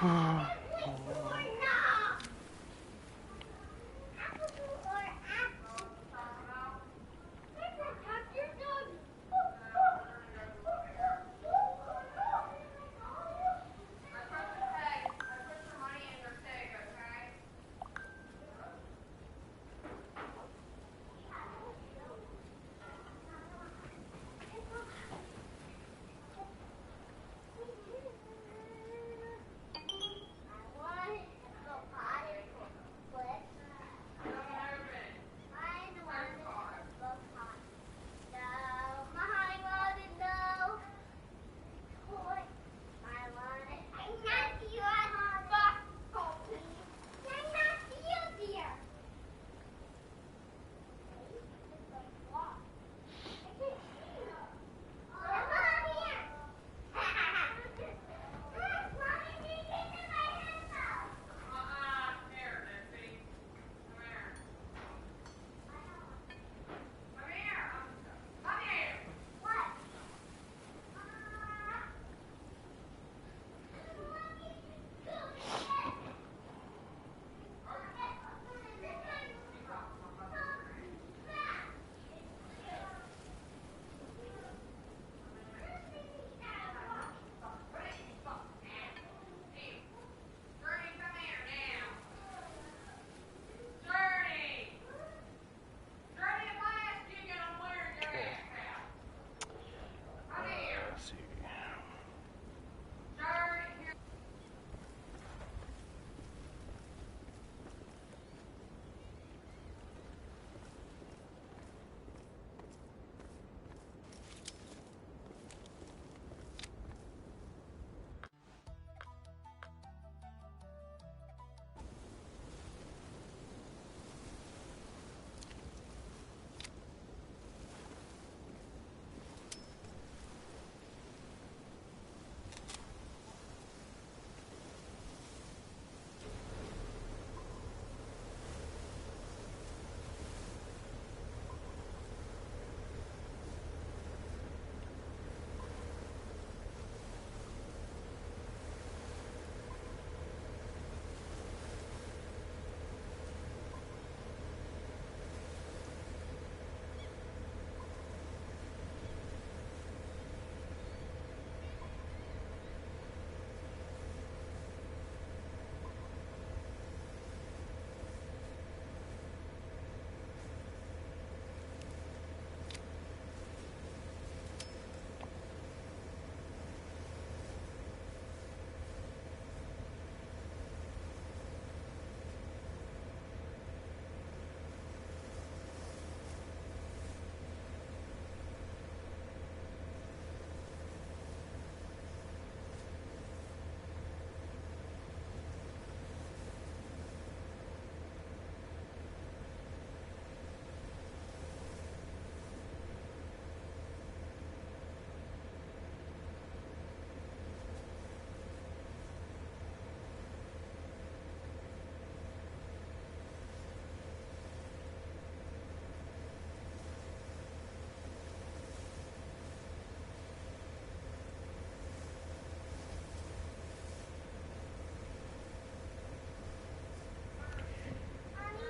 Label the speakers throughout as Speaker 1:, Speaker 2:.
Speaker 1: Let's see.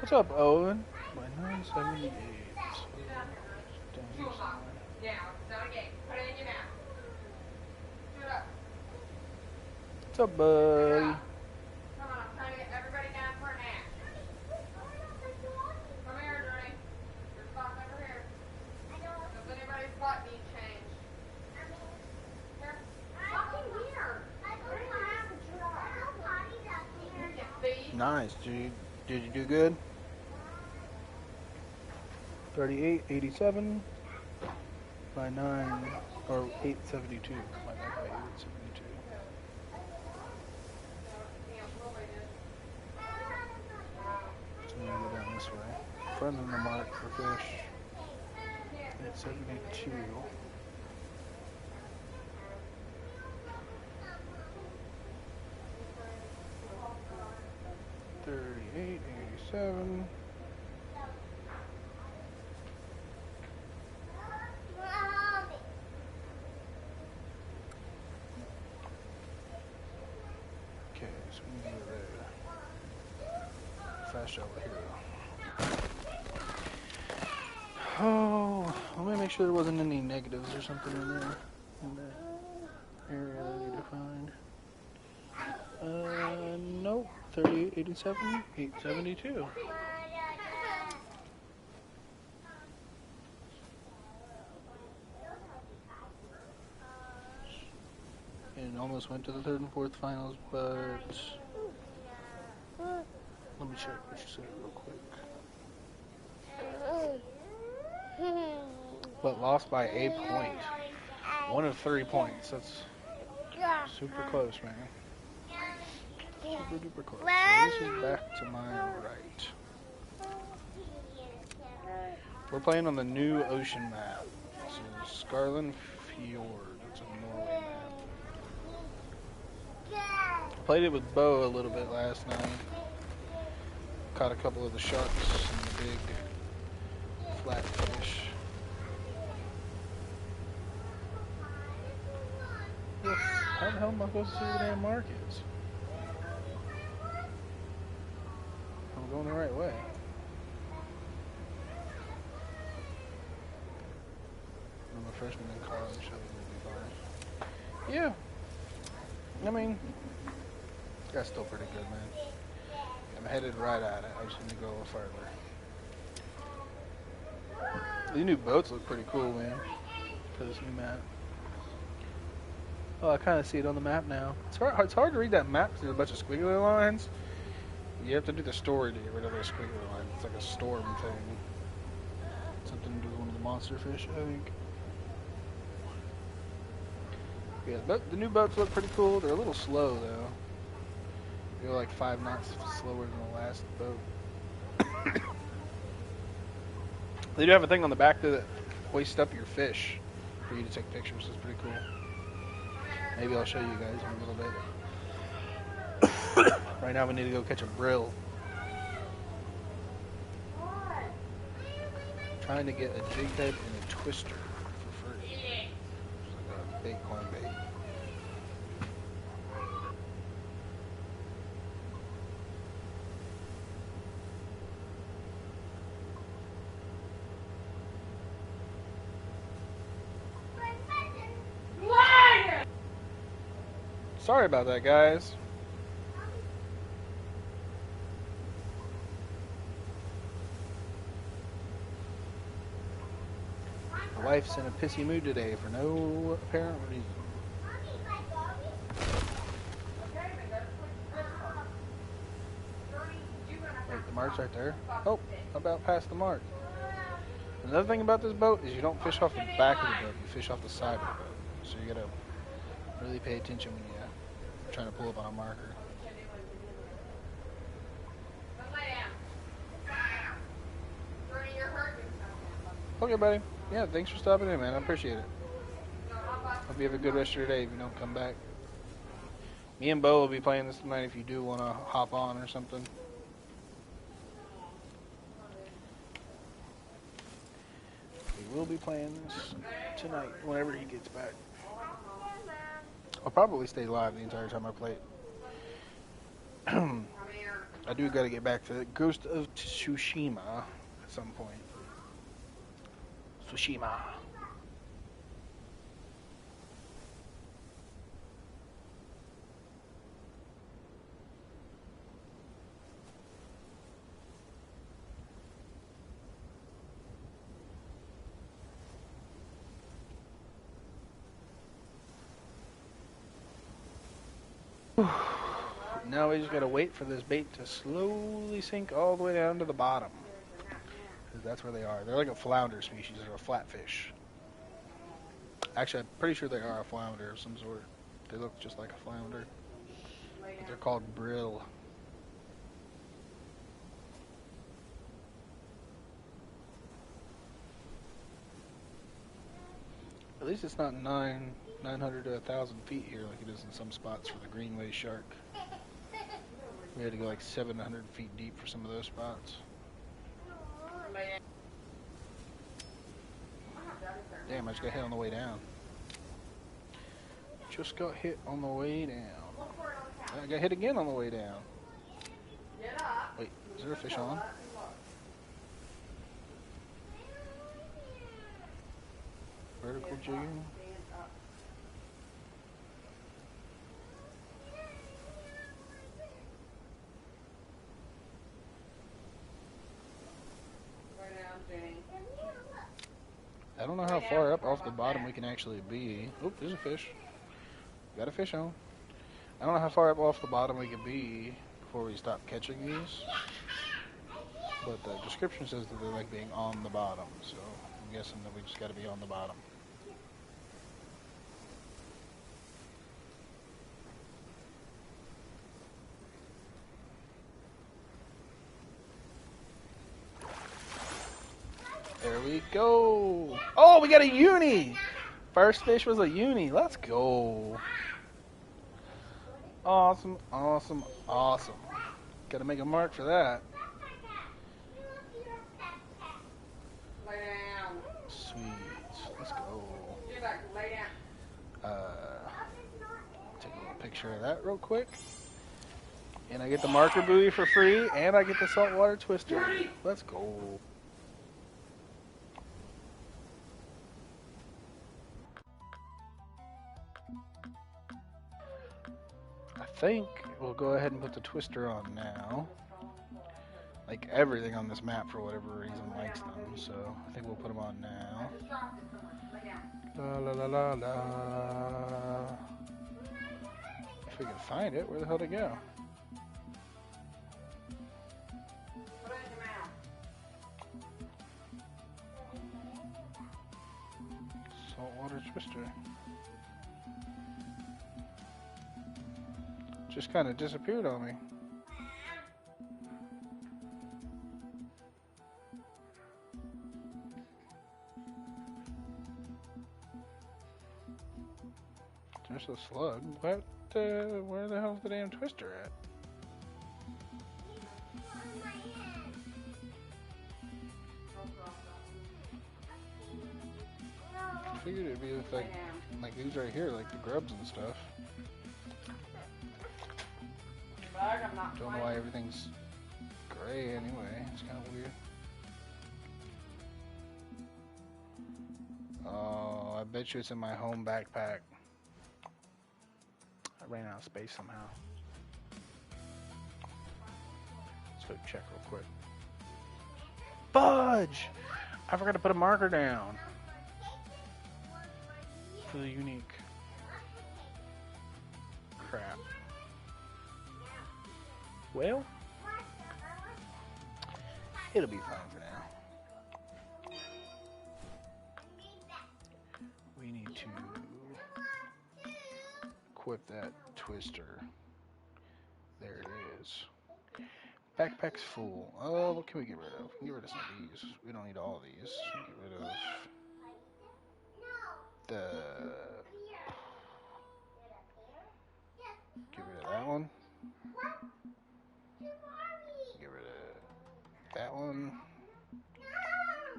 Speaker 1: What's up, Owen? My 978. What's up, buddy? Nice, dude. Did you do good? 38, 87 by 9, or 872. My bad, by 872. So I'm gonna go down this way. Front of the mark for fish. 872. 38, 87. Okay, so we can go there. Fast over here. Oh, let me make sure there wasn't any negatives or something in there. In that area that I need to find. Nope. 38, 87, 872. And almost went to the third and fourth finals, but let me check what you said real quick. But lost by a point. 1 of 3 points. That's super close, man. Super duper close. So this is back to my right. We're playing on the new ocean map. This is Skarland Fjord. It's a Norway map. Played it with Bo a little bit last night. Caught a couple of the sharks and the big flatfish. Yeah, how the hell am I supposed to see where the damn mark is? I'm going the right way. I'm a freshman in college, so it'll be fine. Yeah. I mean, that's still pretty good, man. I'm headed right at it. I just need to go a little further. These new boats look pretty cool, man, for this new map. Oh, I kind of see it on the map now. It's hard to read that map because there's a bunch of squiggly lines. You have to do the story to get rid of those squiggly lines. It's like a storm thing. Something to do with one of the monster fish, I think. Yeah, but the new boats look pretty cool. They're a little slow, though. They're like 5 knots slower than the last boat. They do have a thing on the back that hoists up your fish for you to take pictures. It's pretty cool. Maybe I'll show you guys in a little bit. Right now we need to go catch a brill. Trying to get a jig head and a twister for free. It's like a bait corn bait. Sorry about that, guys. My wife's in a pissy mood today for no apparent reason. Wait, the mark's right there? Oh, about past the mark. Another thing about this boat is you don't fish off the back of the boat, you fish off the side of the boat. So you gotta really pay attention when you're trying to pull up on a marker. Okay, buddy. Yeah, thanks for stopping in, man. I appreciate it. Hope you have a good rest of your day if you don't come back. Me and Bo will be playing this tonight if you do want to hop on or something. We will be playing this tonight whenever he gets back. I'll probably stay live the entire time I play it. I do got to get back to Ghost of Tsushima at some point. Tsushima. Now we just gotta wait for this bait to slowly sink all the way down to the bottom. Because that's where they are. They're like a flounder species or a flatfish. Actually, I'm pretty sure they are a flounder of some sort. They look just like a flounder. But they're called brill. At least it's not 900 to 1,000 feet here like it is in some spots for the Greenway shark. We had to go like 700 feet deep for some of those spots. Damn, I just got hit on the way down. Just got hit on the way down. That I got hit again on the way down. Wait, is there a fish on? Vertical jigging. I don't know how far up off the bottom we can actually be. Oh, there's a fish. Got a fish on. I don't know how far up off the bottom we can be before we stop catching these. But the description says that they like being on the bottom, so I'm guessing that we just got to be on the bottom. There we go. Oh, we got a uni. First fish was a uni. Let's go. Awesome, awesome, awesome. Got to make a mark for that.
Speaker 2: Lay down.
Speaker 1: Sweet. Let's go.
Speaker 2: Get back. Lay down.
Speaker 1: Take a little picture of that real quick. And I get the marker buoy for free, and I get the saltwater twister. Let's go. I think we'll go ahead and put the twister on now. Like everything on this map for whatever reason likes them, so I think we'll put them on now. La la la la la. If we can find it, where the hell did it go?
Speaker 2: Put it in your mouth.
Speaker 1: Saltwater twister. Just kind of disappeared on me. There's a slug. What? Where the hell's the damn twister at? I figured it'd be with like these right here, like the grubs and stuff. Don't know why everything's gray anyway. It's kind of weird. Oh, I bet you it's in my home backpack. I ran out of space somehow. Let's go check real quick. Fudge! I forgot to put a marker down for the unique. Crap. Well, it'll be fine for now. We need to equip that twister. There it is. Backpack's full. Oh, what can we get rid of? We can get rid of some of these. We don't need all of these. Get rid of the... Get rid of that one. Get rid of that one,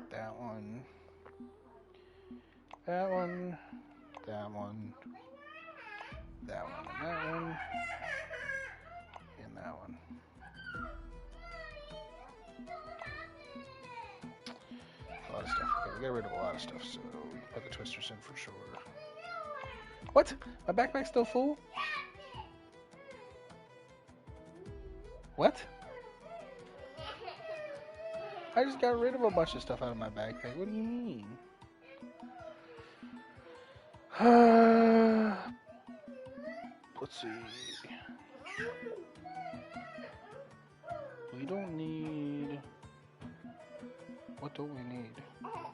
Speaker 1: that one, that one, that one, that one, and that one, and that one. A lot of stuff. Okay, we got rid of a lot of stuff, so we can put the twisters in for sure. What? My backpack's still full? What? I just got rid of a bunch of stuff out of my backpack. What do you mean? Let's see. We don't need... What don't we need?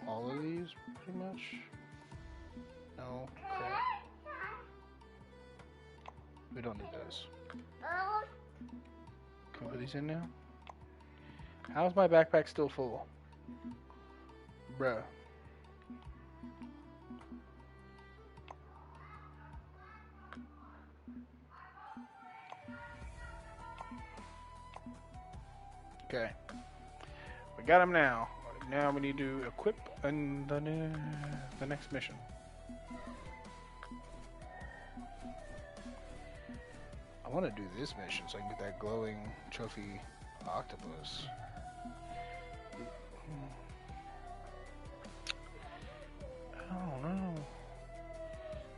Speaker 1: All of these, pretty much? No, crap. We don't need those. Can we put these in now? How's my backpack still full? Bruh. Okay. We got him now. Now we need to equip and the next mission. I want to do this mission so I can get that glowing trophy octopus. I don't know.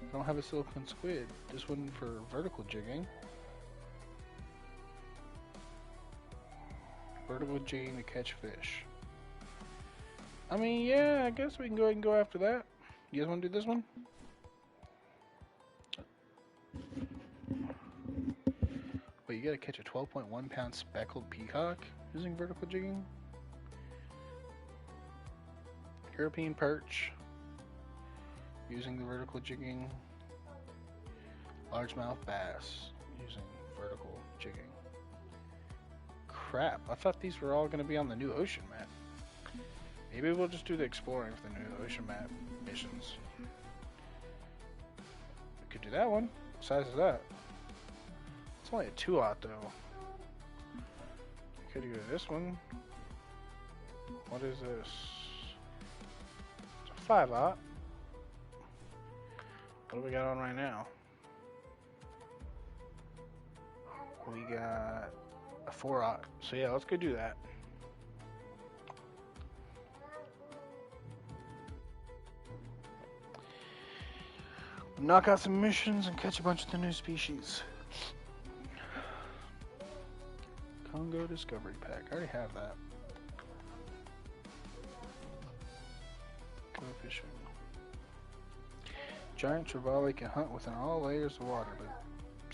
Speaker 1: I don't have a silicone squid. This one for vertical jigging. Vertical jigging to catch fish. I mean, yeah, I guess we can go ahead and go after that. You guys want to do this one? Wait, you gotta catch a 12.1 pound speckled peacock using vertical jigging? European perch using the vertical jigging. Largemouth bass using vertical jigging. Crap, I thought these were all gonna be on the new ocean map. Maybe we'll just do the exploring for the new ocean map missions. We could do that one. What size is that? It's only a 2-aught though. Could do this one. What is this? It's a 5-aught. What do we got on right now? We got a 4-aught. So yeah, let's go do that. Knock out some missions and catch a bunch of the new species. Congo Discovery Pack. I already have that. Go fishing. Giant trevally can hunt within all layers of water, but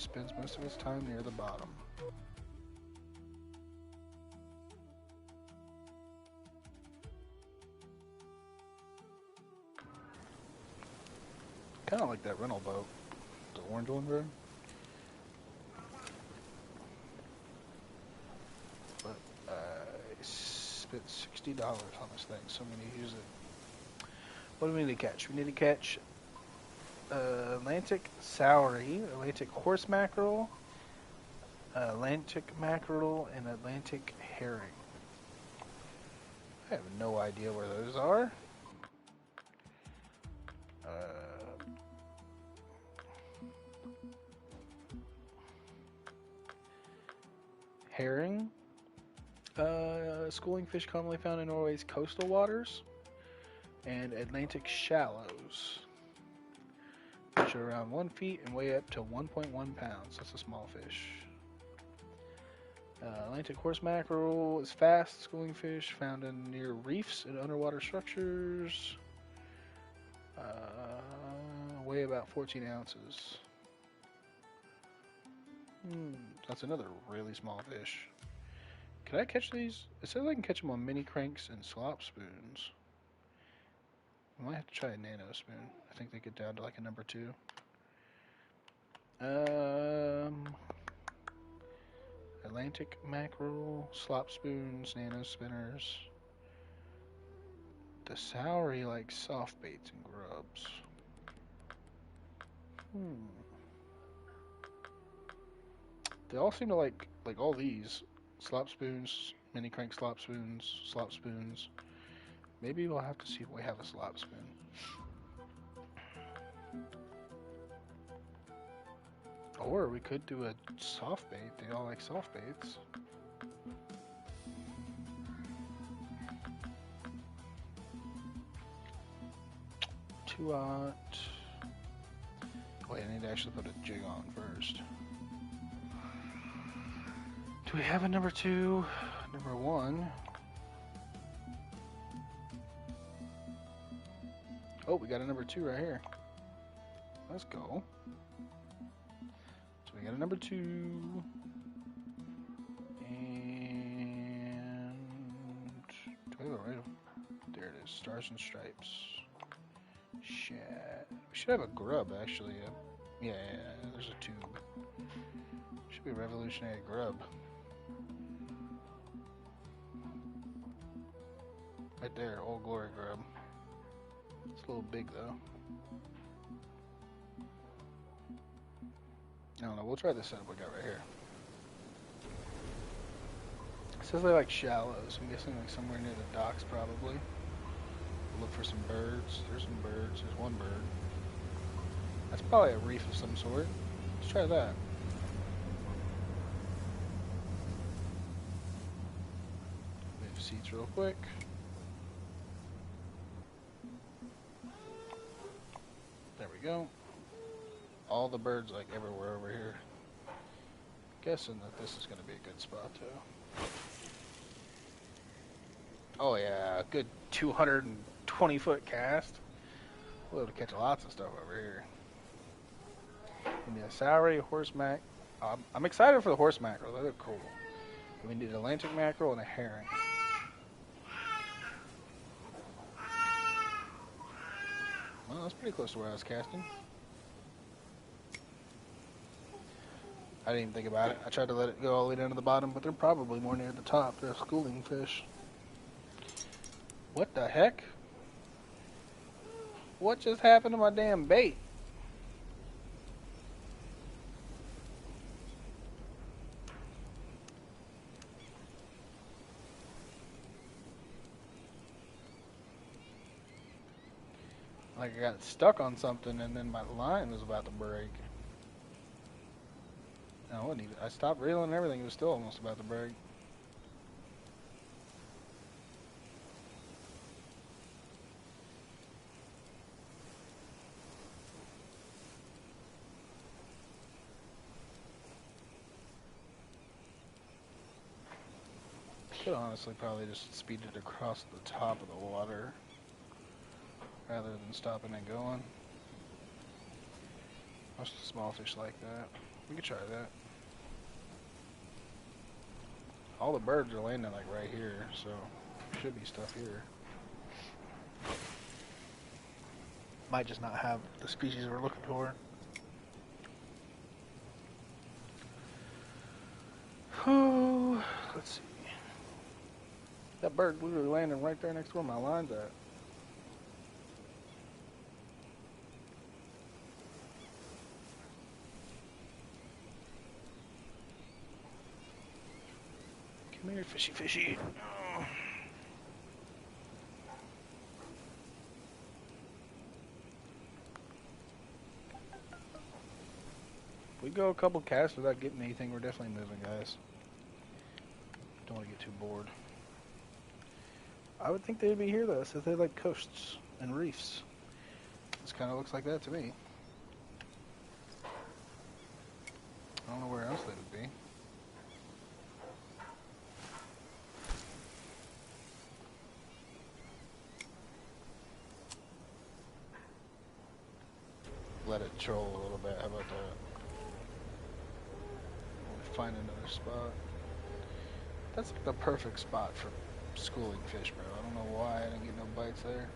Speaker 1: spends most of its time near the bottom. Kind of like that rental boat, the orange one, bro. But I spent $60 on this thing, so I'm gonna use it. What do we need to catch? We need to catch Atlantic Saury, Atlantic horse mackerel, Atlantic mackerel, and Atlantic herring. I have no idea where those are. Herring, schooling fish commonly found in Norway's coastal waters, and Atlantic shallows, which are around 1 feet and weigh up to 1.1 pounds. That's a small fish. Atlantic horse mackerel is fast schooling fish found in near reefs and underwater structures. Weigh about 14 ounces. That's another really small fish. Can I catch these? It says I can catch them on mini cranks and slop spoons. I might have to try a nano spoon. I think they get down to like a number 2. Atlantic mackerel, slop spoons, nano spinners. The Saury like soft baits and grubs. They all seem to like all these slop spoons, mini crank slop spoons. Maybe we'll have to see if we have a slop spoon. Or we could do a soft bait. They all like soft baits. Wait, I need to actually put a jig on first. Do we have a number 2? Number 1? Oh, we got a number 2 right here. Let's go. So we got a number 2. And do we have a right? There it is. Stars and Stripes. Shad. We should have a grub actually. Yeah, there's a tube. Should be revolutionary grub. Right there, Old Glory grub. It's a little big though. I don't know, we'll try this setup we got right here. It says they like shallows. I'm guessing like somewhere near the docks probably. We'll look for some birds. There's some birds. There's one bird. That's probably a reef of some sort. Let's try that. seats real quick. There we go. All the birds like everywhere over here. Guessing that this is going to be a good spot too. Oh yeah, good 220-foot cast. We'll be able to catch lots of stuff over here. We need a Salary, a horse mac. I'm excited for the horse mackerel. They look cool. We need an Atlantic mackerel and a herring. Well, that's pretty close to where I was casting. I didn't even think about it. I tried to let it go all the way down to the bottom, but they're probably more near the top. They're schooling fish. What the heck? What just happened to my damn bait? Like I got stuck on something and then my line was about to break. No, it wasn't even. I stopped reeling and everything. It was still almost about to break. Could honestly probably just speed it across the top of the water rather than stopping and going. Most small fish like that. We could try that. All the birds are landing like right here, so there should be stuff here. Might just not have the species we're looking for. Oh, let's see. That bird literally landing right there next to where my line's at. Come here, fishy, fishy. Oh. If we go a couple casts without getting anything, we're definitely moving, guys. Don't want to get too bored. I would think they'd be here, though, since they like coasts and reefs. This kind of looks like that to me. I don't know where else they would be. Let it troll a little bit. How about that? We'll find another spot. That's like the perfect spot for schooling fish, bro. I don't know why I didn't get no bites there.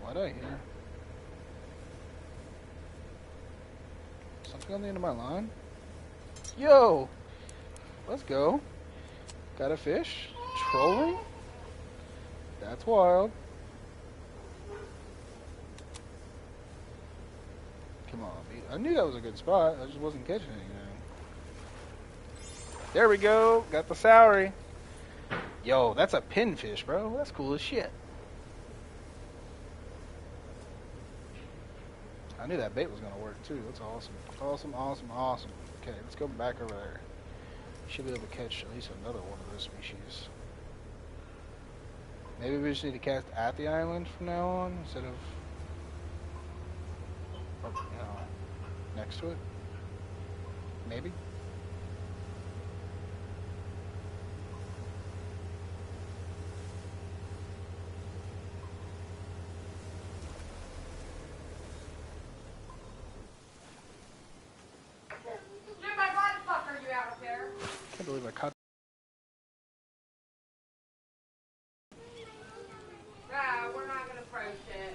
Speaker 1: What'd I hear? Something on the end of my line? Yo! Let's go. Got a fish? Trolling? That's wild. Come on, dude. I knew that was a good spot. I just wasn't catching anything. There we go. Got the Salary. Yo, that's a pinfish, bro. That's cool as shit. I knew that bait was going to work, too. That's awesome. Awesome, awesome, awesome. Okay, let's go back over there. Should be able to catch at least another one of those species. Maybe we just need to cast at the island from now on instead of, you know, next to it. Maybe.
Speaker 2: Jim, why the fuck are you out up there?
Speaker 1: Can't believe I caught
Speaker 2: We're not gonna approach it.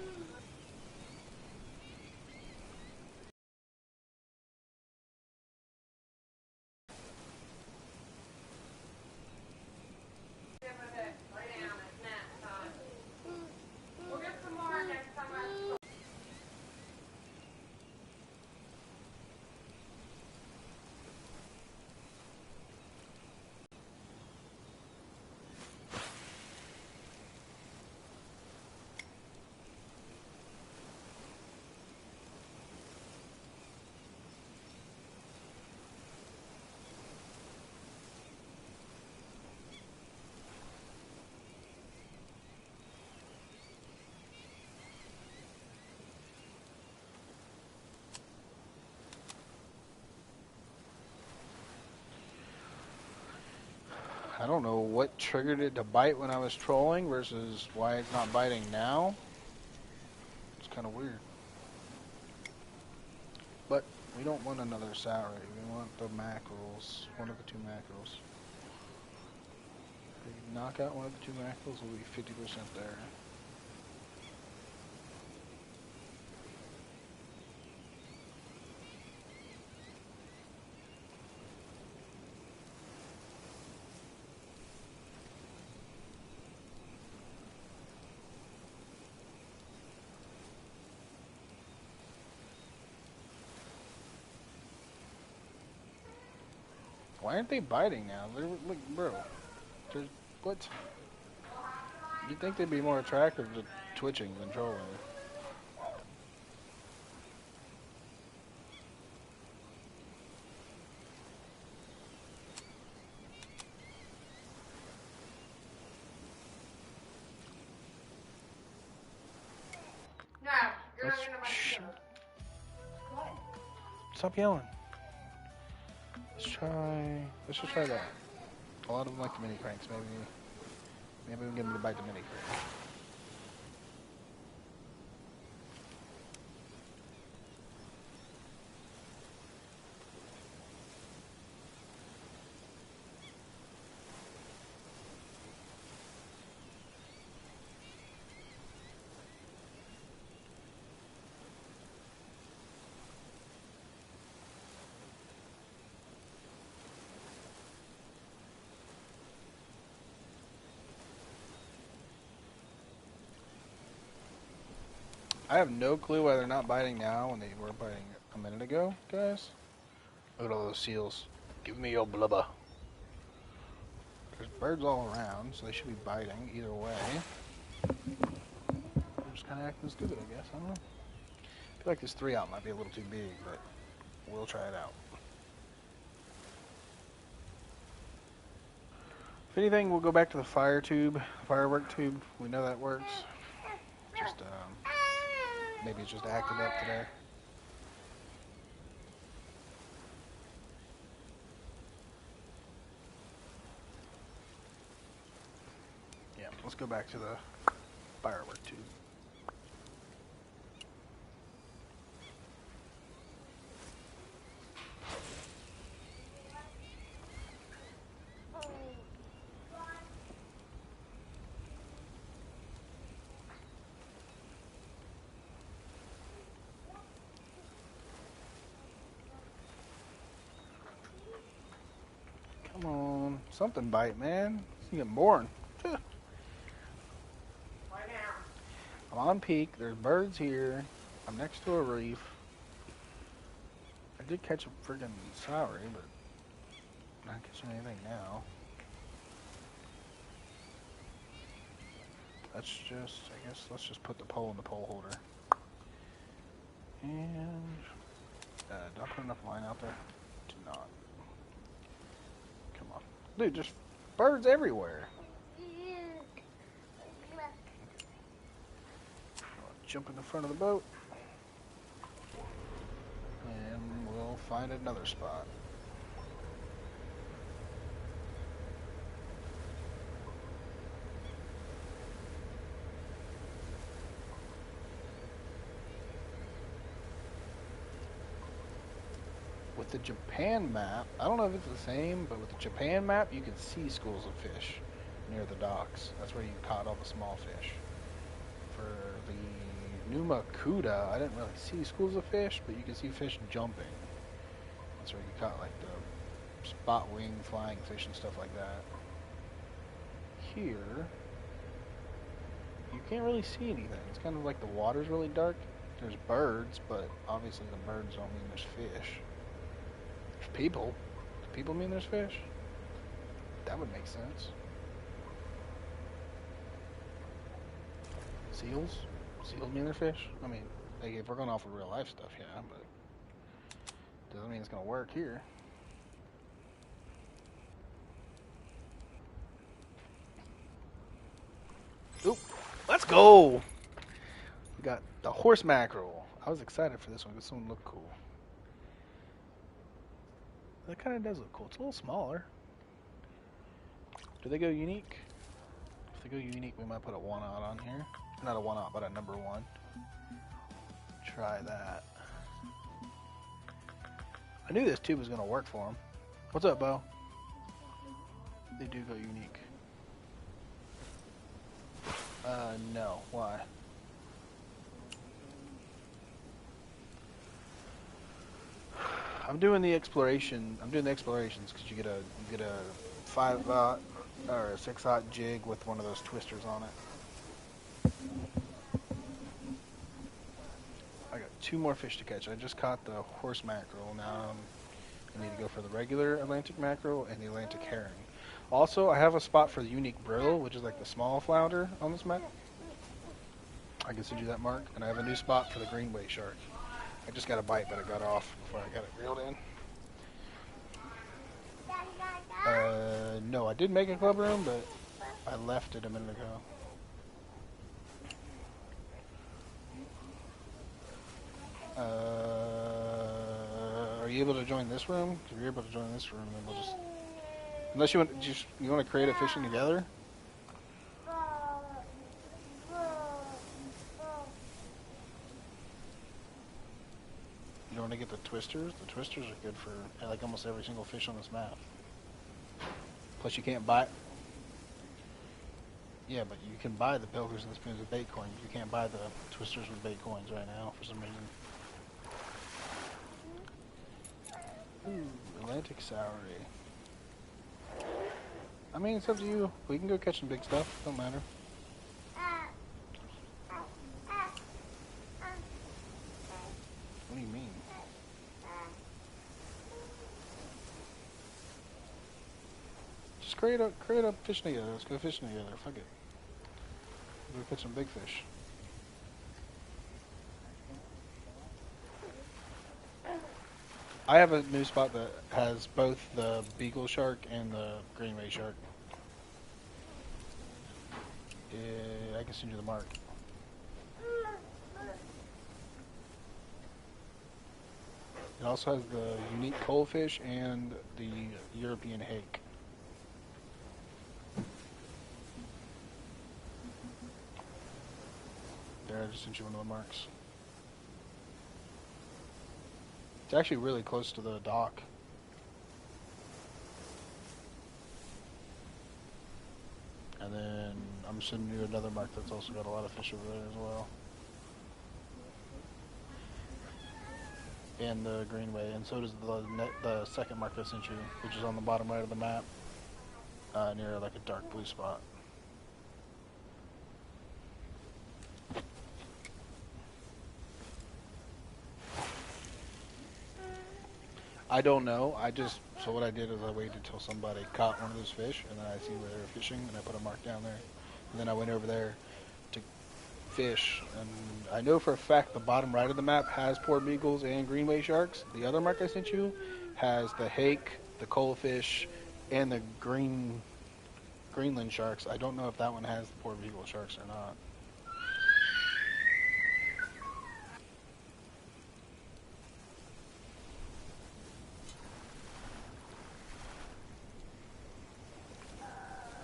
Speaker 1: I don't know what triggered it to bite when I was trolling versus why it's not biting now. It's kind of weird. But we don't want another salary. We want the mackerels. One of the two mackerels. If we knock out one of the two mackerels, we'll be 50% there. Why aren't they biting now? They're, look, bro. There's, what? You'd think they'd be more attractive to twitching than trolling.
Speaker 2: No, you're not
Speaker 1: Let's,
Speaker 2: gonna
Speaker 1: shh,
Speaker 2: What?
Speaker 1: stop yelling. Let's just try that. A lot of them like the mini cranks. Maybe we can get them to bite the mini crank. I have no clue why they're not biting now when they were biting a minute ago, guys. Look at all those seals. Give me your blubber. There's birds all around, so they should be biting either way. They're just kind of acting stupid, I guess. I don't know. I feel like this 3-out might be a little too big, but we'll try it out. If anything, we'll go back to the fire tube, firework tube. We know that works. Just, maybe it's just acted up today. Yeah, let's go back to the firework tube. Come on, something bite, man. You getting boring.
Speaker 2: Why now?
Speaker 1: I'm on peak. There's birds here. I'm next to a reef. I did catch a friggin' salary, but I'm not catching anything now. Let's just, I guess, let's just put the pole in the pole holder. And, did I put enough line out there? Did not. Come on. Dude, just birds everywhere. Jump in the front of the boat. And we'll find another spot. With the Japan map, I don't know if it's the same, but with the Japan map, you can see schools of fish near the docks. That's where you caught all the small fish. For the Numakuda, I didn't really see schools of fish, but you can see fish jumping. That's where you caught like the spot wing flying fish and stuff like that. Here, you can't really see anything. It's kind of like the water's really dark. There's birds, but obviously the birds don't mean there's fish. There's people. Do people mean there's fish? That would make sense. Seals? Seals mean they're fish? I mean, like, if we're going off of real life stuff, yeah, but doesn't mean it's going to work here. Oop, let's go! We got the horse mackerel. I was excited for this one because this one looked cool. That kind of does look cool. It's a little smaller. Do they go unique? If they go unique, we might put a 1-out on here. Not a 1-out, but a number 1. Try that. I knew this tube was going to work for them. What's up, Bo? They do go unique. No. Why? I'm doing the exploration. I'm doing the explorations because you get a 5-aught or a 6-aught jig with one of those twisters on it. I got 2 more fish to catch. I just caught the horse mackerel. Now I need to go for the regular Atlantic mackerel and the Atlantic herring. Also, I have a spot for the unique brill, which is like the small flounder on this map. I can send you that, Mark. And I have a new spot for the greenway shark. I just got a bite, but I got off before I got it reeled in. No, I did make a club room, but I left it a minute ago. Are you able to join this room? If you're able to join this room, then we'll just... Unless you want to create a fishing together? You want to get the twisters? The twisters are good for like almost every single fish on this map. Plus you can't buy... Yeah, but you can buy the pilkers and the spoons with bait coins. You can't buy the twisters with bait coins right now for some reason. Ooh, Atlantic Soury. I mean, it's up to you. We can go catch some big stuff. Don't matter. What do you mean? Just create a fishing together. Let's go fishing together. Fuck it. We'll catch some big fish. I have a new spot that has both the beagle shark and the greenway shark. I can send you the mark. It also has the unique coalfish and the European hake. There, I just sent you one of the marks. It's actually really close to the dock. And then I'm sending you another mark that's also got a lot of fish over there as well. And the greenway, and so does the second mark I sent you, which is on the bottom right of the map, near like a dark blue spot. I don't know. So what I did is I waited till somebody caught one of those fish, and then I see where they were fishing, and I put a mark down there. And then I went over there to fish, and I know for a fact the bottom right of the map has poor beagles and greenway sharks. The other mark I sent you has the hake, the coalfish, and the Greenland sharks. I don't know if that one has the poor beagle sharks or not.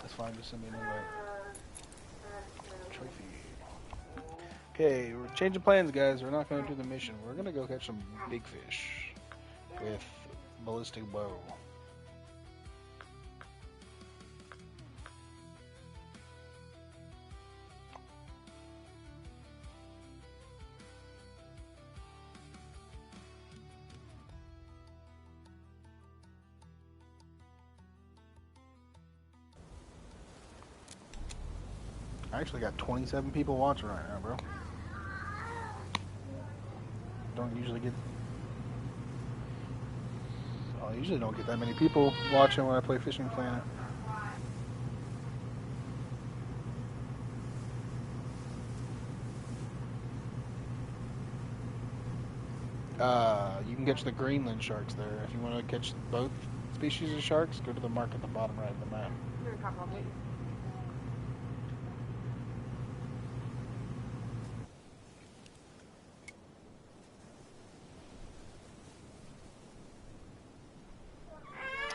Speaker 1: That's fine, just send me an invite. Trophy. Okay, we're changing plans, guys. We're not going to do the mission. We're going to go catch some big fish with ballistic bow. I actually got 27 people watching right now, bro. Don't usually get... I usually don't get that many people watching when I play Fishing Planet. You can catch the Greenland sharks there. If you want to catch both species of sharks, go to the mark at the bottom right of the map.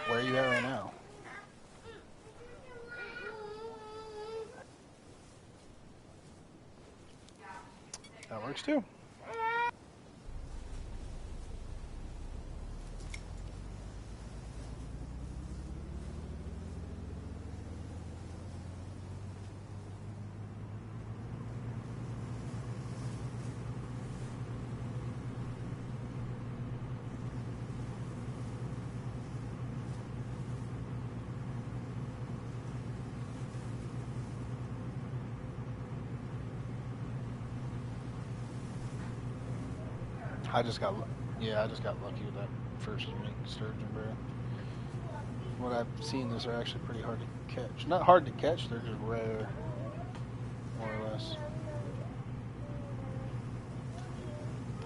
Speaker 1: Where are you at right now? works too. I just got lucky with that first unique sturgeon, bro. What I've seen, those are actually pretty hard to catch. Not hard to catch, they're just rare, more or less.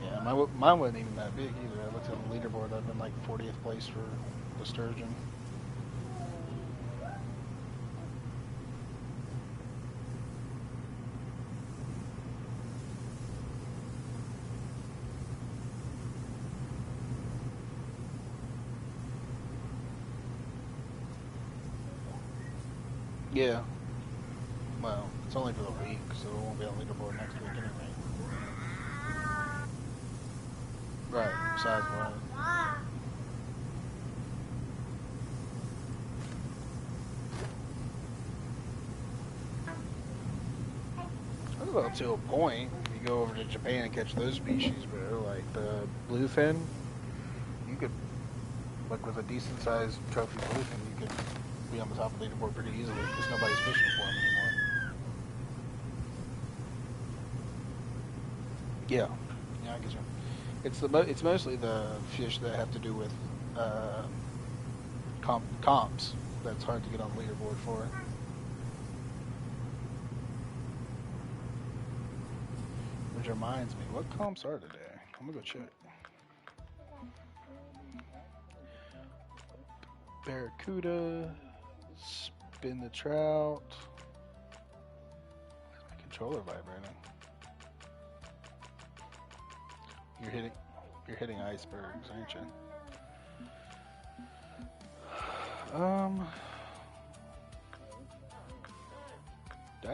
Speaker 1: Yeah, mine wasn't even that big either. I looked at the leaderboard, I've been like 40th place for the sturgeon. Yeah. Well, it's only for the week, so it won't be on leaderboard next week anyway. Right, besides what? Well, to a point, you go over to Japan and catch those species, bro, like the bluefin, you could, like with a decent sized trophy bluefin, you could be on the top of the leaderboard pretty easily because nobody's fishing for them anymore. Yeah, I get you. It's mostly the fish that have to do with comps that's hard to get on the leaderboard for. Which reminds me, what comps are today? I'm gonna go check. Barracuda, spin the trout. Where's my controller vibrating? You're hitting icebergs, aren't you? Did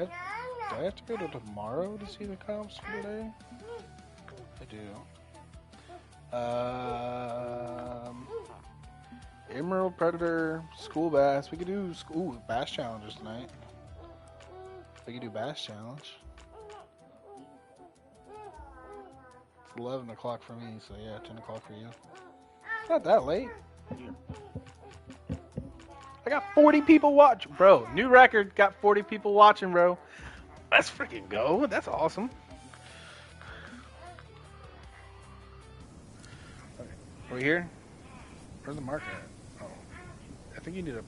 Speaker 1: I have to go to tomorrow to see the comps for today? I do. Emerald Predator, School Bass. We could do Bass Challenges tonight. We could do Bass Challenge. It's 11 o'clock for me, so yeah, 10 o'clock for you. It's not that late. I got 40 people watching. Bro, new record, got 40 people watching, bro. Let's freaking go. That's awesome. Okay. Are we here? Where's the marker at? Oh. I think you need to...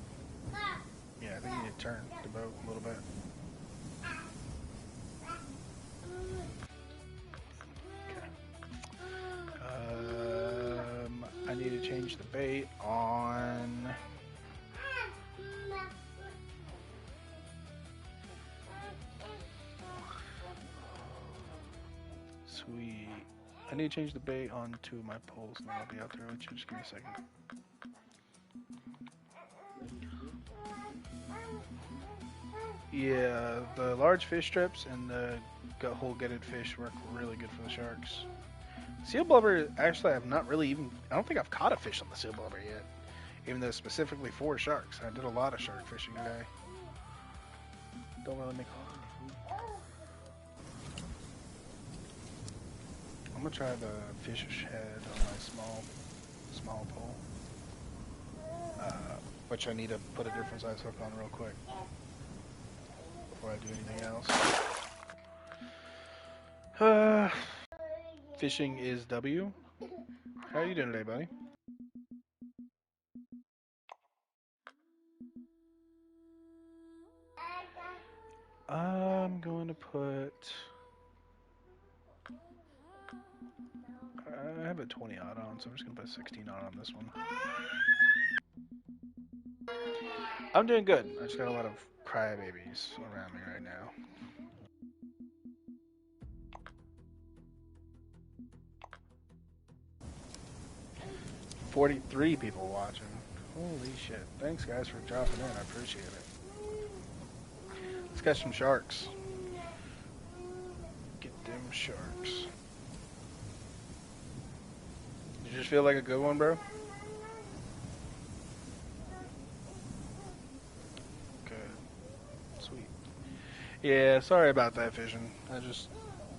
Speaker 1: Yeah, I think you need to turn the boat a little bit. Okay. I need to change the bait on... Sweet. I need to change the bait on two of my poles, and then I'll be out there with you. Just give me a second. Yeah, the large fish strips and the whole gutted fish work really good for the sharks. Seal blubber, actually, I've not really even... I don't think I've caught a fish on the seal blubber yet. Even though specifically for sharks. I did a lot of shark fishing today. Don't really make... I'm gonna try the fish head on my small pole, which I need to put a different size hook on real quick before I do anything else. Fishing is W. How are you doing today, buddy? I'm going to put... I have a 20 odd on, so I'm just going to put 16 odd on this one. I'm doing good. I just got a lot of crybabies around me right now. $43 people watching. Holy shit. Thanks, guys, for dropping in. I appreciate it. Let's catch some sharks. Get them sharks. You just feel like a good one, bro? Good. Sweet. Yeah, sorry about that, Vision.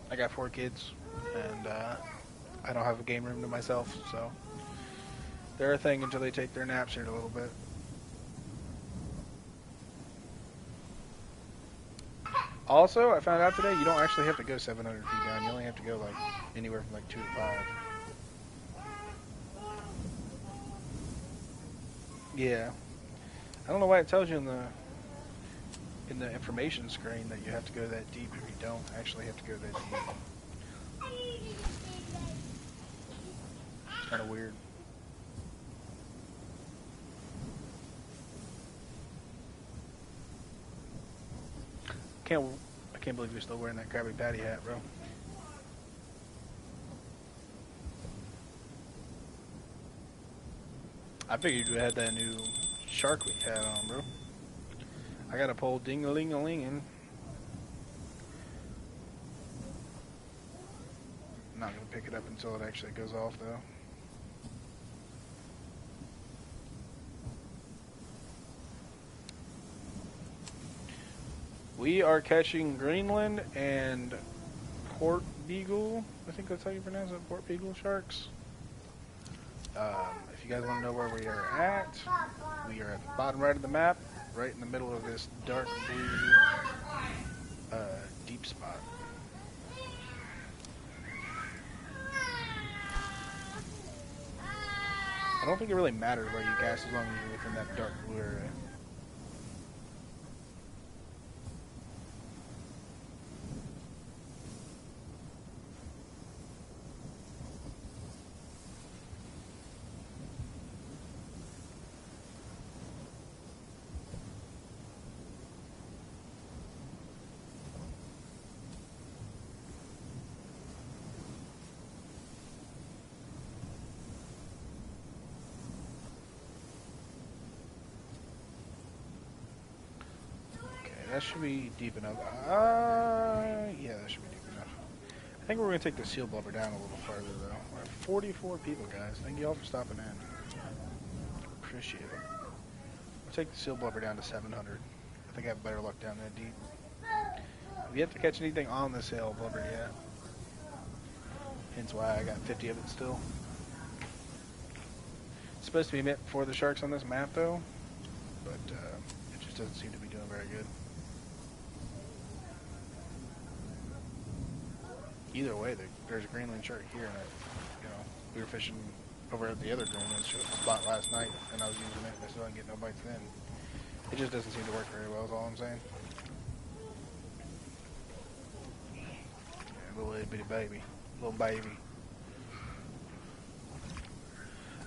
Speaker 1: I got 4 kids, and I don't have a game room to myself, so they're a thing until they take their naps here in a little bit. Also, I found out today you don't actually have to go 700 feet down. You only have to go like anywhere from like 2 to 5. Yeah. I don't know why it tells you in the information screen that you have to go that deep if you don't actually have to go that deep. It's kind of weird. I can't believe you're still wearing that Krabby Patty hat, bro. I figured you had that new Shark Week hat on, bro. I got a pole ding-a-ling-a-lingin'. I'm not gonna pick it up until it actually goes off, though. We are catching Greenland and Port Beagle. I think that's how you pronounce it, Port Beagle sharks. If you guys want to know where we are at the bottom right of the map, right in the middle of this dark blue deep spot. I don't think it really matters where you cast as long as you're within that dark blue area. That should be deep enough. Yeah, that should be deep enough. I think we're going to take the seal blubber down a little farther, though. We're at 44 people, guys. Thank you all for stopping in. Appreciate it. We'll take the seal blubber down to 700. I think I have better luck down that deep. We've yet to catch anything on the seal blubber yet. Hence why I got 50 of it still. It's supposed to be meant for the sharks on this map, though. But it just doesn't seem to be doing very good. Either way, there's a Greenland shark here, and we were fishing over at the other Greenland spot last night, and I was using it, and I still didn't get no bites then. It just doesn't seem to work very well, is all I'm saying. Yeah, little itty bitty baby, little baby.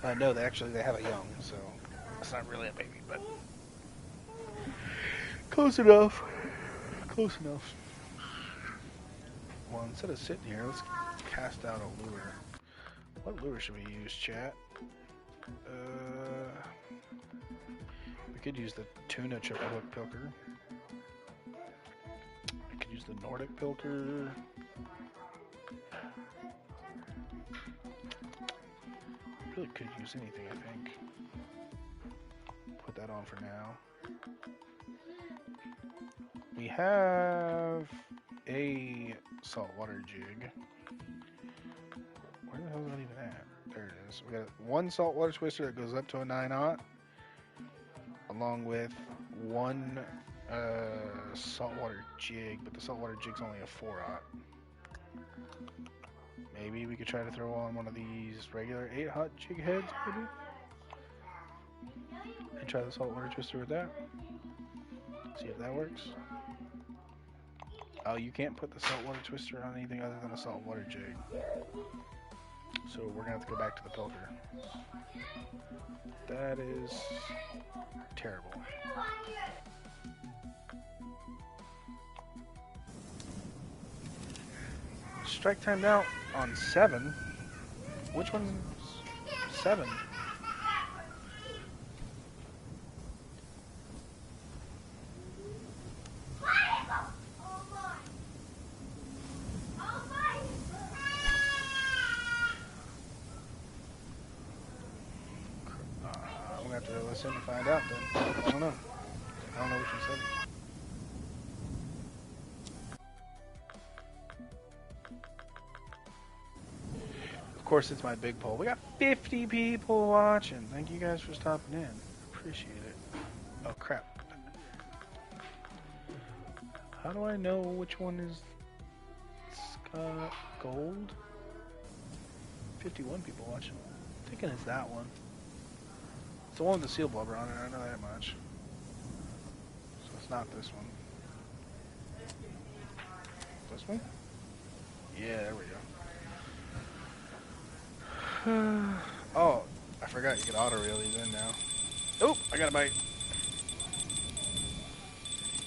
Speaker 1: No, they have a young, so it's not really a baby, but close enough. Close enough. Well, instead of sitting here, let's cast out a lure. What lure should we use, chat? We could use the tuna triple hook pilker. We could use the Nordic pilker. Really could use anything, I think. Put that on for now. We have a saltwater jig. Where the hell is that even at? There it is. We got one saltwater twister that goes up to a 9/0, along with one saltwater jig, but the saltwater jig's only a 4/0. Maybe we could try to throw on one of these regular 8/0 jig heads, maybe? And try the saltwater twister with that. See if that works. Oh, you can't put the saltwater twister on anything other than a saltwater jig. So we're gonna have to go back to the pilker. That is terrible. Strike timed out on 7. Which one's 7? gonna have to listen and find out then. I don't know. I don't know what she said. Of course, it's my big poll. We got 50 people watching. Thank you guys for stopping in. Appreciate it. Oh, crap. How do I know which one is Scott Gold? 51 people watching. I'm thinking it's that one. It's the one with the seal blubber on it, I know that much. So it's not this one. This one? Yeah, there we go. Oh, I forgot you could auto reel these in now. Oh, I got a bite.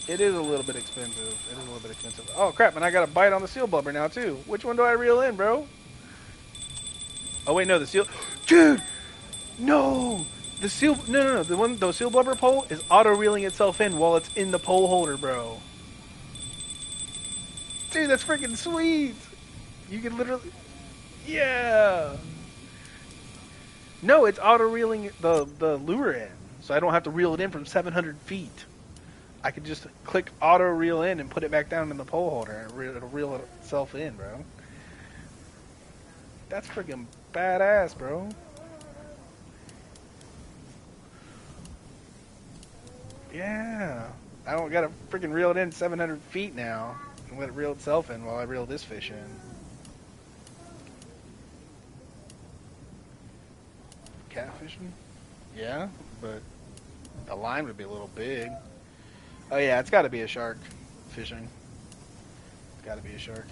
Speaker 1: It is a little bit expensive. It is a little bit expensive. Oh crap, and I got a bite on the seal blubber now too. Which one do I reel in, bro? Oh wait, no, the seal. Dude, no, the seal. No. The seal blubber pole is auto reeling itself in while it's in the pole holder, bro. Dude, that's freaking sweet. You can literally. Yeah. No, it's auto reeling the lure in, so I don't have to reel it in from 700 feet. I could just click auto reel in and put it back down in the pole holder, and it'll reel itself in, bro. That's freaking badass, bro. Yeah, I don't gotta freaking reel it in 700 feet now and let it reel itself in while I reel this fish in. Catfishing? Yeah, but the line would be a little big. Oh yeah, it's got to be a shark fishing. It's got to be a shark.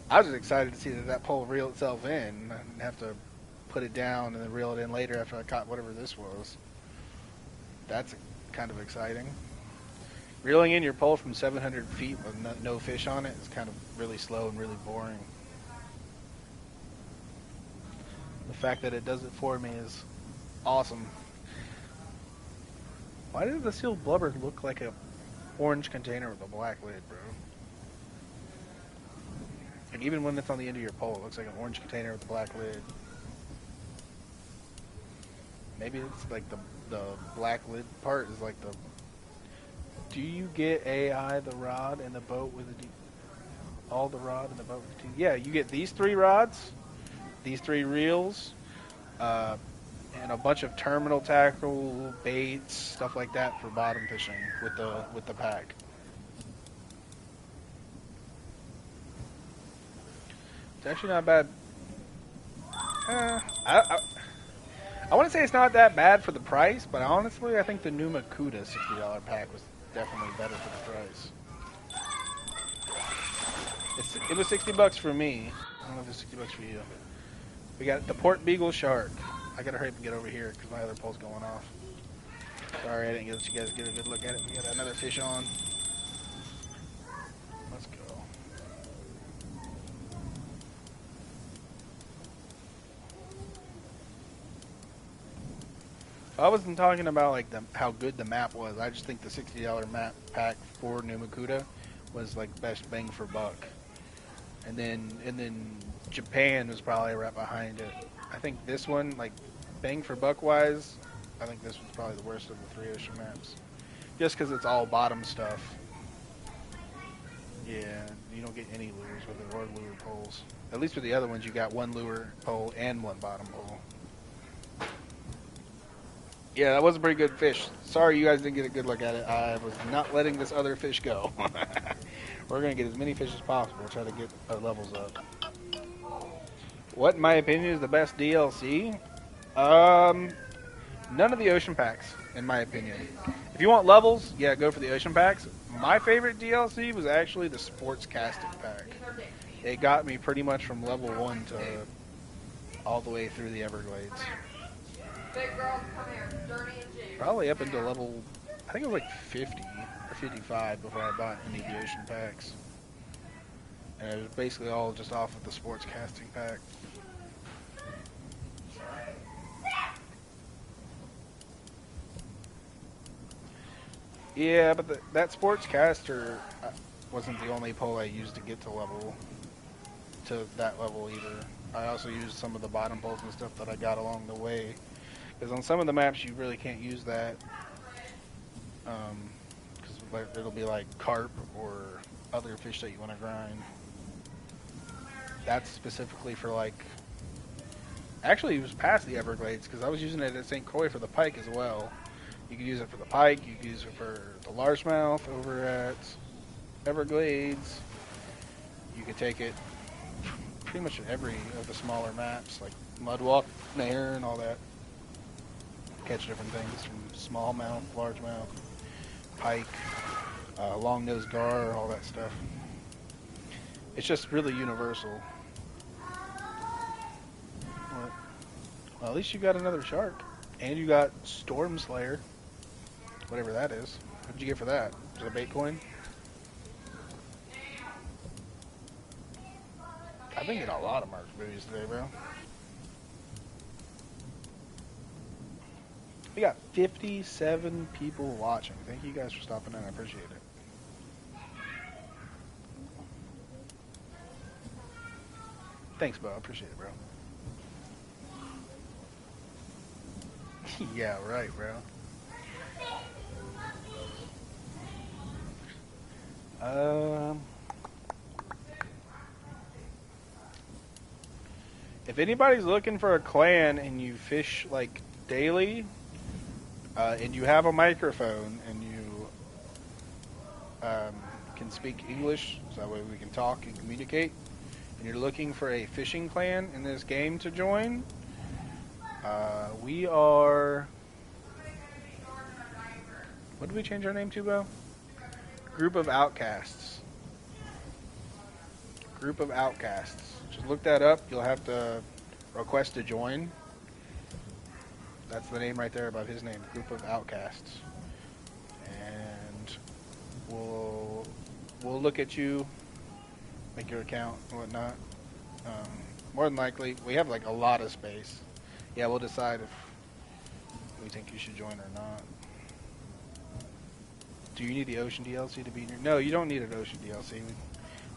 Speaker 1: I was just excited to see that pole reel itself in. I didn't have to put it down and then reel it in later after I caught whatever this was. That's kind of exciting. Reeling in your pole from 700 feet with no fish on it is kind of really slow and really boring. The fact that it does it for me is awesome. Why does the seal blubber look like a orange container with a black lid, bro? Like even when it's on the end of your pole, it looks like an orange container with a black lid. Maybe it's like the black lid part is like the. Do you get AI the rod and the boat with the all the rod and the boat with the two? Yeah, you get these 3 rods, these 3 reels, and a bunch of terminal tackle, baits, stuff like that for bottom fishing with the pack. It's actually not bad. I want to say it's not that bad for the price, but honestly, I think the Numa Cuda $60 pack was definitely better for the price. It was $60 for me. I don't know if it's $60 for you. We got the Port Beagle Shark. I gotta hurry up and get over here because my other pole's going off. Sorry, I didn't let you guys get a good look at it. We got another fish on. Let's go. I wasn't talking about like how good the map was. I just think the $60 map pack for Numa Cuda was like best bang for buck. And then Japan was probably right behind it. I think this one, like bang for buck wise, I think this one's probably the worst of the 3 ocean maps. Just because it's all bottom stuff. Yeah, you don't get any lures with it or lure poles. At least with the other ones, you got 1 lure pole and 1 bottom pole. Yeah, that was a pretty good fish. Sorry you guys didn't get a good look at it. I was not letting this other fish go. We're going to get as many fish as possible. Try to get our levels up. What, in my opinion, is the best DLC? None of the ocean packs, in my opinion. If you want levels, yeah, go for the ocean packs. My favorite DLC was actually the sports casting pack. It got me pretty much from level 1 to all the way through the Everglades.
Speaker 2: Big girls, come here. Dirty and G.
Speaker 1: Probably up into level, I think it was like 50 or 55 before I bought any of the ocean packs. And it was basically all just off of the sports casting pack. Yeah, but that sports caster wasn't the only pole I used to get to that level either. I also used some of the bottom poles and stuff that I got along the way. Because on some of the maps you really can't use that. Because it'll be like carp or other fish that you want to grind. That's specifically for like. Actually, it was past the Everglades because I was using it at St. Croix for the pike as well. You could use it for the pike. You could use it for the largemouth over at Everglades. You could take it pretty much at every of the smaller maps, like Mudwalk, Nair, and all that. Catch different things from smallmouth, largemouth, pike, long-nosed gar, all that stuff. It's just really universal. Well, at least you got another shark. And you got Storm Slayer. Whatever that is. What did you get for that? Was it a bait coin? I've been getting a lot of Mark's booties today, bro. We got 57 people watching. Thank you guys for stopping in. I appreciate it. Thanks, Bo. I appreciate it, bro. Yeah, right, bro. If anybody's looking for a clan and you fish like daily, and you have a microphone and you can speak English, so that way we can talk and communicate, and you're looking for a fishing clan in this game to join, we are... What did we change our name to, Bo? Group of Outcasts. Group of Outcasts. Just look that up. You'll have to request to join. That's the name right there about his name. Group of Outcasts. And we'll look at you, make your account and whatnot. More than likely, we have like a lot of space. Yeah, we'll decide if we think you should join or not. Do you need the Ocean DLC to be in your... No, you don't need an Ocean DLC.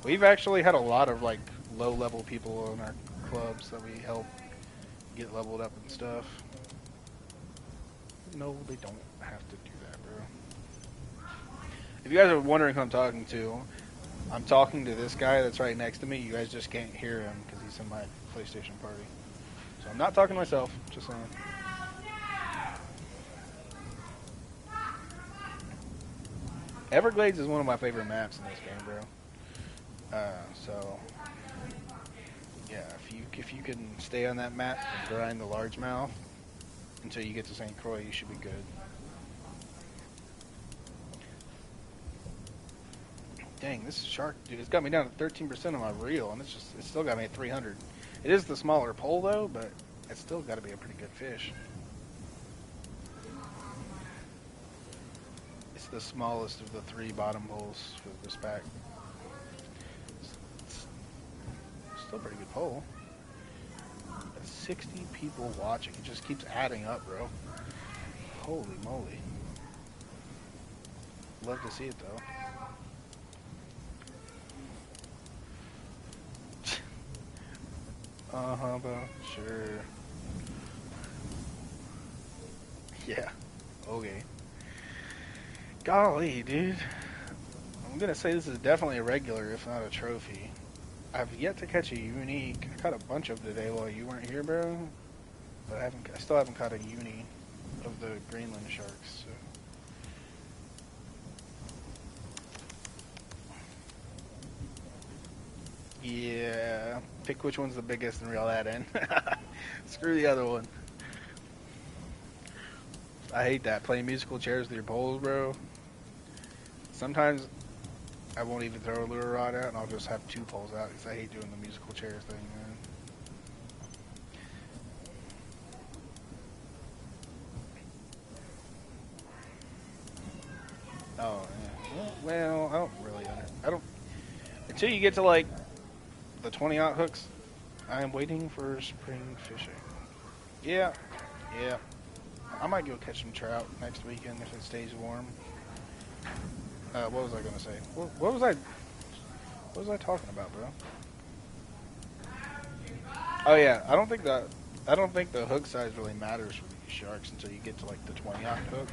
Speaker 1: We've actually had a lot of like low-level people in our clubs that we help get leveled up and stuff. No, they don't have to do that, bro. If you guys are wondering who I'm talking to this guy that's right next to me. You guys just can't hear him because he's in my PlayStation party. So I'm not talking to myself, just saying. Everglades is one of my favorite maps in this game, bro. So yeah, if you can stay on that map and grind the largemouth until you get to St. Croix, you should be good. Dang, this shark, dude, it's got me down to 13% on my reel, and it's still got me at 300. It is the smaller pole though, but it's still got to be a pretty good fish. It's the smallest of the 3 bottom poles with respect. It's still a pretty good pole. 60 people watching. It just keeps adding up, bro. Holy moly. Love to see it though. Bro. Sure. Yeah. Okay. Golly, dude. I'm gonna say this is definitely a regular, if not a trophy. I've yet to catch a unique. I caught a bunch of today while you weren't here, bro. But I still haven't caught a uni of the Greenland sharks. So. Yeah, pick which one's the biggest and reel that in. Screw the other one. I hate that, playing musical chairs with your poles, bro. Sometimes I won't even throw a lure rod out, and I'll just have 2 poles out because I hate doing the musical chair thing, man. Oh, yeah. Well, I don't really until you get to like the 20-aught hooks, I am waiting for spring fishing. Yeah. I might go catch some trout next weekend if it stays warm. What was I gonna say? What was I talking about, bro? Oh yeah, I don't think the hook size really matters for these sharks until you get to like the 20-aught hook.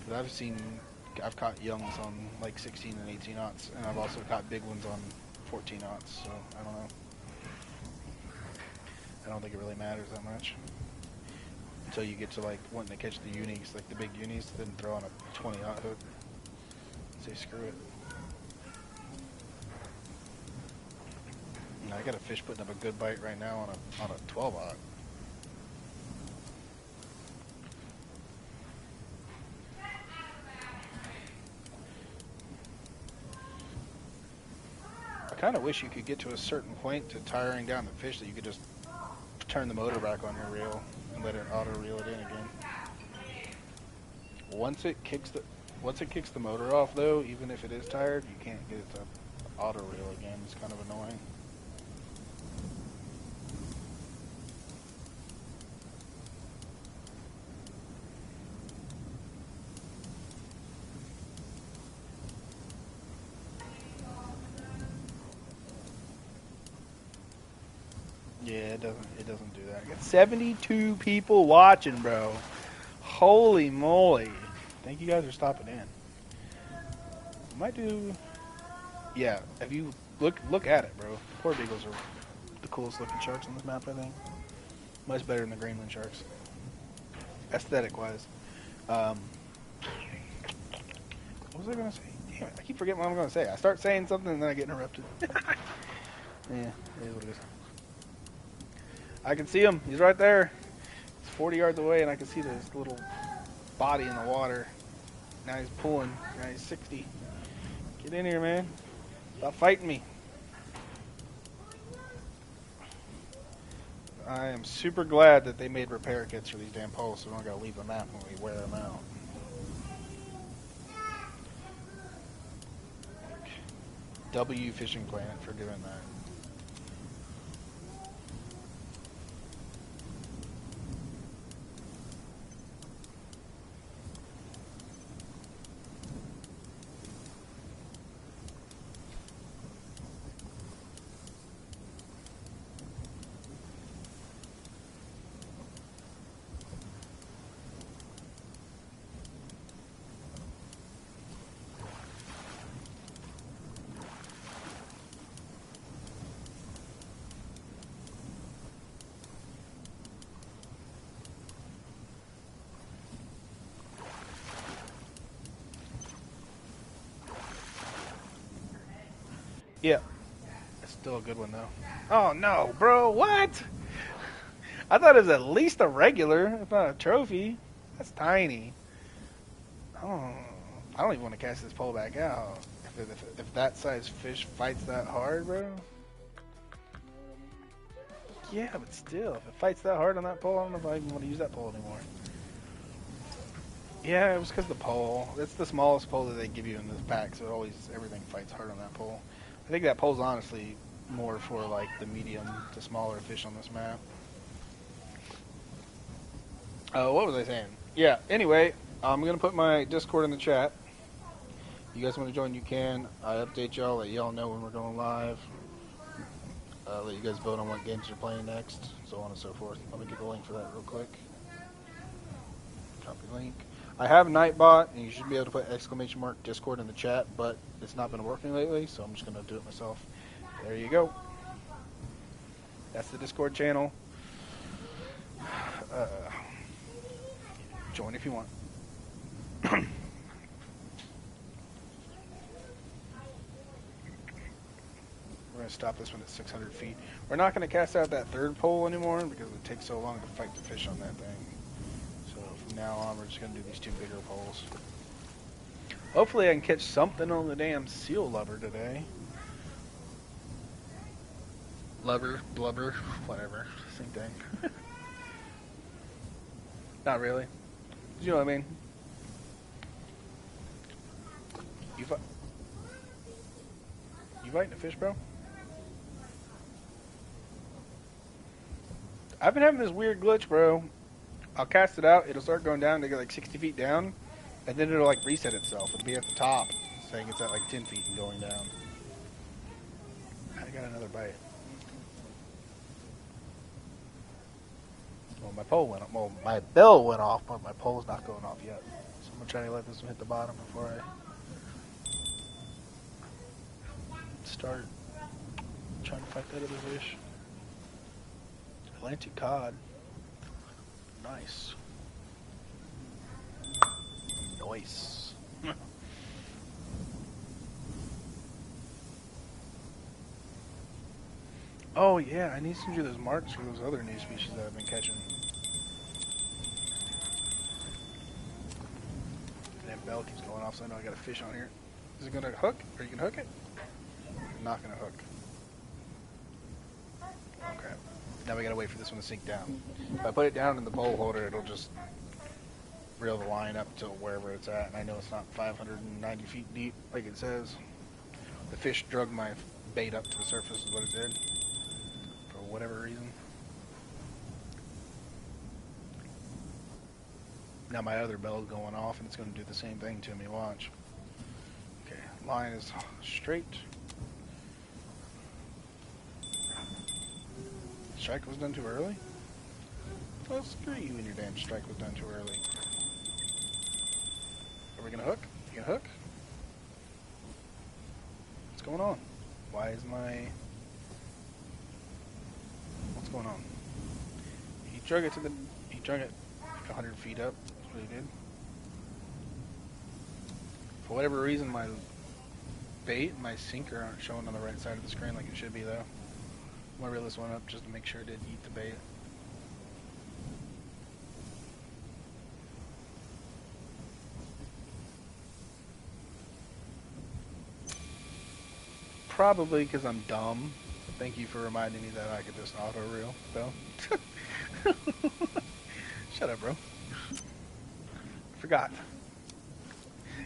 Speaker 1: But I've caught youngs on like 16 and 18-aughts, and I've also caught big ones on 14-aughts. So I don't know. I don't think it really matters that much until you get to like wanting to catch the unis, like the big unis, then throw on a 20-aught hook. Say screw it. I got a fish putting up a good bite right now on a 12-aught. I kind of wish you could get to a certain point to tiring down the fish that you could just turn the motor back on your reel and let it auto reel it in again. Once it kicks the motor off though, even if it is tired, you can't get it to auto reel again. It's kind of annoying. Yeah, it doesn't do that. I got 72 people watching, bro. Holy moly. Thank you guys for stopping in. Might do. Yeah, if you look at it, bro. Port eagles are the coolest looking sharks on this map, I think. Much better than the Greenland sharks. Aesthetic wise. What was I gonna say? Damn it, I keep forgetting what I'm gonna say. I start saying something and then I get interrupted. Yeah, it is what it is. I can see him. He's right there. It's 40 yards away, and I can see this little body in the water. Now he's pulling. Now he's 60. Get in here, man. Stop fighting me. I am super glad that they made repair kits for these damn poles, so we don't gotta leave the map when we wear them out. W Fishing Planet for doing that. Yeah. It's still a good one, though. Oh, no, bro. What? I thought it was at least a regular, if not a trophy. That's tiny. Oh, I don't even want to cast this pole back out. If that size fish fights that hard, bro. Yeah, but still, if it fights that hard on that pole, I don't know if I even want to use that pole anymore. Yeah, it was because the pole. It's the smallest pole that they give you in this pack, so everything fights hard on that pole. I think that pole's honestly more for like the medium to smaller fish on this map. What was I saying? Yeah, anyway, I'm going to put my Discord in the chat. You guys want to join, you can. I update y'all, let y'all know when we're going live. Let you guys vote on what games you're playing next, so on and so forth. Let me get the link for that real quick. Copy link. I have Nightbot, and you should be able to put !! Discord in the chat, but it's not been working lately, so I'm just going to do it myself. There you go. That's the Discord channel. Join if you want. We're going to stop this one at 600 feet. We're not going to cast out that third pole anymore because it takes so long to fight the fish on that thing. So from now on, we're just going to do these two bigger poles. Hopefully I can catch something on the damn seal lubber today. Lubber, blubber, whatever. Same thing. Not really. You know what I mean? You fighting a fish, bro? I've been having this weird glitch, bro. I'll cast it out, it'll start going down to get like 60 feet down, and then it'll like reset itself. It'll be at the top, saying it's at like 10 feet and going down. I got another bite. Well, my pole went off. Well, my bell went off, but my pole's not going off yet. So I'm gonna try to let this one hit the bottom before I start trying to fight that other fish. Atlantic cod. Nice. Nice. Oh yeah, I need to send you those marks for those other new species that I've been catching. That bell keeps going off, so I know I got a fish on here. Is it gonna hook? Are you gonna hook it? Not gonna hook. Okay. Now we gotta wait for this one to sink down. If I put it down in the bowl holder, it'll just reel the line up to wherever it's at, and I know it's not 590 feet deep like it says. The fish drug my bait up to the surface is what it did, for whatever reason. Now my other bell's going off, and it's going to do the same thing to me. Watch. Okay, line is straight. Strike was done too early? Well, screw you and your damn strike was done too early. Are we gonna hook? You gonna hook? What's going on? Why is my... What's going on? He drug it like 100 feet up. That's what he did. For whatever reason, my bait and my sinker aren't showing on the right side of the screen like it should be, though. I'm gonna reel this one up just to make sure it didn't eat the bait. Probably because I'm dumb. Thank you for reminding me that I could just auto reel, though. Shut up, bro. Forgot.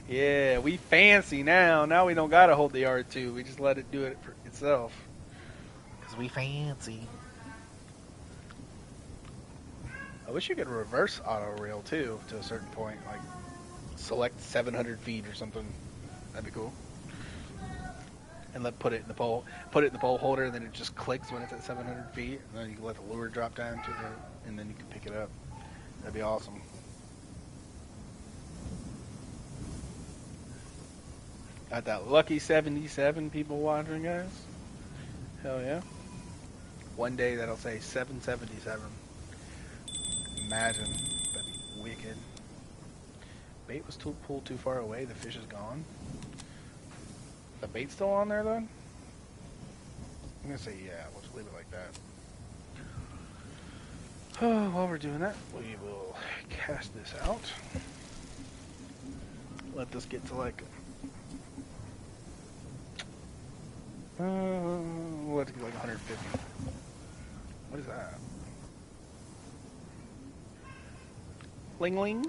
Speaker 1: Yeah, we fancy now. Now we don't gotta hold the R2. We just let it do it for itself. Because we fancy. I wish you could reverse auto reel too, to a certain point. Like, select 700 feet or something. That'd be cool. And put it in the pole holder, and then it just clicks when it's at 700 feet. And then you can let the lure drop down to and then you can pick it up. That'd be awesome. Got that lucky 77 people watching, guys. Hell yeah. One day that'll say 777. Imagine. That'd be wicked. Bait was pulled too far away. The fish is gone. The bait still on there, then? I'm gonna say yeah. We'll just leave it like that. Oh, while we're doing that, we will cast this out. Let this get to like... we'll let it get like 150. What is that? Ling ling?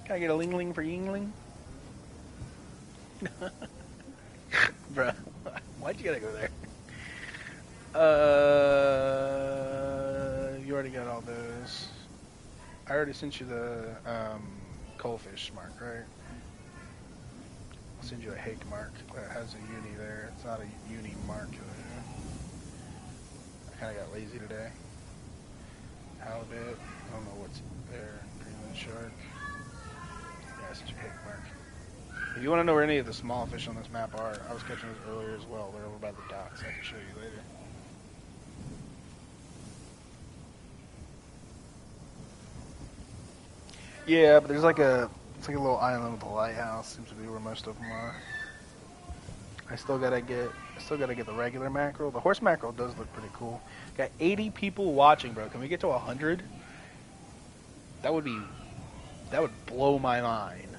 Speaker 1: Can I get a ling ling for Yingling? Bruh, why'd you gotta go there? You already got all those. I already sent you the coalfish mark, right? I'll send you a hake mark that has a uni there. It's not a uni mark. I kind of got lazy today. Halibut. I don't know what's there. Greenland shark. Yeah, I sent you a hake mark. If you want to know where any of the small fish on this map are, I was catching those earlier as well. They're over by the docks. I can show you later. Yeah, but there's like it's like a little island with a lighthouse. Seems to be where most of them are. I still gotta get the regular mackerel. The horse mackerel does look pretty cool. Got 80 people watching, bro. Can we get to 100? That would blow my mind.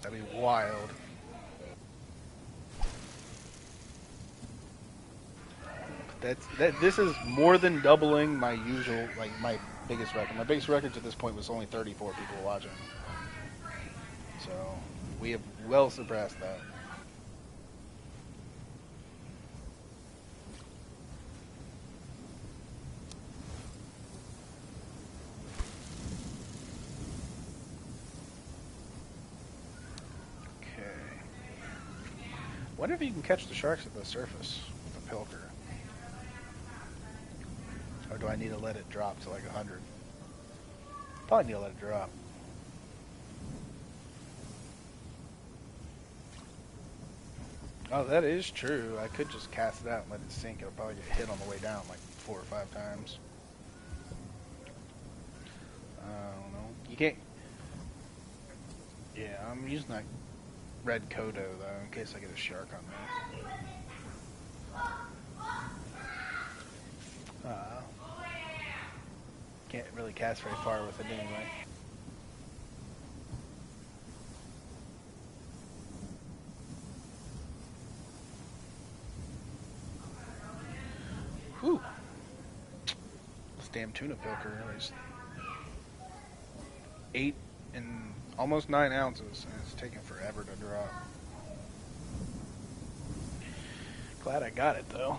Speaker 1: That'd be wild. This is more than doubling my usual, like my biggest record. My biggest record to this point was only 34 people watching. So we have well surpassed that. Okay. Wonder if you can catch the sharks at the surface with a pilker. Or do I need to let it drop to like 100? Probably need to let it drop. Oh, that is true. I could just cast it out and let it sink. It'll probably get hit on the way down like 4 or 5 times. I don't know. You can't... Yeah, I'm using that red Kodo, though, in case I get a shark on me. Can't really cast very far with it anyway. Whew. This damn tuna pilker is 8 and almost 9 ounces, and it's taking forever to drop. Glad I got it, though.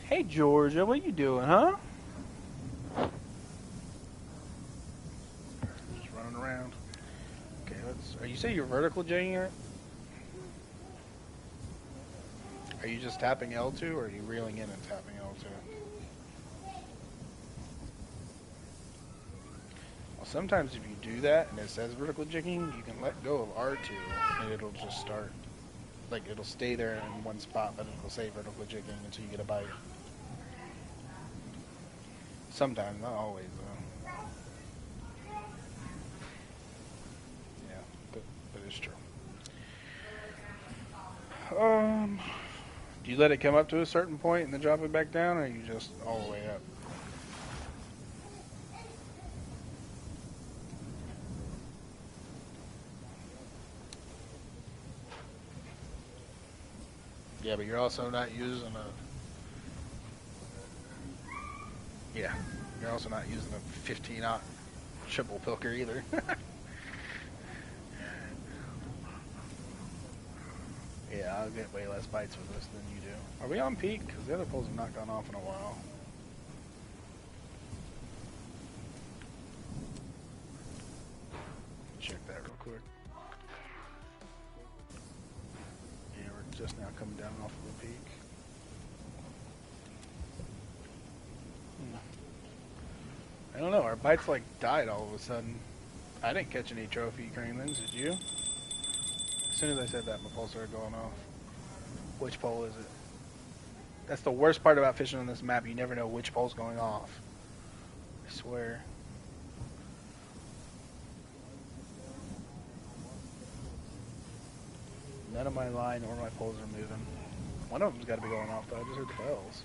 Speaker 1: Hey, Georgia, what you doing, huh? Just running around. Okay, are you say you're vertical jigging it? Are you just tapping L2, or are you reeling in and tapping L2? Well, sometimes if you do that and it says vertical jigging, you can let go of R2 and it'll just start. Like, it'll stay there in one spot, but it'll say vertical jigging until you get a bite. Sometimes, not always, though. Yeah, but it's true. Do you let it come up to a certain point and then drop it back down, or are you just all the way up? Yeah, but you're also not using a... Yeah, you're also not using a 15-aught triple pilker either. Yeah, I'll get way less bites with this than you do. Are we on peak? Because the other poles have not gone off in a while. Check that real quick. Yeah, we're just now coming down off of the peak. I don't know, our bites like died all of a sudden. I didn't catch any trophy greenlands, did you? As soon as I said that, my pole started going off. Which pole is it? That's the worst part about fishing on this map. You never know which pole's going off. I swear. None of my line or my poles are moving. One of them's got to be going off, though. I just heard the bells.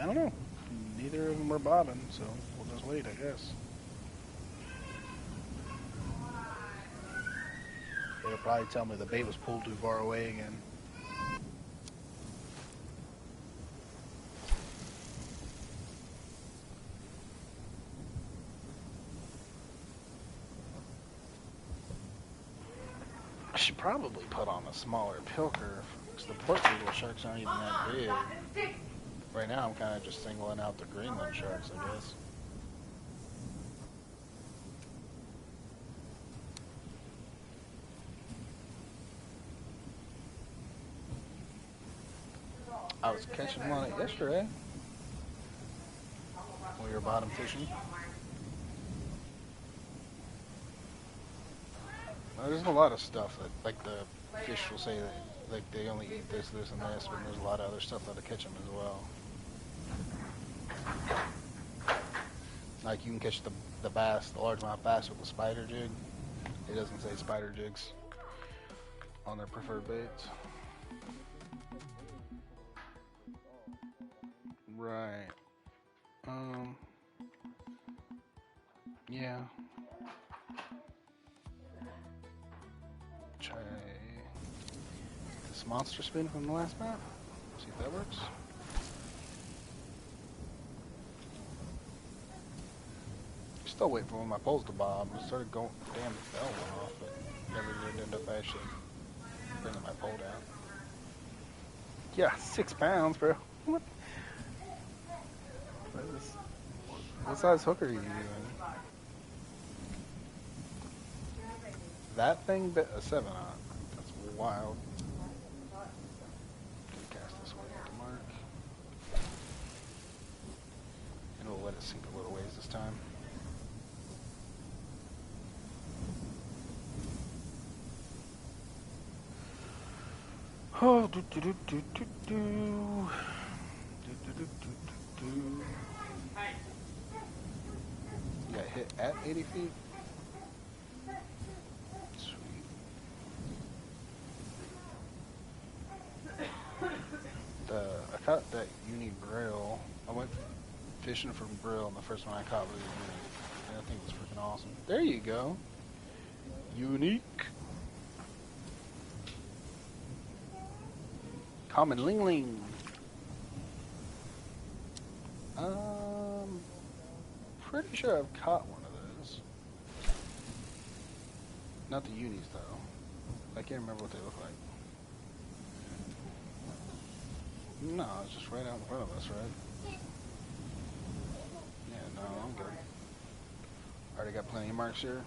Speaker 1: I don't know. Neither of them are bobbing, so we'll just wait, I guess. It'll probably tell me the bait was pulled too far away again. I should probably put on a smaller pilker, because the port beagle sharks aren't even that big. Right now, I'm kind of just singling out the Greenland sharks, I guess. I was catching one on it yesterday when we were bottom fishing. Well, there's a lot of stuff that, like, the fish will say that, like, they only eat this, this, and this, but there's a lot of other stuff that'll catch them as well. Like, you can catch the bass, the largemouth bass with the spider jig. It doesn't say spider jigs on their preferred baits. Right. Yeah. Try this monster spin from the last map. See if that works. Still waiting for one of my poles to bob. I started going, damn, the bell went off, but never did end up actually bringing my pole down. Yeah, 6 pounds, bro. What? What size hook are you using? That thing bit a 7-aught. That's wild. Can cast this way at the mark. And we'll let it sink a little ways this time. Oh, do do do do do do. Do do do do do do. You got hit at 80 feet? Sweet. I caught that uni braille. I went fishing for braille, and the first one I caught was unique. And I think it was freaking awesome. There you go. Unique. Common ling ling. Pretty sure I've caught one of those. Not the unis though. I can't remember what they look like. No, it's just right out in front of us, right? Yeah, no, I'm good. Already got plenty of marks here.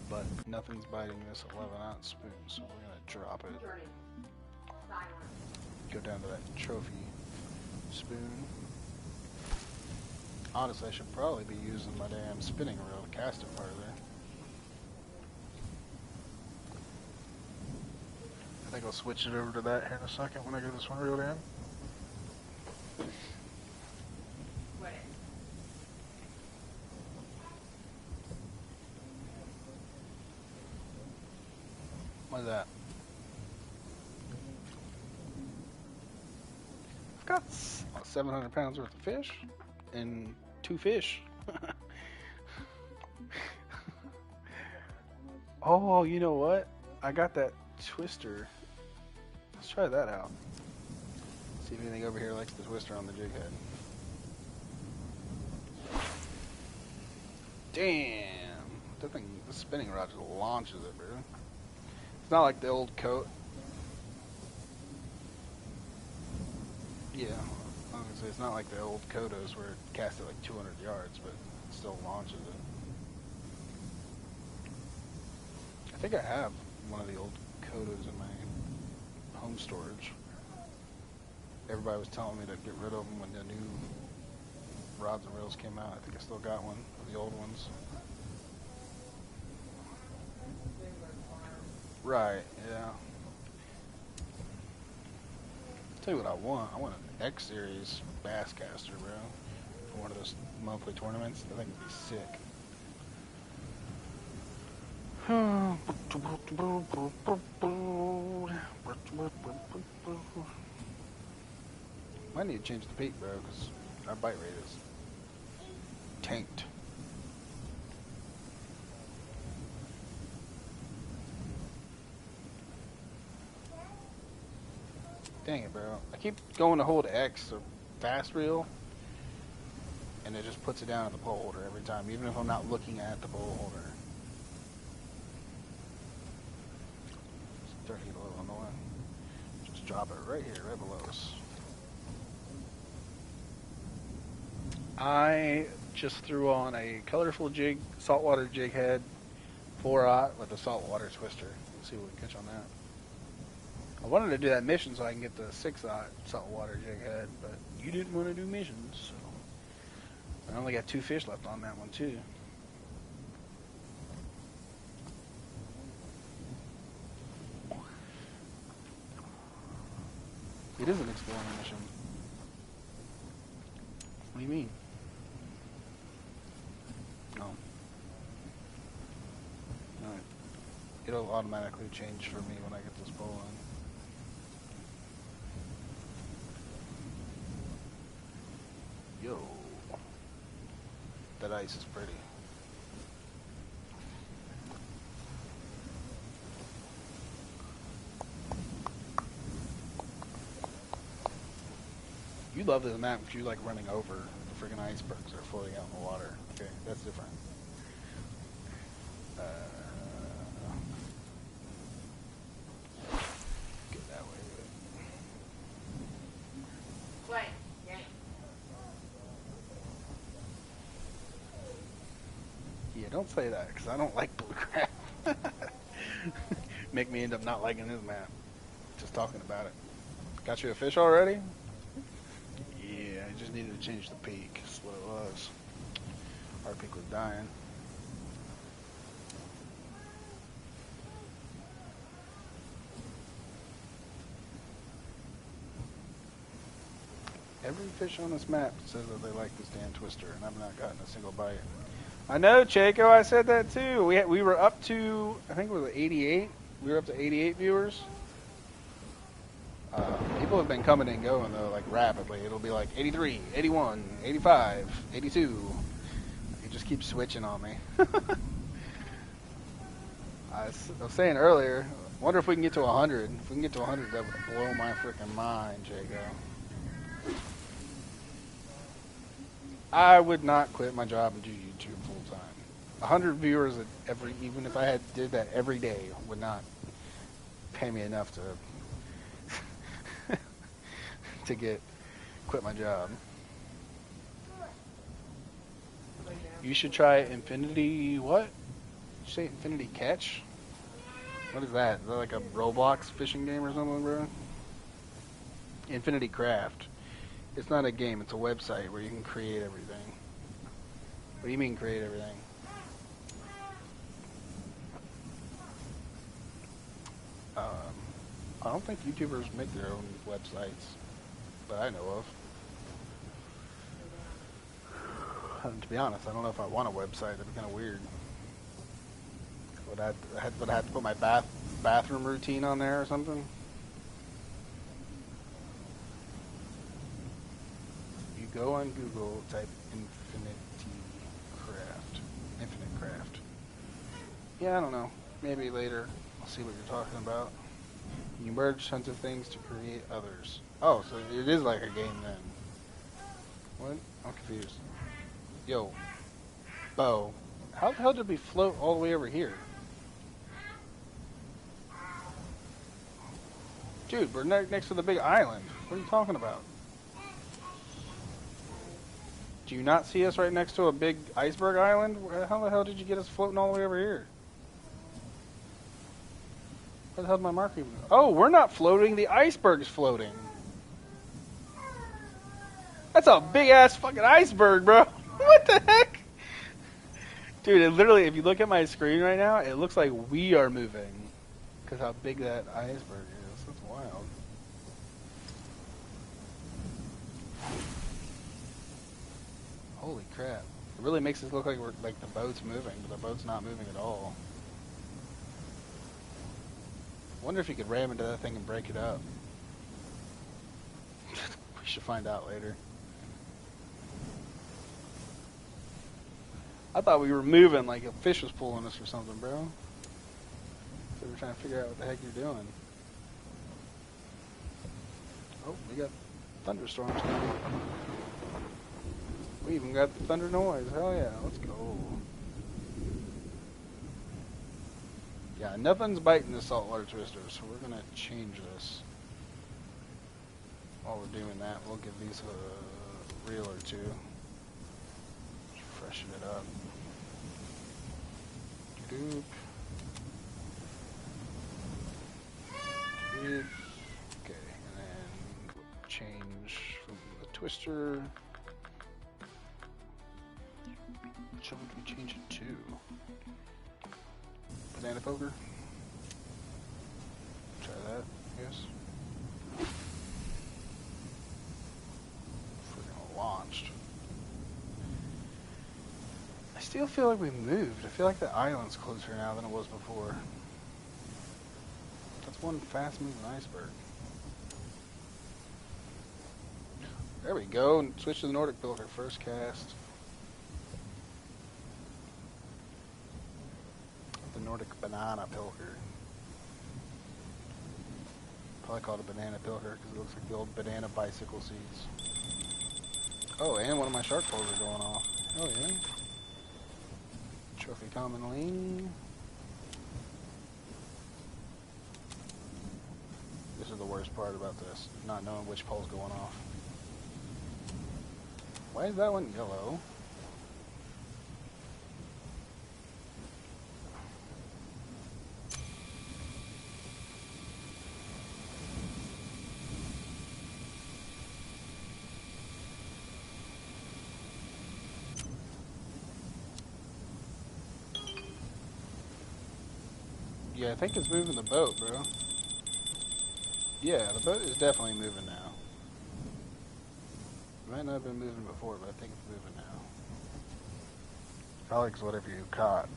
Speaker 1: But nothing's biting this 11-ounce spoon, so we're gonna drop it. Go down to that trophy spoon. Honestly, I should probably be using my damn spinning reel to cast it farther. I think I'll switch it over to that here in a second when I get this one reeled in. What's that? I've got 700 pounds worth of fish and 2 fish. Oh, you know what? I got that twister. Let's try that out. See if anything over here likes the twister on the jig head. Damn! That thing, the spinning rod just launches it, bro. It's not like the old coat. Yeah, I was gonna say it's not like the old Kodos where it cast it like 200 yards, but it still launches it. I think I have one of the old Kodos in my home storage. Everybody was telling me to get rid of them when the new rods and reels came out. I think I still got one of the old ones. Right, yeah. Tell you what I want. I want an X Series Basscaster, bro. For one of those monthly tournaments. I think it'd be sick. Might need to change the bait, bro, because our bite rate is tanked. Dang it, bro. I keep going to hold X or fast reel, and it just puts it down at the pole holder every time, even if I'm not looking at the pole holder. 30 below on the one. Just drop it right here, right below us. I just threw on a colorful jig, saltwater jig head, 4-aught with a saltwater twister. Let's see what we can catch on that. I wanted to do that mission so I can get the 6-aught saltwater jig head, but you didn't want to do missions, so I only got 2 fish left on that one too. It is an exploring mission. What do you mean? No. Alright. It'll automatically change for me when I get this pole in. Yo. That ice is pretty. You love this map because you like running over the freaking icebergs that are floating out in the water. Okay, that's different. Get that way with it.
Speaker 2: Play. Game.
Speaker 1: Yeah, don't say that, because I don't like blue crab. Make me end up not liking this map. Just talking about it. Got you a fish already? Yeah, I just needed to change the peak. That's what it was. Our peak was dying. Every fish on this map says that they like this damn twister, and I've not gotten a single bite. I know, Chaco, I said that too. We were up to, I think it was 88. We were up to 88 viewers. People have been coming and going, though, like rapidly. It'll be like 83, 81, 85, 82. It just keeps switching on me. I was saying earlier, wonder if we can get to 100. If we can get to 100, that would blow my freaking mind, Jago. I would not quit my job and do YouTube full time. 100 viewers even if I did that every day, would not pay me enough to quit my job. You should try Infinity, what? Did you say Infinity Catch? What is that? Is that like a Roblox fishing game or something, bro? Infinity Craft. It's not a game, it's a website where you can create everything. What do you mean create everything? I don't think YouTubers make their own websites that I know of. And to be honest, I don't know if I want a website. That'd be kind of weird. Would I have to put my bathroom routine on there or something? You go on Google, type Infinite Craft. Yeah, I don't know. Maybe later. I'll see what you're talking about. You merge tons of things to create others. Oh, so it is like a game then. What? I'm confused. Yo, Bo, how the hell did we float all the way over here? Dude, we're next to the big island. What are you talking about? Do you not see us right next to a big iceberg island? How the hell did you get us floating all the way over here? Where the hell did my marker even go? Oh, we're not floating. The iceberg's floating. That's a big-ass fucking iceberg, bro. What the heck? Dude, it literally, if you look at my screen right now, it looks like we are moving. Because how big that iceberg is. That's wild. Holy crap. It really makes it look like the boat's moving, but the boat's not moving at all. Wonder if you could ram into that thing and break it up. We should find out later. I thought we were moving like a fish was pulling us or something, bro. So we're trying to figure out what the heck you're doing. Oh, we got thunderstorms coming. We even got the thunder noise. Hell yeah, let's go. Yeah, nothing's biting the saltwater twister, so we're gonna change this. While we're doing that, we'll give these a reel or two. Freshen it up. Doop. Doop. Okay, and then change from the twister. Which one would we change it to? Banana poker? Try that, yes. Freaking launched. I still feel like we moved. I feel like the island's closer now than it was before. That's one fast moving iceberg. There we go, and switch to the Nordic Pilker, first cast. The Nordic Banana Pilker. Probably called a Banana Pilker because it looks like the old banana bicycle seats. Oh, and one of my shark poles are going off. Oh yeah. Trophy common lean. This is the worst part about this, not knowing which pole's going off. Why is that one yellow? Yeah, I think it's moving the boat, bro. Yeah, the boat is definitely moving now. It might not have been moving before, but I think it's moving now. Probably because whatever you caught.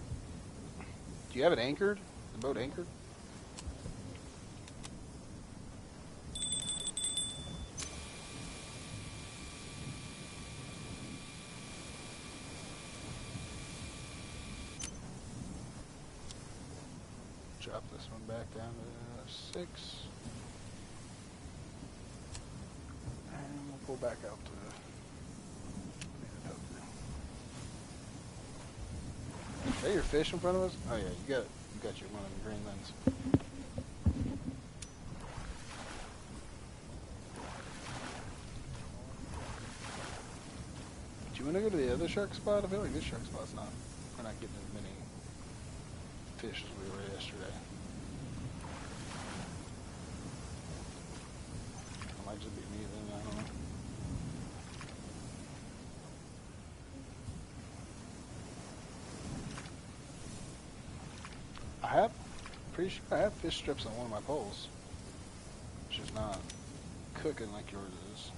Speaker 1: Do you have it anchored? The boat anchored? Drop this one back down to 6. And we'll pull back out to... Is that your fish in front of us? Oh yeah, you got your one of the green lens. Do you want to go to the other shark spot? I feel like this shark spot's not. We're not getting as many fish as we were yesterday. It might just be me then, I don't know. Pretty sure I have fish strips on one of my poles. It's just not cooking like yours is.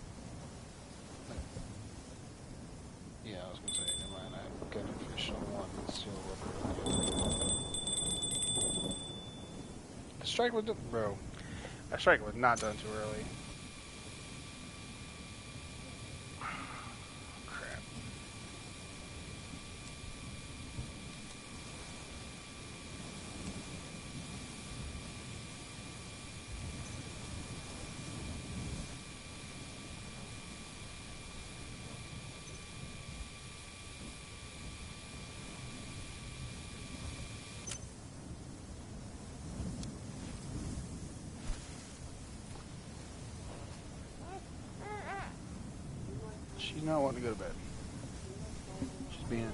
Speaker 1: Yeah, I was gonna say, never mind, I have cutting fish on one and still rubber. The strike was bro. That strike was not done too early. She's not wanting to go to bed. She's being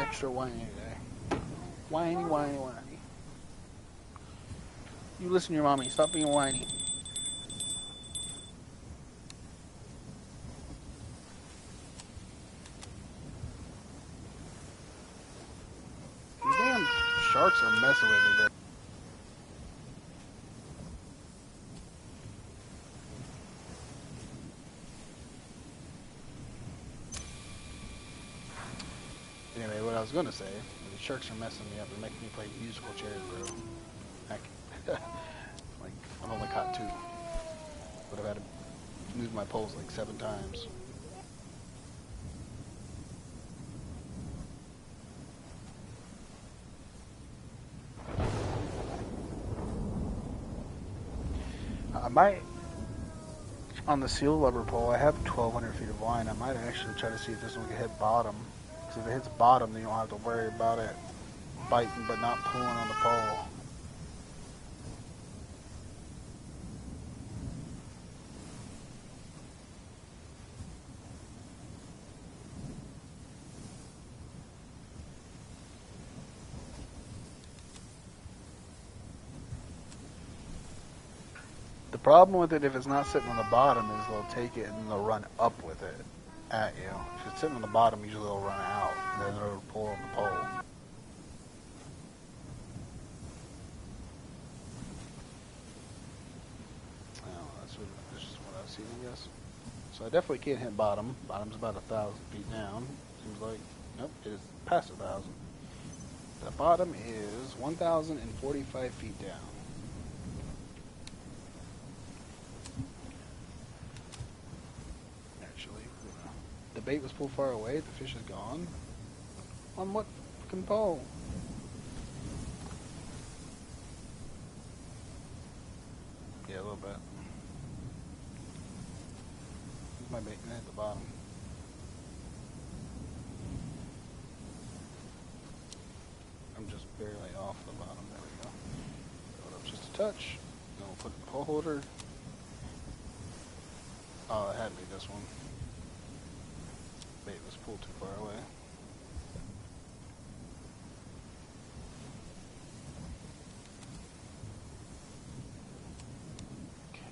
Speaker 1: extra whiny today. Whiny, whiny, whiny. You listen to your mommy. Stop being whiny. These damn sharks are messing with me, bro. Anyway, what I was gonna say, the sharks are messing me up. They're making me play musical chairs, bro. Like, I've only caught 2. But I've had to move my poles like 7 times. I might, on the seal lubber pole, I have 1,200 feet of line. I might actually try to see if this one can hit bottom. Because if it hits bottom, then you don't have to worry about it biting but not pulling on the pole. The problem with it, if it's not sitting on the bottom, is they'll take it and they'll run up with it at you. If it's sitting on the bottom, usually they'll run out and then they'll pull on the pole. Oh, that's just what I've seen, I guess. So I definitely can't hit bottom. Bottom's about 1,000 feet down. Seems like, nope, it is past 1,000. The bottom is 1,045 feet down. The bait was pulled far away, the fish is gone. On what fucking pole? Yeah, a little bit. My bait at the bottom. I'm just barely off the bottom, there we go. Go up just a touch. Then we'll put the pole holder. Oh, it had to be this one. Bait was pulled too far away. Okay.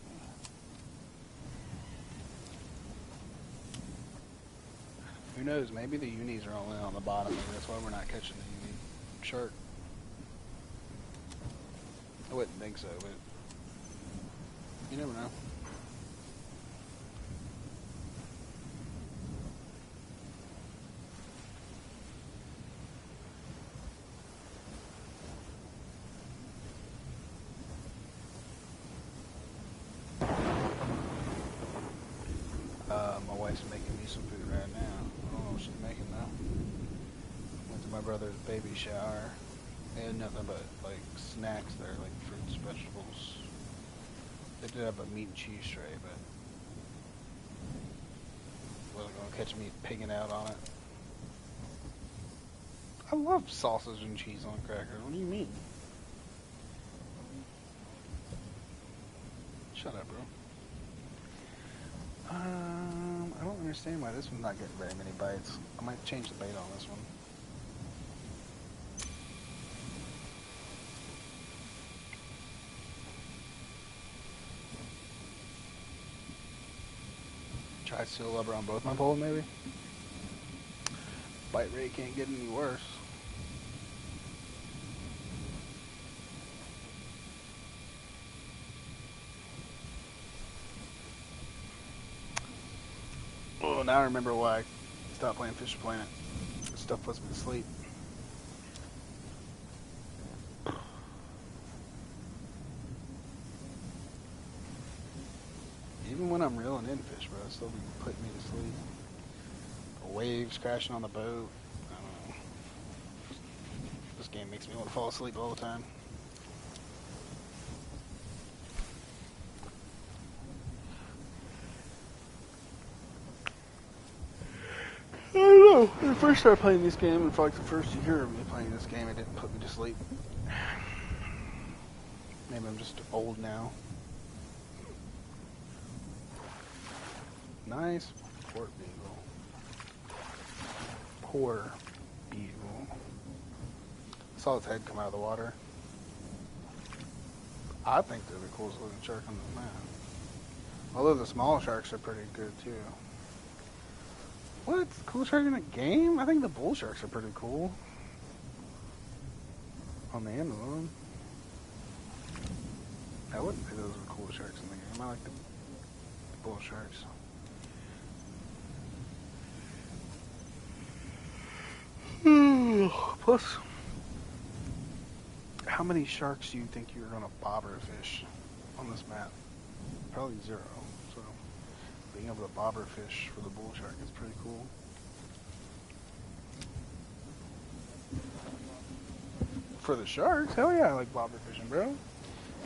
Speaker 1: Who knows? Maybe the unis are only on the bottom. Maybe that's why we're not catching the uni shark. I wouldn't think so, but you never know. My wife's making me some food right now. I don't know what she's making though. Went to my brother's baby shower. They had nothing but like snacks there, like fruits, vegetables. They did have a meat and cheese tray, but wasn't gonna catch me pigging out on it. I love sausage and cheese on crackers. What do you mean? Shut up, bro. I don't understand why this one's not getting very many bites. I might change the bait on this one. Try seal rubber on both my poles, maybe? Bite rate can't get any worse. Oh, now I remember why I stopped playing Fish Planet. This stuff puts me to sleep. Even when I'm reeling in fish, bro, it still be putting me to sleep. The waves crashing on the boat. I don't know. This game makes me want to fall asleep all the time. I don't know. When I first started playing this game, and for like the first year of me playing this game, it didn't put me to sleep. Maybe I'm just old now. Nice port beagle. Poor beagle. I saw its head come out of the water. I think they're the coolest looking shark on the map. Although the small sharks are pretty good too. What? Cool shark in a game? I think the bull sharks are pretty cool. On the Amazon. I wouldn't say those are the coolest sharks in the game. I like the bull sharks. Plus, how many sharks do you think you're going to bobber fish on this map? Probably 0. So, being able to bobber fish for the bull shark is pretty cool. For the sharks, hell yeah, I like bobber fishing, bro.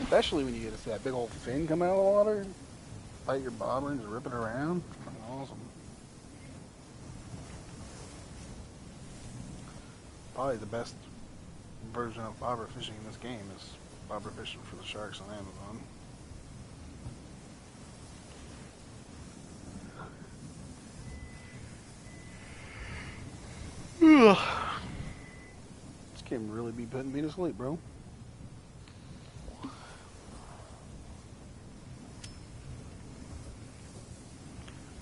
Speaker 1: Especially when you get to see that big old fin come out of the water, bite your bobber and just rip it around. Fucking awesome. Probably the best version of bobber fishing in this game is bobber fishing for the sharks on Amazon. This game really be putting me to sleep, bro.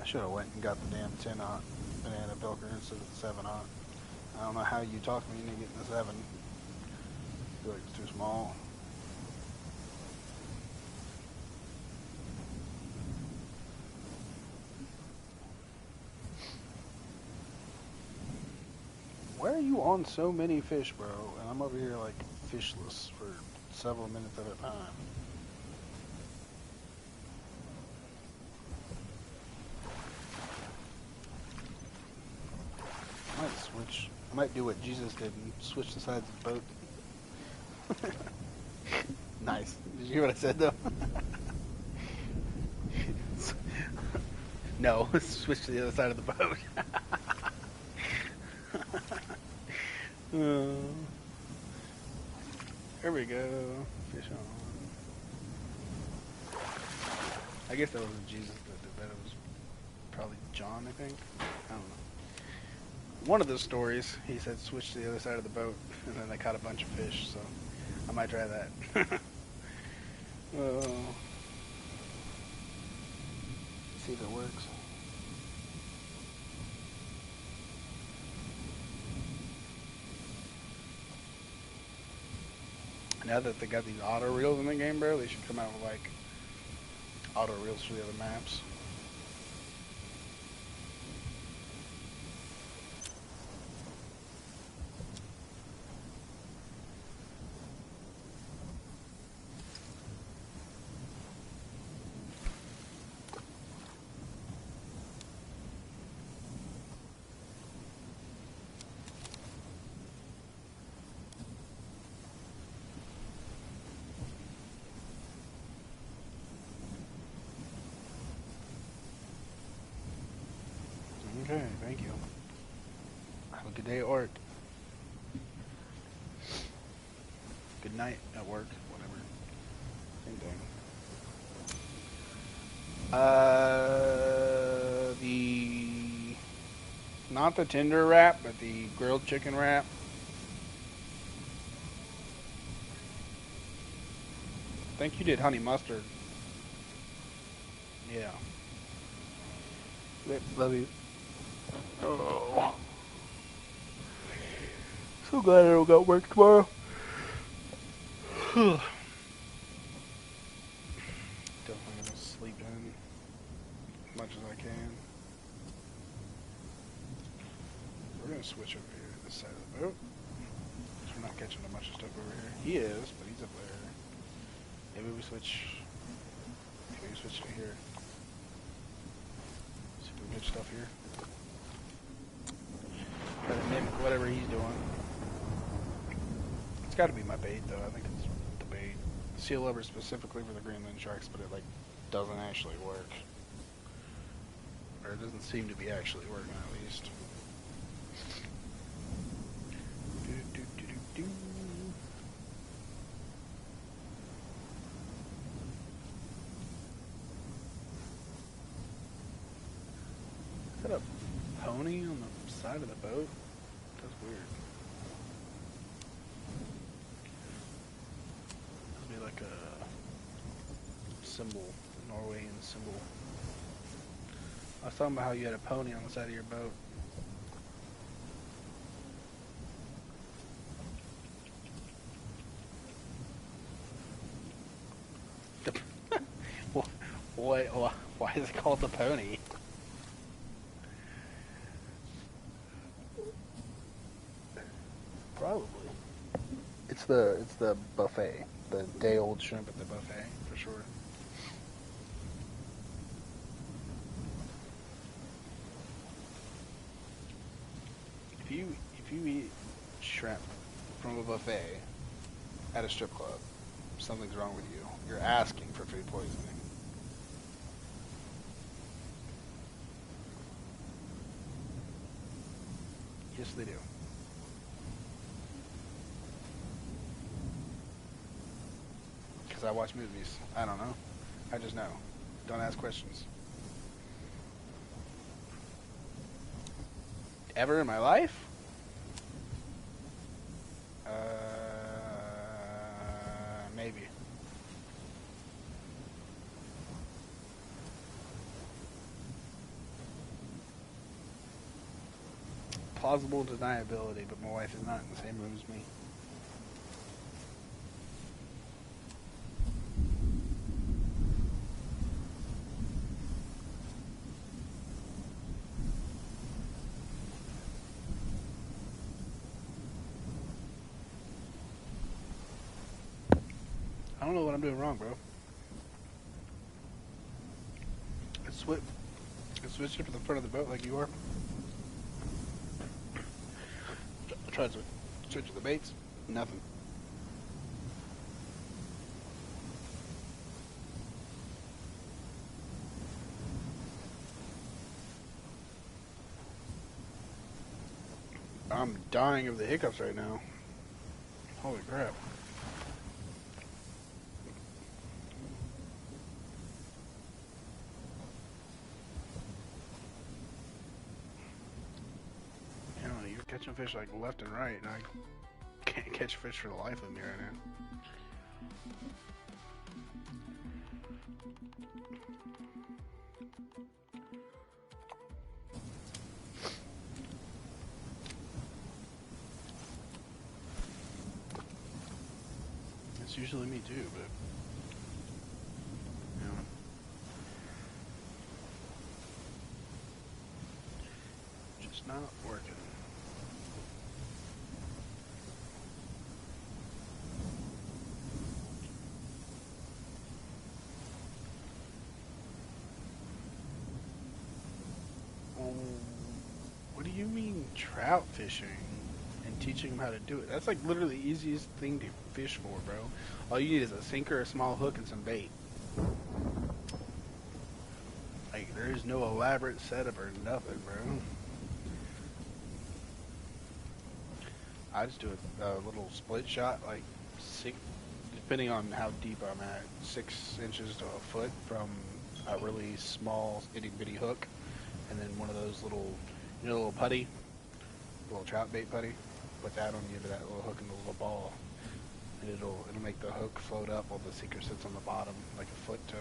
Speaker 1: I should have went and got the damn 10-aught banana bilker instead of the 7-aught. I don't know how you talk me into getting the 7. I feel like it's too small. Why are you on so many fish, bro? And I'm over here like fishless for several minutes at a time. I might switch. I might do what Jesus did and switch the sides of the boat. Nice. Did you hear what I said, though? No, switch to the other side of the boat. There we go. Fish on. I guess that wasn't Jesus that did that. It was probably John, I think. I don't know. One of the stories, he said switch to the other side of the boat, and then they caught a bunch of fish, so I might try that. See if it works.
Speaker 3: Now that they got these auto reels in the game, bro, they should come out with like auto reels for the other maps. Okay, thank you. Have a good day at work. Good night at work, whatever. Same thing. Not the Tinder wrap, but the grilled chicken wrap. I think you did honey mustard. Yeah.
Speaker 1: Love you. Oh. So glad I don't got work tomorrow.
Speaker 3: Definitely gonna sleep in as much as I can. We're gonna switch over here to this side of the boat. I'm not catching a bunch of stuff over here. He is, but he's up there. Maybe we switch. Maybe we switch to here. See if we can get stuff here. Try to mimic whatever he's doing. It's got to be my bait, though. I think it's the bait. Seal rubber specifically for the Greenland sharks, but it like doesn't actually work, or it doesn't seem to be actually working at least. Is that a pony on the side of the boat? That's weird. That'd be like a symbol, Norwegian symbol. I was talking about how you had a pony on the side of your boat. Why is it called the pony?
Speaker 1: Probably.
Speaker 3: It's the buffet, the day old shrimp at the buffet for sure. If you eat shrimp from a buffet at a strip club, something's wrong with you. You're asking for food poisoning. Yes, they do. Because I watch movies. I don't know. I just know. Don't ask questions. Ever in my life? Maybe. Plausible deniability, but my wife is not in the same room as me. I don't know what I'm doing wrong, bro. I switched it to the front of the boat like you are. I tried to switch to the baits. Nothing. I'm dying of the hiccups right now. Holy crap. You know, you're catching fish like left and right, and I can't catch fish for the life of me right now. It's usually me too, but you know. Just not working. What do you mean trout fishing and teaching them how to do it? That's like literally the easiest thing to fish for, bro. All you need is a sinker, a small hook, and some bait. Like, there's no elaborate setup or nothing, bro. I just do a little split shot, like depending on how deep I'm at, 6 inches to a foot from a really small itty bitty hook, and then one of those little, you know, little putty, little trout bait putty. Put that on the end of that little hook and the little ball, and it'll make the hook float up while the sinker sits on the bottom, like a foot to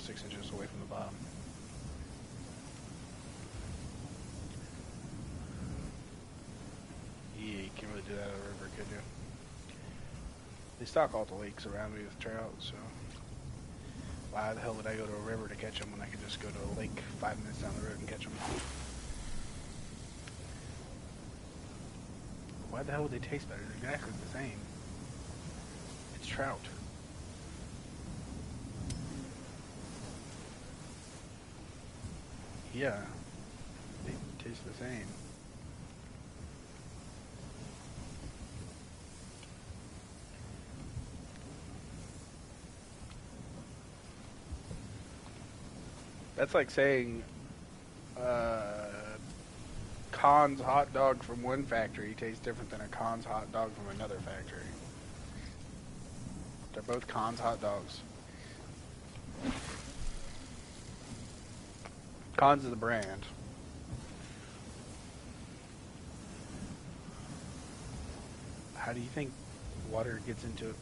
Speaker 3: 6 inches away from the bottom. Yeah, you can't really do that at a river, could you? They stock all the lakes around me with trout, so why the hell would I go to a river to catch them when I could just go to a lake 5 minutes down the road and catch them? Why the hell would they taste better? They're exactly the same. It's trout. Yeah, they taste the same. That's like saying Kahn's hot dog from one factory tastes different than a Kahn's hot dog from another factory. They're both Kahn's hot dogs. Kahn's is the brand. How do you think water gets into it?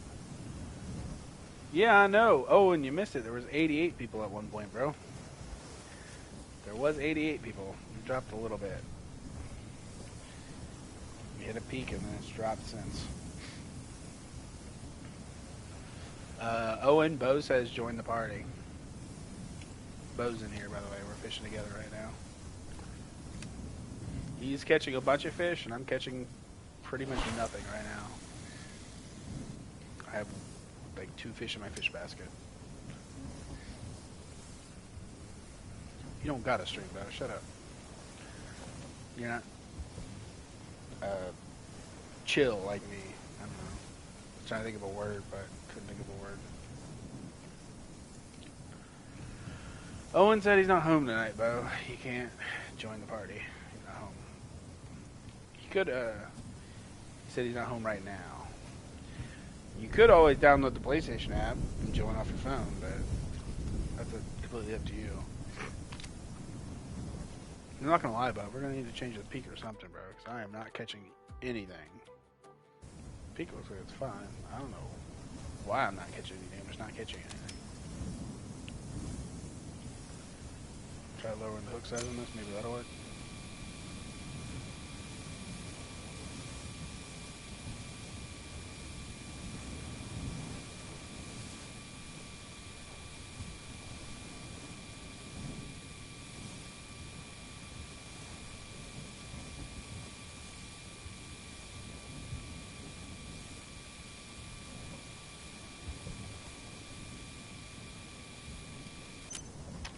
Speaker 3: Yeah, I know. Oh, and you missed it. There was 88 people at one point, bro. There was 88 people. We dropped a little bit. We hit a peak and then it's dropped since. Owen Bose has joined the party. Bo's in here, by the way. We're fishing together right now. He's catching a bunch of fish, and I'm catching pretty much nothing right now. I have like 2 fish in my fish basket. You don't got a string, bro. Shut up. You're not chill like me. I don't know. I was trying to think of a word, but couldn't think of a word. Owen said he's not home tonight, Bo. He can't join the party. He's not home. He could, he said he's not home right now. You could always download the PlayStation app and join off your phone, but that's completely up to you. I'm not gonna lie, Bo. We're gonna need to change the peak or something, bro, because I am not catching anything. Peak looks like it's fine. I don't know why I'm not catching anything. I'm just not catching anything. Try lowering the hook size on this. Maybe that'll work.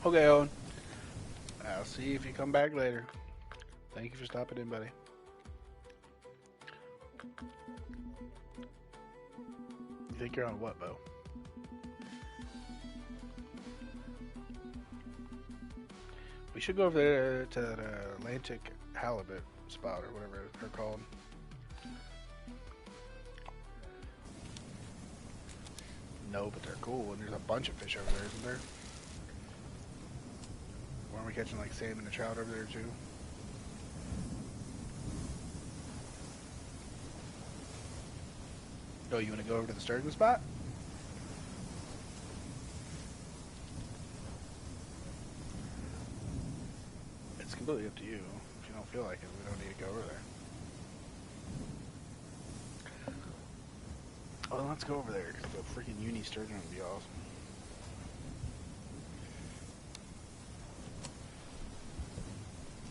Speaker 3: Okay, Owen. I'll see you if you come back later. Thank you for stopping in, buddy. You think you're on what, Bo? We should go over there to the Atlantic halibut spot or whatever they're called. No, but they're cool, and there's a bunch of fish over there, isn't there? Weren't we catching like salmon and trout over there too? Oh, you want to go over to the sturgeon spot? It's completely up to you. If you don't feel like it, we don't need to go over there. Well, let's go over there, because the freaking uni sturgeon would be awesome.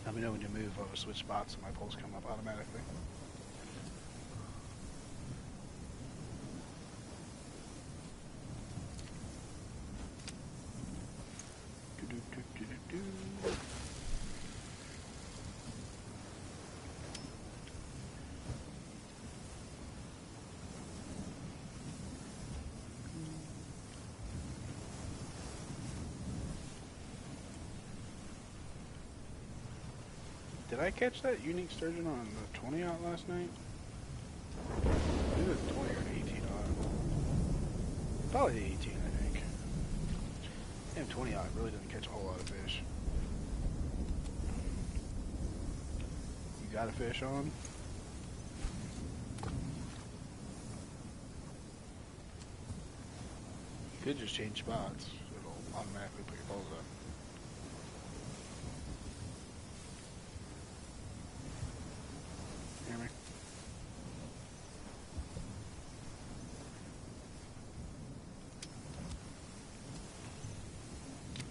Speaker 3: Let me know when you move. I'll switch spots and my poles come up automatically. Did I catch that unique sturgeon on the 20-aught last night? I think it was 20 or an 18-aught. Probably the 18, I think. Damn, 20-aught really doesn't catch a whole lot of fish. You got a fish on? You could just change spots. It'll automatically put your poles up. Hear me?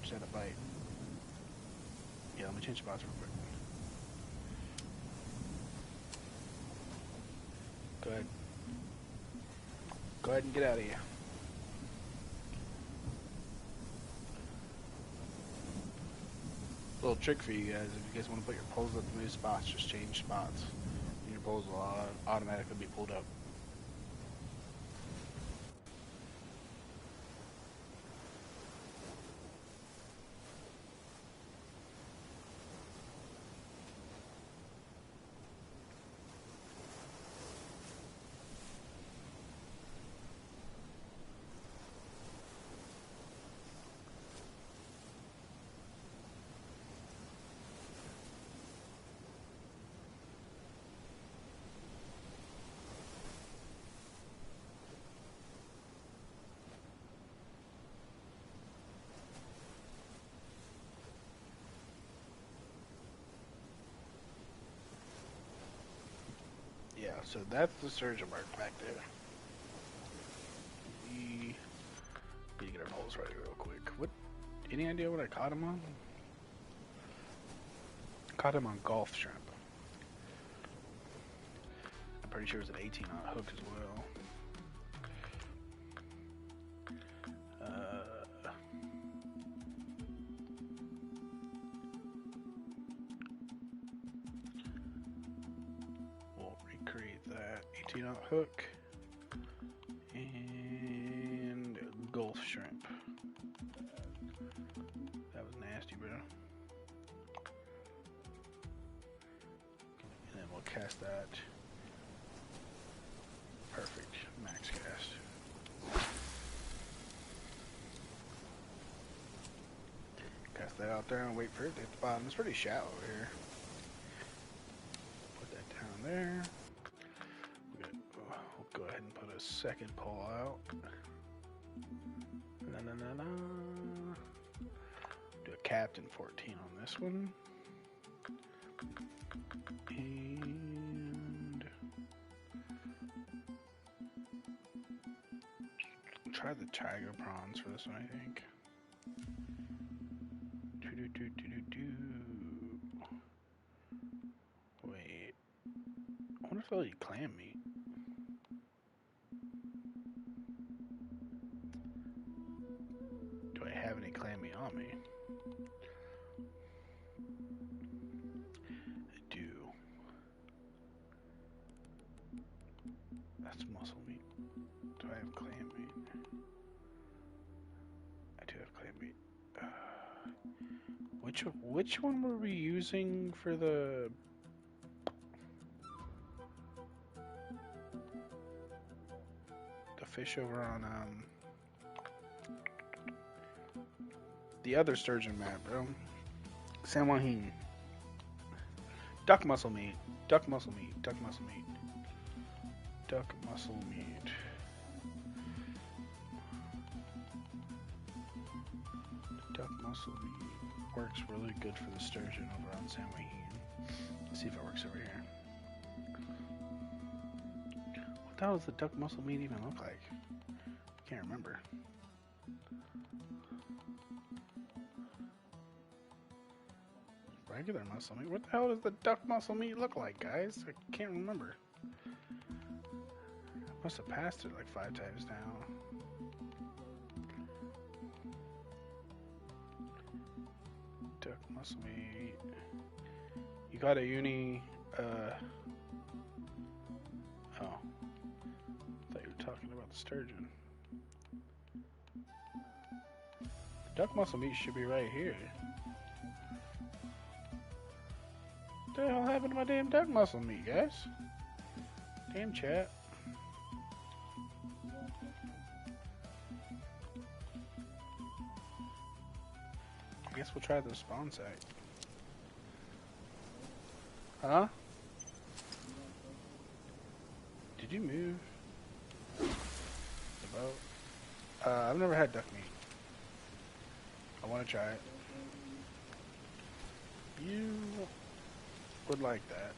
Speaker 3: Just had a bite. Yeah, let me change spots real quick. Go ahead. Go ahead and get out of here. Little trick for you guys, if you guys want to put your poles up to new spots, just change spots. And your poles will automatically be pulled up. Yeah, so that's the sturgeon mark back there. We need to get our poles ready real quick. What? Any idea what I caught him on? Caught him on Gulf shrimp. I'm pretty sure it's an 18-aught hook as well. We'll recreate that 18-aught hook and Gulf shrimp. That was nasty, bro. And then we'll cast that. Perfect. Max cast. Cast that out there and wait for it to hit the bottom. It's pretty shallow here. Put that down there. We'll go ahead and put a second pole out. Do a Captain 14 on this one. And try the tiger prawns for this one, I think. Wait. I wonder if they'll eat clam meat. Do I have any clam meat on me? I do. That's muscle meat. Do I have clam meat? I do have clam meat. Which one were we using for the fish over on the other sturgeon map, bro? San Joaquin. Duck muscle meat. Duck muscle meat. Duck muscle meat. Duck muscle meat. Duck muscle meat works really good for the sturgeon over on San Joaquin. Let's see if it works over here. What the hell does the duck muscle meat even look like? Can't remember. Regular muscle meat? What the hell does the duck muscle meat look like, guys? I can't remember. I must have passed it like 5 times now. Duck muscle meat. You got a uni, oh. I thought you were talking about the sturgeon. Duck muscle meat should be right here. What the hell happened to my damn duck muscle meat, guys? Damn chat. I guess we'll try the spawn site. Huh? Did you move the boat? I've never had duck meat. I want to try it. You would like that.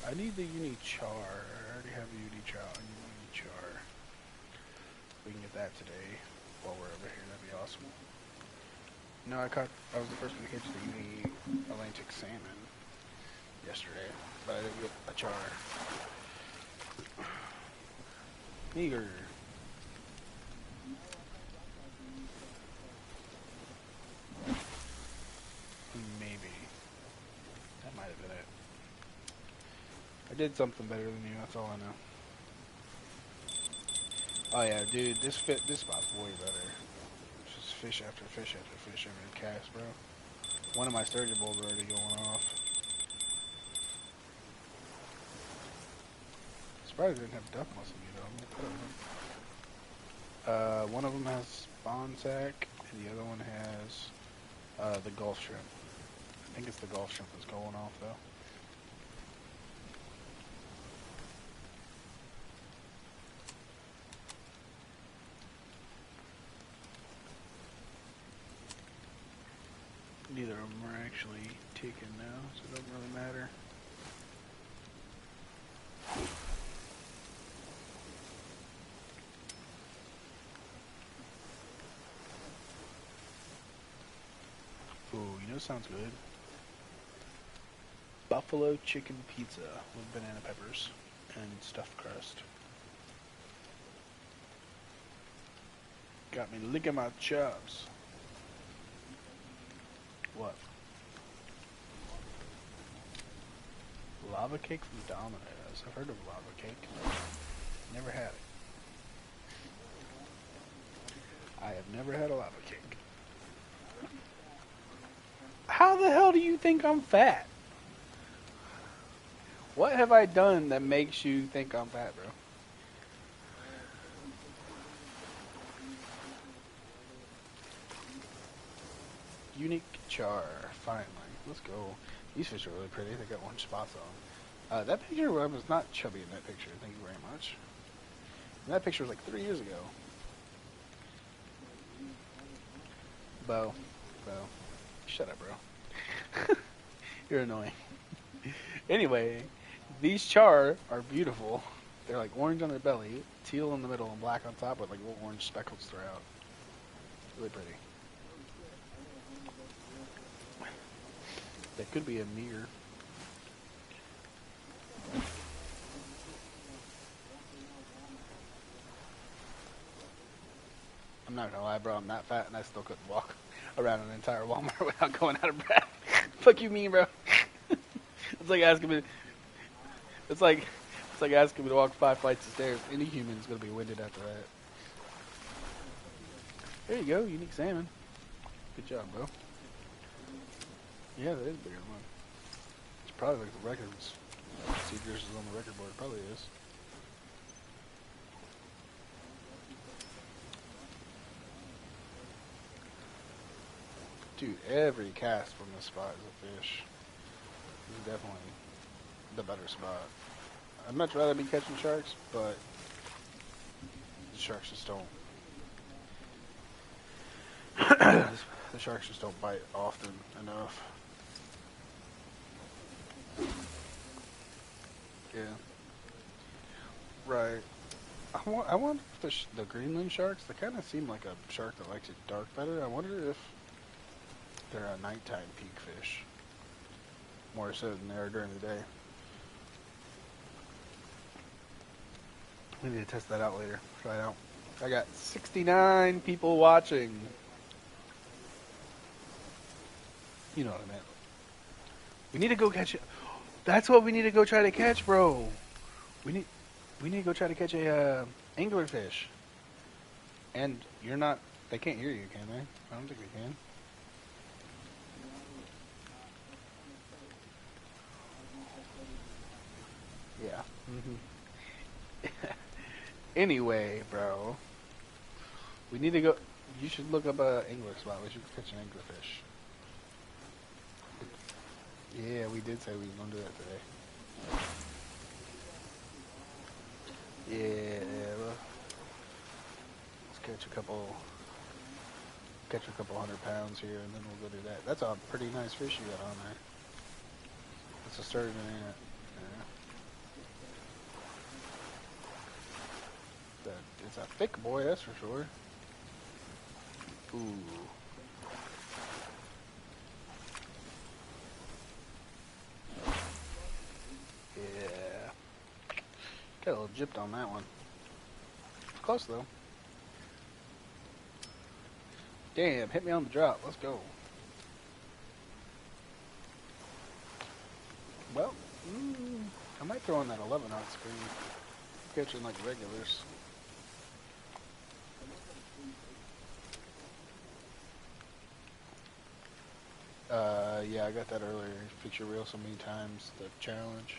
Speaker 3: I need the uni char. I already have the uni char. We can get that today while we're over here. That'd be awesome. No, I was the first one to catch the uni Atlantic salmon yesterday, but I didn't get a char. Meager. Maybe. That might have been it. I did something better than you, that's all I know. Oh yeah, dude, this spot's way better. It's just fish after fish after fish every cast, bro. One of my sturgeon bowls already going off. Surprised I didn't have duck muscle meat on. One of them has spawn sack, and the other one has the Gulf shrimp. I think it's the Gulf shrimp that's going off though. Neither of them are actually taken now, so it doesn't really matter. Ooh, you know, sounds good. Buffalo chicken pizza with banana peppers and stuffed crust. Got me licking my chops. What? Lava cake from Domino's. I've heard of lava cake. Never had it. I have never had a lava cake. How the hell do you think I'm fat? What have I done that makes you think I'm fat, bro? Unique char, finally. Let's go. These fish are really pretty. They got orange spots on them. That picture was not chubby in that picture. Thank you very much. And that picture was like 3 years ago. Bo. Shut up, bro. You're annoying. Anyway, these char are beautiful. They're like orange on their belly, teal in the middle, and black on top with like little orange speckles throughout. Really pretty. That could be a mirror. I'm not gonna lie, bro. I'm not fat, and I still couldn't walk around an entire Walmart without going out of breath. Fuck you, mean, bro. It's like asking me. It's like asking me to walk 5 flights of stairs. Any human's gonna be winded after that. There you go, unique salmon. Good job, bro. Yeah, that is bigger than mine. It's probably like the records. See if yours is on the record board. It probably is. Dude, every cast from this spot is a fish. This is definitely the better spot. I'd much rather be catching sharks, but the sharks just don't. The sharks just don't bite often enough. Yeah. Right. I wonder if the Greenland sharks, they kind of seem like a shark that likes it dark better. I wonder if they're a nighttime peak fish. More so than they are during the day. We need to test that out later. Try it out. I got 69 people watching. You know what I meant. We need to go catch it. That's what we need to go try to catch, bro. We need to go try to catch a anglerfish. And you're not. They can't hear you, can they? I don't think they can. Yeah. Anyway, bro, we need to go. You should look up a angler spot. We should catch an anglerfish. Yeah, we did say we were gonna do that today. Yeah, well, let's catch a couple 100 pounds here, and then we'll go do that. That's a pretty nice fish you got on there. It's a sturgeon, ain't it? Yeah. It's a thick boy, that's for sure. Ooh. Yeah. Got a little gypped on that one. Close though. Damn, hit me on the drop. Let's go. Well, I might throw in that 11-aught screen. Catching like regulars. Yeah, I got that earlier. Fix your reel so many times. The challenge.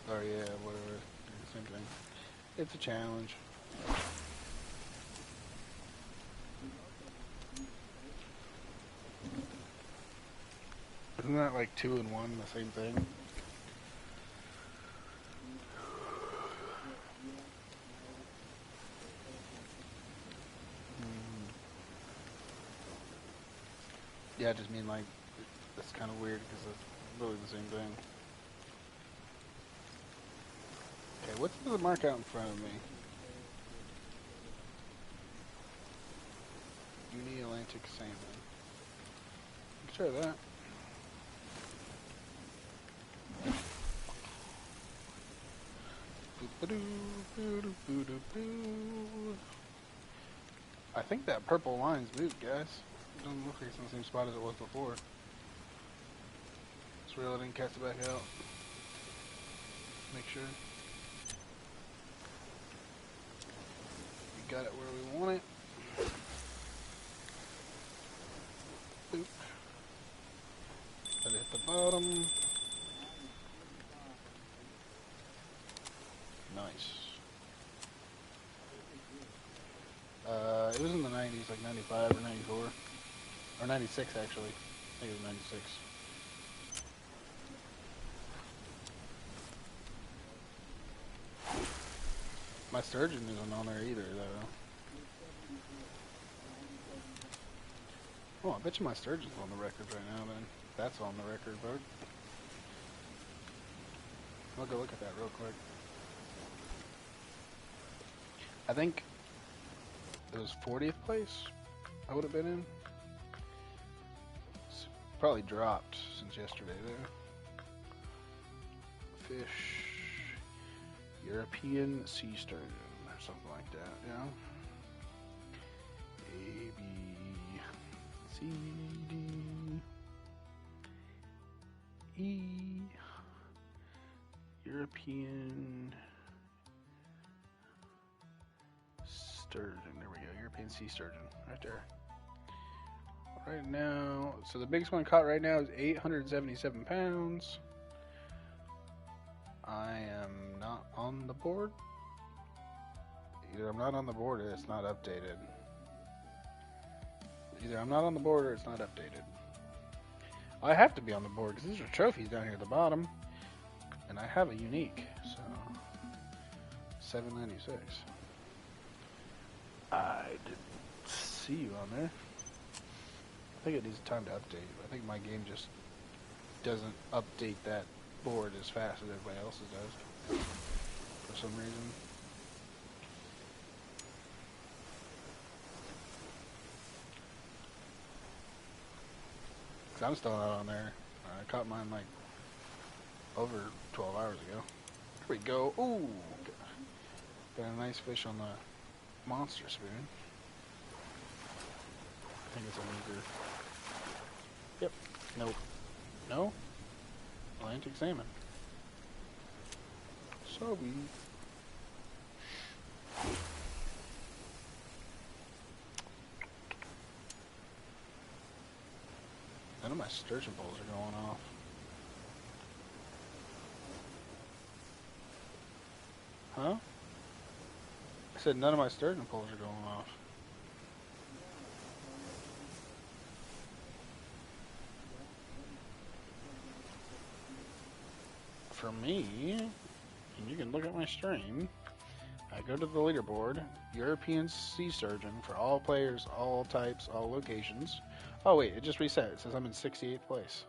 Speaker 3: Or yeah, whatever. Same thing. It's a challenge. Isn't that like 2 and 1 the same thing? Yeah, I just mean like, that's kind of weird because it's really the same thing. Okay, what's the mark out in front of me? Uni Atlantic salmon. Let's try that. I think that purple line's moved, guys. It doesn't look like it's in the same spot as it was before. Let's reel it in, cast it back out. Make sure. We got it where we want it. Boop. Let it hit the bottom. Nice. It was in the 90s, like 95 or 94. Or 96, actually. I think it was 96. My sturgeon isn't on there either, though. Oh, I bet you my sturgeon's on the record right now, then. That's on the record, bud. I'll go look at that real quick. I think it was 40th place I would have been in. It's probably dropped since yesterday, though. Fish. European sea sturgeon, or something like that, yeah? A, B, C, D, E. European sturgeon. There we go. European sea sturgeon. Right there. Right now, so the biggest one caught right now is 877 pounds. I am not on the board. Either I'm not on the board or it's not updated. Either I'm not on the board or it's not updated. I have to be on the board because these are trophies down here at the bottom. And I have a unique, so 796. I I didn't see you on there. I think it needs time to update. I think my game just doesn't update that board as fast as everybody else's does for some reason. Cause I'm still out on there. I caught mine like over 12 hours ago. Here we go. Ooh, got a nice fish on the monster spoon. I think it's a meager. Yep. Nope. No. Atlantic salmon. So we. None of my sturgeon poles are going off. Huh? I said none of my sturgeon poles are going off. For me, and you can look at my stream, I go to the leaderboard, European sea sturgeon for all players, all types, all locations. Oh wait, it just reset. It says I'm in 68th place.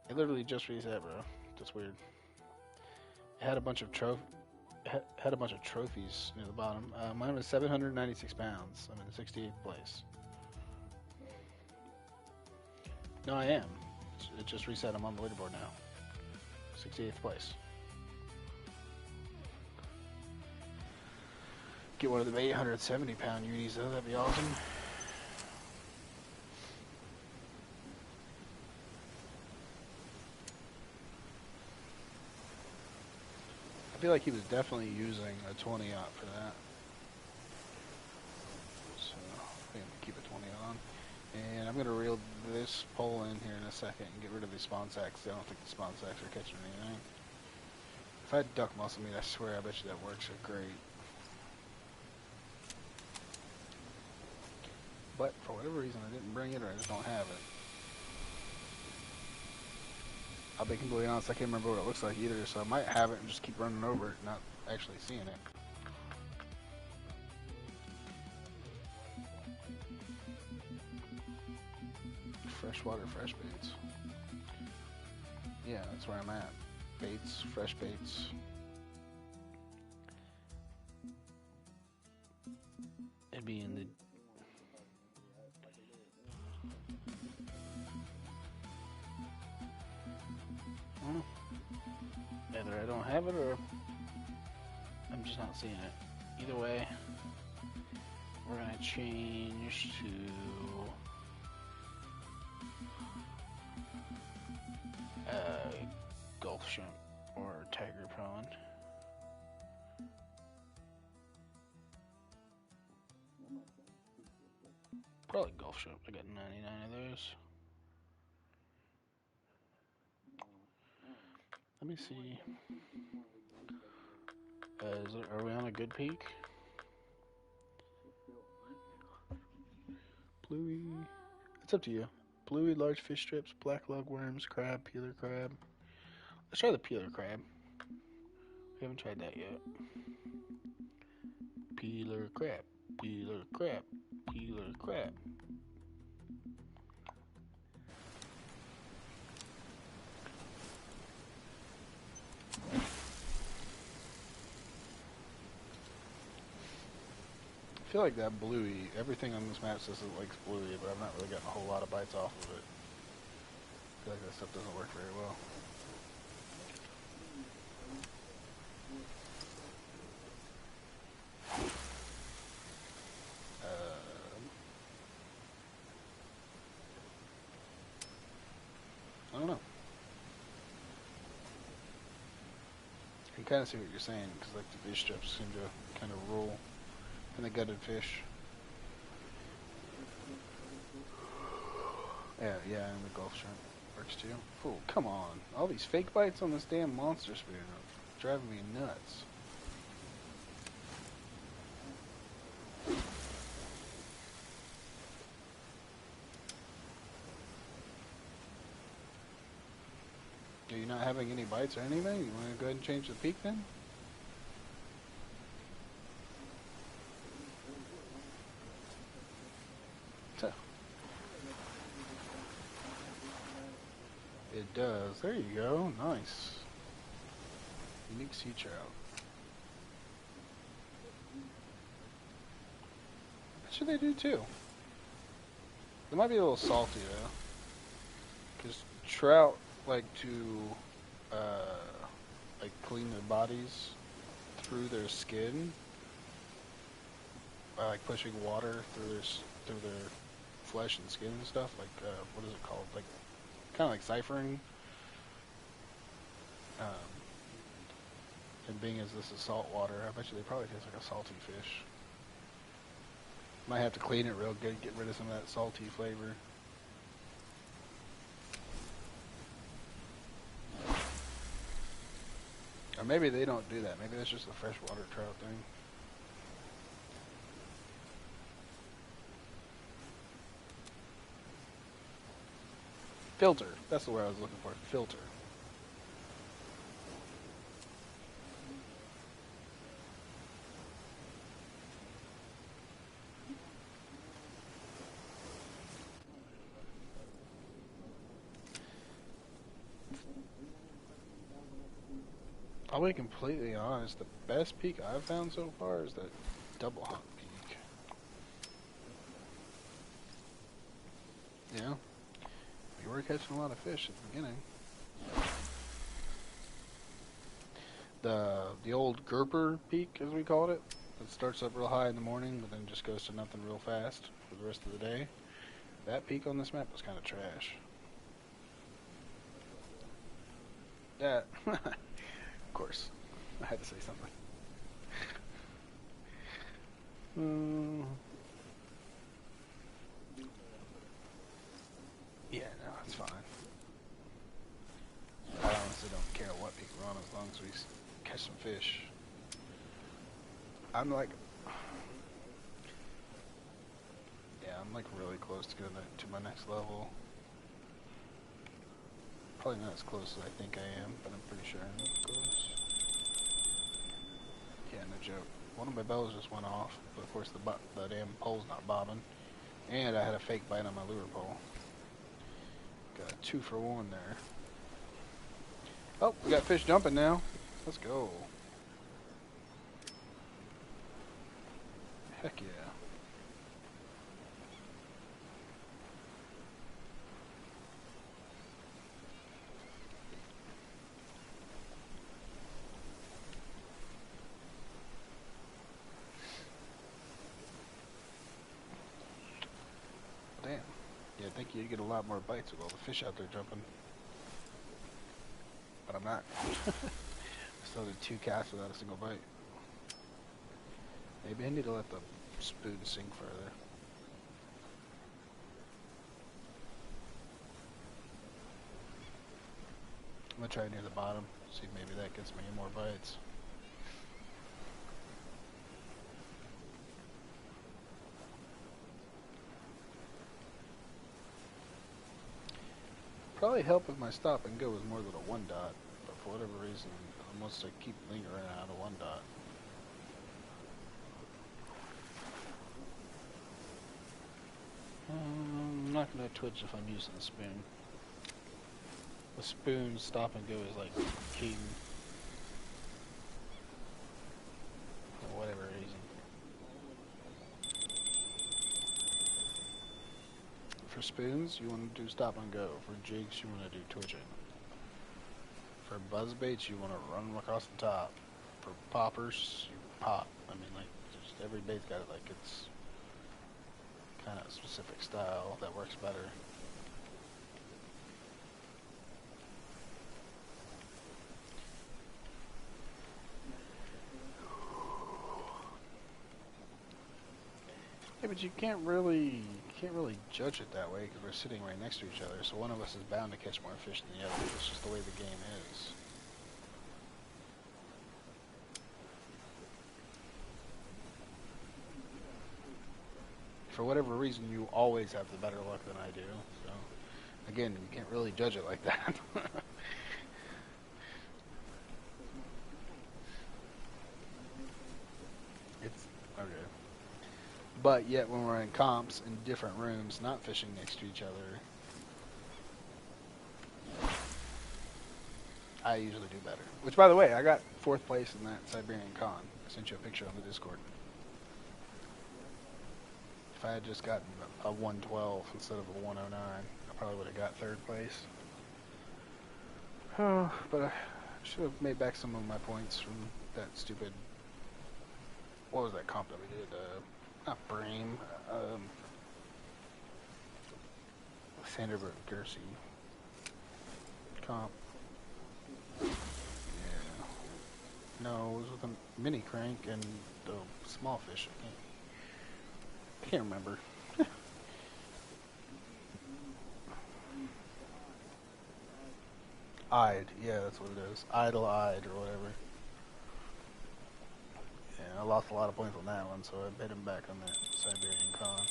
Speaker 3: It literally just reset, bro. That's weird. It had a bunch of trophies near the bottom. Mine was 796 pounds. I'm in 68th place. No, I am. It just reset. I'm on the leaderboard now. 68th place. Get one of them 870 pound unis though, that'd be awesome. I feel like he was definitely using a 20 aught for that. So I'm gonna keep a 20 on. And I'm gonna reel this pole in here in a second and get rid of the spawn sacks. I don't think the spawn sacks are catching anything. If I had duck muscle meat, I swear I bet you that works great. But for whatever reason I didn't bring it, or I just don't have it. I'll be completely honest, I can't remember what it looks like either, so I might have it and just keep running over it, not actually seeing it. Freshwater fresh baits. Yeah, that's where I'm at. Baits, fresh baits. It'd be in the... Either I don't have it or I'm just not seeing it. Either way, we're gonna change to Gulf shrimp or tiger prawn. Probably Gulf shrimp. I got 99 of those. Let me see. Are we on a good peak? Bluey. It's up to you. Bluey, large fish strips, black lugworms, crab, peeler crab. Let's try the peeler crab. We haven't tried that yet. Peeler crab, peeler crab, peeler crab. I feel like that bluey, everything on this map says it likes bluey, but I've not really gotten a whole lot of bites off of it. I feel like that stuff doesn't work very well. I don't know. I can kind of see what you're saying, because like the fish strips seem to kind of rule. And the gutted fish. Yeah, and the Gulf shrimp works too. Oh, come on. All these fake bites on this damn monster spoon are driving me nuts. Are you not having any bites or anything? You want to go ahead and change the peak then? It does. There you go. Nice. Unique sea trout. That should they do too. They might be a little salty though. Because trout like to like clean their bodies through their skin by like pushing water through their flesh and skin and stuff. Like what is it called? Like kind of like ciphering. And being as this is salt water, I bet you they probably taste like a salty fish. Might have to clean it real good, get rid of some of that salty flavor. Or maybe they don't do that. Maybe that's just a freshwater trout thing. Filter. That's the word I was looking for. Filter. I'll be completely honest, the best peak I've found so far is that double hawk peak. Yeah, we were catching a lot of fish at the beginning. The old Gerper peak, as we called it, that starts up real high in the morning, but then just goes to nothing real fast for the rest of the day. That peak on this map was kind of trash. That... Of course, I had to say something. Yeah, no, it's fine. I honestly don't care what peak we're on as long as we catch some fish. I'm like, yeah, I'm like really close to going to my next level. Probably not as close as I think I am, but I'm pretty sure I'm close. Yeah, no joke. One of my bells just went off, but of course the damn pole's not bobbing. And I had a fake bite on my lure pole. Got a 2-for-1 there. Oh, we got fish jumping now. Let's go. Heck yeah. Damn. Yeah, I think you'd get a lot more bites with all the fish out there jumping. But I'm not. I still did 2 casts without a single bite. Maybe I need to let the spoon sink further. I'm gonna try near the bottom, see if maybe that gets me more bites. Probably help if my stop and go was more than a 1 dot, but for whatever reason, I must keep lingering out of 1 dot.
Speaker 1: I'm not gonna twitch if I'm using a spoon. The spoon stop and go is like key. For whatever reason.
Speaker 3: For spoons, you want to do stop and go. For jigs, you want to do twitching. For buzz baits, you want to run them across the top. For poppers, you pop. I mean, like, just every bait's got like its kind of specific style that works better. Yeah, but you can't really judge it that way because we're sitting right next to each other. So one of us is bound to catch more fish than the other. It's just the way the game is. For whatever reason, you always have the better luck than I do. So again, you can't really judge it like that. It's okay. But yet, when we're in comps in different rooms, not fishing next to each other, I usually do better. Which, by the way, I got 4th place in that Siberian Con. I sent you a picture on the Discord. If I had just gotten a 112 instead of a 109, I probably would have got 3rd place. Oh, but I should have made back some of my points from that stupid... What was that comp that we did? Not Brame. Sanderberg Gersey comp. Yeah. No, it was with a mini crank and the small fish. I can't remember. Eyed, yeah, that's what it is. Idle-eyed or whatever. Yeah, I lost a lot of points on that one, so I bet him back on that Siberian Con.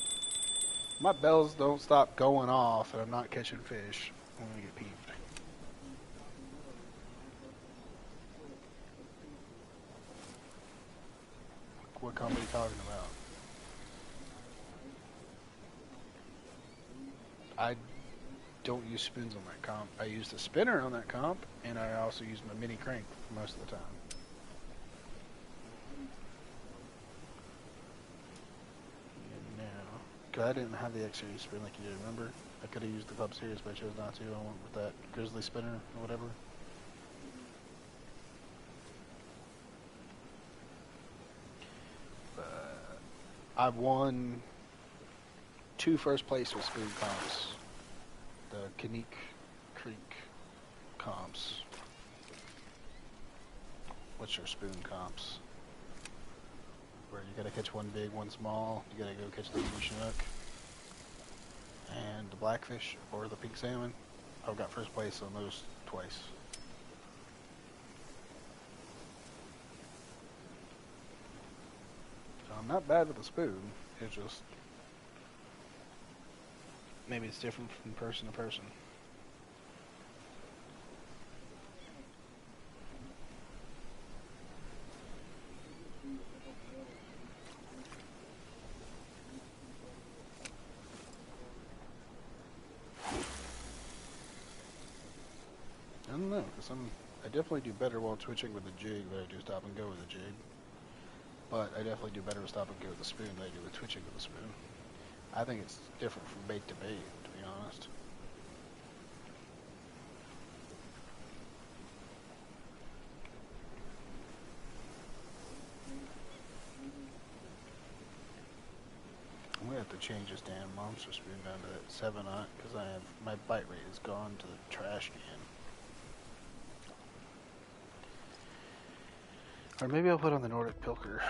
Speaker 3: My bells don't stop going off, and I'm not catching fish. I'm gonna get peeved. What company are you talking about? I don't use spins on that comp. I use the spinner on that comp, and I also use my mini crank most of the time. Cause I didn't have the X Series spin like you did, remember? I could have used the Club Series, but I chose not to. I went with that Grizzly spinner or whatever. I've won 2 first place with spoon comps. The Kanik Creek comps. What's your spoon comps? Where you gotta catch one big, one small. You gotta go catch the blue chinook and the blackfish or the pink salmon. I've got first place on those twice. So I'm not bad with a spoon. It's just maybe it's different from person to person. I don't know, because I definitely do better while twitching with the jig than I do stop and go with the jig. But I definitely do better with stop and go with the spoon than I do with twitching with the spoon. I think it's different from bait to bait, to be honest. I'm gonna have to change this damn monster spoon down to that 7-aught because my bite rate has gone to the trash can. Or maybe I'll put on the Nordic Pilker.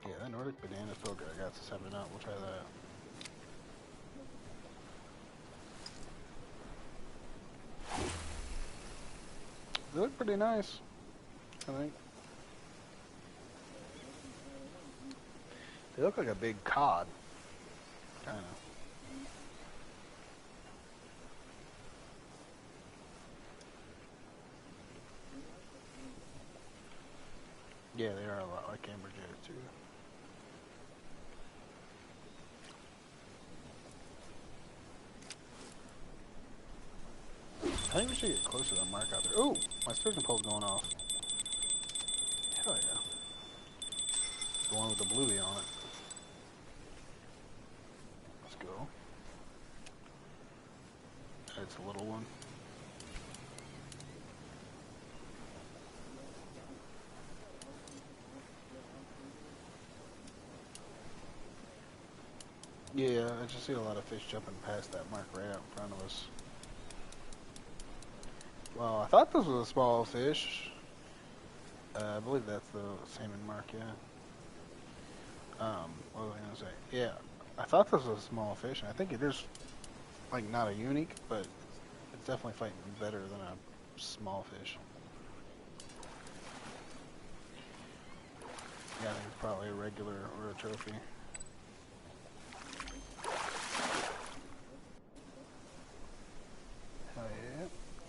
Speaker 3: Yeah, that Nordic Banana Pilker I got to 7-aught. We'll try that. They look pretty nice, I think. They look like a big cod. Kinda. Yeah, they are a lot like amberjack too. I think we should get closer to that mark out there. Oh, my sturgeon pole's going off. Hell yeah. The one with the bluey on it. Let's go. It's a little one. Yeah, I just see a lot of fish jumping past that mark right out in front of us. Well, I thought this was a small fish. I believe that's the salmon mark, yeah. What was I gonna say? Yeah, I thought this was a small fish, and I think it is, like, not a unique, but it's definitely fighting better than a small fish. Yeah, I think it's probably a regular or a trophy. Hell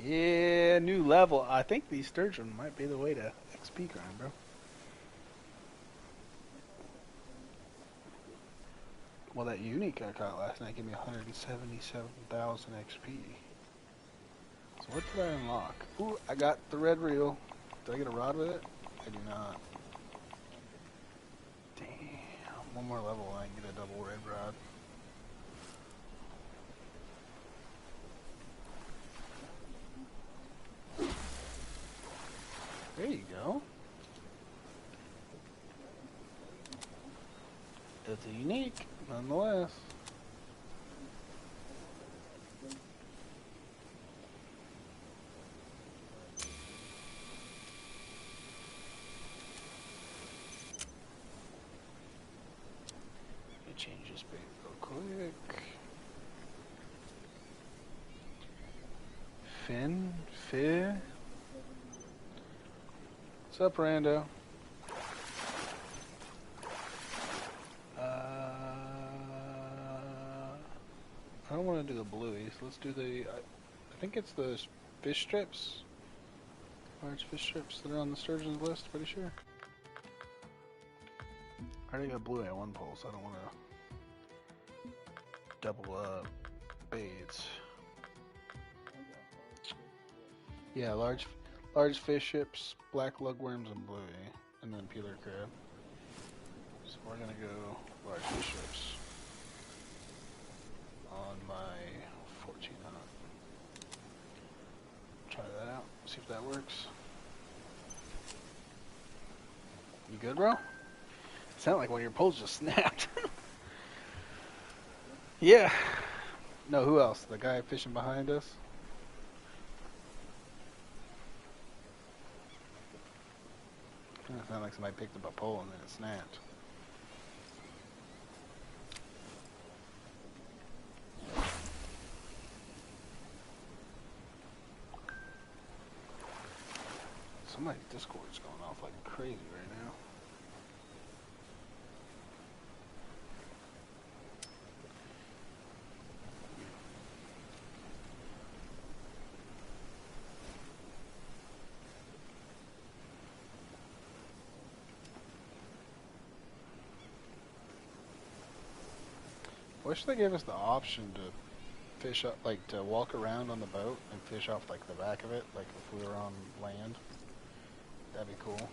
Speaker 3: yeah. Yeah, new level. I think these sturgeon might be the way to XP grind, bro. Well, that unique I caught last night gave me 177,000 XP. So what did I unlock? Ooh, I got the red reel. Did I get a rod with it? I do not. Damn. One more level and I can get a double red rod. There you go. It's a unique, nonetheless. Let me change this bait real quick. Finn. What's up, Rando? I don't want to do the blueies. Let's do the. I think it's the fish strips. Large fish strips that are on the sturgeon's list. Pretty sure. I already got bluey on one pole, so I don't want to double up baits. Yeah, large fish strips, black lugworms, and bluey, and then peeler crab. So we're gonna go large fish strips on my 14 knot. Try that out, see if that works. You good, bro? Sound like one of your poles just snapped. Yeah. No, who else? The guy fishing behind us? It sounded like somebody picked up a pole and then it snapped. Somebody's Discord's going off like crazy right now. Wish they gave us the option to fish up, like to walk around on the boat and fish off like the back of it, like if we were on land. That'd be cool.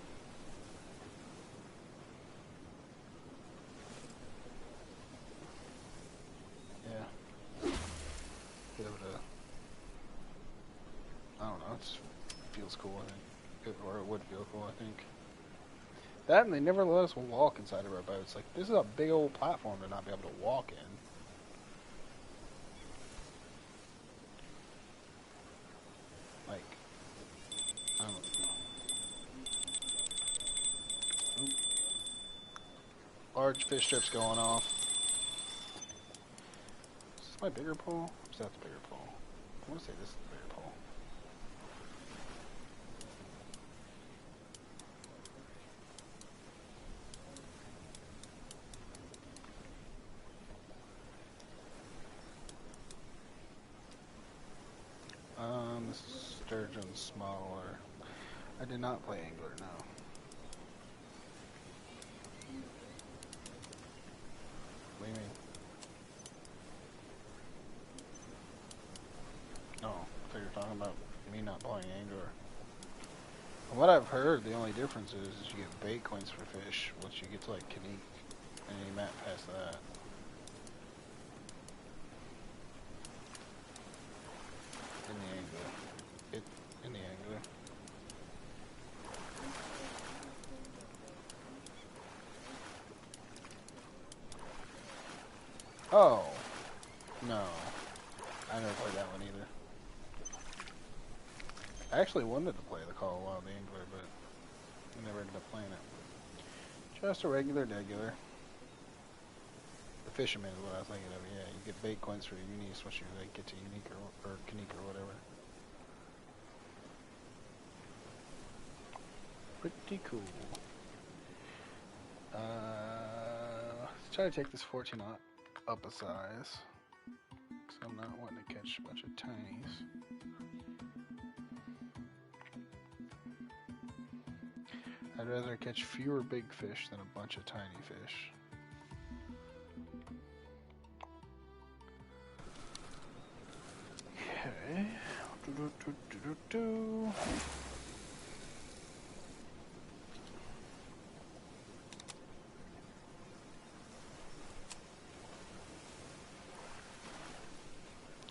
Speaker 3: Yeah. Be able to. I don't know. It just feels cool. I think, or it would feel cool. I think. That and they never let us walk inside of our boats. Like this is a big old platform to not be able to walk in. Like, I don't know. Oop. Large fish strips going off. Is this my bigger pole? Or is that the bigger pole? I want to say this is the bigger pole. This is sturgeon smaller. I did not play angler, no. What do you mean? Oh, I thought you were talking about me not playing angler. From what I've heard, the only difference is you get bait coins for fish once you get to like Kanique, and you map past that. In the angler. In the angler. Oh. No. I never played that one either. I actually wanted to play the Call of Wild the Angler, but I never ended up playing it. Just a regular degular. The Fisherman is what I was thinking of. Yeah, you get bait coins for unis once you like, get to unique or Kanique or whatever. Pretty cool. Let's try to take this 14 up a size. Because I'm not wanting to catch a bunch of tinies. I'd rather catch fewer big fish than a bunch of tiny fish.
Speaker 1: Okay. Do.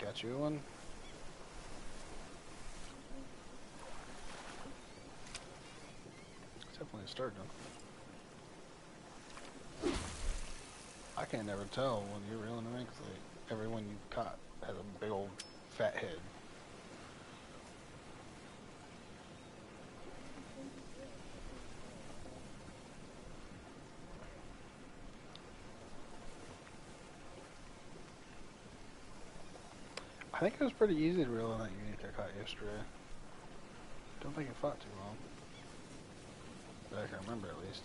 Speaker 3: Got you one. It's definitely a sturgeon. I can't never tell when you're reeling them in because everyone you caught has a big old fat head. I think it was pretty easy to reel in that unique I caught yesterday. Don't think it fought too long. That I can remember at least.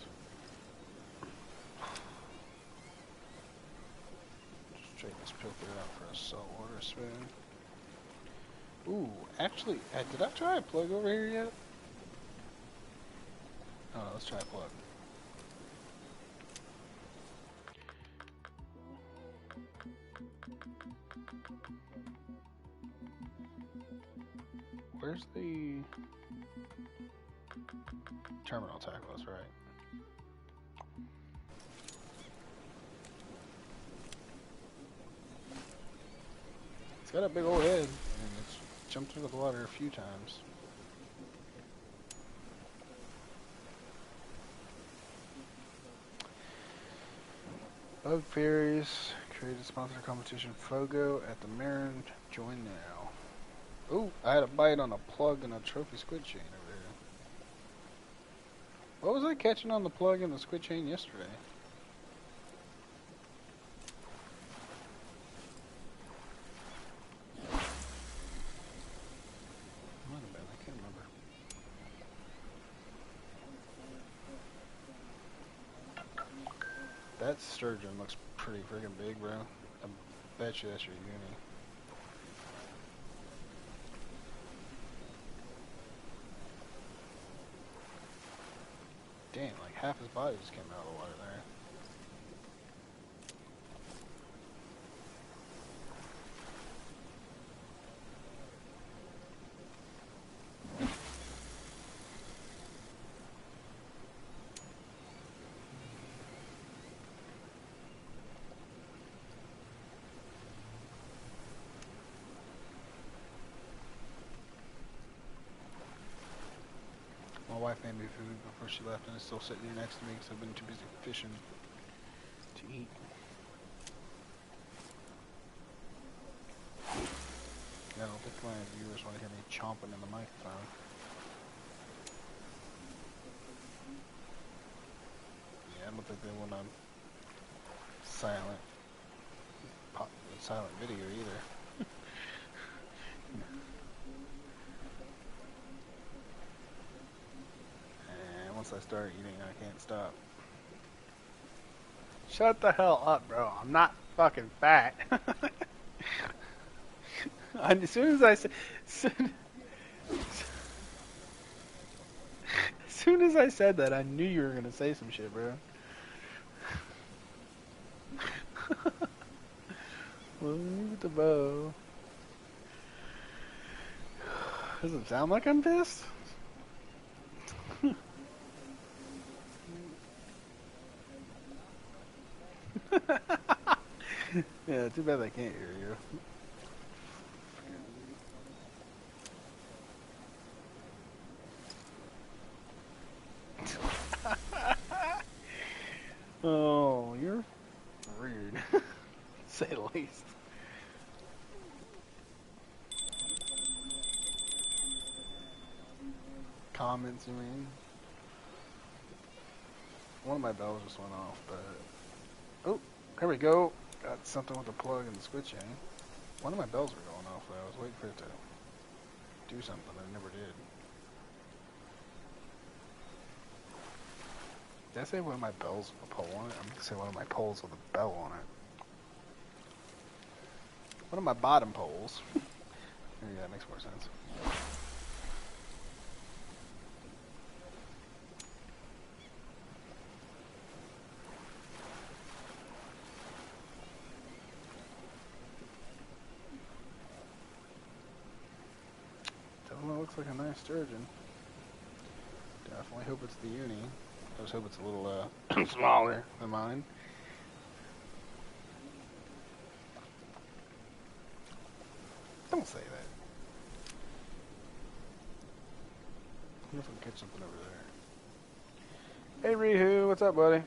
Speaker 3: Just check this pilfer out for a saltwater spoon. Ooh, actually, did I try a plug over here yet? Oh, let's try a plug. Where's the terminal tackle? That's right. It's got a big old head, and it's jumped into the water a few times. Bug Fairies created sponsored competition Fogo at the Marin. Join now. Ooh, I had a bite on a plug and a trophy squid chain over here. What was I catching on the plug and the squid chain yesterday? Might have been, I can't remember. That sturgeon looks pretty friggin' big, bro. I bet you that's your uni. Damn, like half his body just came out of the water there. My wife made me food before she left and it's still sitting here next to me because I've been too busy fishing to eat. Yeah, I don't think my viewers want to hear me chomping in the microphone. Yeah, I don't think they want a silent video either. And once I start eating, I can't stop.
Speaker 1: Shut the hell up, bro. I'm not fucking fat. As soon as I said, as soon as I said that, I knew you were gonna say some shit, bro. With the bow. Does it sound like I'm pissed? Yeah, too bad they can't hear you. Oh, you're rude, to say the least. Comments, you mean? One of my bells just went off, but... Oh, here we go. Got something with the plug and the squid chain. One of my bells were going off, but I was waiting for it to do something, and it never did. Did I say one of my bells with a pole on it? I'm gonna say one of my poles with a bell on it. One of my bottom poles. Maybe that makes more sense.
Speaker 3: sturgeon. Definitely hope it's the uni. I just hope it's a little smaller than mine. Don't say that. I wonder if I can catch something over there. Hey Rihu, what's up, buddy?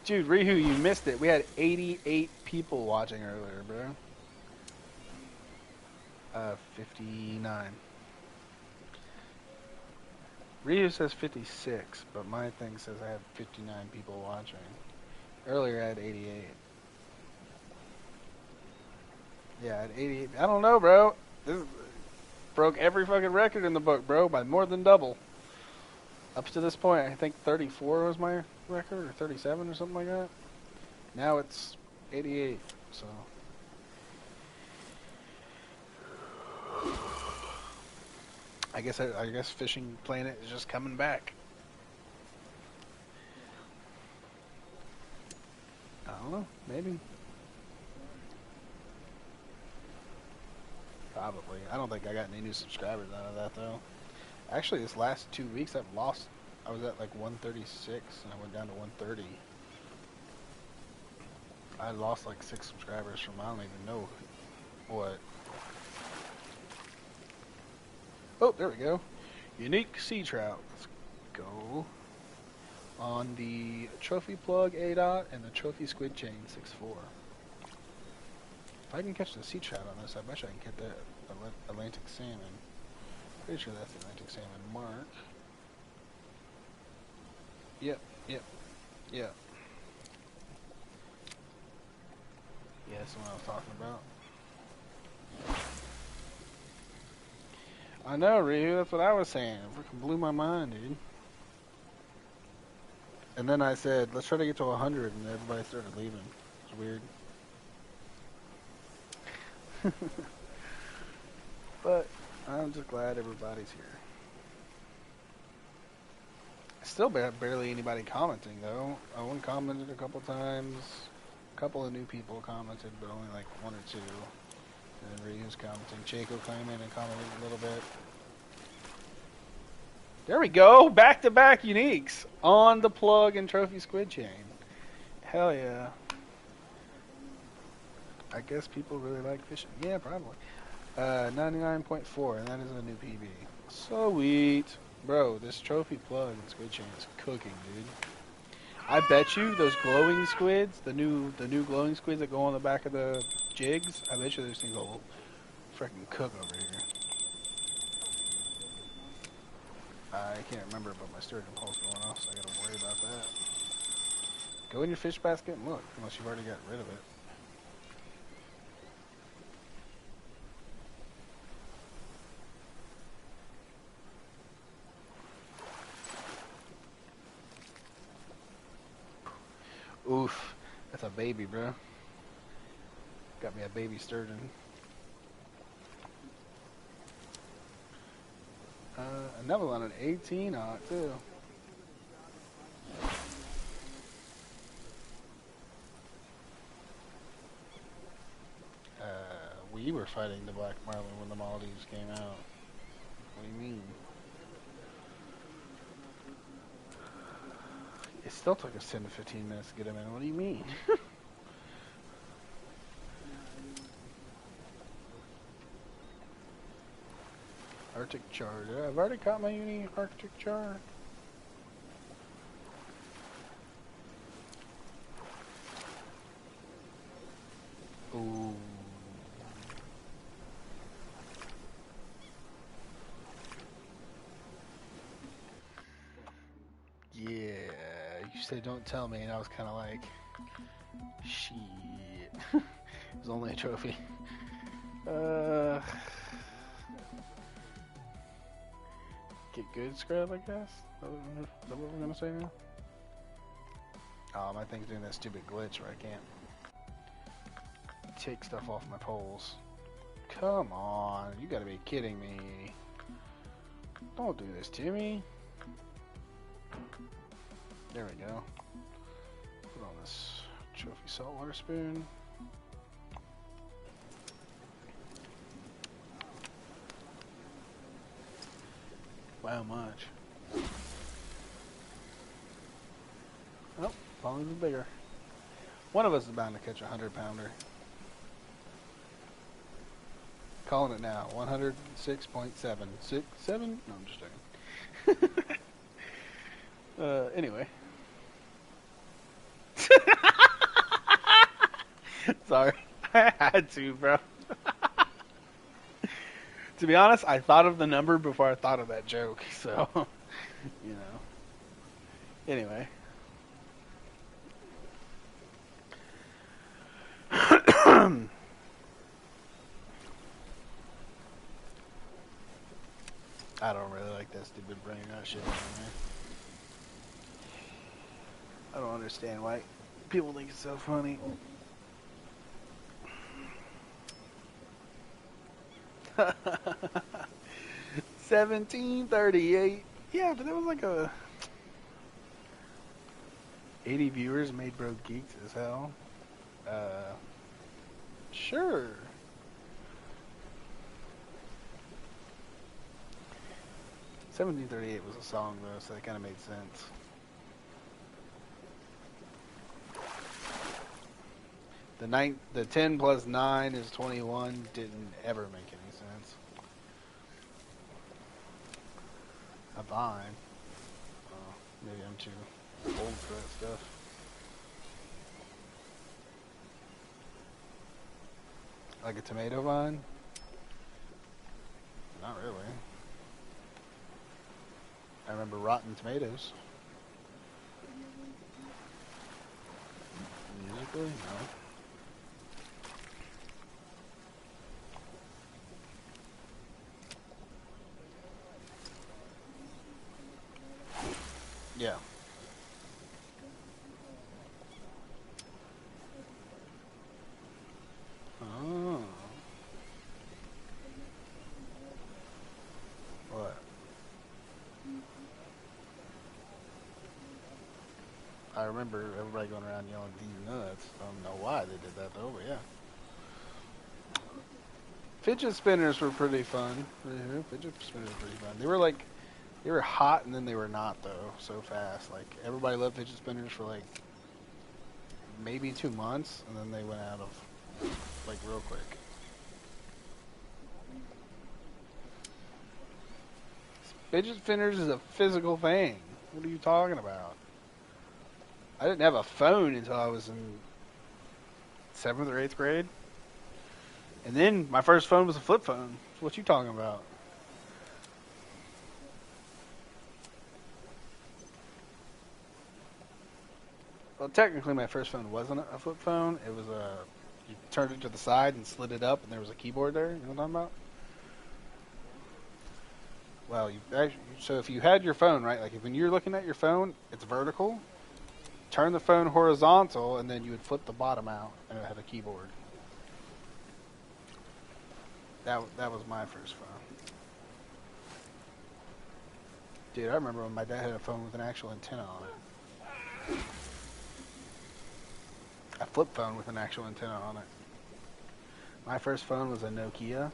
Speaker 3: Dude, Rihu, you missed it. We had 88 people watching earlier, bro. 59. Rihu says 56, but my thing says I have 59 people watching. Earlier I had 88. Yeah, I had 88. I don't know, bro. This broke every fucking record in the book, bro, by more than double. Up to this point, I think 34 was my record, or 37 or something like that. Now it's 88, so... I guess Fishing Planet is just coming back. I don't know, maybe. Probably. I don't think I got any new subscribers out of that though. Actually, this last 2 weeks I've lost. I was at like 136 and I went down to 130. I lost like 6 subscribers from I don't even know what. Oh, there we go. Unique sea trout. Let's go. On the trophy plug A-Dot and the trophy squid chain 6.4. If I can catch the sea trout on this, I bet I can get the Atlantic salmon. Pretty sure that's the Atlantic salmon mark. Yep. Yeah, that's the one I was talking about. I know, Ryu, that's what I was saying. It freaking blew my mind, dude. And then I said, let's try to get to 100, and everybody started leaving. It's weird. But I'm just glad everybody's here. Still barely anybody commenting, though. Owen commented a couple times. A couple of new people commented, but only like 1 or 2. And then Ryu's commenting. Chaco came in and commented a little bit. There we go! Back-to-back uniques on the plug and trophy squid chain. Hell yeah. I guess people really like fishing. Yeah, probably. 99.4, and that is a new PB. Sweet. Bro, this trophy plug and squid chain is cooking, dude. I bet you those glowing squids, the new glowing squids that go on the back of the jigs, I bet you those things will freaking cook over here. I can't remember, but my sturgeon pole's going off, so I gotta worry about that. Go in your fish basket and look, unless you've already got rid of it. Oof, that's a baby, bro. Got me a baby sturgeon. Another one at 18 on it, too. We were fighting the black marlin when the Maldives came out. What do you mean? It still took us 10 to 15 minutes to get him in. What do you mean? Arctic char. I've already caught my uni Arctic char. Ooh. Yeah, you said don't tell me, and I was kind of like, shit. It was only a trophy. Get good scrub, I guess? Is that what we're gonna say now? Oh, my thing's doing that stupid glitch where I can't take stuff off my poles. Come on, you gotta be kidding me. Don't do this to me. There we go. Put on this trophy saltwater spoon.
Speaker 1: By how much? Oh, falling even bigger. One of us is bound to catch a 100-pounder. Calling it now. 106.7. 6, 7? No, I'm just joking. Anyway. Sorry. I had to, bro. To be honest, I thought of the number before I thought of that joke, so, you know. Anyway. I don't really like that stupid bringing that shit on there. I don't understand why people think it's so funny. $17.38. Yeah, but that was like a 80 viewers made bro geeks as hell. Sure. $17.38 was a song though, so that kind of made sense. The 10 plus 9 is 21 didn't ever make any sense. A vine. Oh, maybe I'm too old for that stuff. Like a tomato vine? Not really. I remember Rotten Tomatoes. Musically? No. Yeah. Oh. What? I remember everybody going around yelling "these nuts." I don't know why they did that though, but yeah. Fidget spinners were pretty fun. Fidget spinners were pretty fun. They were hot and then they were not though, so fast. Like everybody loved fidget spinners for like maybe 2 months, and then they went out of like real quick. Fidget spinners is a physical thing. What are you talking about? I didn't have a phone until I was in 7th or 8th grade. And then my first phone was a flip phone. What you talking about? Well, technically my first phone wasn't a flip phone. It was you turned it to the side and slid it up and there was a keyboard there. You know what I'm talking about? Well, so if you had your phone, right, like when you're looking at your phone, it's vertical. Turn the phone horizontal, and then you would flip the bottom out, and it would have a keyboard. That was my first phone. Dude, I remember when my dad had a phone with an actual antenna on it. A flip phone with an actual antenna on it. My first phone was a Nokia.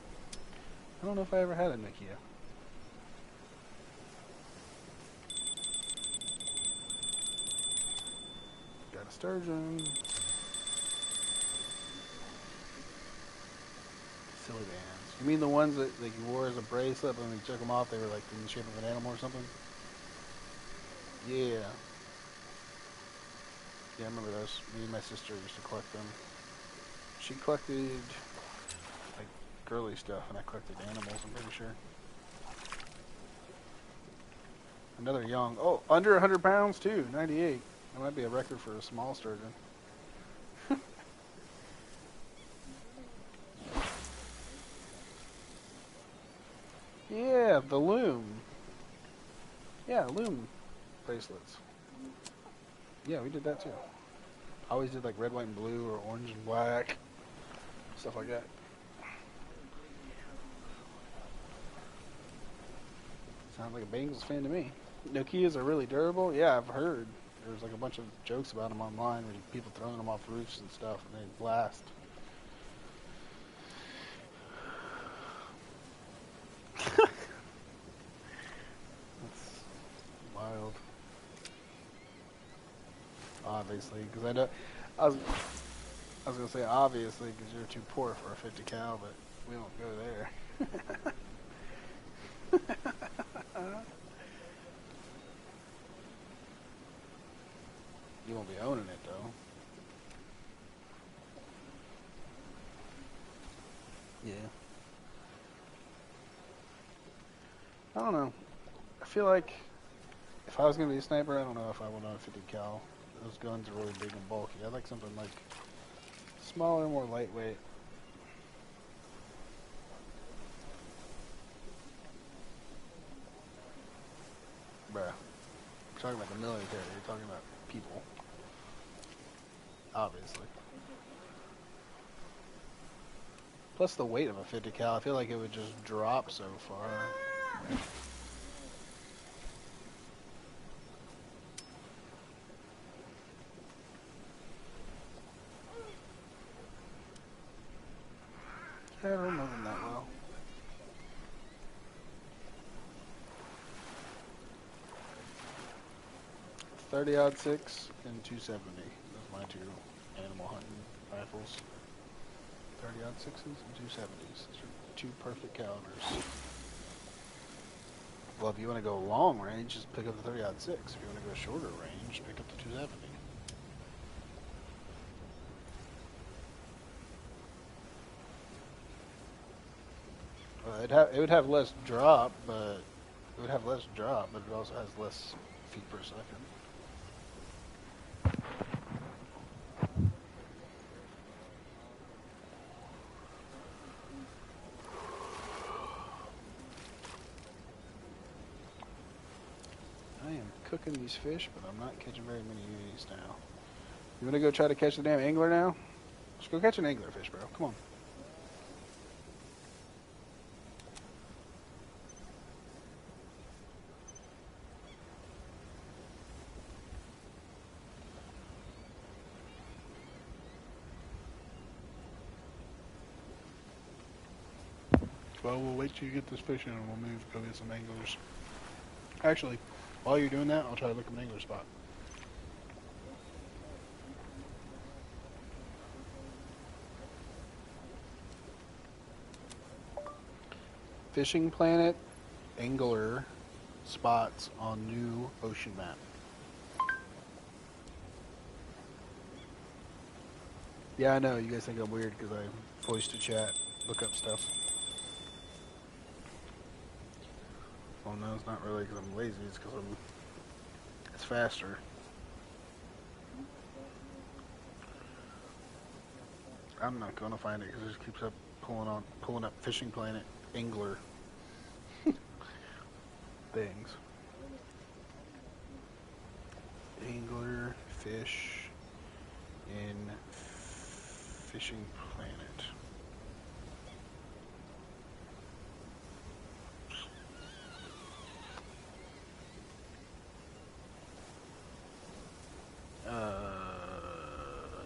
Speaker 1: I don't know if I ever had a Nokia. Got a sturgeon. Silly bands. You mean the ones that like, you wore as a bracelet, but when you took them off, they were like in the shape of an animal or something? Yeah. Yeah, I remember those. Me and my sister used to collect them. She collected like girly stuff, and I collected animals, I'm pretty sure. Another young. Oh, under 100 pounds too, 98. That might be a record for a small sturgeon. Yeah, the loom. Yeah, loom bracelets. Yeah, we did that too. I always did like red, white, and blue, or orange and black. Stuff like that. Sounds like a Bengals fan to me. Nokias are really durable. Yeah, I've heard. There's like a bunch of jokes about them online where people throwing them off roofs and stuff, and they blast.
Speaker 3: obviously, because I know I was I was gonna say obviously because you're too poor for a 50 cal, but we don't go there. You won't be owning it though. Yeah. I don't know. I feel like if I was gonna be a sniper, I don't know if I would want a 50 cal. Those guns are really big and bulky. I'd like something like smaller, more lightweight. Bruh. You're talking about the military. You're talking about people. Obviously. Plus the weight of a 50 cal, I feel like it would just drop so far. I don't know them that well. .30-06 and 270. Those are my two animal hunting rifles. 30-06s and 270s. Those are two perfect calibers. Well, if you want to go long range, just pick up the 30-06. If you want to go shorter range, pick up the 270. It would have less drop, but it also has less feet per second. I am cooking these fish, but I'm not catching very many of these now. You want to go try to catch the damn angler now? Let's go catch an angler fish, bro. Come on. Well, we'll wait till you get this fishing and we'll move, go get some anglers. Actually, while you're doing that, I'll try to look at an angler spot. Fishing Planet angler spots on new ocean map. Yeah, I know. You guys think I'm weird because I voice to chat, look up stuff. Well, no, it's not really because I'm lazy. It's because it's faster. I'm not gonna find it because it just keeps up pulling up Fishing Planet angler things. Angler fish in Fishing Planet.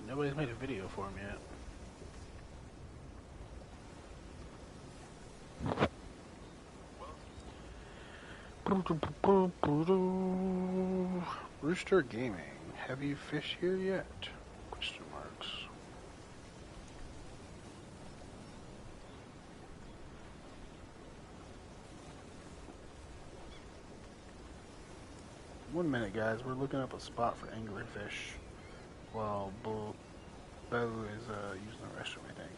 Speaker 3: Nobody's made a video for him yet. Rooster Gaming. Have you fished here yet? Question marks. One minute, guys. We're looking up a spot for anglerfish while Bo is using the restroom, I think.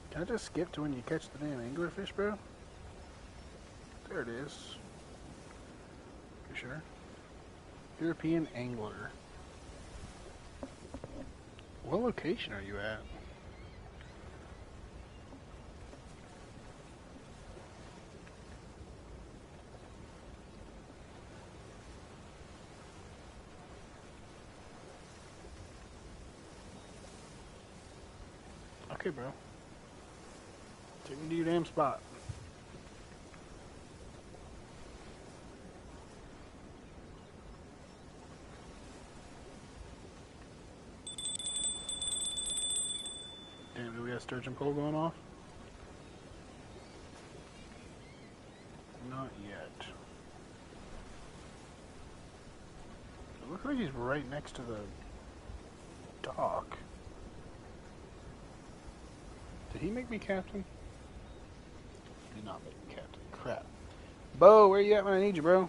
Speaker 3: Can I just skip to when you catch the damn anglerfish, bro? There it is. You sure? European angler. What location are you at? Okay, bro. Take me to your damn spot. got a sturgeon pole going off? Not yet. It looks like he's right next to the dock. Did he make me captain? Did not make me captain. Crap. Bo, where you at when I need you, bro?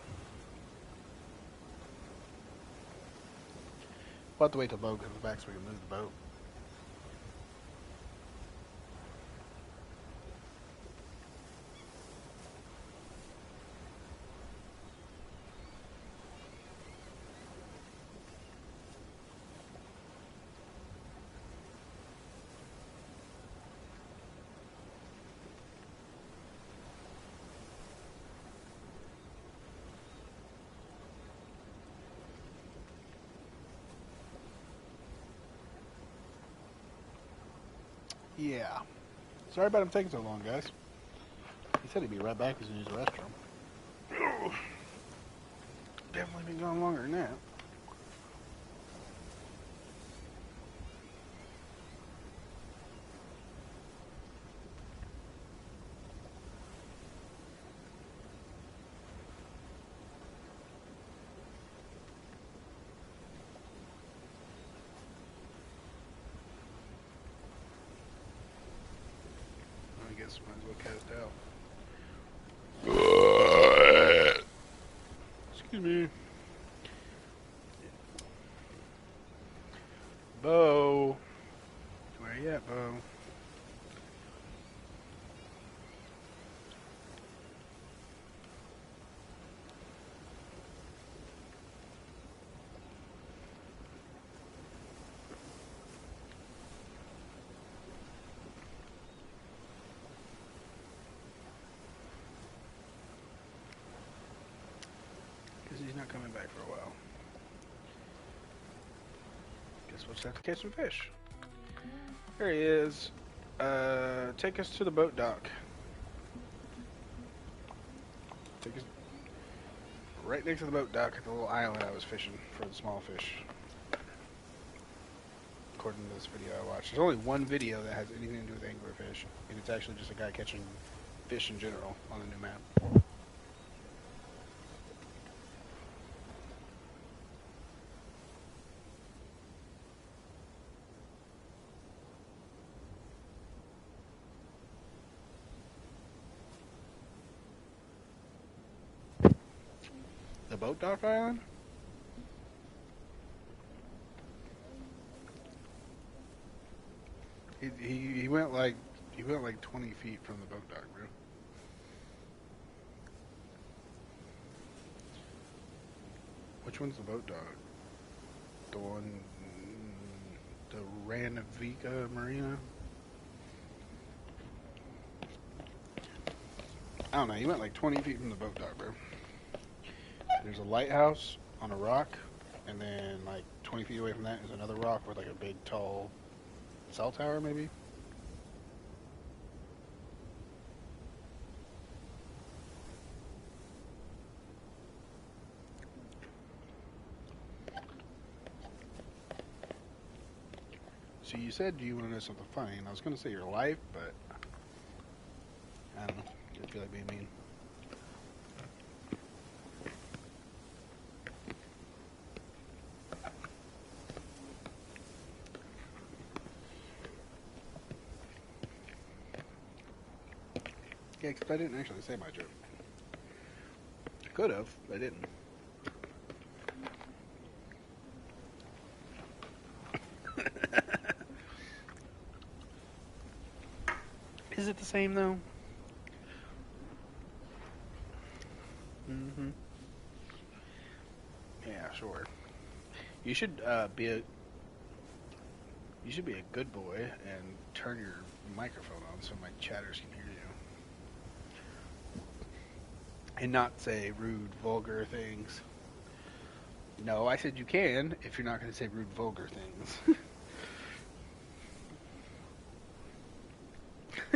Speaker 3: We'll have to wait till Bo comes back so we can move the boat. Yeah. Sorry about him taking so long, guys. He said he'd be right back as he used the restroom. Definitely been gone longer than that. I guess might as well cast out. Excuse me. Bo. Where you at, Bo? He's not coming back for a while. Guess we'll just have to catch some fish. There he is. Take us to the boat dock. Take us right next to the boat dock at the little island I was fishing for the small fish. According to this video I watched. There's only one video that has anything to do with anglerfish, and it's actually just a guy catching fish in general on the new map. The boat dock island? He went like 20 feet from the boat dock, bro. Which one's the boat dock? The one, the Ranavika Marina? I don't know. He went like 20 feet from the boat dock, bro. There's a lighthouse on a rock, and then like 20 feet away from that is another rock with like a big, tall cell tower, maybe. So you said you want to know something funny, and I was going to say your life, but I don't know. I feel like being mean. Yeah, except I didn't actually say my joke. I could have, but I didn't. Is it the same though? Mm-hmm. Yeah, sure. You should You should be a good boy and turn your microphone on so my chatters can hear you. And not say rude, vulgar things. No, I said you can if you're not going to say rude, vulgar things.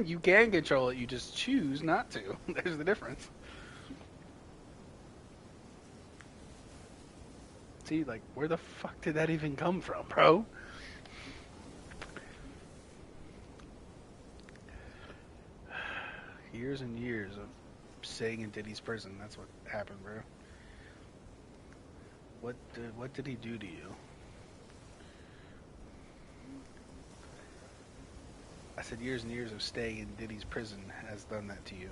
Speaker 3: You can control it, you just choose not to. There's the difference. See, like, where the fuck did that even come from, bro? Years and years of staying in Diddy's prison. That's what happened, bro. What did he do to you? I said years and years of staying in Diddy's prison has done that to you.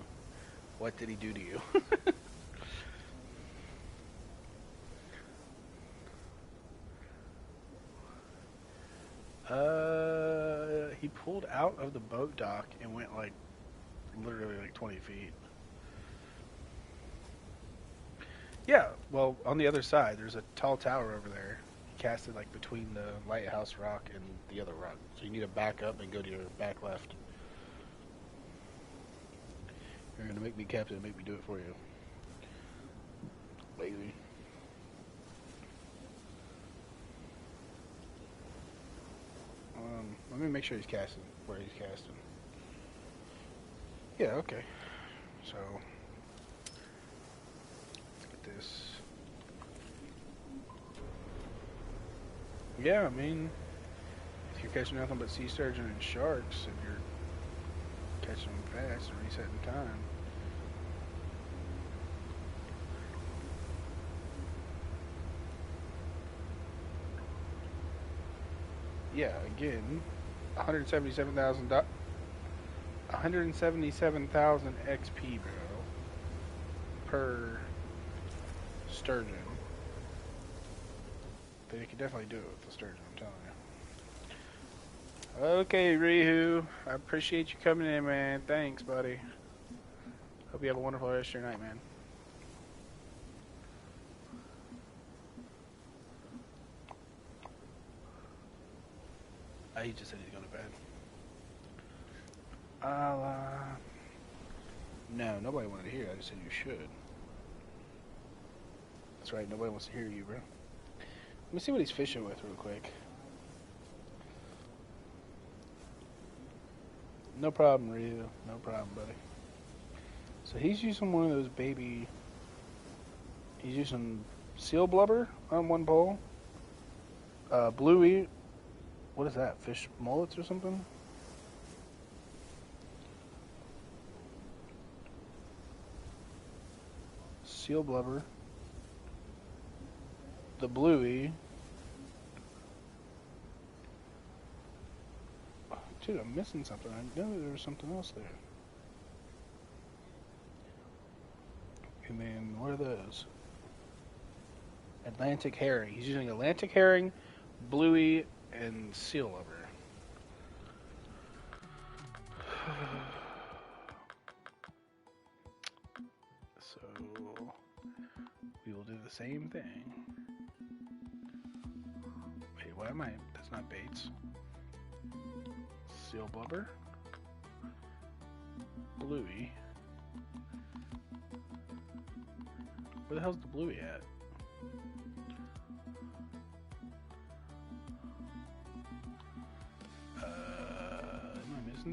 Speaker 3: What did he do to you? He pulled out of the boat dock and went like literally like 20 feet. Yeah, well, on the other side, there's a tall tower over there. He cast it like between the lighthouse rock and the other rock. So you need to back up and go to your back left. You're gonna make me captain and make me do it for you. Lazy. Let me make sure he's casting where he's casting. Yeah, okay. So let's get this. Yeah, I mean, if you're catching nothing but sea sturgeon and sharks, and you're catching them fast and resetting time. Yeah, again, 177,000 XP, bro, per sturgeon. But you can definitely do it with the sturgeon, I'm telling you. Okay, Rihu, I appreciate you coming in, man. Thanks, buddy. Hope you have a wonderful rest of your night, man. He just said he's going to bed. No, nobody wanted to hear it. I just said you should. That's right, nobody wants to hear you, bro. Let me see what he's fishing with real quick. No problem, Ryu. No problem, buddy. So he's using one of those baby... He's using seal blubber on one pole. Bluey... What is that? Fish mullets or something? Seal blubber. The bluey. Dude, I'm missing something. I know there was something else there. And then, what are those? Atlantic herring. He's using Atlantic herring, bluey, and seal blubber. So we will do the same thing. Wait, what am I? That's not baits. Seal blubber, bluey. Where the hell's the bluey at?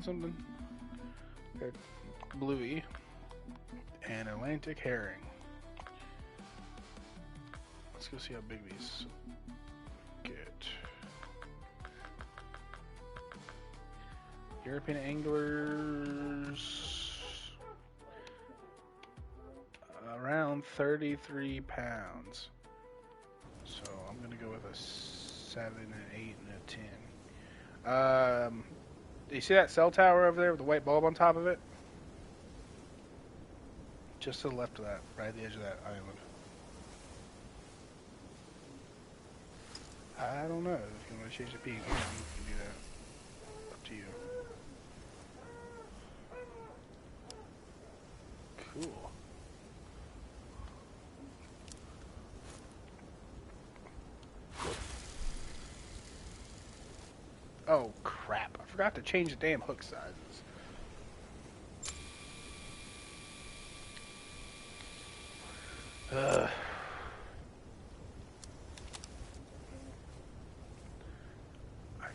Speaker 3: Something. Okay. Bluey and Atlantic herring. Let's go see how big these get. European anglers around 33 pounds. So I'm gonna go with a 7, an 8, and a 10. Do you see that cell tower over there with the white bulb on top of it? Just to the left of that, right at the edge of that island. I don't know. If you want to change the peak, you can do that. Up to you. Cool. Oh, crap. I forgot to change the damn hook sizes. I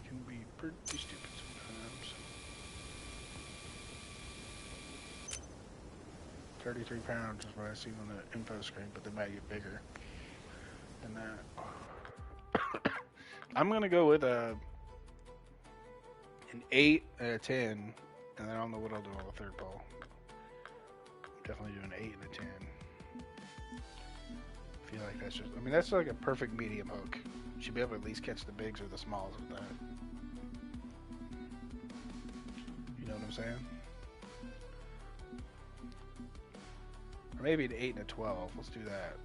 Speaker 3: can be pretty stupid sometimes. 33 pounds is what I see on the info screen, but they might get bigger than that. I'm going to go with an 8 and a 10, and I don't know what I'll do on the third pole. Definitely do an 8 and a 10. I feel like that's just, I mean, that's like a perfect medium hook. You should be able to at least catch the bigs or the smalls with that. You know what I'm saying? Or maybe an 8 and a 12. Let's do that.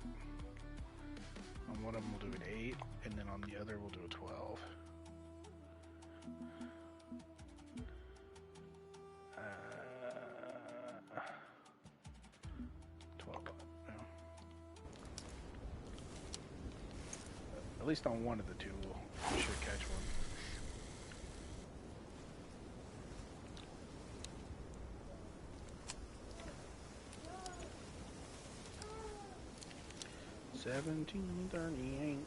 Speaker 3: On one of them we'll do an 8, and then on the other we'll do a 12. 12. Yeah. At least on one of the two we should catch one. $17.38.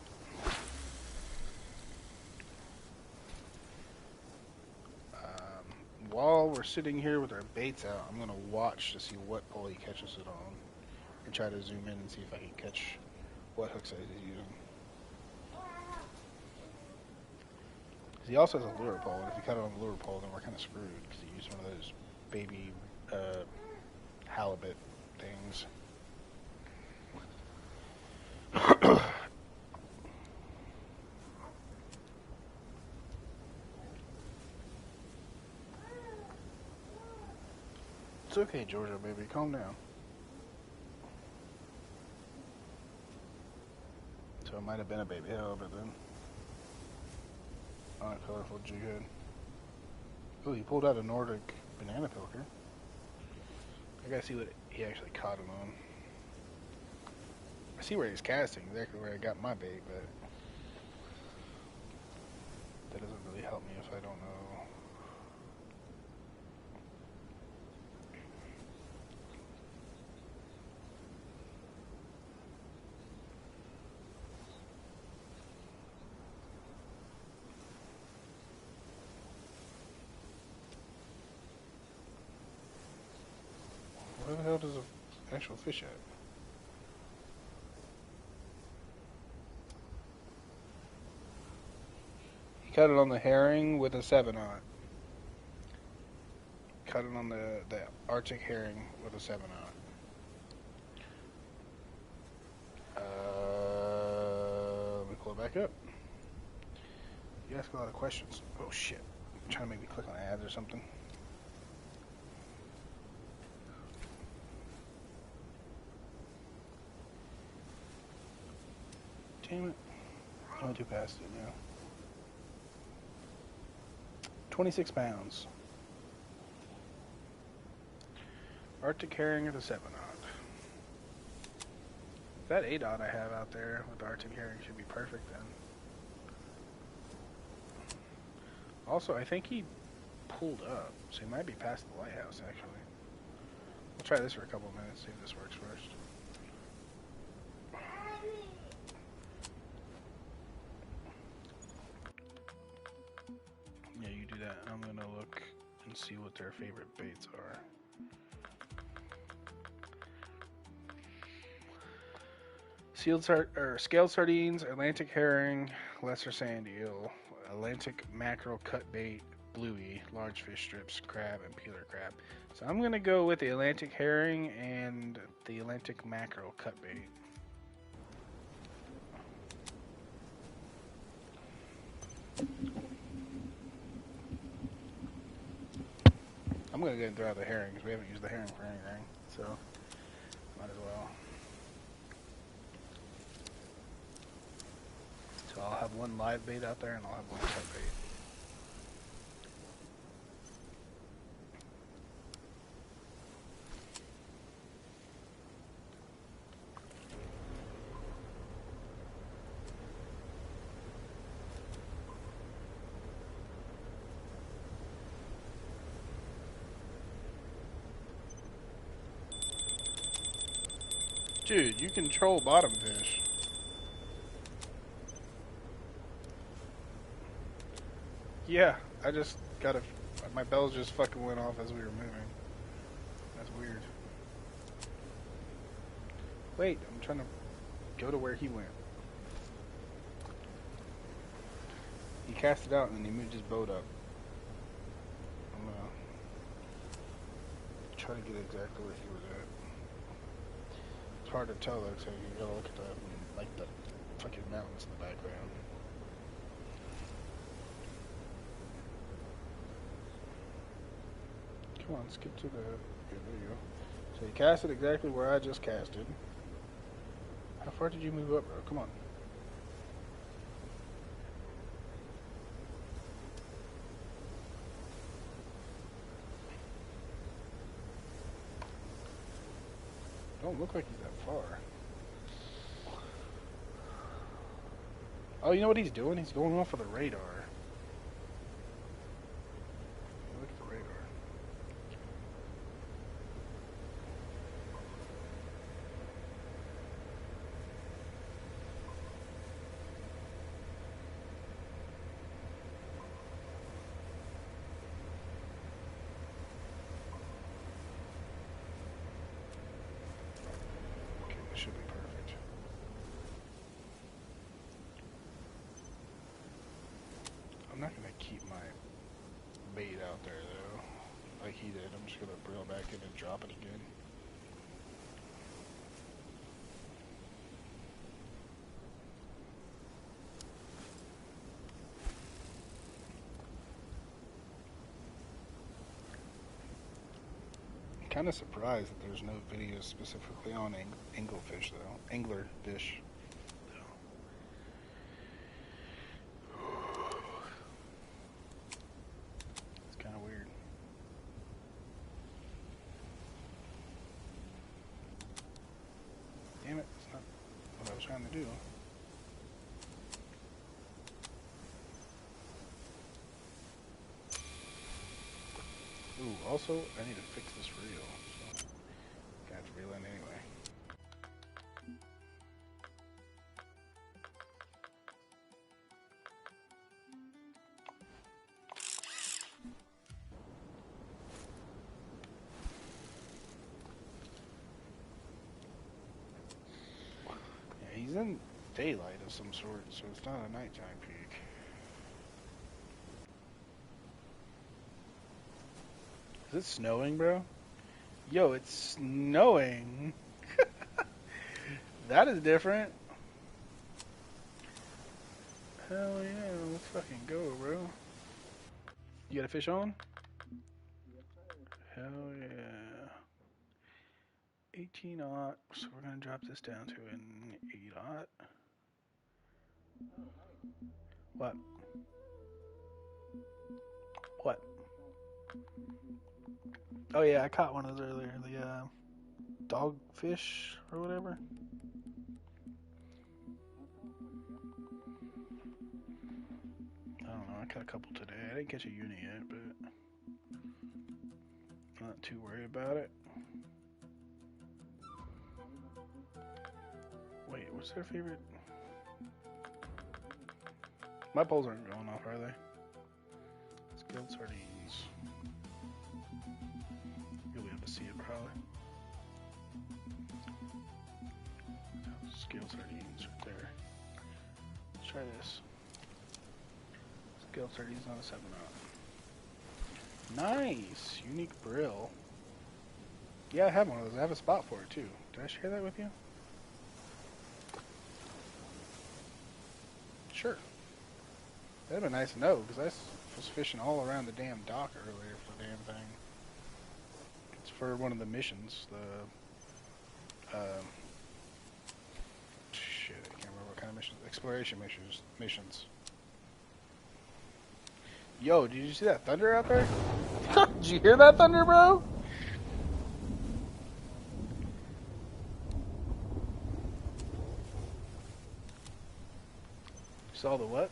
Speaker 3: While we're sitting here with our baits out, I'm gonna watch to see what pole he catches it on, and try to zoom in and see if I can catch what hook size he's using. 'Cause he also has a lure pole, and if you cut it on the lure pole, then we're kind of screwed because he used one of those baby halibut things. It's okay, Georgia, baby. Calm down. So it might have been a baby halibut then. On a colorful jig head. Oh, he pulled out a Nordic banana pilker. I gotta see what he actually caught him on. I see where he's casting, exactly where I got my bait, but that doesn't really help me if I don't know. Where the hell does an actual fish at? He cut it on the herring with a 7-aught. Cut it on the Arctic herring with a 7-aught. Let me pull it back up. You ask a lot of questions. Oh shit. You're trying to make me click on ads or something. Damn it. I went too past it now. 26 pounds. Arctic herring at a 7-aught. That 8-aught I have out there with the Arctic herring should be perfect then. Also, I think he pulled up, so he might be past the lighthouse actually. We'll try this for a couple minutes, see if this works first. Yeah, you do that. I'm gonna look and see what their favorite baits are. Scaled sardines, Atlantic herring, lesser sand eel, Atlantic mackerel cut bait, bluey, large fish strips, crab, and peeler crab. So I'm gonna go with the Atlantic herring and the Atlantic mackerel cut bait. I'm gonna go ahead and throw out the herring because we haven't used the herring for anything, so might as well. So I'll have one live bait out there and I'll have one cut bait. Dude, you control bottom fish. Yeah, I just got my bells just fucking went off as we were moving. That's weird. Wait, I'm trying to go to where he went. He cast it out and then he moved his boat up. I'm gonna try to get exactly where he was at. hard to tell though, so you gotta look at the fucking mountains in the background. Come on, skip to the. Yeah, there you go. So you cast it exactly where I just casted. How far did you move up, bro? Come on. Don't look like he's that far. Oh, you know what he's doing? He's going off of the radar. Look at the radar. Okay, this should be perfect. I'm not gonna keep my bait out there though, like he did. I'm just gonna reel back in and drop it again. I'm kind of surprised that there's no videos specifically on anglerfish though. Anglerfish. It's kind of weird. Damn it, it's not what I was trying to do. Ooh, also, I need to fix this reel, so I have to reel in anyway. Yeah, he's in daylight of some sort, so it's not a nighttime peak. Is it snowing, bro? Yo, it's snowing. That is different. Hell yeah, let's fucking go, bro. You got a fish on? Hell yeah. 18-aught, so we're gonna drop this down to an 8-aught. What? What? Oh yeah, I caught one of those earlier. The dogfish or whatever. I don't know. I caught a couple today. I didn't catch a uni yet, but I'm not too worried about it. Wait, what's their favorite? My poles aren't going off, are they? Skilled sardines. You'll be able to see it probably. Skilled sardines right there. Let's try this. Skilled sardines on a 7-aught. Nice! Unique brill. Yeah, I have one of those. I have a spot for it too. Did I share that with you? Sure. That'd be nice to know, because I was fishing all around the damn dock earlier for the damn thing. It's for one of the missions, the, shit, I can't remember what kind of missions, exploration missions. Yo, did you see that thunder out there? Did you hear that thunder, bro? You saw the what?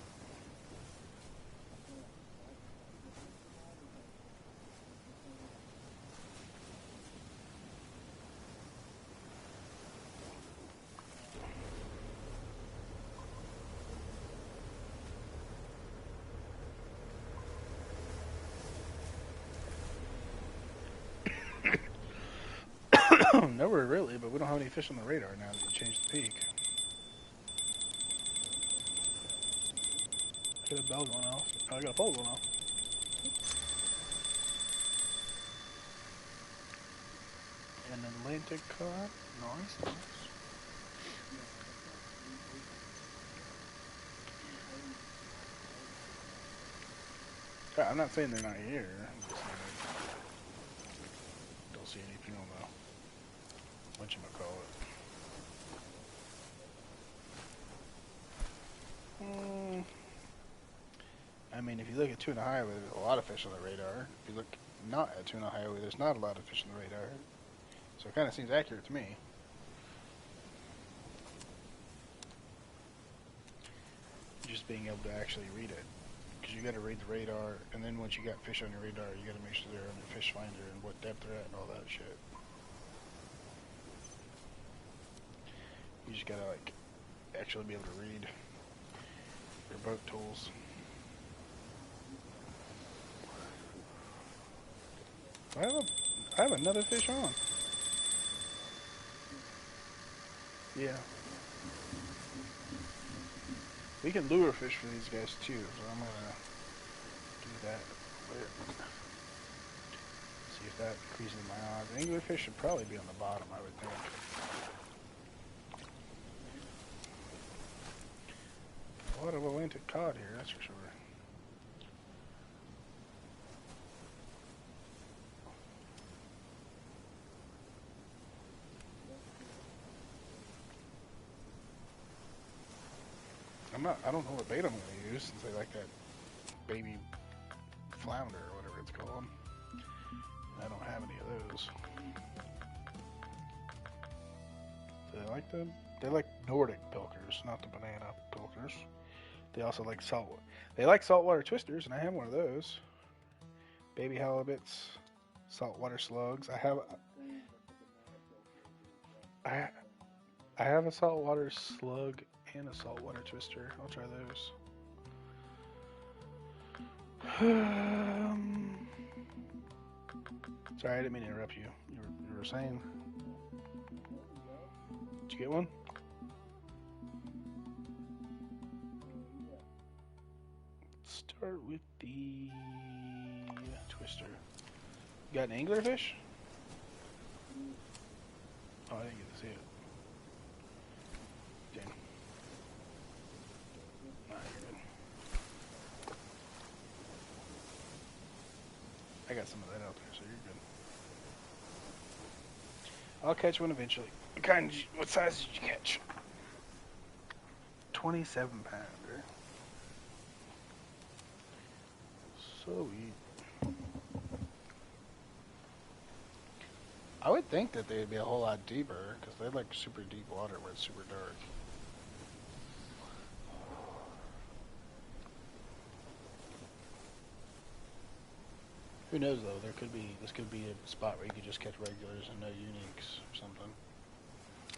Speaker 3: Nowhere really, but we don't have any fish on the radar now that you changed the peak. I got a bell going off. Oh, I got a pole going off. An Atlantic cod. Nice, nice. Yeah, I'm not saying they're not here. I'm just saying I don't see anything on the whatchamacallit. I mean, if you look at Tuna Highway, there's a lot of fish on the radar. If you look not at Tuna Highway, there's not a lot of fish on the radar. So it kind of seems accurate to me. Just being able to actually read it. Because you got to read the radar, and then once you got fish on your radar, you got to make sure they're on your fish finder and what depth they're at and all that shit. You just got to, like, actually be able to read your boat tools. I have another fish on. Yeah. We can lure fish for these guys too, so I'm gonna do that a bit. See if that increases my odds. Anglerfish should probably be on the bottom, I would think. A lot of Atlantic cod here, that's for sure. I don't know what bait I'm gonna use since I like that baby flounder or whatever it's called. I don't have any of those. They like Nordic pilkers, not the banana pilkers. They also like saltwater twisters, and I have one of those. Baby halibuts, saltwater slugs. I have a saltwater slug and a saltwater twister. I'll try those. Sorry, I didn't mean to interrupt you. You were saying? Did you get one? Let's start with the twister. You got an anglerfish? Oh, I didn't get to see it. Dang. Nah, you're good. I got some of that out there, so you're good. I'll catch one eventually. What size did you catch? 27 pounder. Sweet. I would think that they'd be a whole lot deeper, because they like super deep water where it's super dark. Who knows though, this could be a spot where you could just catch regulars and no uniques or something.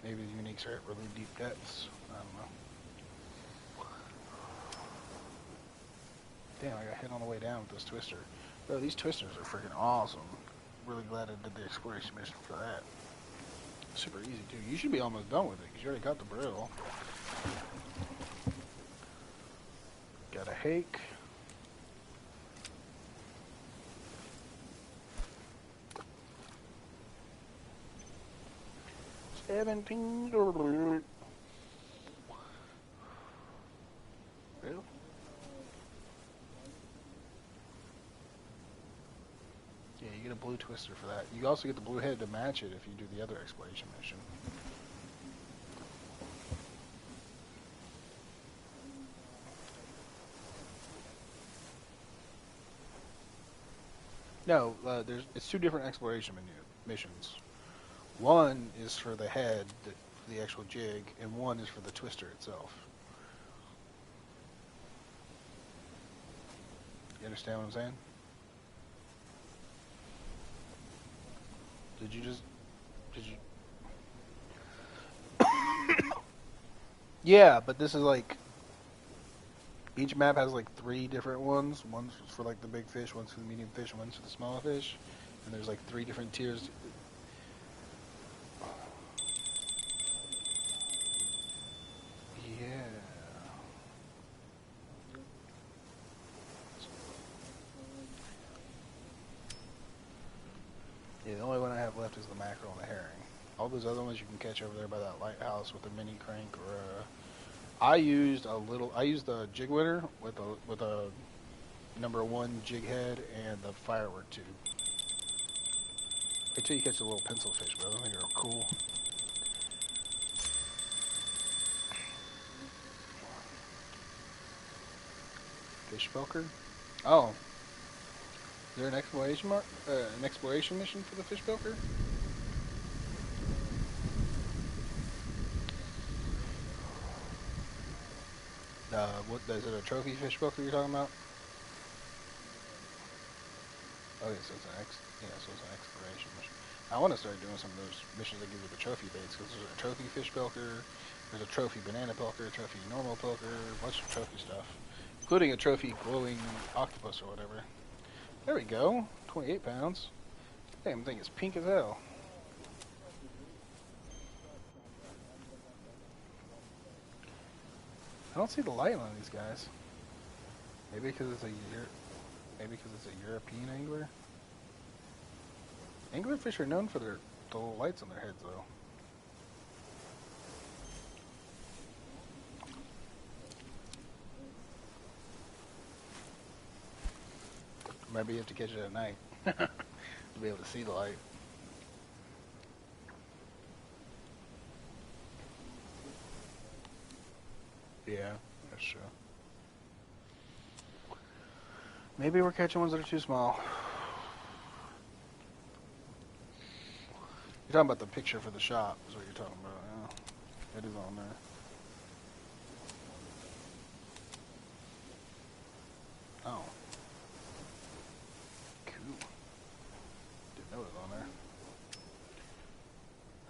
Speaker 3: Maybe the uniques are at really deep depths. I don't know. Damn, I got hit on the way down with this twister. Bro, these twisters are freaking awesome. Really glad I did the exploration mission for that. Super easy too. You should be almost done with it because you already got the brill. Got a hake. $17. Really? Yeah, you get a blue twister for that. You also get the blue head to match it if you do the other exploration mission. No, it's two different exploration missions. One is for the head, the actual jig, and one is for the twister itself. You understand what I'm saying? Did you? Yeah, but this is like, each map has like 3 different ones. One's for like the big fish, one's for the medium fish, one's for the small fish. And there's like 3 different tiers. Yeah. Yeah, the only one I have left is the mackerel and the herring. All those other ones you can catch over there by that lighthouse with a mini crank or I used the jig winner with a #1 jig head and the firework tube. Wait till you catch a little pencil fish, bro. I think they're cool. Fish Belker? Oh. Is there an exploration mission for the Fish Belker? What is it? A trophy Fish Belker you're talking about? Okay, so it's an exploration mission. I want to start doing some of those missions that give you the trophy baits, because there's a trophy Fish Belker, there's a trophy Banana Pelker, a trophy Normal Pelker, a bunch of trophy stuff, including a trophy Glowing Octopus or whatever. There we go. 28 pounds. Damn thing is pink as hell. I don't see the light on these guys. Maybe because it's a European angler. Anglerfish are known for the little lights on their heads, though. Maybe you have to catch it at night to be able to see the light. Yeah, that's true. Maybe we're catching ones that are too small. You're talking about the picture for the shop, is what you're talking about. Yeah, it is on there. Oh. Cool. Didn't know it was on there.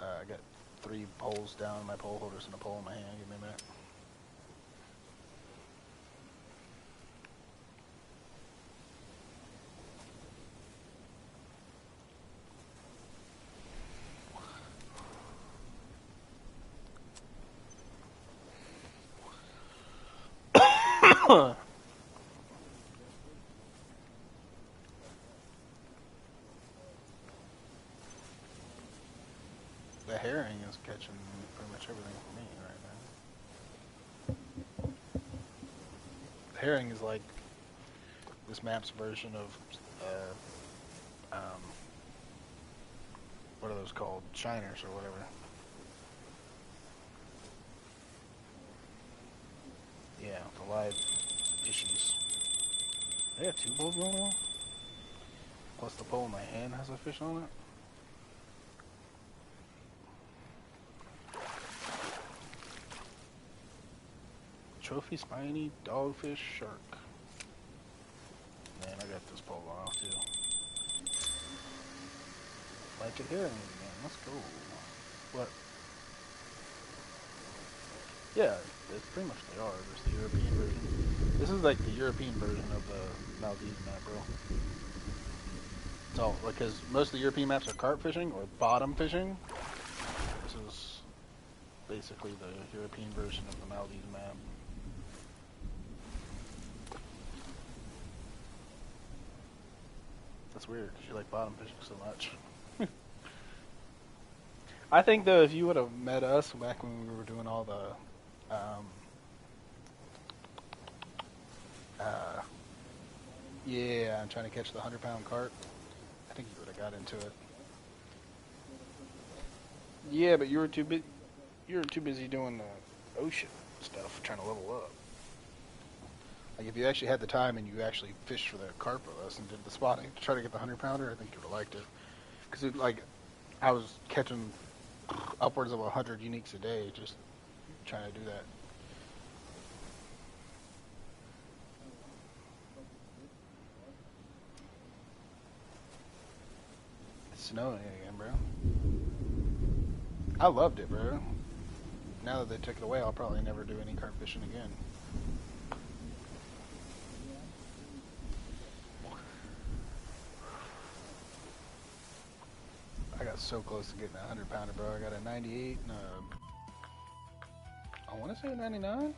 Speaker 3: I got 3 poles down, my pole holders and a pole in my hand. Give me a minute. The herring is catching pretty much everything for me right now. The herring is like this map's version of, what are those called? Shiners or whatever. Yeah, the live fishies. I got 2 poles going on. Plus the pole in my hand has a fish on it. Trophy spiny dogfish shark. Man, I got this pole off too. Like a herring again. Let's go. What? Yeah, it's pretty much they are. There's the European version. This is like the European version of the Maldives map, bro. It's all because most of the European maps are carp fishing or bottom fishing. This is basically the European version of the Maldives map. That's weird because you like bottom fishing so much. I think though, if you would have met us back when we were doing all the, yeah, I'm trying to catch the 100-pound carp. I think you would have got into it. Yeah, but you were too busy doing the ocean stuff, trying to level up. Like if you actually had the time and you actually fished for the carp with us and did the spotting to try to get the 100-pounder, I think you would have liked it. Because like, I was catching upwards of 100 uniques a day just trying to do that. It's snowing again, bro. I loved it, bro. Now that they took it away, I'll probably never do any carp fishing again. I got so close to getting a 100-pounder, bro. I got a 98 and I want to say a 99.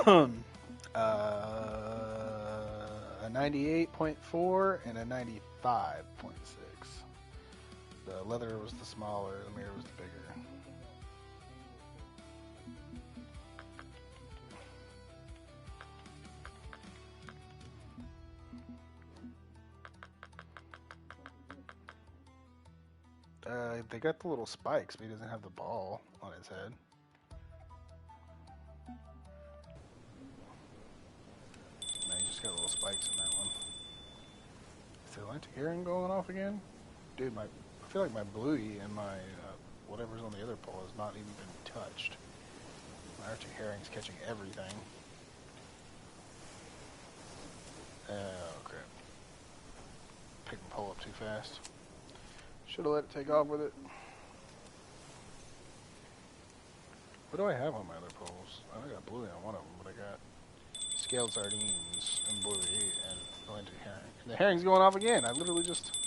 Speaker 3: A 98.4 and a 95.6. The leather was the smaller, the mirror was the bigger. They got the little spikes, but he doesn't have the ball on his head. No, he just got little spikes in that one. Is the Atlantic herring going off again? Dude, I feel like my bluey and my whatever's on the other pole has not even been touched. My Arctic herring's catching everything. Oh crap! Picked the pole up too fast. Should have let it take off with it. What do I have on my other poles? I got bluey on one of them, but I got scaled sardines and bluey and Atlantic herring. And the herring's going off again. I literally just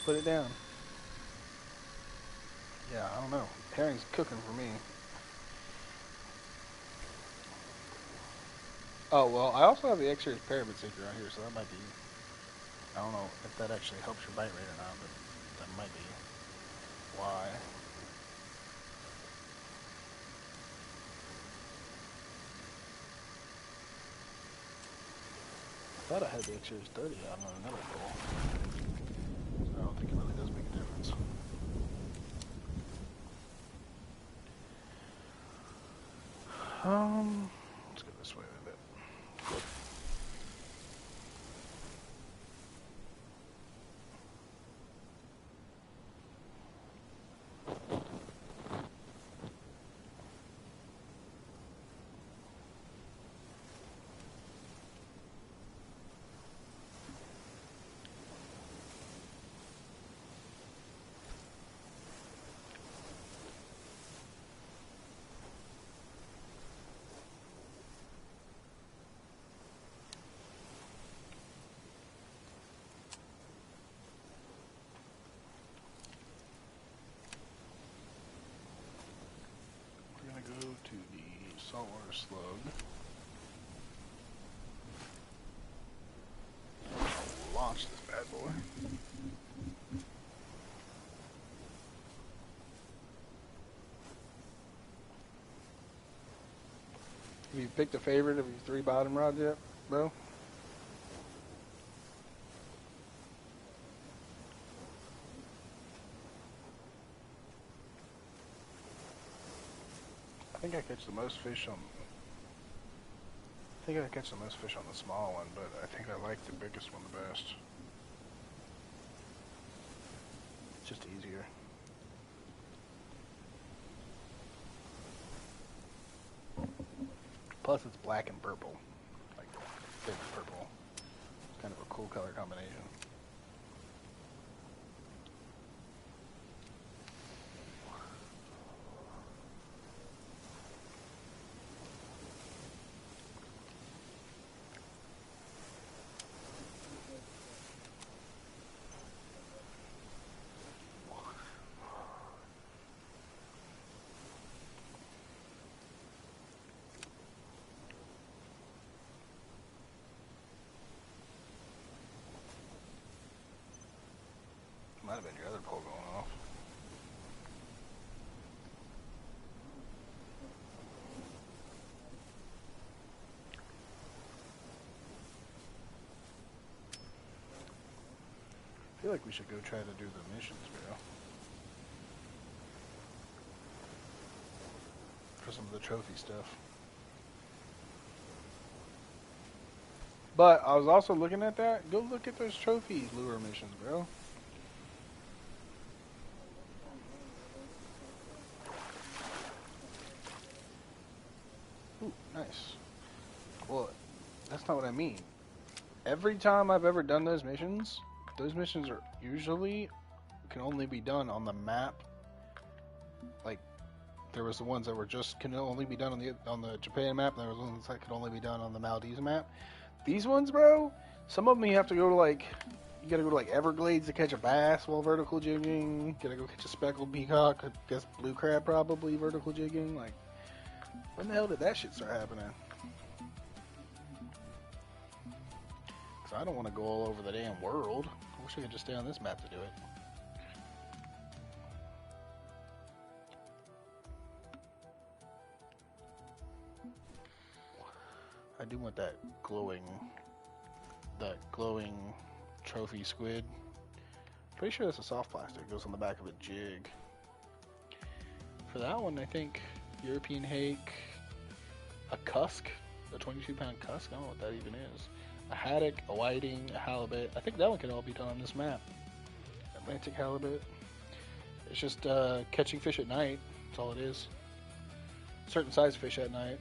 Speaker 3: put it down. Yeah, I don't know. Herring's cooking for me. Oh, well, I also have the X-Series Parabit Seeker out here, so that might be... I don't know if that actually helps your bite rate or not, but that might be why. I thought I had the X-Series 30 on another pole. So I don't think it really does make a difference. Let's go this way a bit. Go to the saltwater slug. I'll launch this bad boy. Have you picked a favorite of your 3 bottom rods yet, Bo? I think I catch the most fish on the small one, but I think I like the biggest one the best. It's just easier. Plus it's black and purple. Like thick purple. It's kind of a cool color combination. Might have been your other pole going off. I feel like we should go try to do the missions, bro. For some of the trophy stuff. But I was also looking at that. Go look at those trophy lure missions, bro. Ooh, nice. Well, that's not what I mean. Every time I've ever done those missions are usually can only be done on the map. Like, there was the ones that were just can only be done on the Japan map, and there was ones that could only be done on the Maldives map. These ones, bro, some of them you have to go to like, you gotta go to like Everglades to catch a bass while vertical jigging. Gotta go catch a speckled peacock, I guess blue crab probably vertical jigging. Like, when the hell did that shit start happening? Because I don't want to go all over the damn world. I wish I could just stay on this map to do it. I do want that glowing trophy squid. Pretty sure that's a soft plastic. It goes on the back of a jig. For that one, I think European hake, a cusk, a 22-pound cusk. I don't know what that even is. A haddock, a whiting, a halibut. I think that one can all be done on this map. Atlantic halibut. It's just catching fish at night. That's all it is. Certain size fish at night.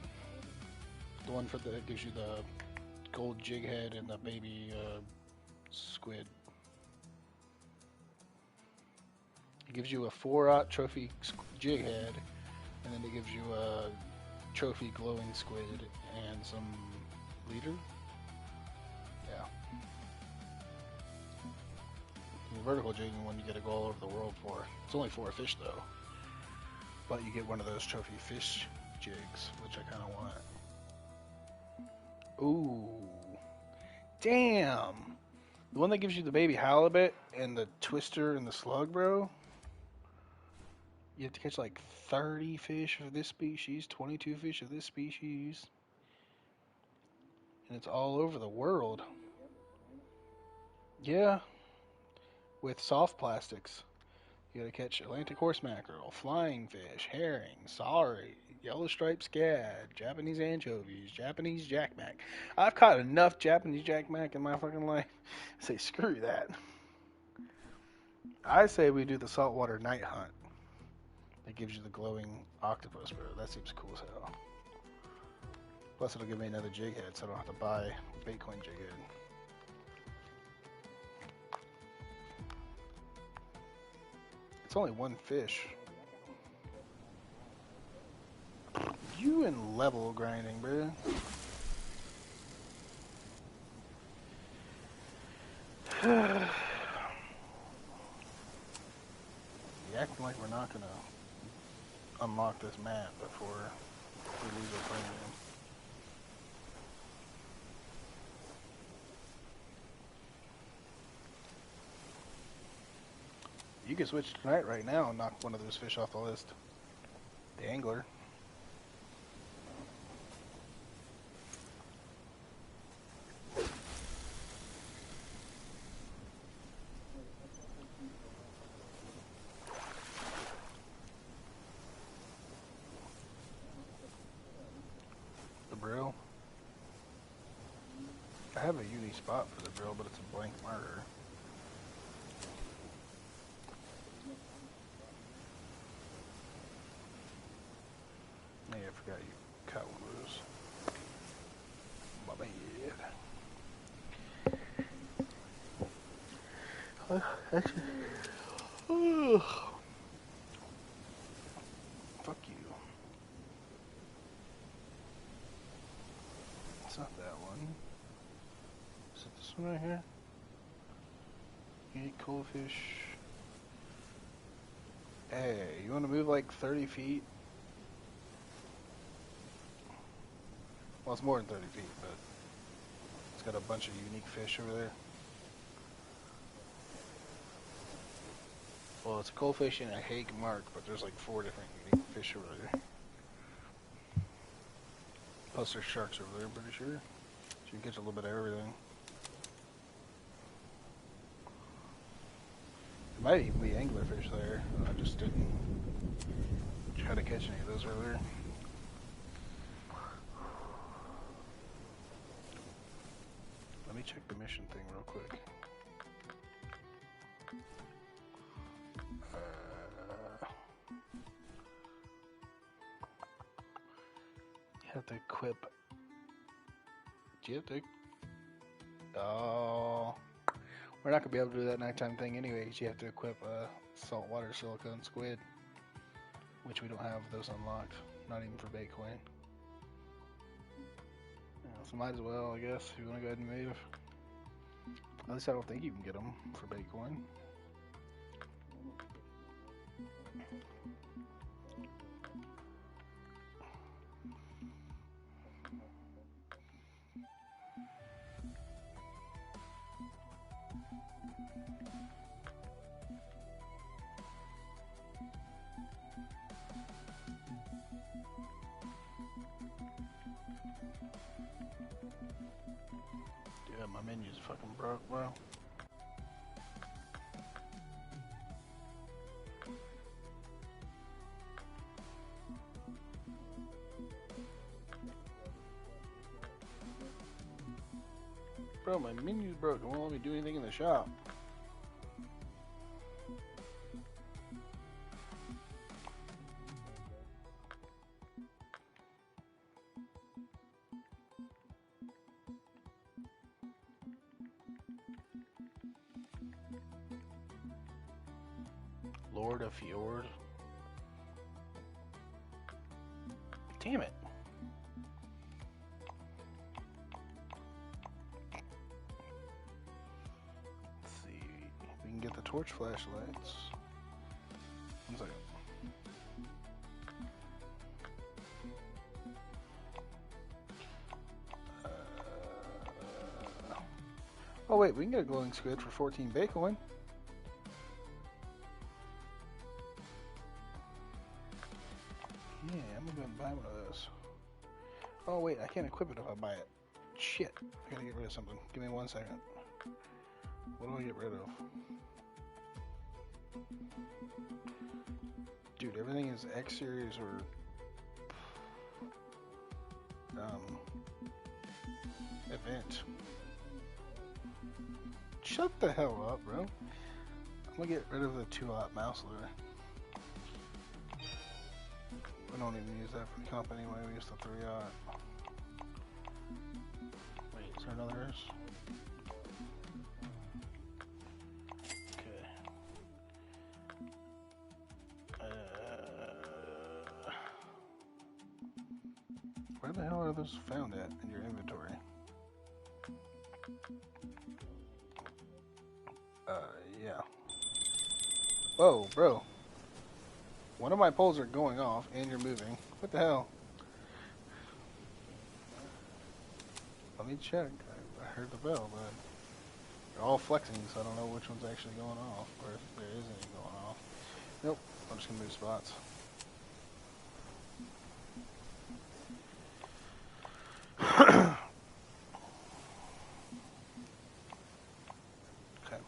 Speaker 3: The one that gives you the gold jig head and the baby squid. It gives you a 4-aught trophy jig head, and then it gives you a trophy glowing squid and some leader. Yeah. The vertical jigging one you get to go all over the world for. It's only 4 fish though, but you get one of those trophy fish jigs, which I kind of want. Ooh, damn! The one that gives you the baby halibut and the twister and the slug, bro. You have to catch like 30 fish of this species, 22 fish of this species. And it's all over the world. Yeah. With soft plastics. You gotta catch Atlantic horse mackerel, flying fish, herring, sorry, yellow striped scad, Japanese anchovies, Japanese jackmack. I've caught enough Japanese jackmack in my fucking life. Say, screw that. I say we do the saltwater night hunt. That gives you the glowing octopus, bro. That seems cool as hell. Plus, it'll give me another jig head, so I don't have to buy Baitcoin jig head. It's only 1 fish. You in level grinding, bro. You're acting like we're not gonna unlock this map before we lose our premium. You can switch tonight right now and knock one of those fish off the list. The angler. The brill. I have a uni spot for the brill, but it's a blank marker. Yeah, I forgot you caught one of those. My bad. Actually, fuck you. It's not that one. Is it this one right here? Unique coalfish. Hey, you want to move like 30 feet? Well, it's more than 30 feet, but it's got a bunch of unique fish over there. Well, it's a coalfish and a hake mark, but there's like 4 different unique fish over there. Plus there's sharks over there, I'm pretty sure. So you can catch a little bit of everything. There might even be anglerfish there. I just didn't try to catch any of those earlier. Let me check the mission thing real quick. You have to equip. Do you have to? Oh, we're not gonna be able to do that nighttime thing anyways. You have to equip a saltwater silicone squid, which we don't have those unlocked. Not even for Baitcoin. Yeah, so might as well, I guess, if you want to go ahead and move. At least I don't think you can get them for Baitcoin. Yeah, my menu's fucking broke, bro. Bro, my menu's broke. It won't let me do anything in the shop. Lord of Fjord. Damn it. Let's see. We can get the torch flashlights. 1 second. Oh wait, we can get a glowing squid for 14 Bacoin. Yeah, I'm gonna go and buy one of those. Oh wait, I can't equip it if I buy it. Shit, I gotta get rid of something. Give me 1 second. What do I get rid of? Dude, everything is X series or event. Shut the hell up, bro. I'm gonna get rid of the 2-aught mouse lure. We don't even use that for the comp anyway, we use the 3-aught. Wait, is there another? Okay. Where the hell are those found at in your inventory? Yeah. Whoa, bro. One of my poles are going off, and you're moving. What the hell? Let me check. I heard the bell, but they're all flexing, so I don't know which one's actually going off, or if there is any going off. Nope. I'm just gonna move spots. Okay.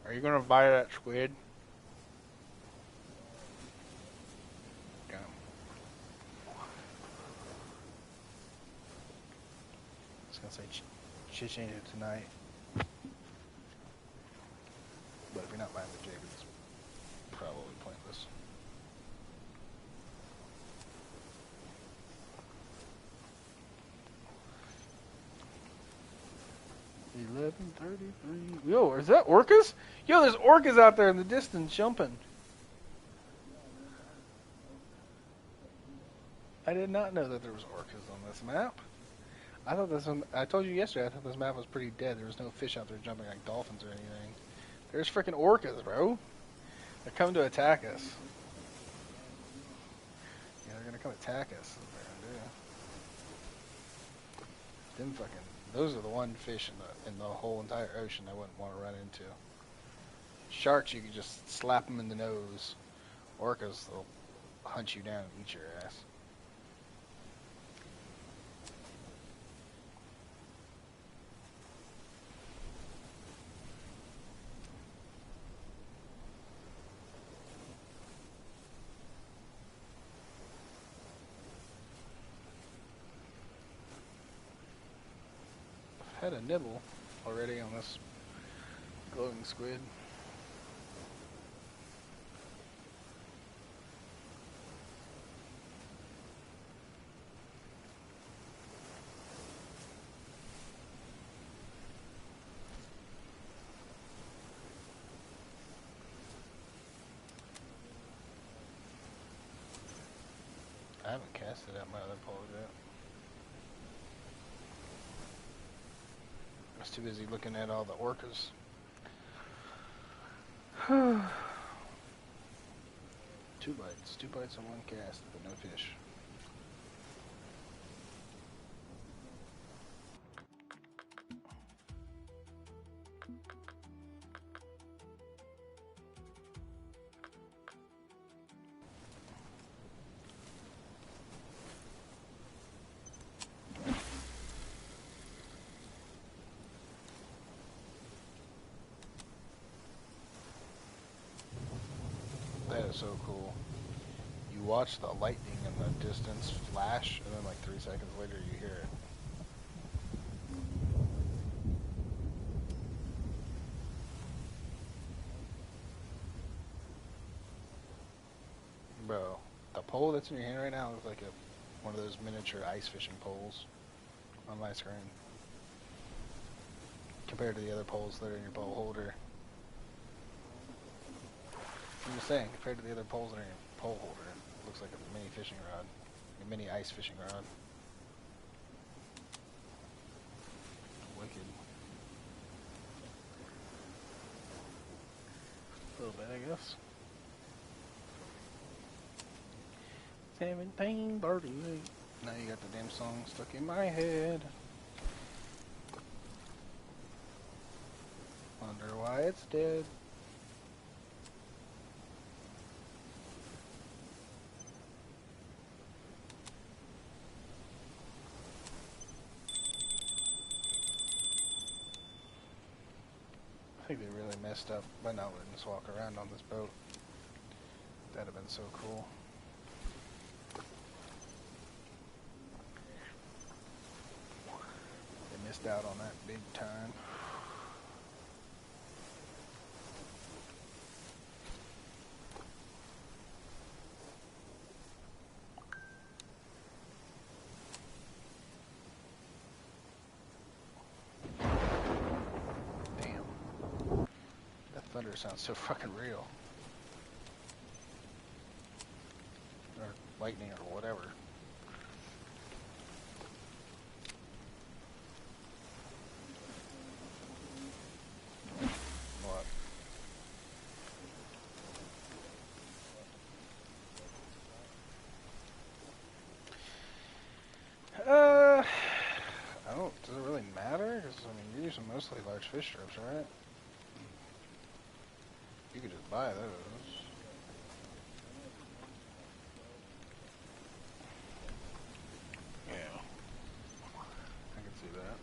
Speaker 3: Are you gonna buy that squid? Yeah. I was gonna say should change it tonight, but if you're not buying the jig, it's probably pointless. $11:33. Yo, is that orcas? Yo, there's orcas out there in the distance jumping. I did not know that there was orcas on this map. I thought this one. I told you yesterday. I thought this map was pretty dead. There was no fish out there jumping like dolphins or anything. There's freaking orcas, bro. They're coming to attack us. Yeah, they're gonna come attack us. Them fucking. Those are the one fish in the whole entire ocean I wouldn't want to run into. Sharks, you can just slap them in the nose. Orcas, they'll hunt you down and eat your ass. I've had a nibble already on this glowing squid. I haven't casted out my other pole yet. I was too busy looking at all the orcas. 2 bites. 2 bites on 1 cast, but no fish. That is so cool. You watch the lightning in the distance flash, and then like 3 seconds later you hear it. Bro, the pole that's in your hand right now looks like one of those miniature ice fishing poles on my screen. Compared to the other poles that are in your pole holder. I'm just saying, compared to the other poles that are in your pole holder, it looks like a mini fishing rod. A mini ice fishing rod. Wicked.
Speaker 1: A little bit, I guess. 17:38.
Speaker 3: Now you got the damn song stuck in my head. Wonder why it's dead. I think they really messed up by not letting us walk around on this boat. That'd have been so cool. They missed out on that big time. Damn. That thunder sounds so fucking real. Or lightning or whatever. What? I don't, does it really matter? Because, I mean, you're using mostly large fish strips, right? You could just buy those. Yeah. I can see that.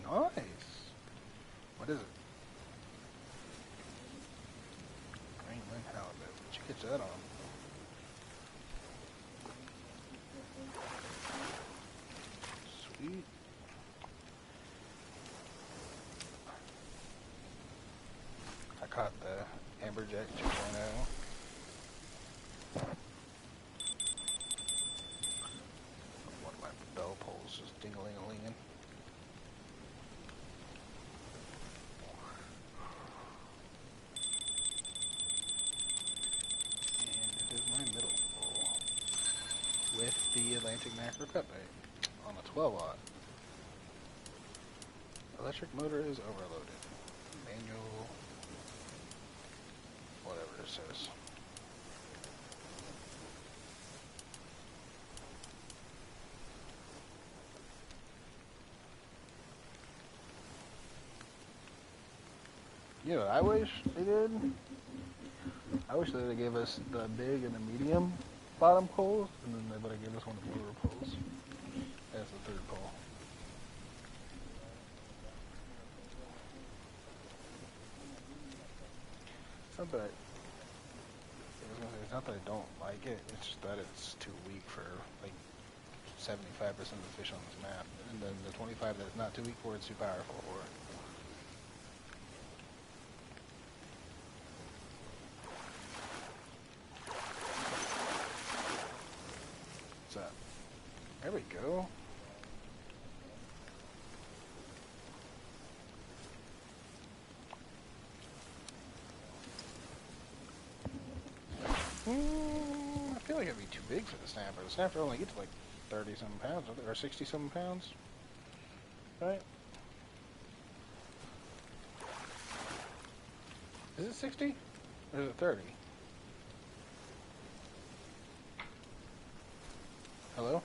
Speaker 3: Nice. What is it? Greenland halibut. What'd you catch that on? Sweet. I caught the Amberjack 2.0. One of my bell poles just ding-a-ling-a-linging. And it is my middle pole with the Atlantic Macro cut bait on a 12-aught. Electric motor is overloaded. Manual, whatever it says. You know what I wish they did? I wish they would give us the big and the medium bottom poles, and then they would have given us one of the lower poles as the third pole. It's not that it's not that I don't like it, it's just that it's too weak for like 75% of the fish on this map. And then the 25 that it's not too weak for, it's too powerful for. What's that? There we go. I feel like it'd be too big for the snapper. The snapper only gets like 30-something pounds, or 60-something pounds, right? Is it 60? Or is it 30? Hello?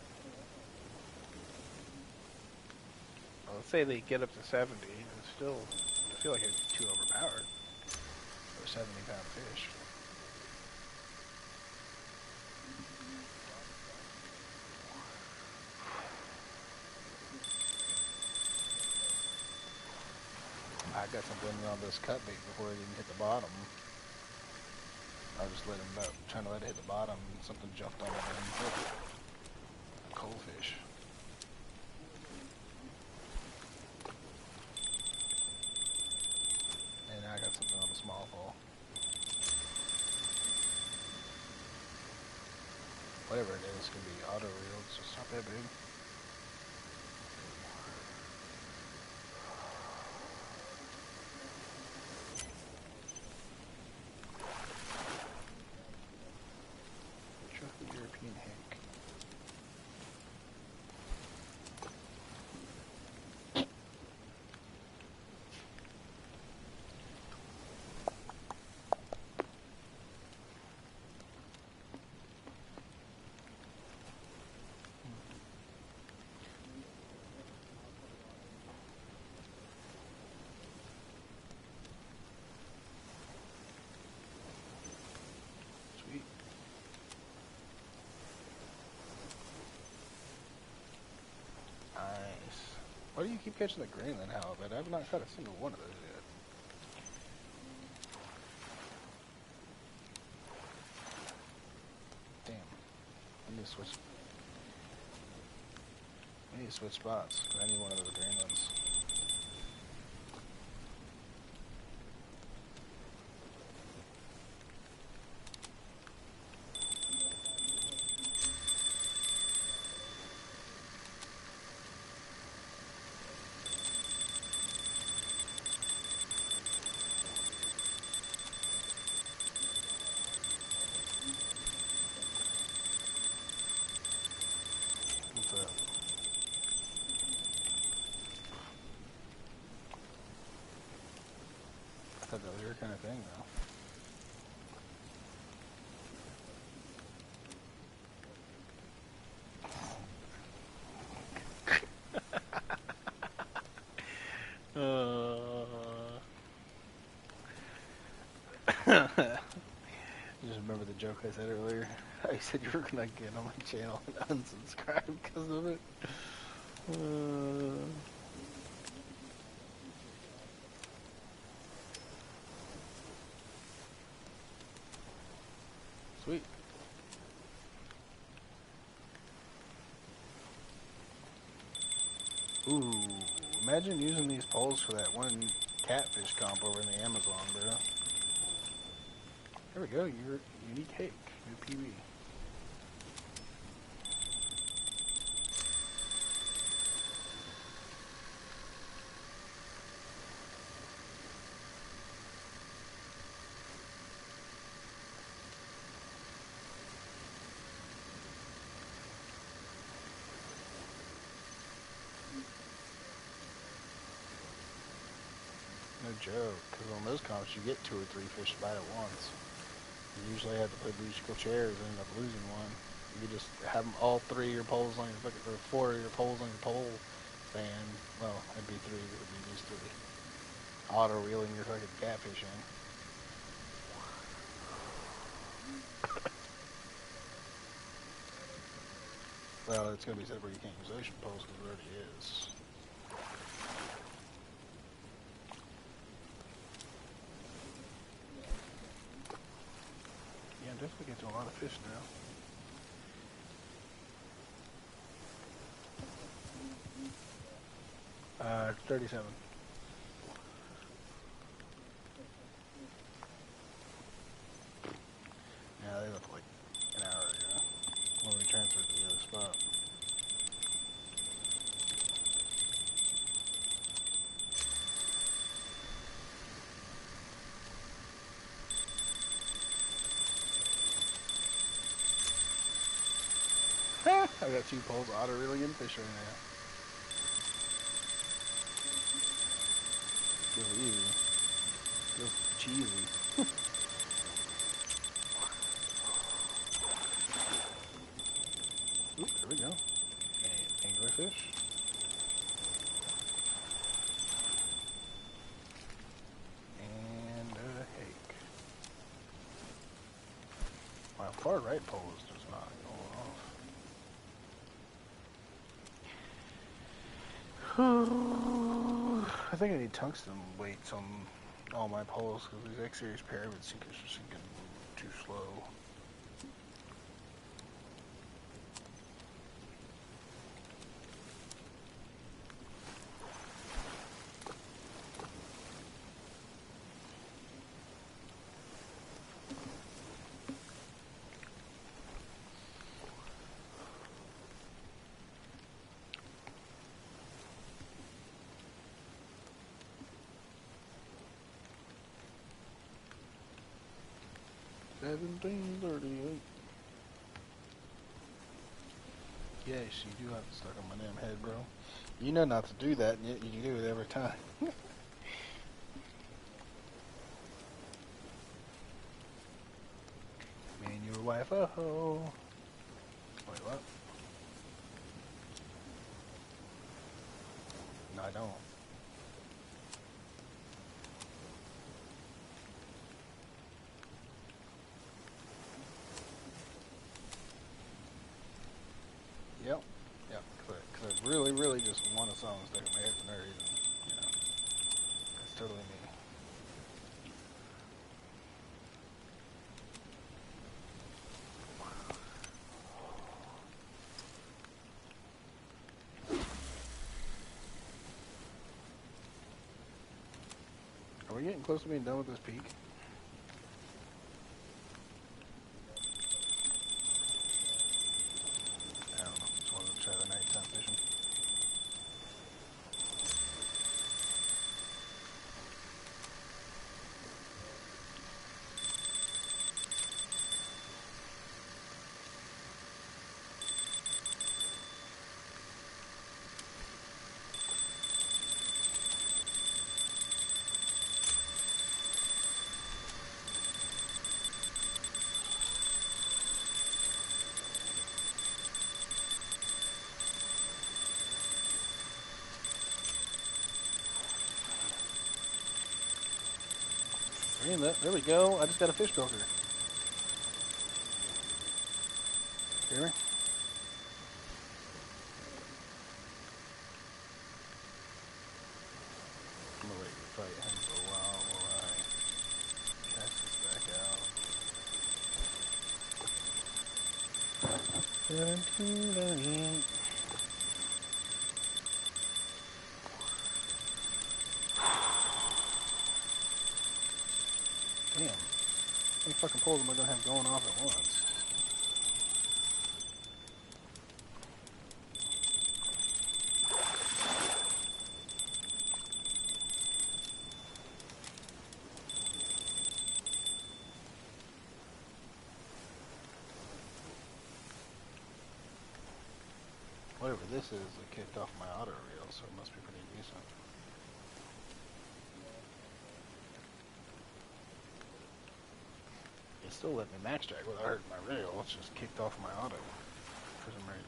Speaker 3: Well, let's say they get up to 70. It's still, I feel like it's too overpowered for a 70-pound fish. I got something on this cut bait before it even hit the bottom. I was just trying to let it hit the bottom, and something jumped on it and hit it. A coalfish. And now I got something on the small pole. Whatever it is, it's gonna be auto reeled, so it's not that big. European Hank. Sweet. Nice. Why do you keep catching the Greenland halibut? I've not caught a single one of those yet. Damn. I need to switch. I need to switch spots. 'Cause I need one of those Greenlands. What's up? I thought that was your kind of thing, though. Just remember the joke I said earlier. I said you were gonna get on my channel and unsubscribe because of it. Sweet. Ooh, imagine using these poles for that one catfish comp over in the Amazon, bro. There we go, your unique hake, new PB. No joke, because on those comps you get 2 or 3 fish to bite at once. You usually have to play musical chairs and end up losing one. You just have them all 3 of your poles on your bucket, or 4 of your poles on your pole stand. Well, it'd be 3, it would be these 3. Auto reeling your fucking catfish in. Well, it's gonna be set where you can't use ocean poles because it already is. Yeah, I'm definitely getting a lot of fish now. 37. Yeah, they look like an hour ago when we transferred to the other spot. I got 2 poles auto reeling in fish right now. Feels easy. Feels cheesy. far right pole is just not going off. I think I need tungsten weights on all my poles because these X-Series pyramid sinkers are sinking too slow. $17.38. Yes, you do have it stuck on my damn head, bro. You know not to do that, and yet you do it every time. Me and your wife, oh. Wait, what? No, I don't. Yep. Yep. Because I really, really just want a song stuck in my head for no reason. You know. That's totally me. Are we getting close to being done with this peak? I don't know. Just wanted to try the nighttime fishing. There we go. I just got a fish filter. Hear me? I'm gonna wait to fight him for a while I cast this back out. 17.38. Damn. How many fucking poles am I gonna have going off at once? Whatever this is, it kicked off my auto reel, so it must be pretty decent. It still let me max drag without hurting my reel. It's just kicked off my auto for some reason.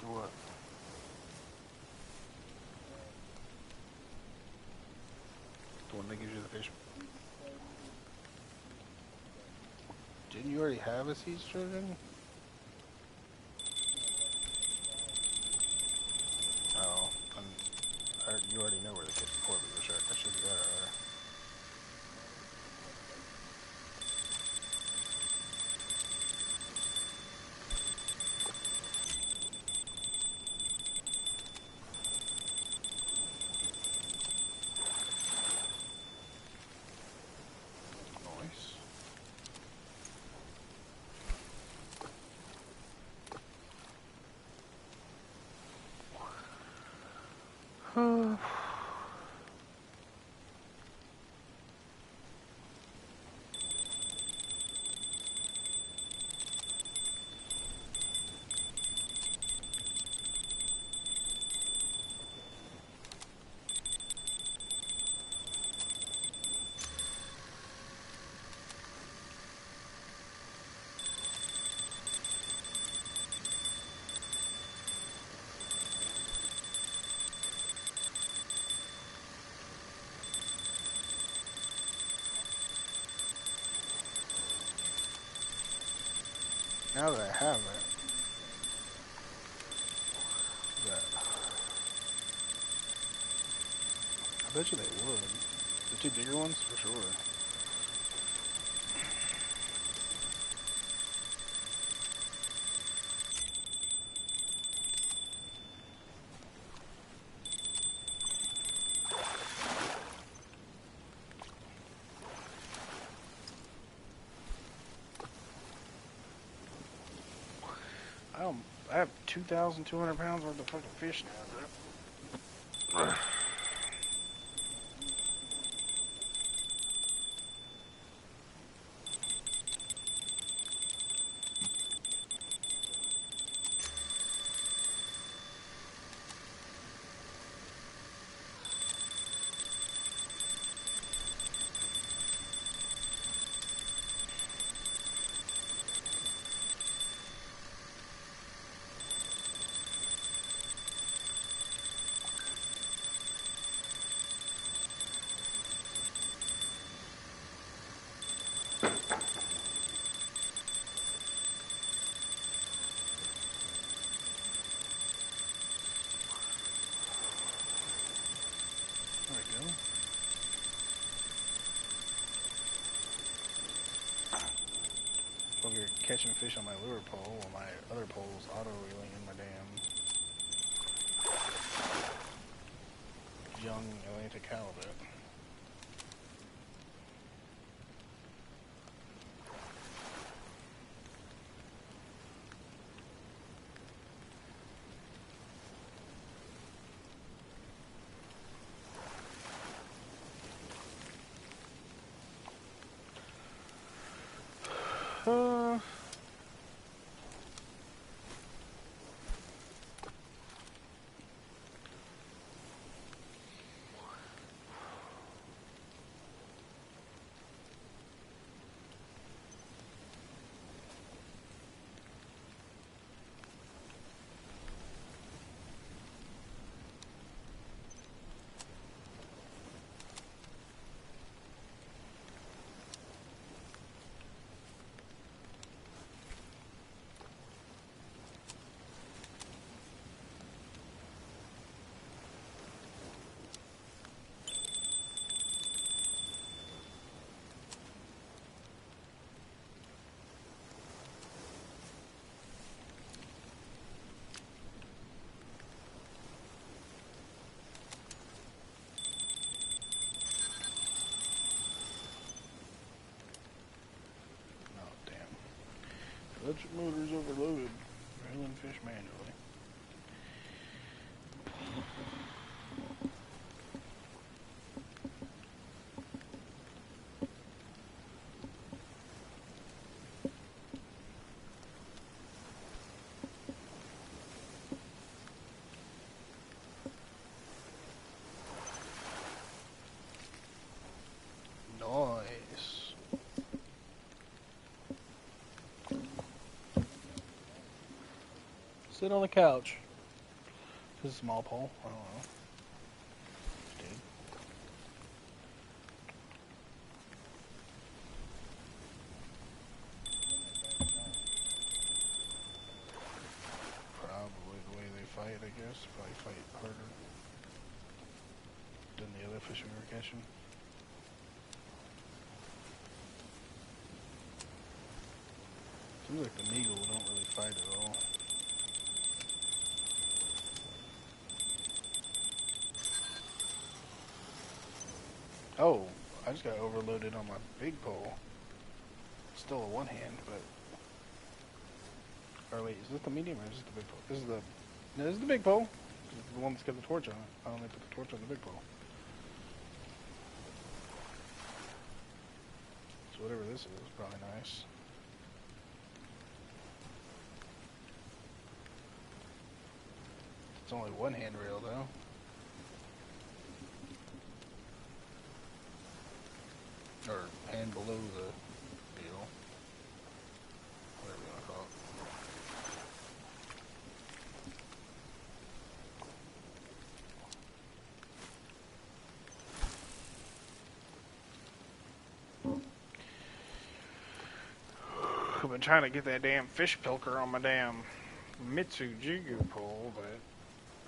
Speaker 3: What? The one that gives you the fish. Didn't you already have a seed sturgeon? Oh, you already know where the kitchen portable shark. I should be there. Nice. Now that I have it, that I bet you they would. The two bigger ones, for sure. I have 2,200 pounds worth of fucking fish now, bro. There we go. Over here catching fish on my lure pole while my other pole's auto-reeling in my damn young Atlantic halibut. Electric motor's overloaded. Reeling fish manually. Nice.
Speaker 1: Sit on the couch. This is a small pole. I don't know. Dude.
Speaker 3: Probably the way they fight, I guess. Probably fight harder than the other fish we were catching. Seems like the Meagle don't really fight at all. Oh, I just got overloaded on my big pole. Still a one hand, but... Or wait, is this the medium or is this the big pole? This is the... No, this is the big pole. This is the one that's got the torch on it. I only put the torch on the big pole. So whatever this is probably nice. It's only one hand reel though. Or hand below the deal. Whatever you want to call it. I've been trying to get that damn fish pilker on my damn Mitsujigu pole, but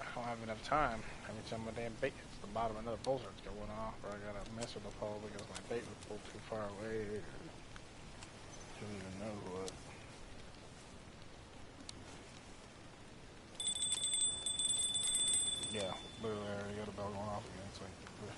Speaker 3: I don't have enough time. Every time my damn bait hits the bottom, another bull starts going off, or I gotta mess with the pole because my bait was pulled too far away. Don't even know what. Yeah, literally I already got a bell going off again. It's like, ugh.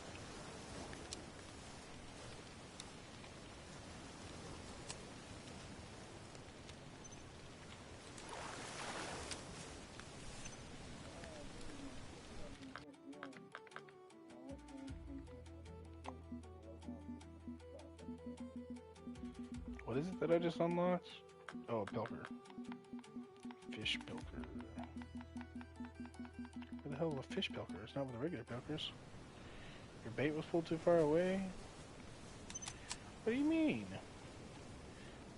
Speaker 3: What is it that I just unlocked? Oh, a pilker. Fish pilker. Where the hell is a fish pilker? It's not with the regular pilkers. Your bait was pulled too far away? What do you mean?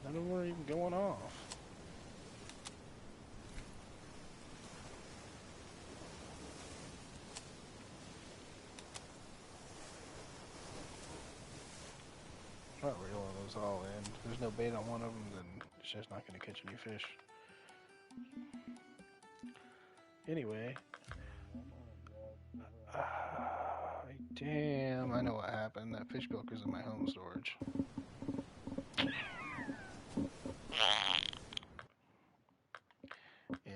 Speaker 3: None of them are even going off. Not real are those all in. If there's no bait on one of them, then it's just not going to catch any fish. Anyway. Damn, I know what happened. That fish pilker's in my home storage. Am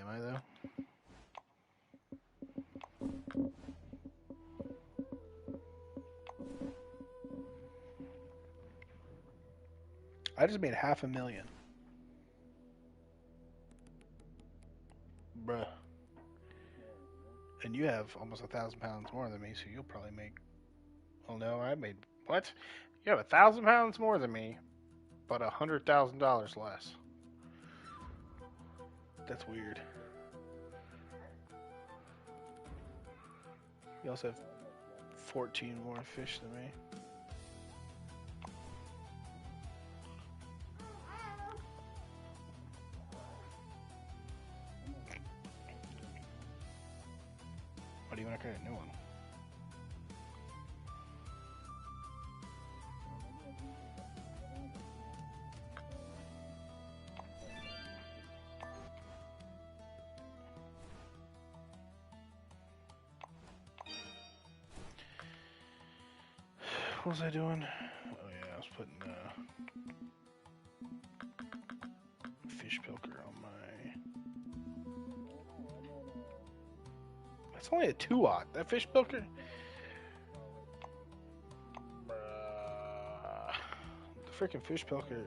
Speaker 3: I though? I just made $500,000. Bruh. And you have almost 1,000 pounds more than me, so you'll probably make... Oh no, I made... What? You have 1,000 pounds more than me, but $100,000 less. That's weird. You also have 14 more fish than me. Why do you want to create a new one? What was I doing? Oh yeah, I was putting fish pilker on my... That's only a 2-aught. That fish pilker... The freaking fish pilker...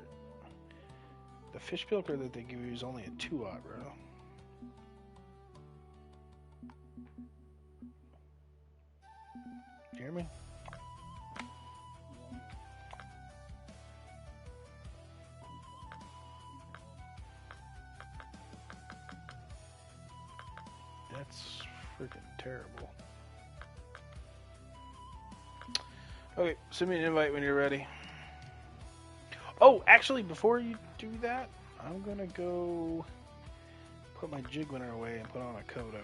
Speaker 3: The fish pilker that they give you is only a 2-aught, bro. You hear me? That's freaking terrible. Okay, send me an invite when you're ready. Oh, actually, before you do that, I'm gonna go put my jig winner away and put on a Kodo.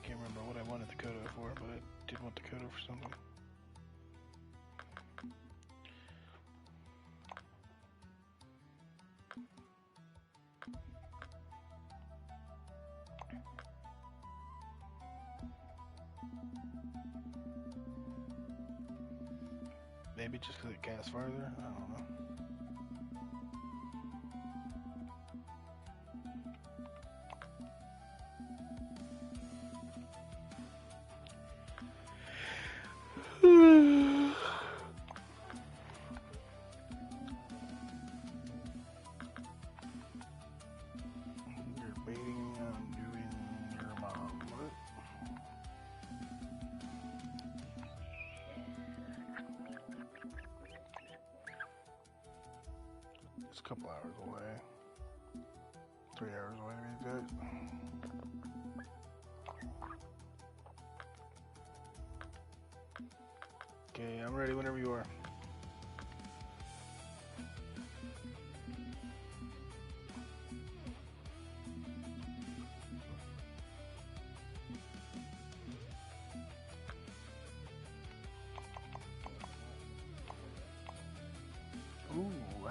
Speaker 3: Can't remember what I wanted the Kodo for, but I did want the Kodo for something. Maybe just because it casts farther? I don't know. You're baiting me on doing your mom. What? It's a couple hours away. 3 hours away to be exact. Okay, I'm ready whenever you are.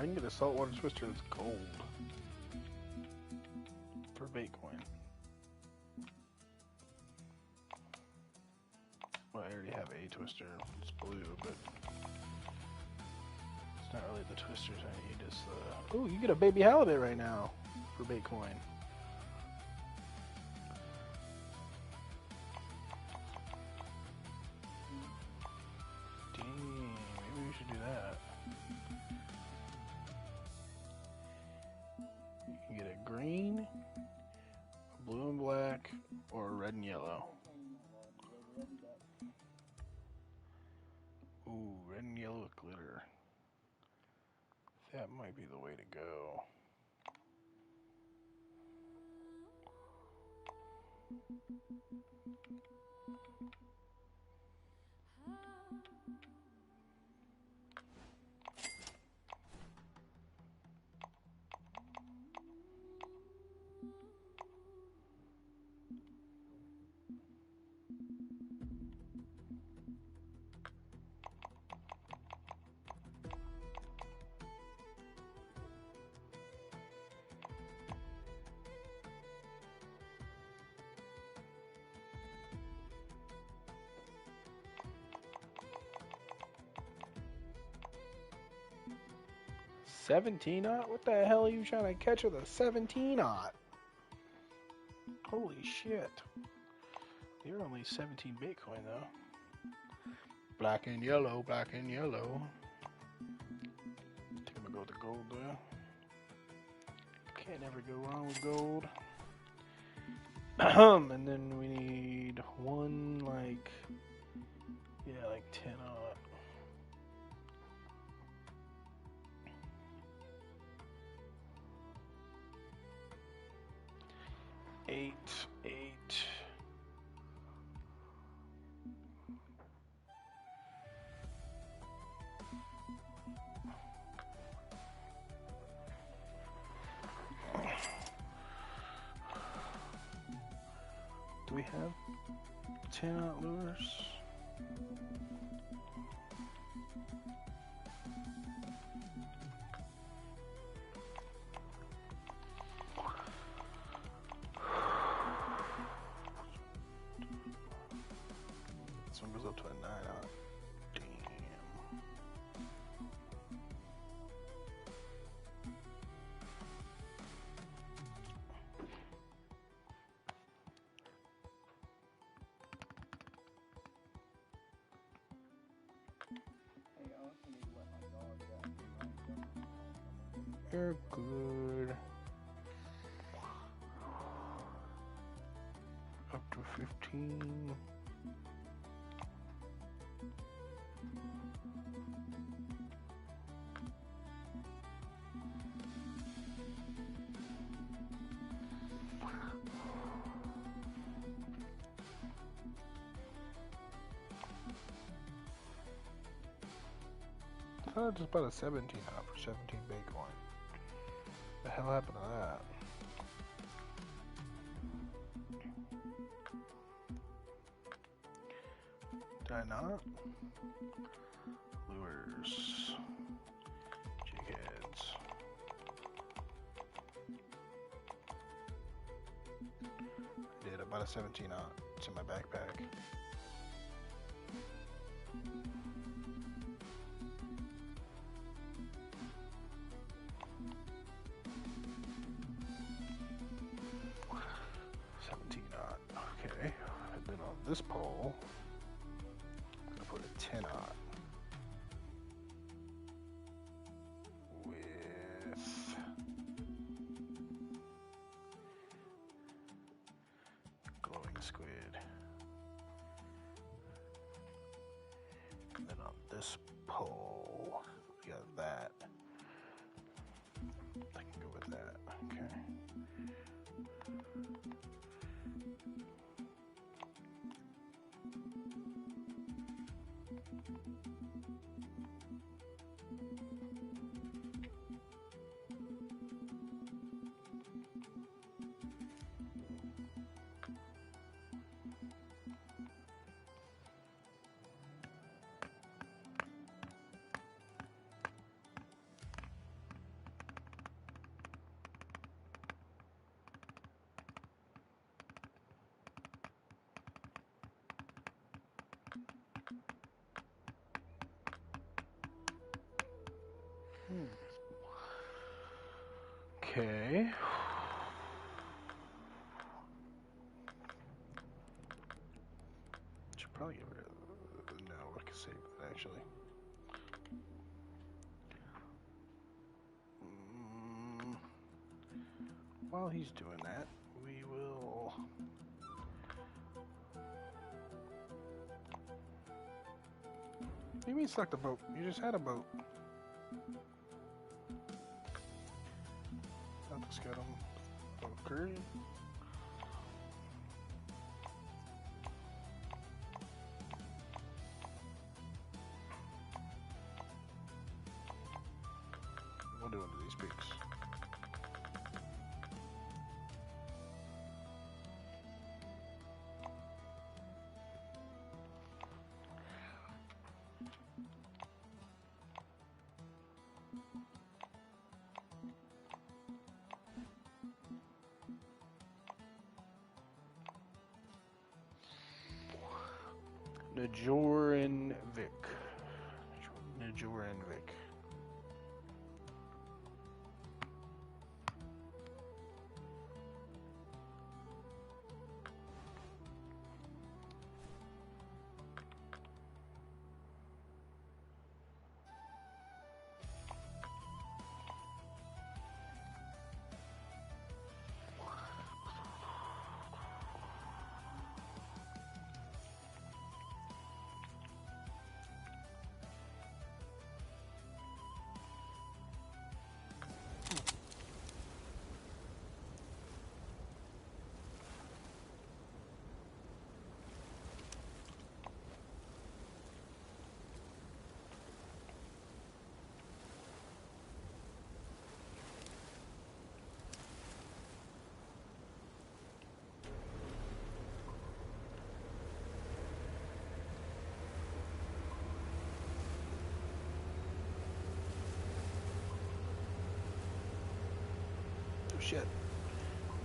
Speaker 1: I can get a saltwater twister that's gold for Bitcoin. Well, I already have a twister. It's blue, but it's not really the twisters I need. It's the... Ooh, you get a baby halibut right now for Bitcoin. Dang, maybe we should do that. You can get a green, a blue and black, or a red and yellow. Ooh, red and yellow with glitter. That might be the way to go. $17-aught? What the hell are you trying to catch with a 17-aught? Holy shit. You're only 17 Bitcoin though. Black and yellow, black and yellow. I think I'm gonna go with the gold there. Can't ever go wrong with gold. And then we need one like 10-aught. 8. Do we have 10-aught lures? This one goes up to a 9-aught. Damn. You're good. Up to 15. I just bought a 17-aught for 17 Bitcoin. The hell happened to that? Did I not? Lures. Jig heads. I did. I bought a 17-aught. It's in my backpack. Okay, and then on this pole, I'm gonna put a 10-aught with glowing squid. And then on this pole, we got that. I can go with that. Okay.
Speaker 3: Okay. Should probably get rid of. No, I can save that actually. While he's doing that, we will. What do you mean select a boat? You just had a boat. Let's get him. Okay. We'll do into these peaks. Najoran Vic. Najoran Vic. Shit.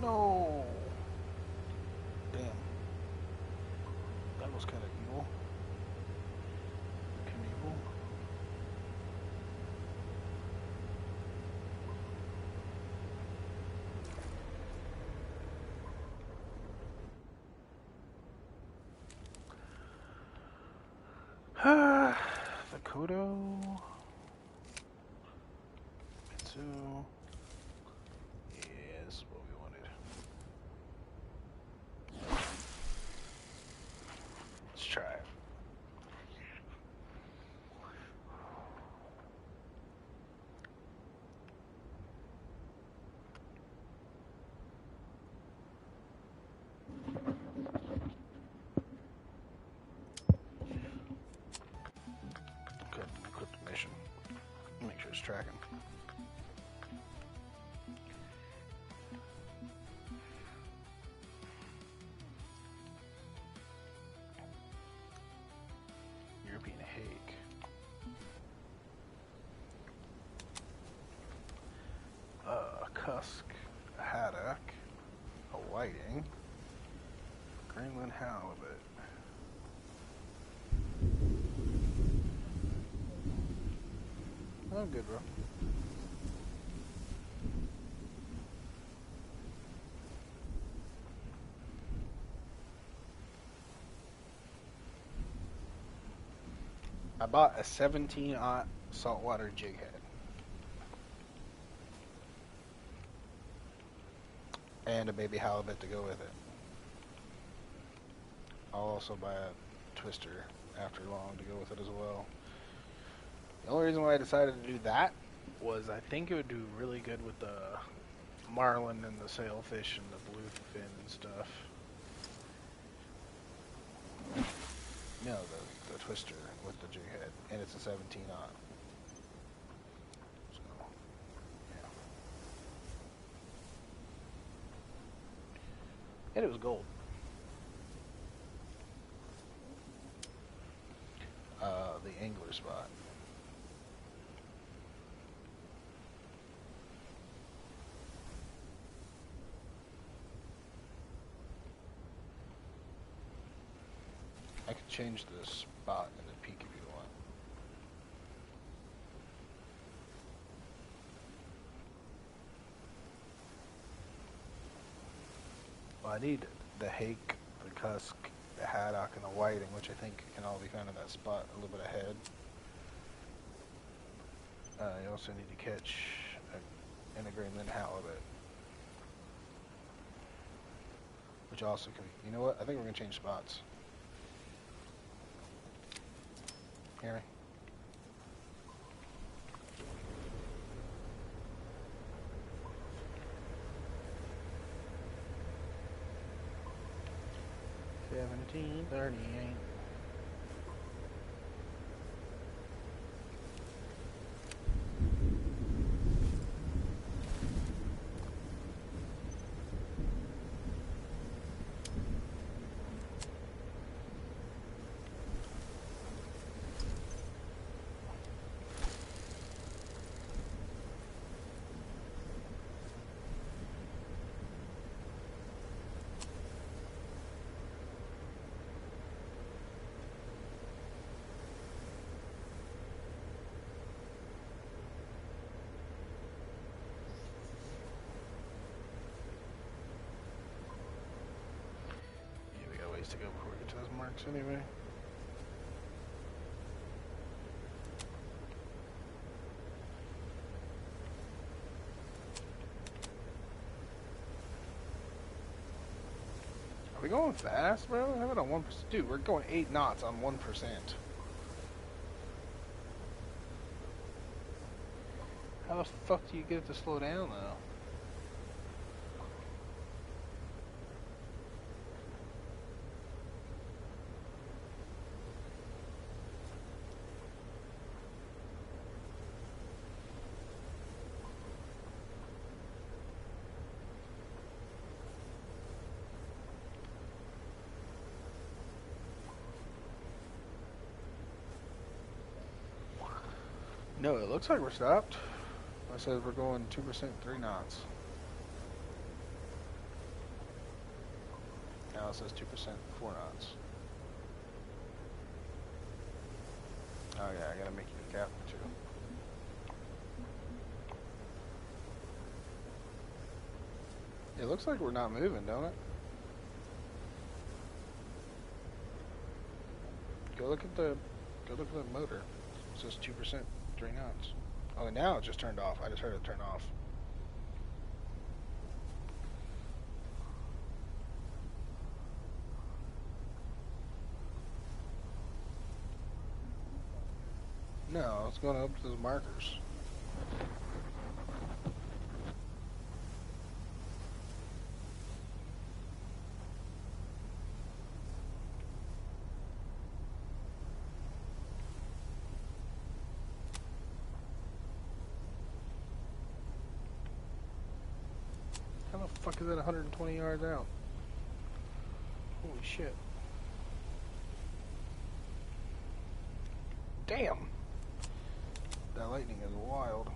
Speaker 3: No. Damn. That was kind of evil. Knievel. The Kodo. Mitsu. Yeah, this is what we wanted. Let's try it. Okay, equip the mission. Make sure it's tracking. European Hague. Cusk, a haddock, a whiting, Greenland halibut. I'm good, bro. I bought a 17-aught saltwater jig head. And a baby halibut to go with it. I'll also buy a twister after long to go with it as well. The only reason why I decided to do that was I think it would do really good with the marlin and the sailfish and the bluefin and stuff. No, the twister with the jig head, and it's a 17-aught. So, yeah. And it was gold. The angler spot. I could change the spot in the peak if you want. I need the hake, the cusk, the haddock, and the whiting, which I think can all be found in that spot a little bit ahead. You also need to catch an Greenland halibut, which also can. You know what? I think we're gonna change spots. Hear me? $17.38. To go before we get to those marks anyway. Are we going fast, bro? I have it on 1%. Dude, we're going 8 knots on 1%. How the fuck do you get it to slow down, though? No, it looks like we're stopped. I said we're going 2%, 3 knots. Now it says 2%, 4 knots. Oh yeah, I gotta make you a captain too. It looks like we're not moving, don't it? Go look at the motor. It says 2%, 3 knots. Oh, now it just turned off. I just heard it turn off. No, it's going up to those markers. How the fuck is that 120 yards out? Holy shit. Damn! That lightning is wild.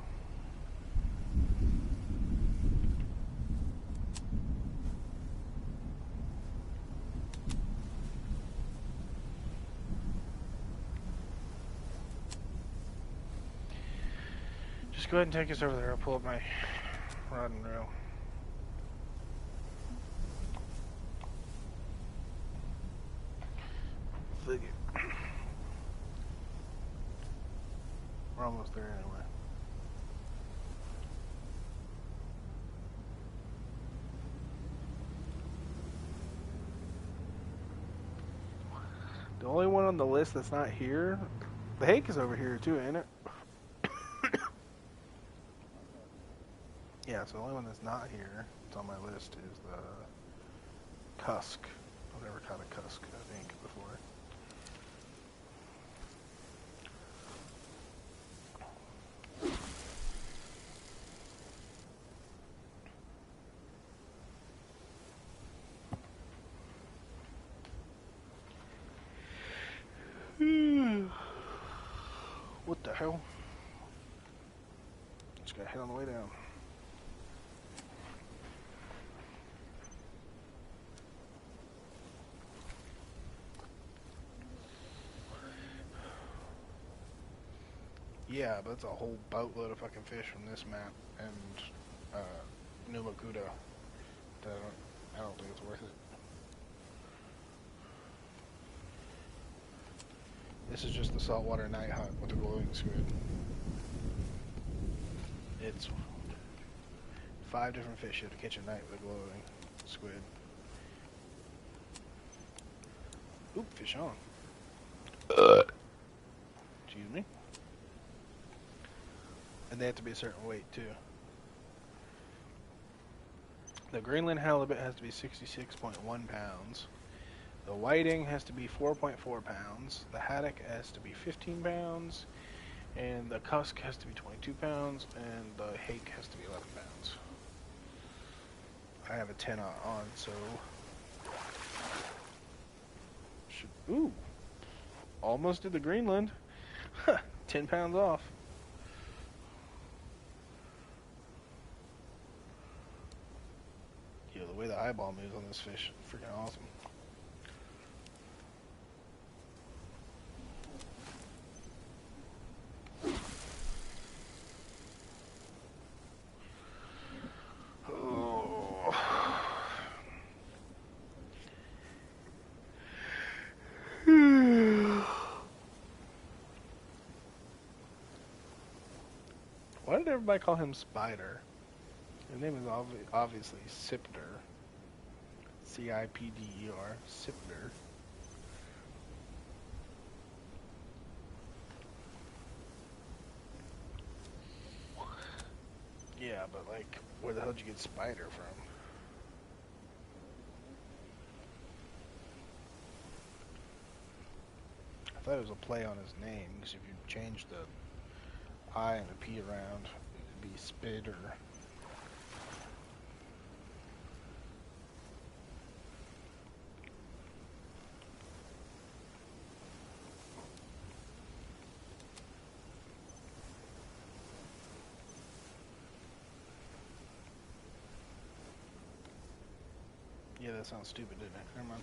Speaker 3: Just go ahead and take us over there. I'll pull up my rod and reel. We're almost there anyway. The only one on the list that's not here, the hake is over here too, ain't it? Yeah, so the only one that's not here, it's on my list, is the cusk. I've never caught a cusk, I think, before. What the hell? Just got hit on the way down. Yeah, but it's a whole boatload of fucking fish from this map and Numakuta. I don't think it's worth it. This is just the saltwater night hunt with the glowing squid. It's 5 different fish you have to catch at night with a glowing squid. Oop, fish on. Excuse me. And they have to be a certain weight too. The Greenland halibut has to be 66.1 pounds. The whiting has to be 4.4 pounds. The haddock has to be 15 pounds. And the cusk has to be 22 pounds. And the hake has to be 11 pounds. I have a 10 on, so... Ooh! Almost did the Greenland. 10 pounds off. Yo, the way the eyeball moves on this fish, freaking awesome. Why did everybody call him Spider? His name is obviously Sipter. C-I-P-D-E-R. Sipter. Yeah, but like, where the hell did you get Spider from? I thought it was a play on his name, because if you change the I and the P around, it'd be Spitter. Yeah, that sounds stupid, didn't it? Never mind.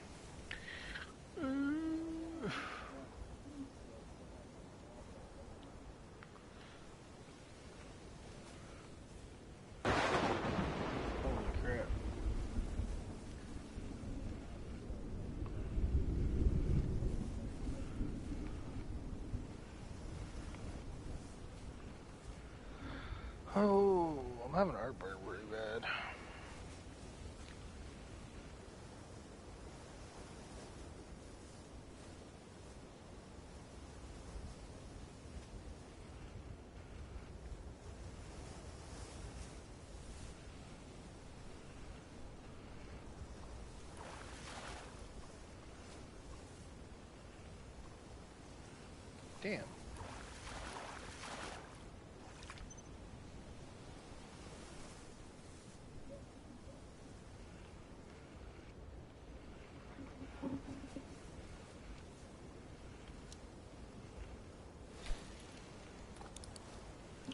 Speaker 3: Holy crap. Oh, I'm having heartburn really bad. Damn.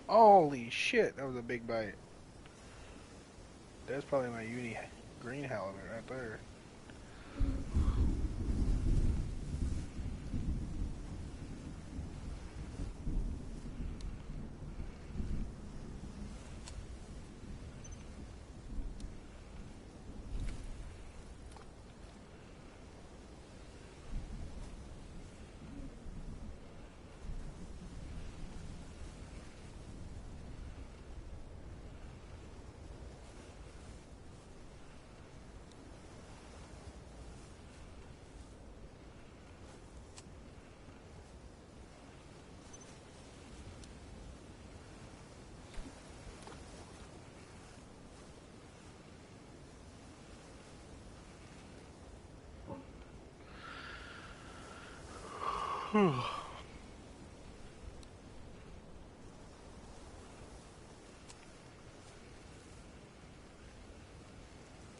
Speaker 3: Holy shit, that was a big bite. That's probably my uni green halibut right there.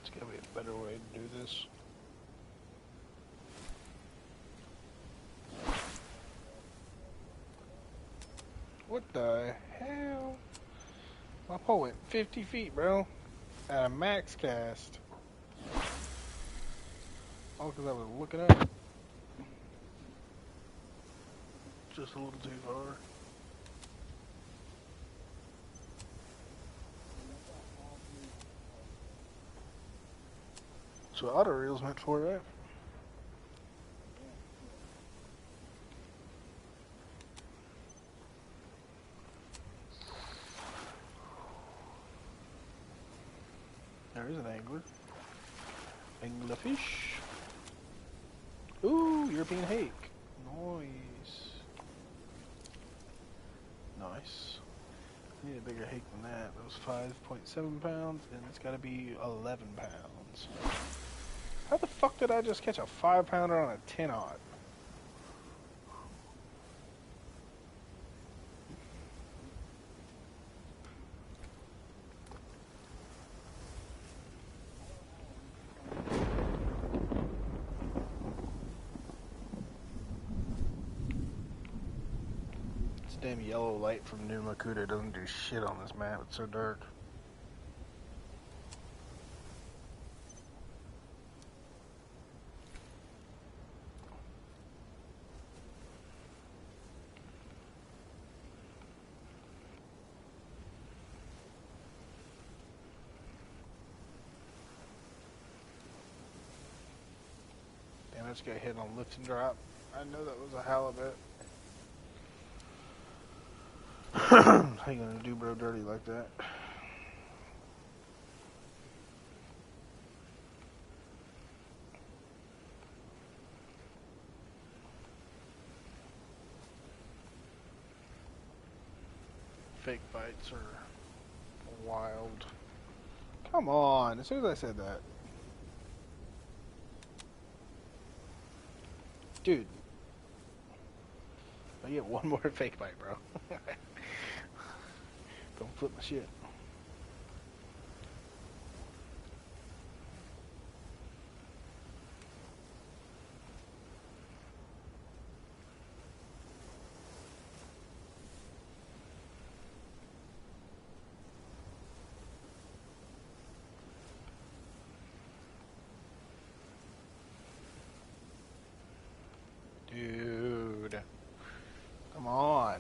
Speaker 3: It's gotta be a better way to do this. What the hell? My pole went 50 feet, bro. At a max cast. All because I was looking up. Just a little too far.
Speaker 1: That's what auto reel's meant for, right? There is an angler. Anglerfish. Ooh, European hake. Nice. Nice. I need a bigger hake than that. That was 5.7 pounds, and it's got to be 11 pounds. How the fuck did I just catch a 5-pounder on a 10-aught? This damn yellow light from New Makuta doesn't do shit on this map. It's so dark. Damn, I just got hit on lift and drop. I know that was a halibut. How you gonna do bro dirty like that? Fake bites are wild. Come on, as soon as I said that. Dude. I get one more fake bite, bro. Don't flip my shit. Dude. Come on.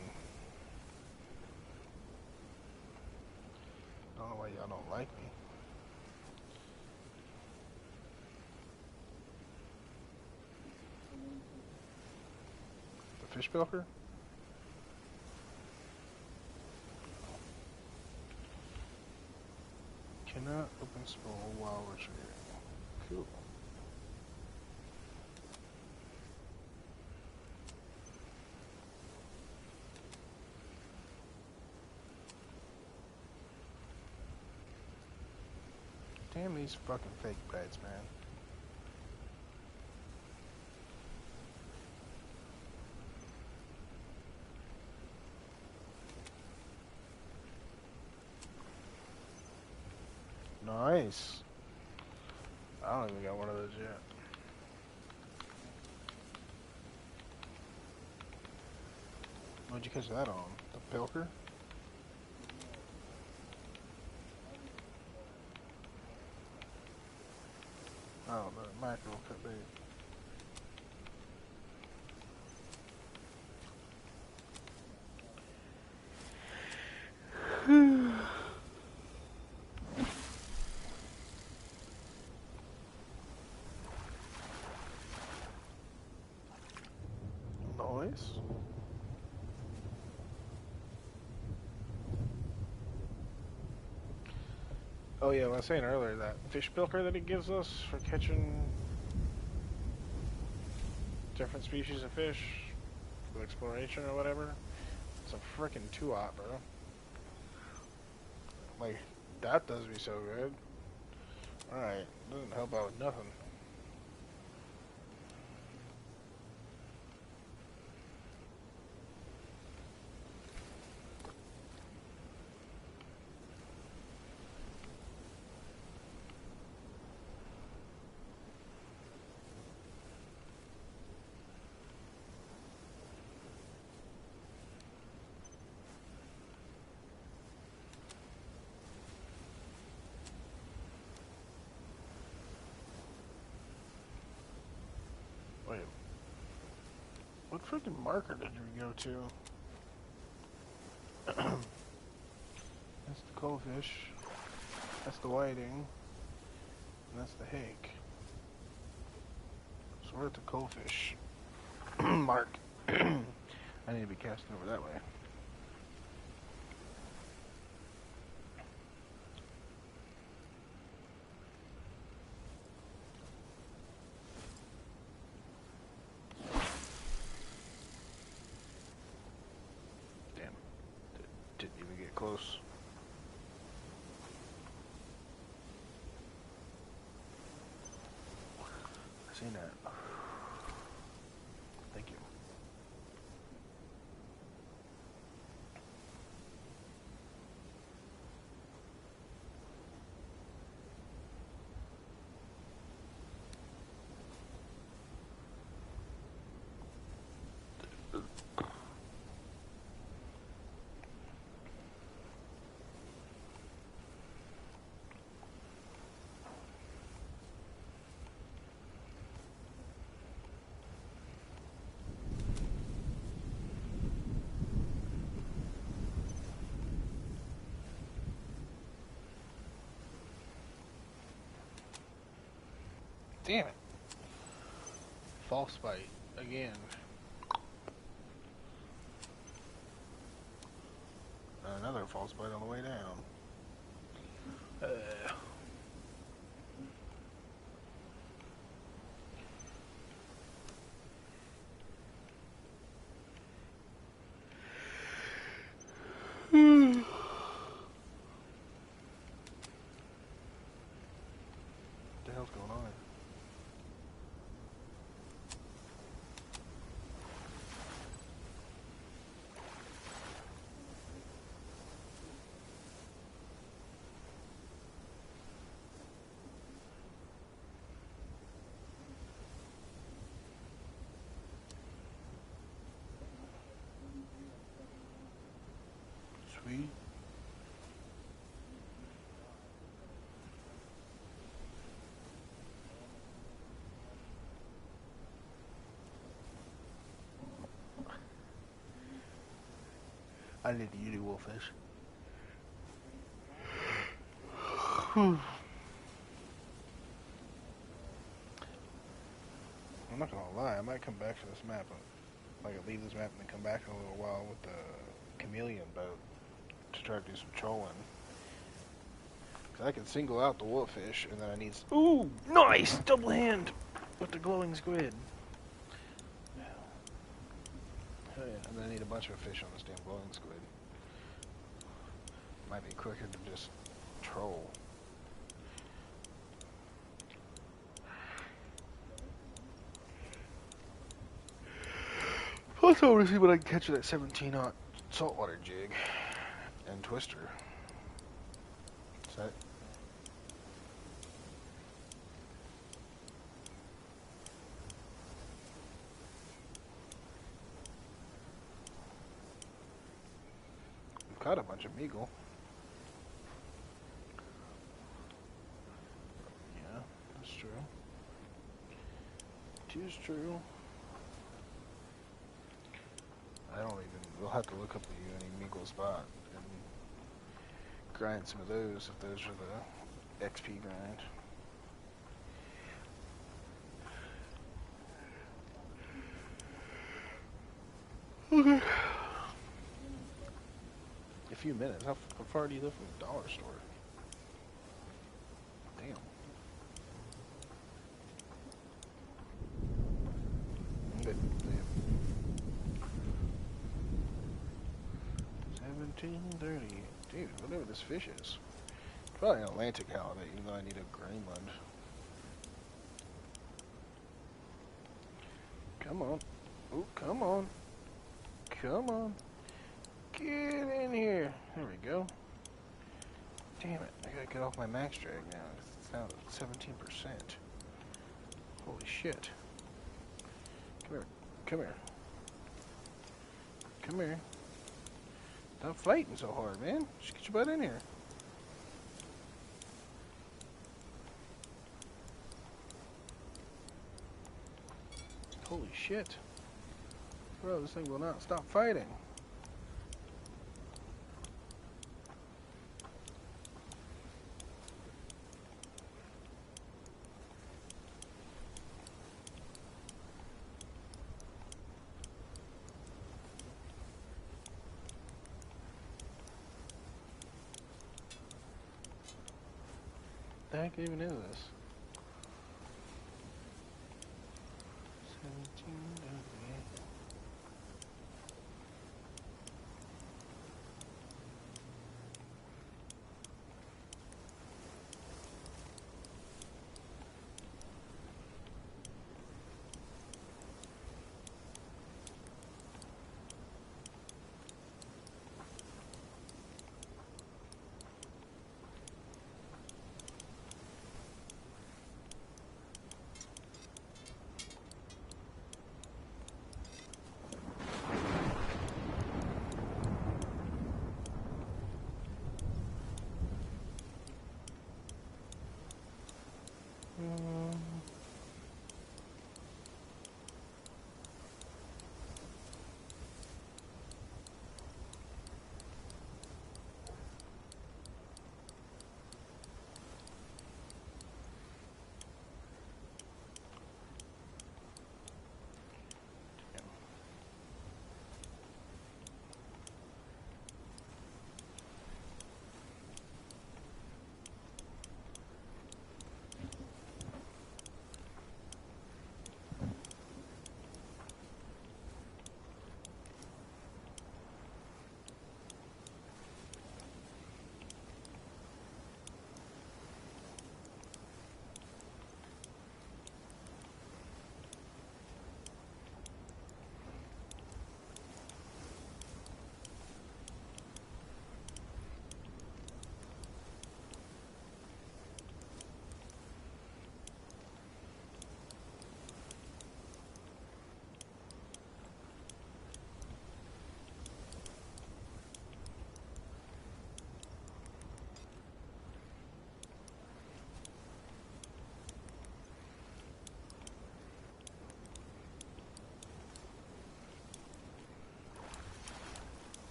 Speaker 1: I don't know why y'all don't like me. The fish pilker? Cannot open spool while retrieving. Cool. Damn these fucking fake bites, man. Nice. I don't even got one of those yet. What'd you catch that on? The pilker? Oh, the mackerel cut bait. Nice. Oh yeah, I was saying earlier, that fish pilker that it gives us for catching different species of fish with exploration or whatever, it's a freaking 2-aught, bro. Like, that does me so good. Alright, doesn't help out with nothing. Wait. What freaking marker did you go to? That's the coalfish. That's the whiting. And that's the hake.
Speaker 3: So we're at the coalfish mark. I need to be casting over that way. Damn. Didn't even get close. I seen that. Thank you. Damn it. False bite again. Another false bite on the way down. What the hell's going on? Sweet. I need to eat a wolfish. I'm not gonna lie, I might come back to this map. Like, I'll leave this map and then come back in a little while with the chameleon boat to try to do some trolling. Cause I can single out the wolfish, and then I need. Ooh, nice double hand with the glowing squid. Oh yeah, and then I need a bunch of fish on this damn glowing squid. Might be quicker to just troll. Plus, I want to see what I can catch with that 17-aught saltwater jig and twister. Is that? We've caught a bunch of meagle. Yeah, that's true. It is true. I don't even. We'll have to look up the Uni Meagle spot and grind some of those if those are the XP grind. Okay. A few minutes. How far do you live from the dollar store? Damn. Good. 1730. Dude, whatever this fish is. Probably an Atlantic halibut, even though I need a Greenland. Come on. Oh, come on. Come on. Get in here. There we go. Damn it. I gotta get off my max drag now. It's down to 17%. Holy shit. Come here. Come here. Come here. Stop fighting so hard, man. Just get your butt in here. Holy shit. Bro, this thing will not stop fighting.
Speaker 1: the heck even is this? 1798.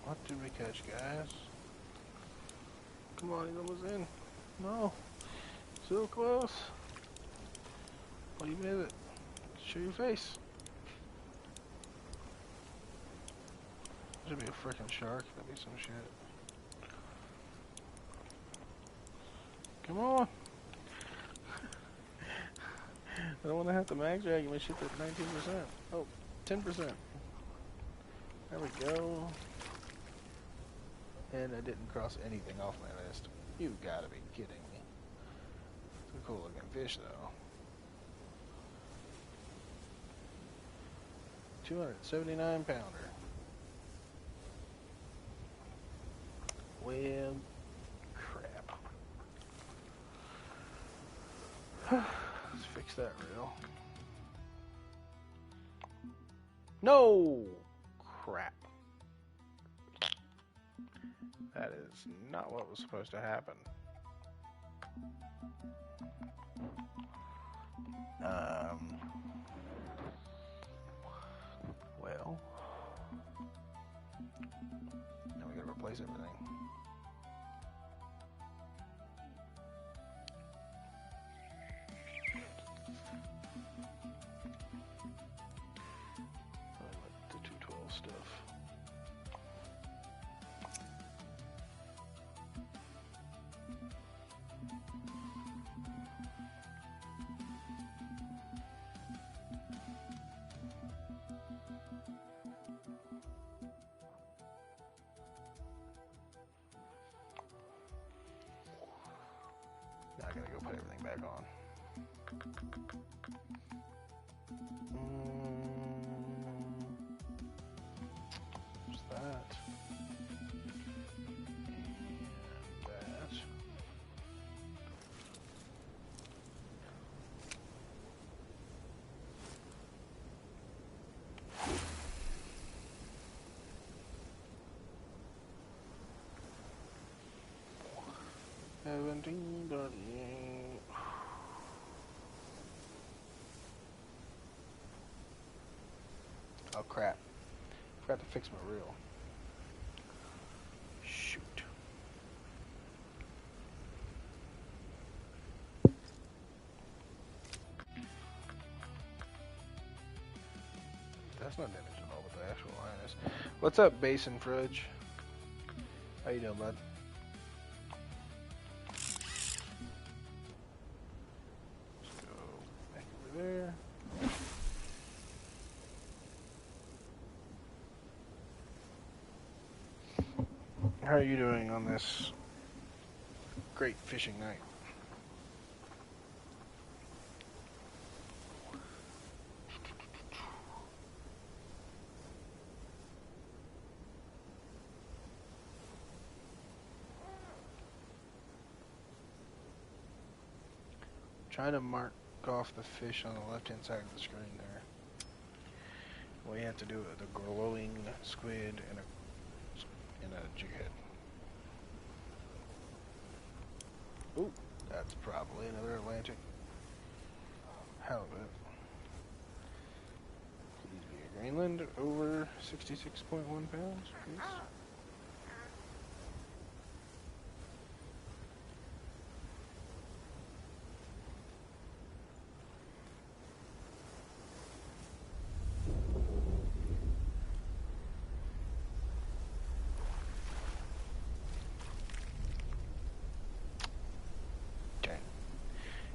Speaker 1: What did we catch, guys? Come on, he's almost in. No. So close. What even is it? Show your face. Should be a freaking shark. That'd be some shit. Come on. I don't want to have to mag drag my shit at 19%. Oh, 10%. There we go. And I didn't cross anything off my list. You gotta be kidding me. It's a cool looking fish though. 279 pounder. Well, crap. Let's fix that reel. No! Crap. That is not what was supposed to happen. Well, now we gotta replace everything. The 212 stuff. Now I gotta go put everything back on. What's that? And that. Oh crap. Forgot to fix my reel. Shoot. That's not damaged at all, but the actual line is. What's up, Basin Fridge? How you doing, bud?
Speaker 3: How are you doing on this great fishing night? Trying to mark off the fish on the left-hand side of the screen there. Well, you have to do it with a glowing squid and a jig head. Ooh, that's probably another Atlantic halibut. Please be a Greenland over 66.1 pounds, please.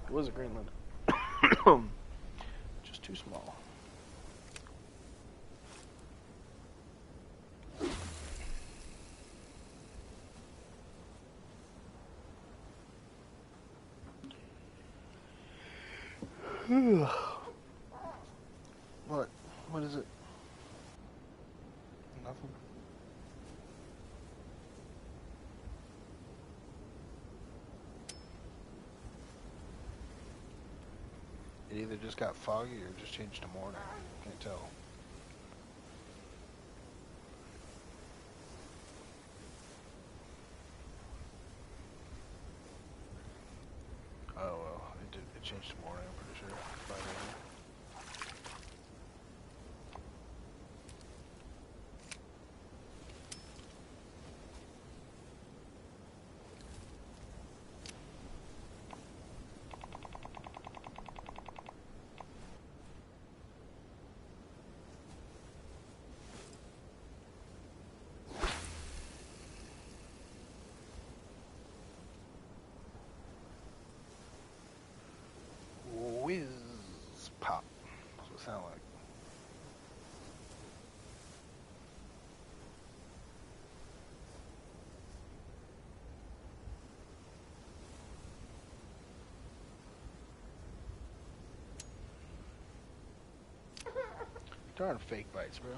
Speaker 3: It was a Greenland. Just too small. What? What is it? Nothing. It either just got foggy or just changed to morning. Can't tell. Oh well, it changed to morning, I'm pretty sure. By then. Whiz pop. That's what it sounds like. Darn fake bites, bro.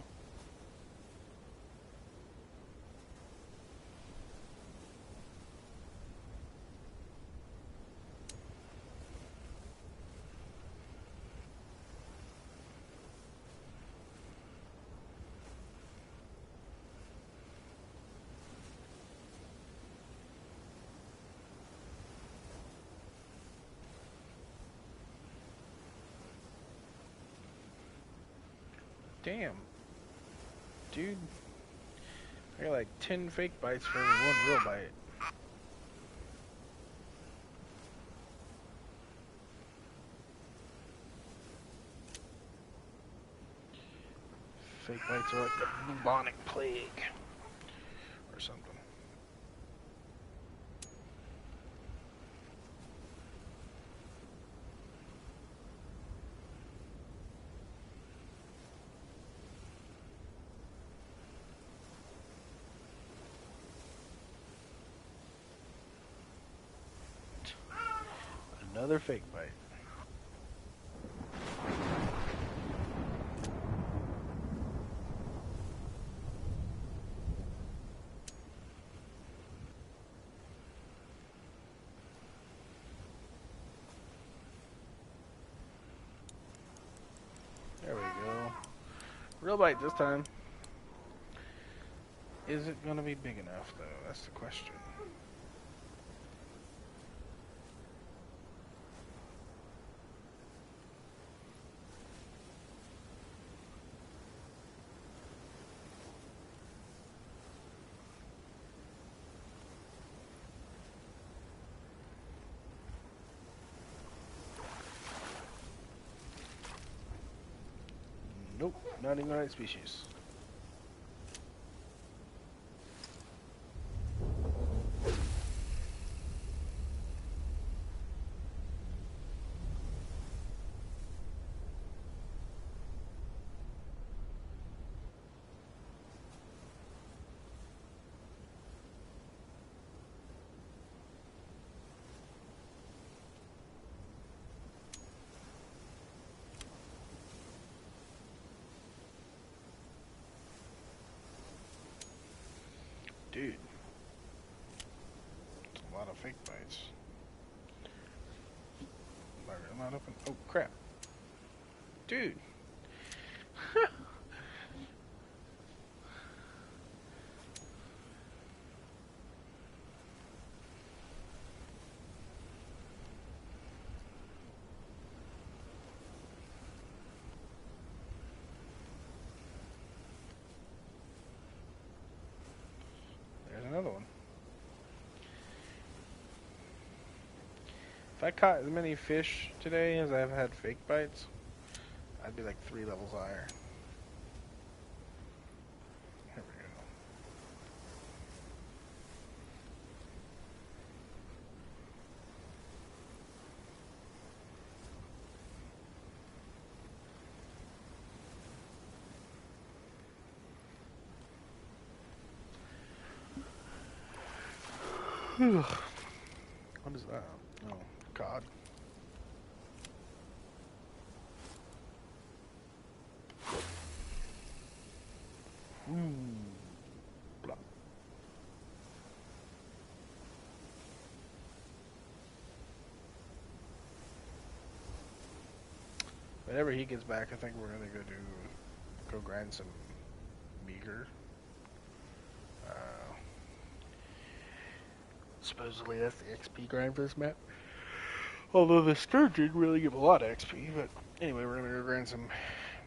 Speaker 3: Damn. Dude. I got like 10 fake bites for every one real bite. Fake bites are like the bubonic plague. Or something. Another fake bite. There we go. Real bite this time. Is it gonna be big enough though? That's the question. Nope, not even the right species. Dude. That's a lot of fake bites. I'm not open. Oh, crap. Dude. There's another one. If I caught as many fish today as I've had fake bites, I'd be like 3 levels higher. Here we go. What is that? Oh, cod. Blah. Whenever he gets back, I think we're gonna go grind some meager. Supposedly that's the XP grind for this map. Although the sturgeon really give a lot of XP, but anyway, we're gonna go grind some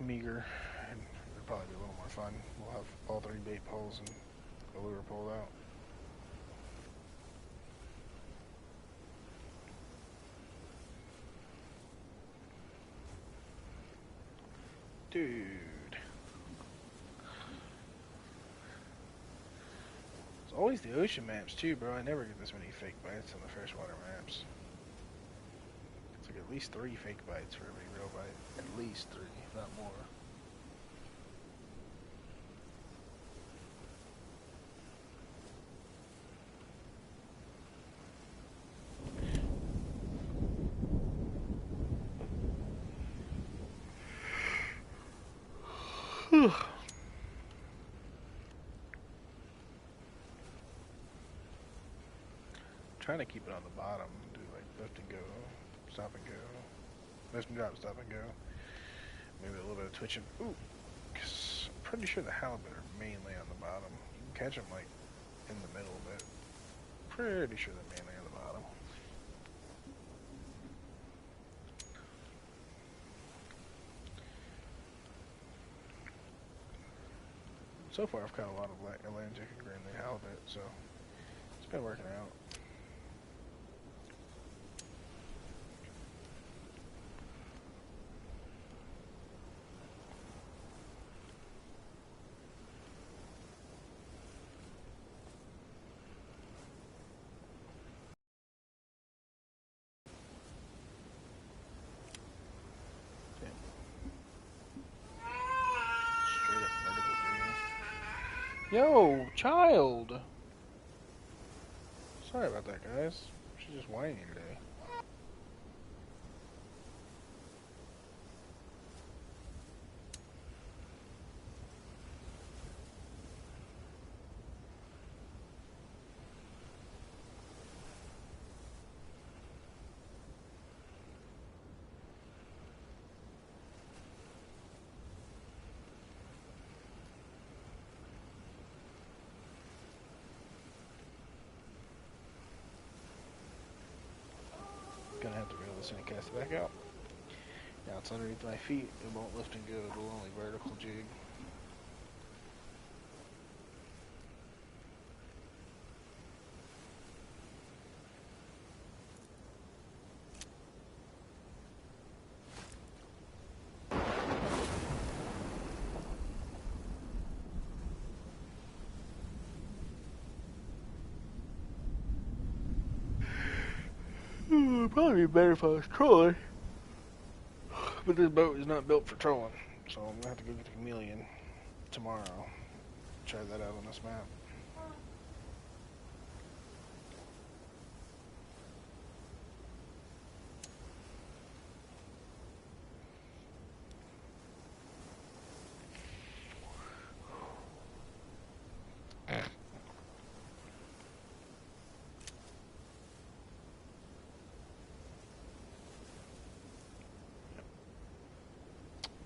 Speaker 3: meager, and it'll probably be a little more fun. We'll have all 3 bait poles and a lure pulled out. Dude. It's always the ocean maps too, bro. I never get this many fake bites on the freshwater maps. It's like at least 3 fake bites for every real bite. At least 3, if not more. Trying to keep it on the bottom, do like lift and go, stop and go, lift and drop, stop and go. Maybe a little bit of twitching. Ooh, cause I'm pretty sure the halibut are mainly on the bottom. You can catch them like in the middle, but pretty sure they're mainly on the bottom. So far, I've caught a lot of Atlantic and green halibut, so it's been working out. Yo, child! Sorry about that, guys. She's just whining today. Gonna have to reel this in and cast it back out. Now it's underneath my feet. It won't lift and go. It'll only vertical jig. It'd probably be better if I was trolling. But this boat is not built for trolling. So I'm gonna have to go get the chameleon tomorrow. Try that out on this map.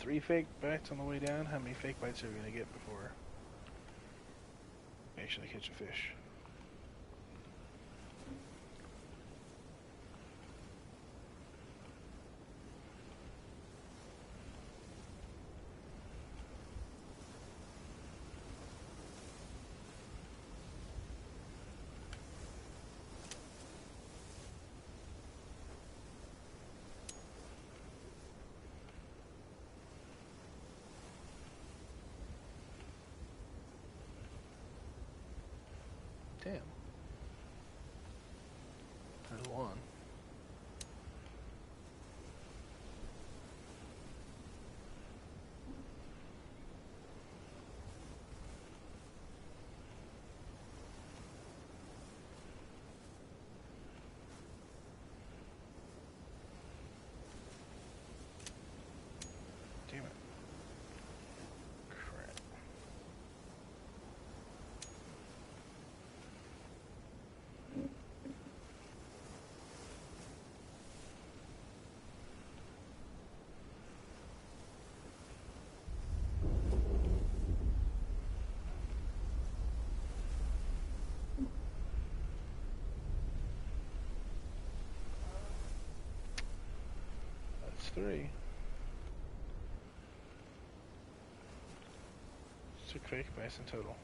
Speaker 1: 3 fake bites on the way down. How many fake bites are we gonna get before we actually catch a fish? Damn. There's one. Damn it. Crap. That's 3. 6 fake bites in total.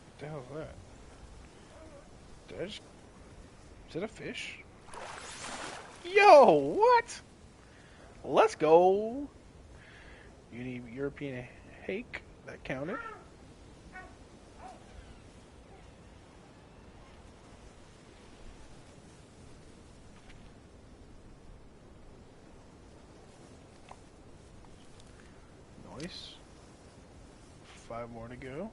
Speaker 1: What the hell is that? Did I just... Is it a fish? Yo, what? Let's go. European hake. That counted. Nice. 5 more to go.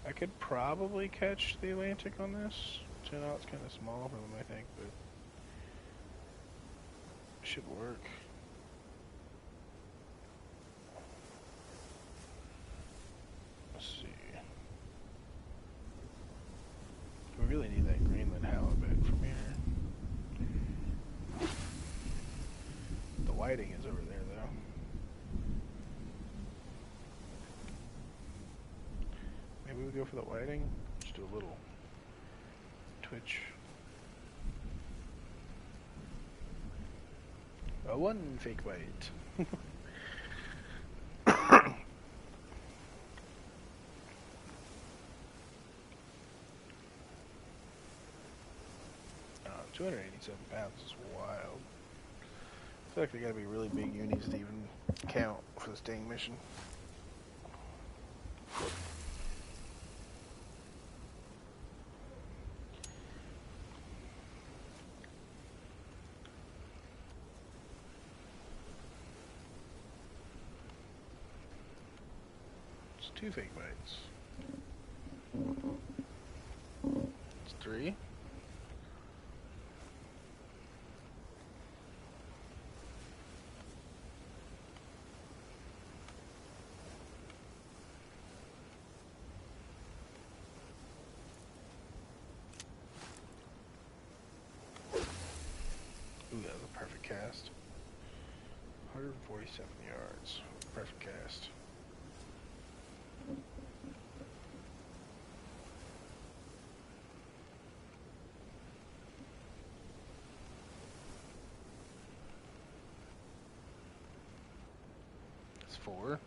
Speaker 1: I could probably catch the Atlantic on this. So now it's kind of small for them, I think, but it should work. Let's see. We really need that Greenland halibut from here. The whiting is over there, though. Maybe we go for the whiting? Just do a little twitch. A 1 fake bite. Oh, 287 pounds is wild. I feel like they gotta be really big unis to even count for this dang mission. It's 2 fake bites. It's 3. Ooh, that was a perfect cast. 147 yards. Perfect cast. That's 4.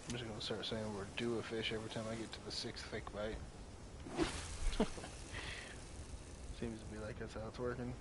Speaker 1: I'm just gonna start saying we're due a fish every time I get to the 6th fake bite. Seems to be like that's how it's working.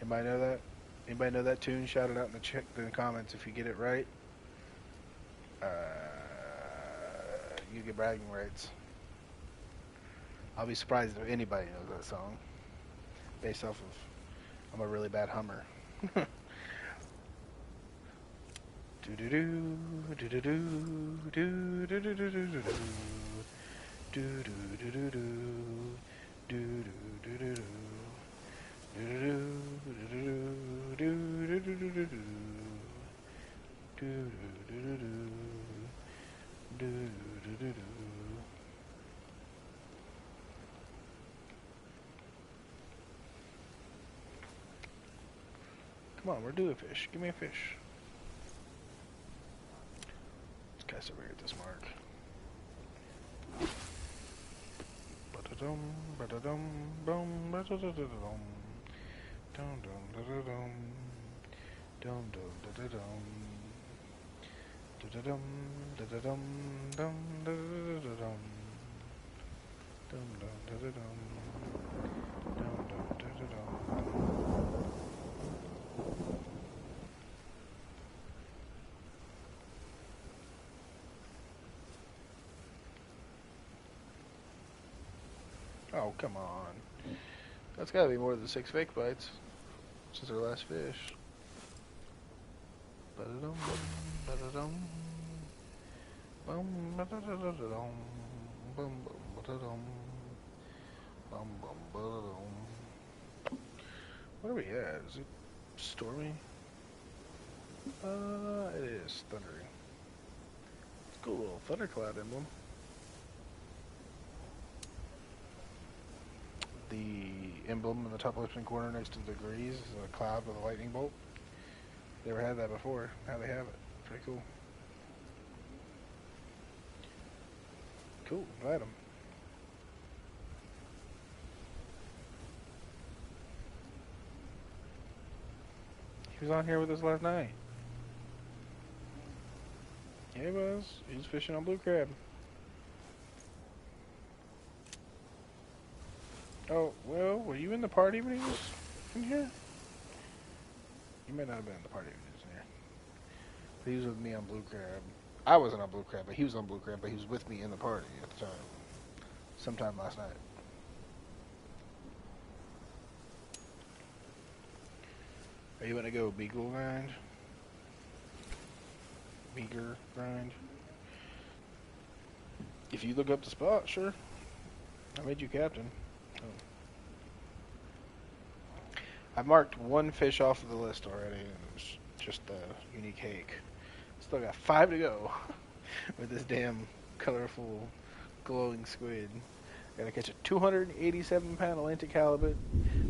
Speaker 3: Anybody know that? Anybody know that tune? Shout it out in the comments if you get it right. Uh, you get bragging rights. I'll be surprised if anybody knows that song. Based off of, I'm a really bad hummer. Do do do do do do do do do do do do do do do do do do do do. Come on, we're doing a fish. Give me a fish. Let's cast over here at this mark. Ba-da-dum, ba-da-dum, bum, ba-da-da-da-dum. Dum dum da da dum, dum dum da da dum, da da dum da da dum, dum da da da dum, dum dum da da dum, dum dum da da dum. Oh, come on. That's gotta be more than 6 fake bites. Since our last fish. Ba-da-dum, ba-da-dum, bum, ba-da-da-da-dum, bum, bum, ba-da-dum, bum, bum, ba-da-dum. What are we at? Is it stormy? It is thundering. It's a cool little thundercloud emblem. The emblem in the top left-hand corner next to the degrees is a cloud with a lightning bolt. Never had that before. Now they have it. Pretty cool. Cool. Glad 'em. He was on here with us last night. Yeah, he was. He was fishing on blue crab. Oh, well, were you in the party when he was in here? You may not have been in the party when he was in here. But he was with me on blue crab. I wasn't on blue crab, but he was on blue crab, but he was with me in the party at the time. Sometime last night. Are you going to go beagle grind? Beager grind? If you look up the spot, sure. I made you captain. Oh. I've marked one fish off of the list already, and it's just a unique hake. Still got 5 to go with this damn colorful, glowing squid. Gotta catch a 287-pound Atlantic halibut,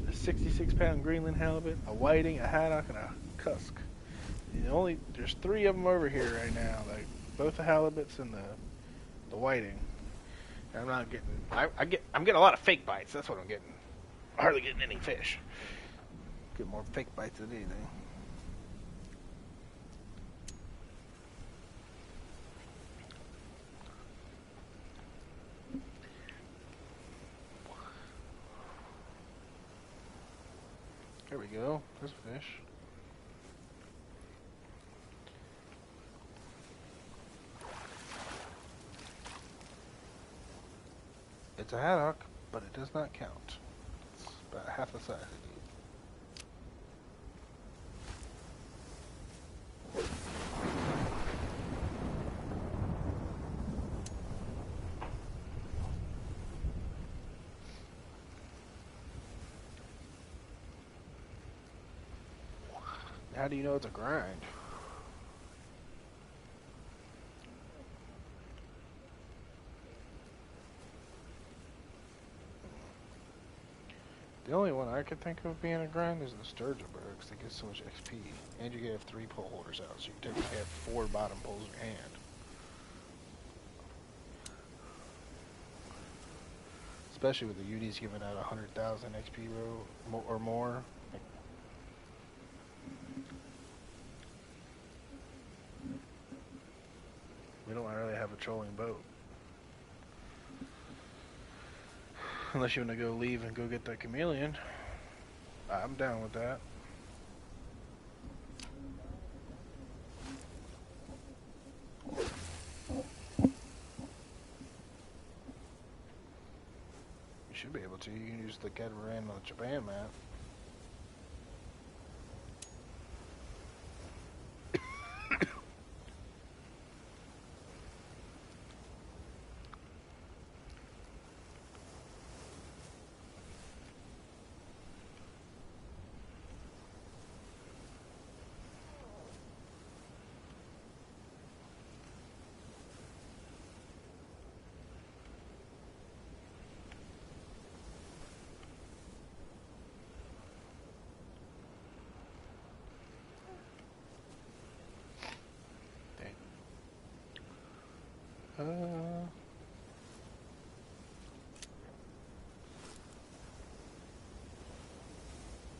Speaker 3: a 66-pound Greenland halibut, a whiting, a haddock, and a cusk. And there's 3 of them over here right now, like both the halibuts and the whiting. And I'm not getting. I'm getting a lot of fake bites. That's what I'm getting. Hardly getting any fish. Get more fake bites than anything. There we go. There's a fish. It's a haddock, but it does not count. It's about half the size it needs. How do you know it's a grind? The only one I could think of being a grind is the Sturgeonberg, because they get so much XP. And you can have 3 pole holders out, so you can technically have 4 bottom poles in your hand. Especially with the UDs giving out 100,000 XP or more. We don't really have a trolling boat. Unless you want to go leave and go get that chameleon. I'm down with that. You should be able to. You can use the catamaran on the Japan map.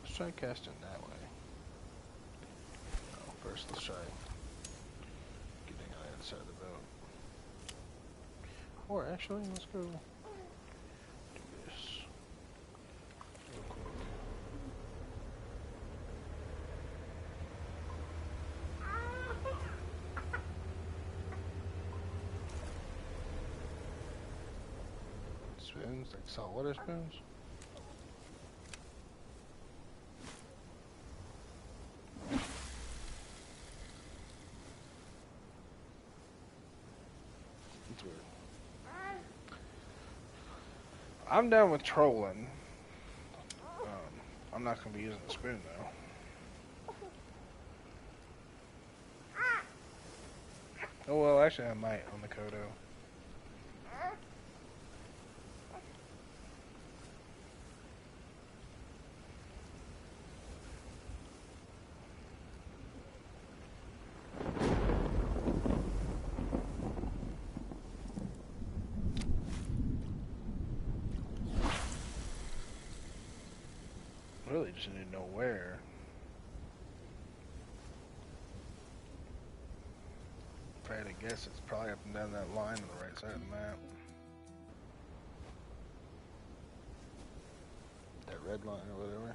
Speaker 3: Let's try casting that way. No, first let's try getting on the inside of the boat. Or actually, let's go do this real quick. Spoons, like saltwater spoons. That's weird. I'm down with trolling. I'm not going to be using the spoon though. Oh well, actually I might on the Kodo. Really just need to know where. If I had to guess, it's probably up and down that line on the right side of the map. That red line or whatever.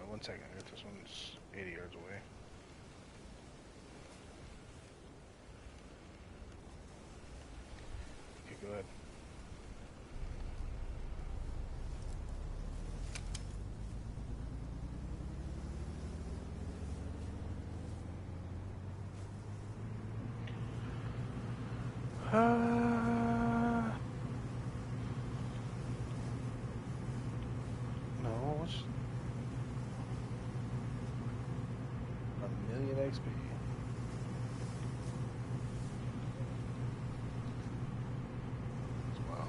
Speaker 3: One second, I got this one's 80 yards away. Okay, go ahead. No, what's... XP. Wow.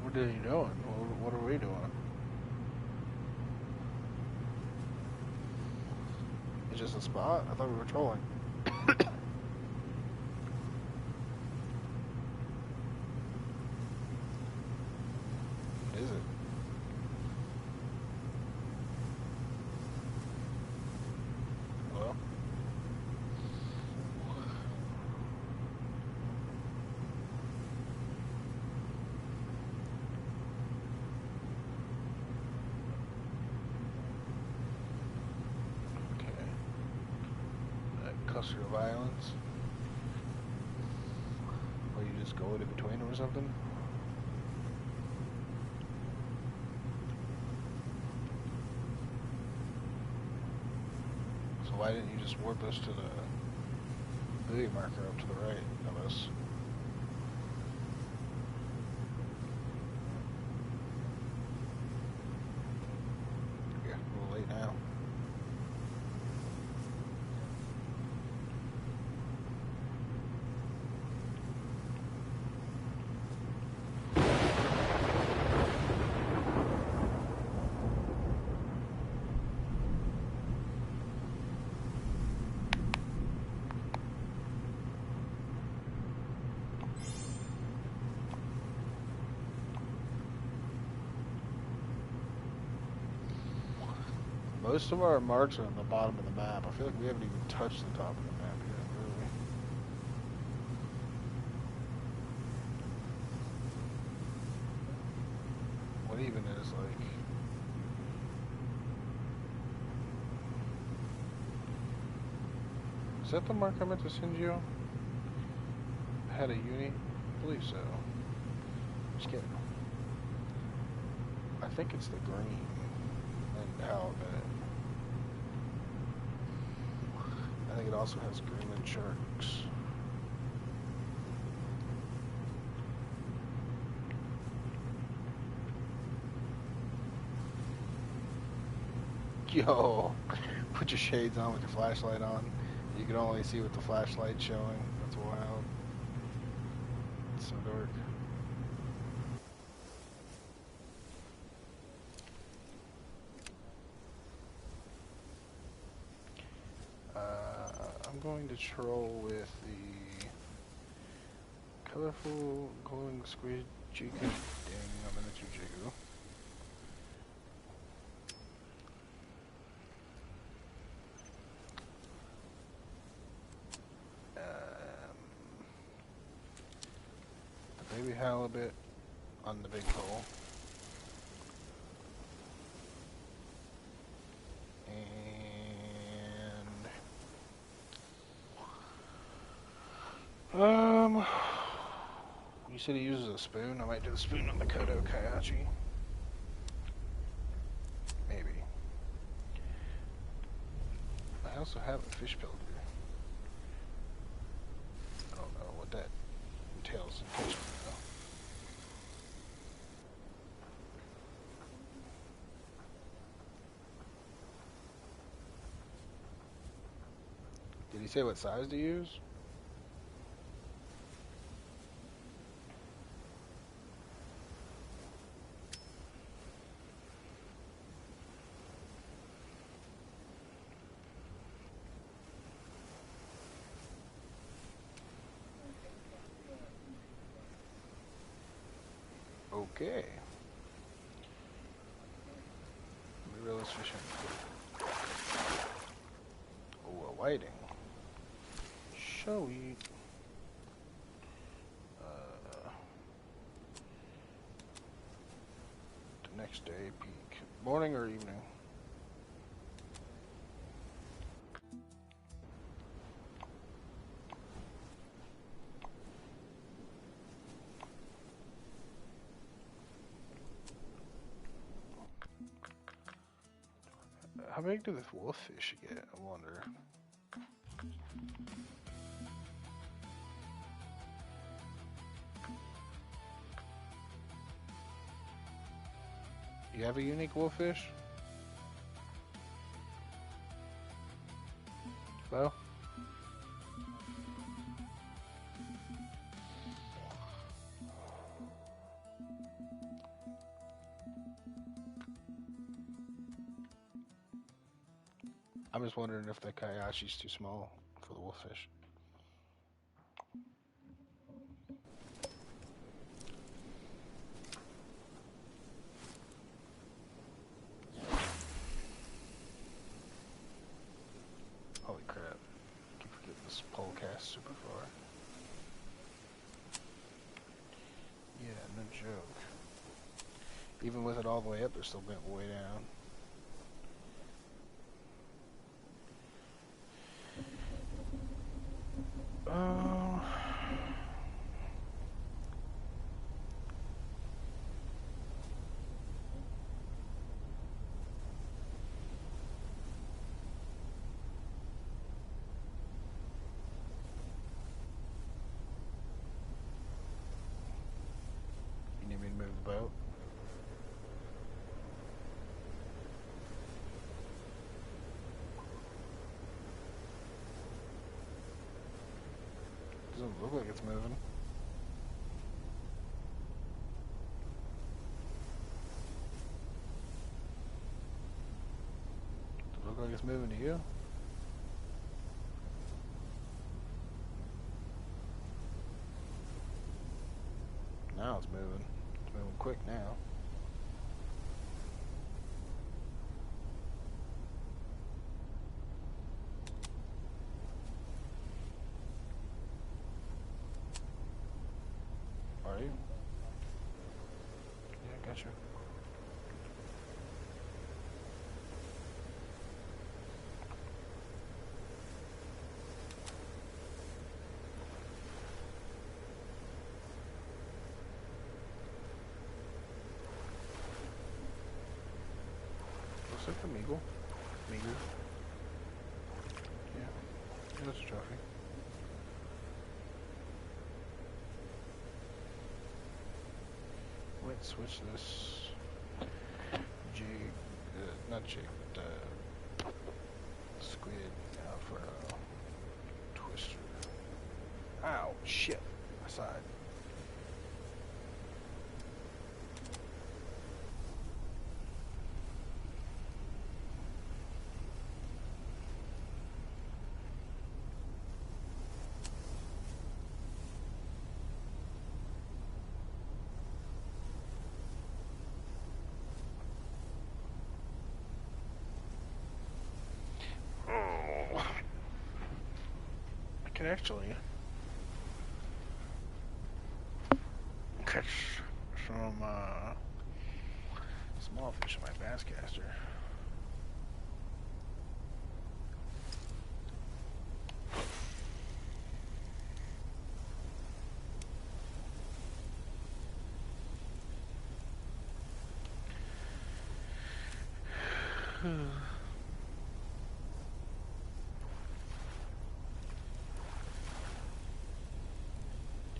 Speaker 3: What are you doing? What are we doing? It's just a spot? I thought we were trolling. Is it? Well. Okay. That cluster of islands. Or you just go in between them or something? So why didn't you just warp us to the buoy marker up to the right of us? Yeah, a little late now. Most of our marks are on the bottom of the map. I feel like we haven't even touched the top of the map yet, really. What even is like... Is that the mark I meant to send you? Had a uni? I believe so. Just kidding. I think it's the green and halibut. I think it also has Greenland sharks. Yo, put your shades on with your flashlight on. You can only see what the flashlight's showing. That's wild. It's so dark. I'm going to troll with the colorful glowing squid jig. Dang, I'm in a Jigu. The baby halibut on the big pole. You said he uses a spoon. I might do the spoon on the Kodo Kayachi. Maybe. I also have a fish pilger. I don't know what that entails in fishing though. Did he say what size to use? Okay. Let me reel this fish in. Oh, a whiting. Showy. The next day peak. Morning or evening? How big do the wolffish get? I wonder. You have a unique wolffish? Hello? I'm just wondering if the Kayachi's too small for the wolffish. Holy crap. I keep forgetting this pole cast super far. Yeah, no joke. Even with it all the way up, they're still bent way down. boat. Doesn't look like it's moving. Does it look like it's moving to you? Now it's moving. It's moving quick now. Are you? Yeah, gotcha. Looks like the Meagle. Meagle. Yeah. That's a trophy. Wait, switch this jig, not jig, but squid out for a twister. Ow, shit, my side. I can actually catch some small fish on my bass caster. Did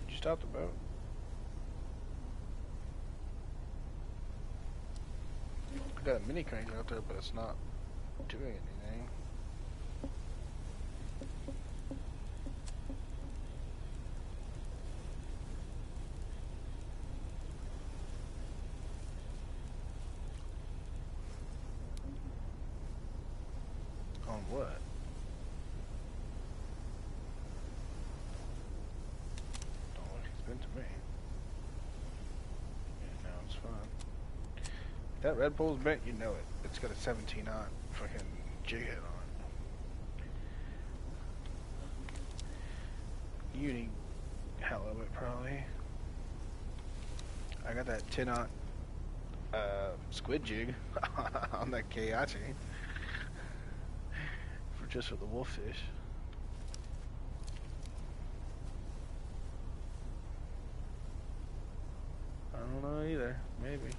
Speaker 3: you stop the boat? I got a mini crank out there, but it's not doing anything. On what? Don't look like it's been to me. Yeah, now it's fine. If that red pole's bent, you know it. It's got a 17-aught fucking jig head on it. Uni halibut, probably. I got that 10-aught squid jig on that Kayachi. Just for the wolffish. I don't know either. Maybe.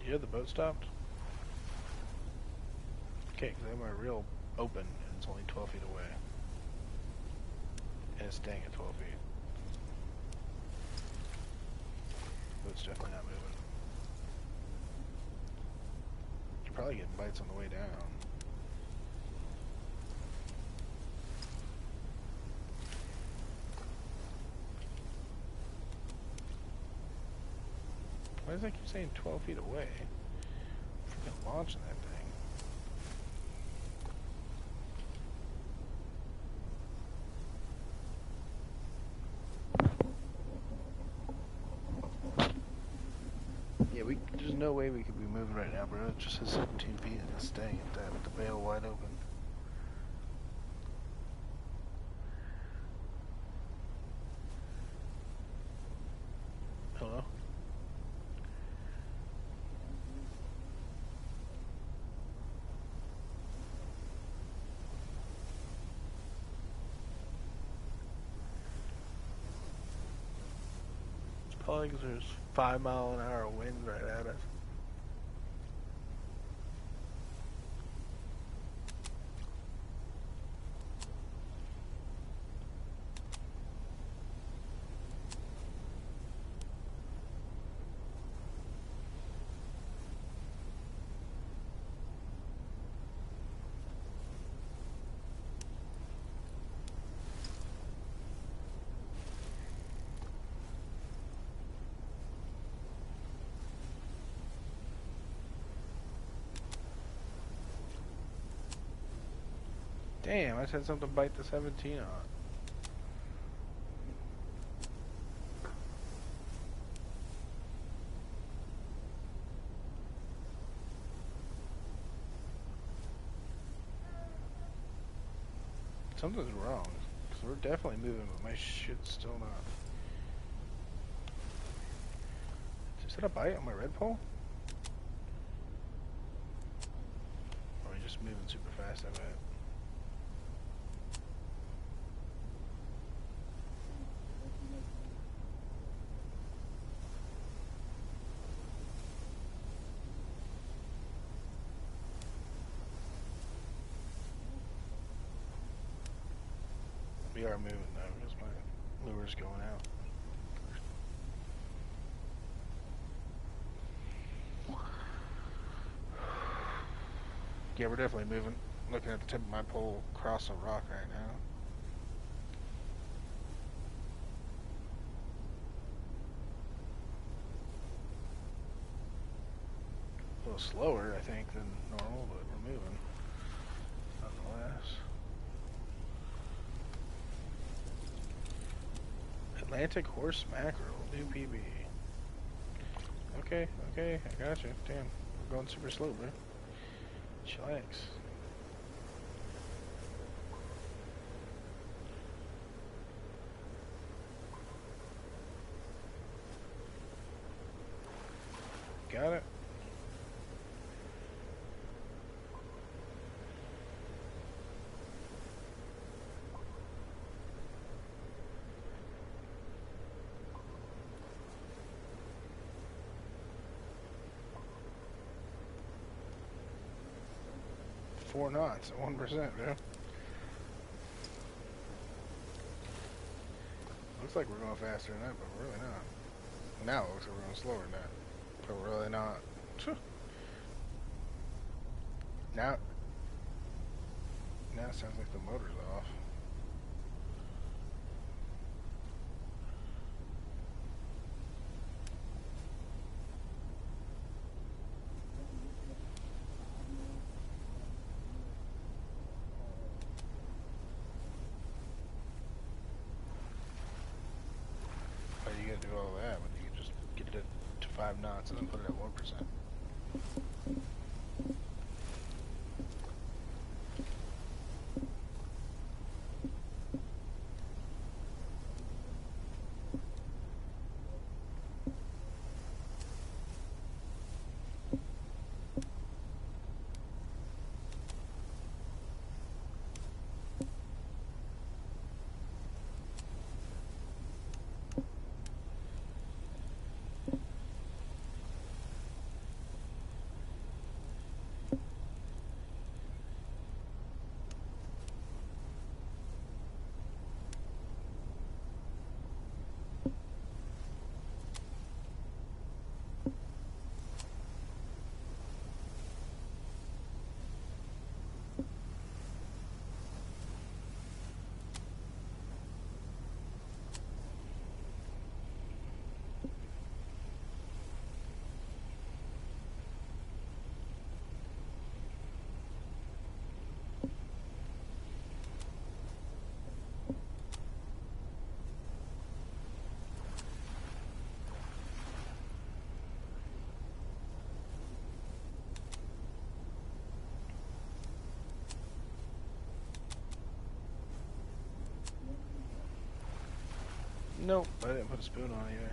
Speaker 3: Yeah, the boat stopped. Okay, because I have my reel open and it's only 12 feet away. And it's staying at 12 feet. Boat's definitely not moving. You're probably getting bites on the way down. Why does that keep saying 12 feet away? Freaking launching that thing. Yeah, there's no way we could be moving right now, bro. It just says 17 feet and it's staying at that with the bail wide open. Hello?
Speaker 1: Probably because there's 5-mile-an-hour winds right at us. Damn, I just had something bite the 17 on. Something's wrong. Cause we're definitely moving, but my shit's still not. Is that a bite on my red pole? Or are we just moving super fast, I bet? We are moving though, because my lure's going out. Yeah, we're definitely moving. Looking at the tip of my pole across a rock right now. A little slower, I think, than normal, but we're moving. Nonetheless. Atlantic horse mackerel, new PB. Okay, okay, I got you. Damn, we're going super slow, bro. Chillax. Got it. Four knots at 1%, bro. Looks like we're going faster than that, but we're really not. Now it looks like we're going slower than that, but we're really not. Now it sounds like the motor's off. But you gotta do all that, but you can just get it to 5 knots and then put it at 1%. Nope, I didn't put a spoon on either.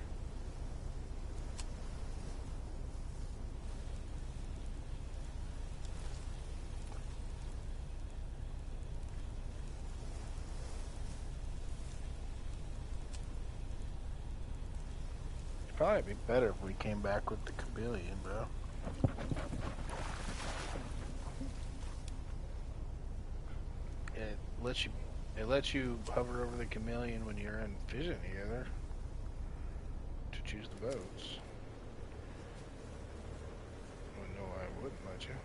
Speaker 3: Probably be better if we came back with the chameleon, bro. It lets you hover over the chameleon when you're in vision together to choose the boats. Well, no, I wouldn't let you.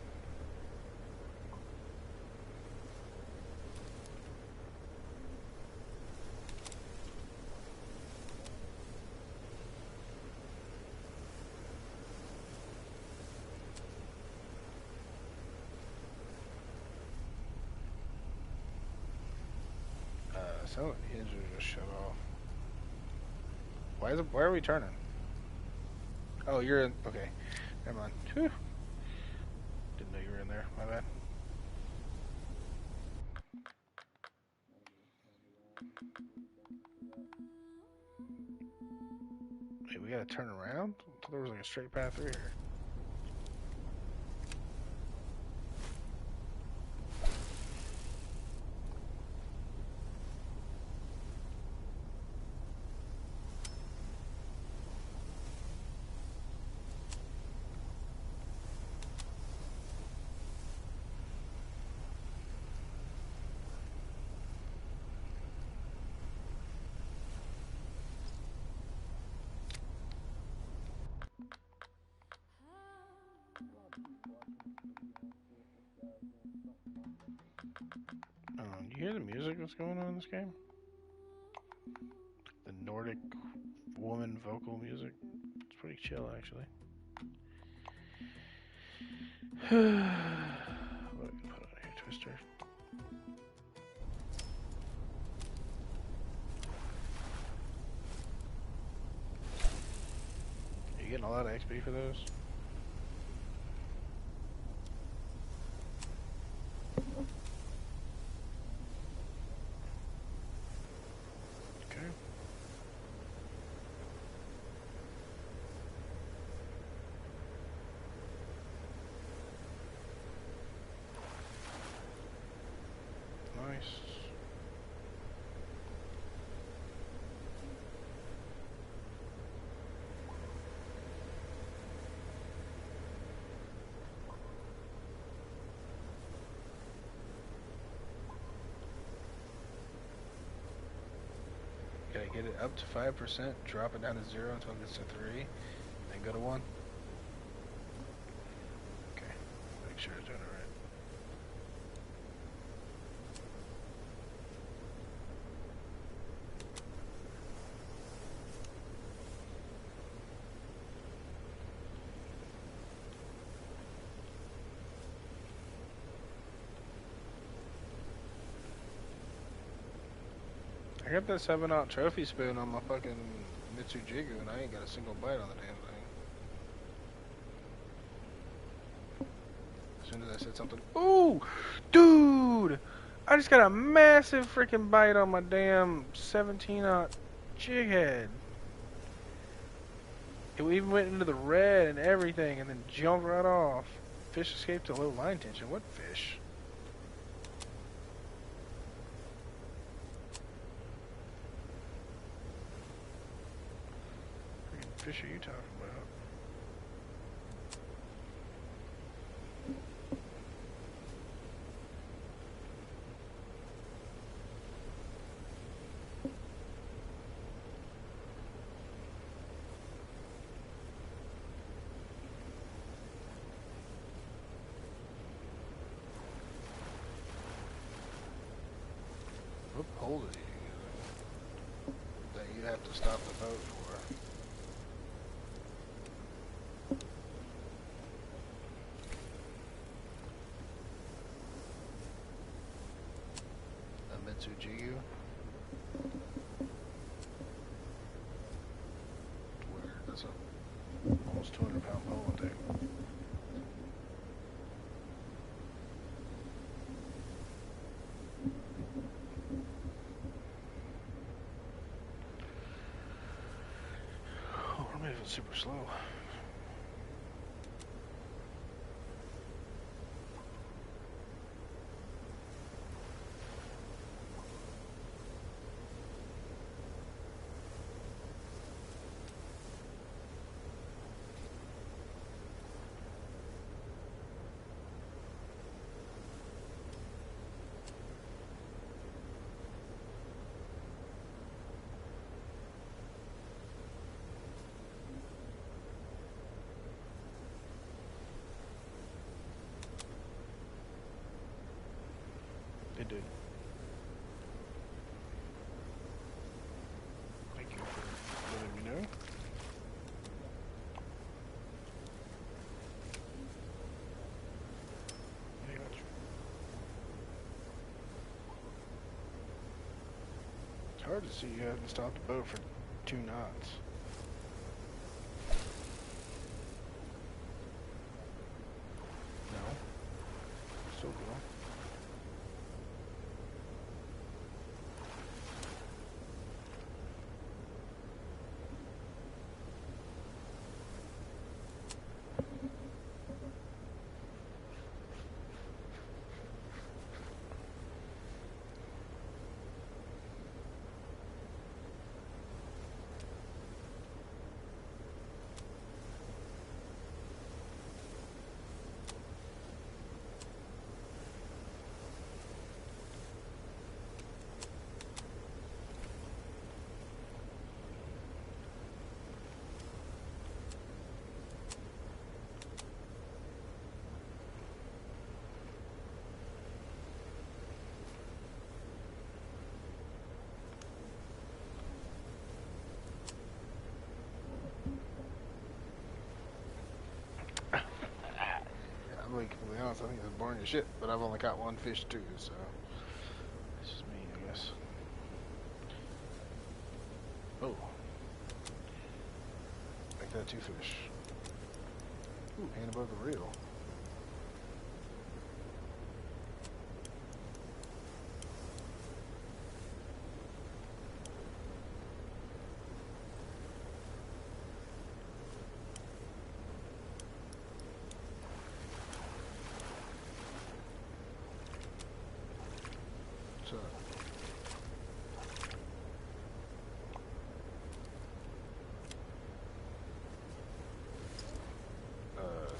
Speaker 3: Some of the engines just shut off. Why are we turning? Oh, you're in. Okay, never mind. Whew. Didn't know you were in there. My bad. Wait, we gotta turn around? I thought there was like a straight path through here. Do you hear the music that's going on in this game? The Nordic woman vocal music. It's pretty chill, actually. What can I put on here, Twister? Are you getting a lot of XP for those? Okay. Nice. Gotta get it up to 5%, drop it down to 0 until it gets to 3, then go to 1. Okay, make sure it's doing it right. I got that 7-ounce trophy spoon on my fucking Mitsujigu, and I ain't got a single bite on the damn thing. As soon as I said something, ooh, dude, I just got a massive freaking bite on my damn 17-ounce jig head. It even went into the red and everything, and then jumped right off. Fish escaped to low line tension. What fish? What fish are you talking about? What pole is he using that you have to stop the boat for? A Mitsujigu? Weird. That's a almost 200-pound pole, I think. Oh, we're moving super slow. did. Thank you for letting me know. Very much. It's hard to see you haven't stopped the boat for 2 knots. No. Still going. I'm gonna be completely honest, I think it's boring as shit, but I've only caught 1 fish too, so it's just me, I guess. Oh. Make that 2 fish. Ooh, hand above the reel. So,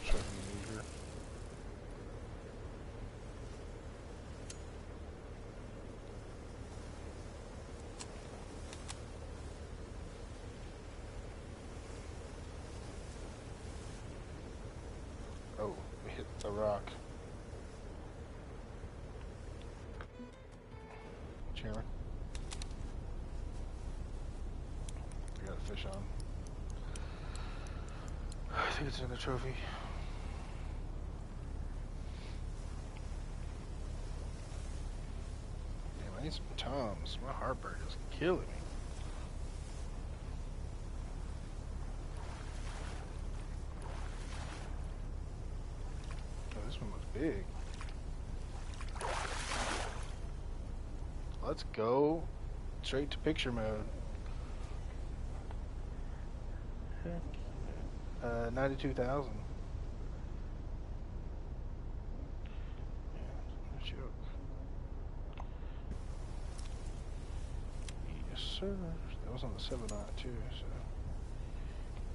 Speaker 3: trophy user. Oh, we hit the rock. Chairman. We got a fish on. I think it's in the trophy. Damn, I need some Toms. My heartburn is killing me. Oh, this one looks big. Let's go straight to picture mode. 92,000. Yeah, no joke. Yes, sir. That was on the 7-knot too, so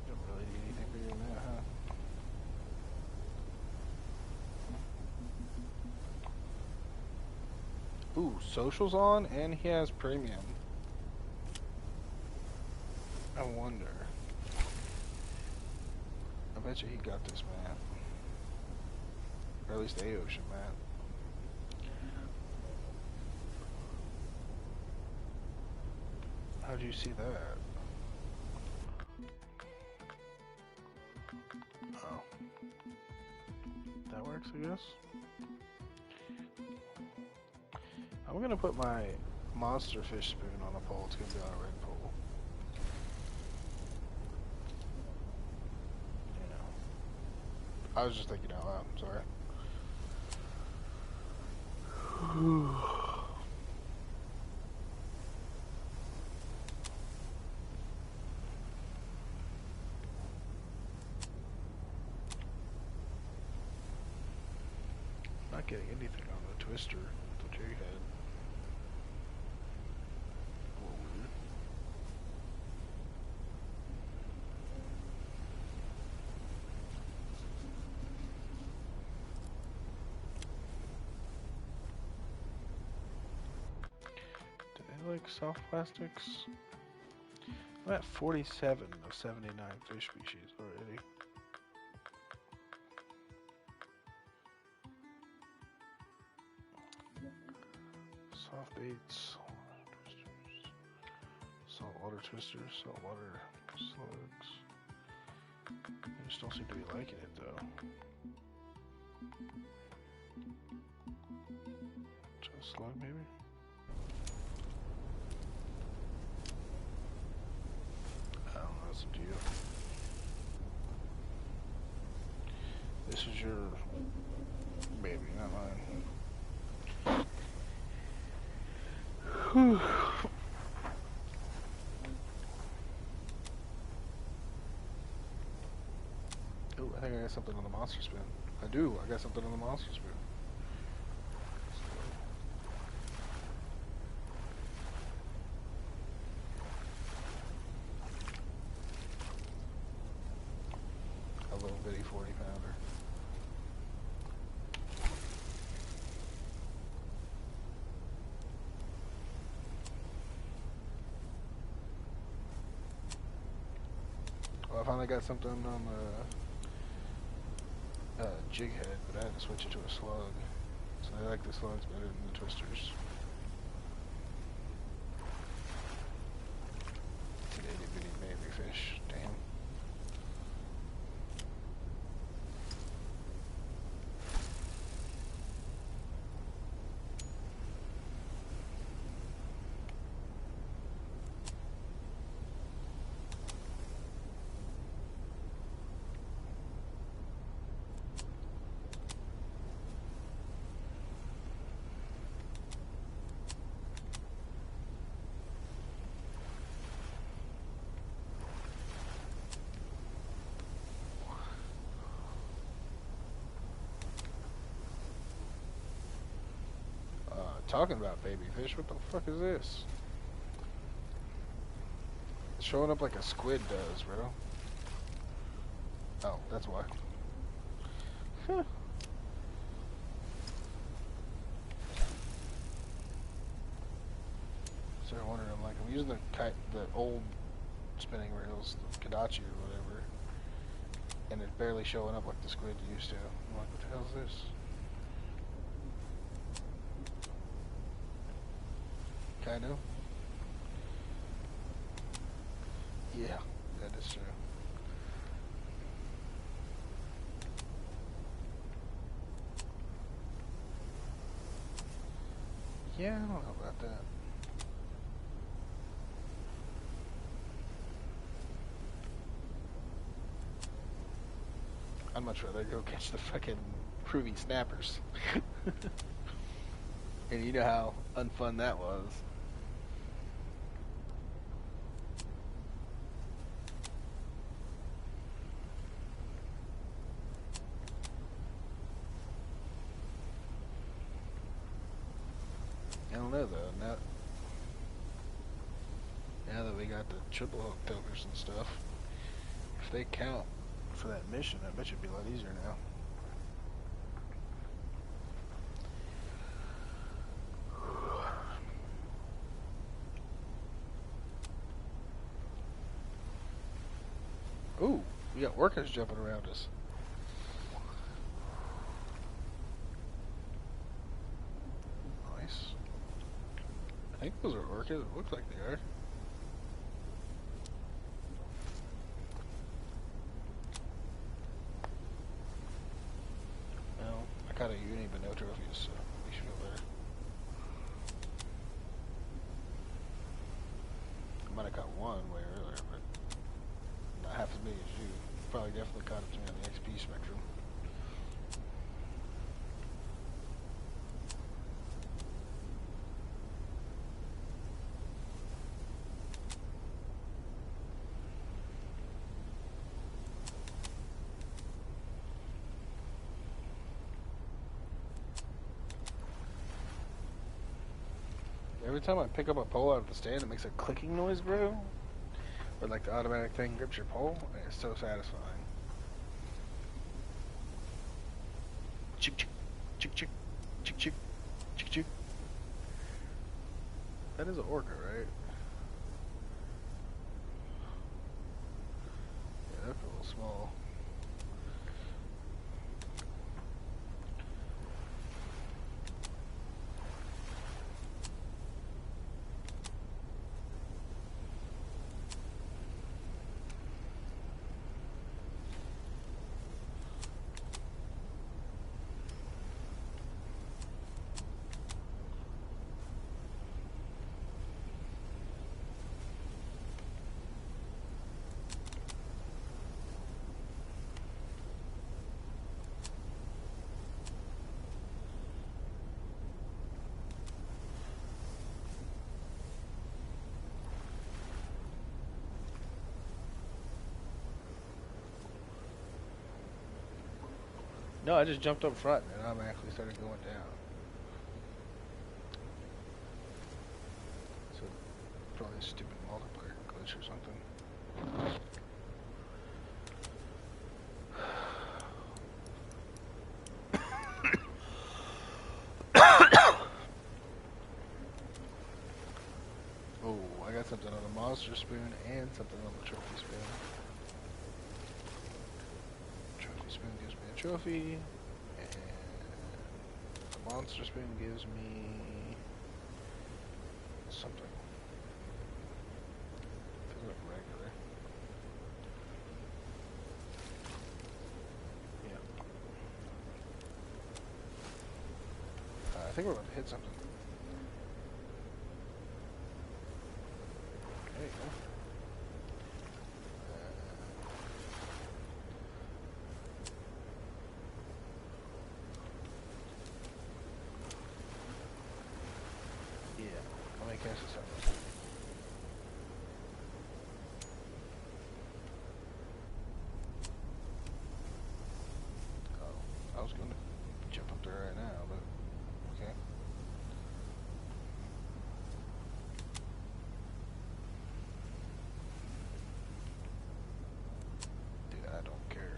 Speaker 3: don't really need anything bigger than that, huh? Ooh, social's on, and he has premium. I wonder. I bet you he got this map. Or at least the A-Ocean map. How'd you see that? Oh. That works, I guess? I'm gonna put my monster fish spoon on a pole. It's gonna be on a red pole. You know. I was just thinking out loud. I'm sorry. Not getting anything on the twister, the jig head. A little weird. Do they like soft plastics? I'm at 47 of 79 fish species already. Soft baits, twisters, saltwater twisters, saltwater slugs. I just don't seem to be liking it though. Try a slug maybe? I don't know, that's up to you. This is your baby, not mine. Whew. Oh, I think I got something on the monster spin. I do, I got something on the monster spin. A little bitty 40 pounder. Well, I finally got something on the jig head, but I had to switch it to a slug. So I like the slugs better than the twisters. It's an itty bitty baby fish. Damn. Talking about baby fish, what the fuck is this? It's showing up like a squid does, bro. Oh, that's why. Huh. So I'm wondering, I'm like, I'm using the old spinning reels, the Kodachi or whatever, and it's barely showing up like the squid used to. I'm like, what the hell is this? Kind of. Yeah, that is true. Yeah, I don't know about that. I'd much rather go catch the fucking Pruvi snappers. And you know how unfun that was. I don't know though, now that we got the triple hook tokers and stuff, if they count for that mission, I bet it'd be a lot easier now. Ooh, we got workers jumping around us. Nice. I think those are orcas. It looks like they are. Well, I caught a uni but no trophies, so we should feel better. I might have caught one way earlier, but not half as big as you. Probably definitely caught up to me on the XP spectrum. Every time I pick up a pole out of the stand, it makes a clicking noise, bro. Or like the automatic thing grips your pole, and it's so satisfying. Chick chick, chick chick, chick chick, chick chick. That is an orca, right? Yeah, that's a little small.
Speaker 1: No, I just jumped up front and automatically started going down. So probably a stupid multiplayer glitch or something. Oh, I got something on the monster spoon and something on the trophy spoon. Trophy spoon gives me a trophy, and the monster spoon gives me something. Feels like regular. Yeah. I think we're about to hit something. There you go. Yeah, let me catch this up. Oh, I was gonna jump up there right now, but okay. Dude, I don't care.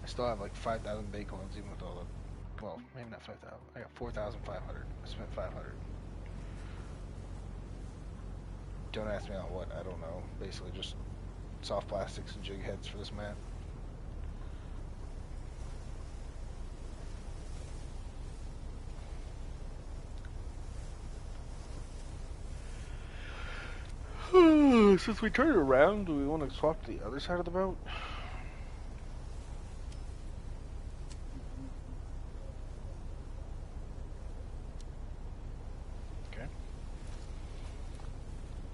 Speaker 1: I still have like 5,000 Bakelins even with all the, well, maybe not 5,000. I got 4,500. I spent 500. Don't ask me on what, I don't know. Basically just soft plastics and jig heads for this map. Since we turned it around, do we want to swap to the other side of the boat? Okay.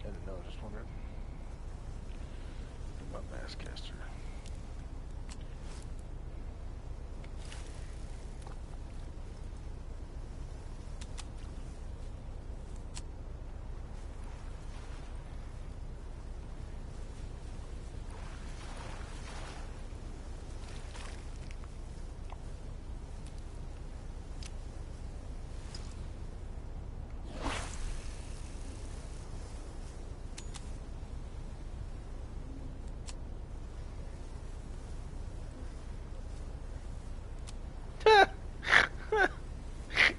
Speaker 1: I didn't know, just wondered. What about Basscaster?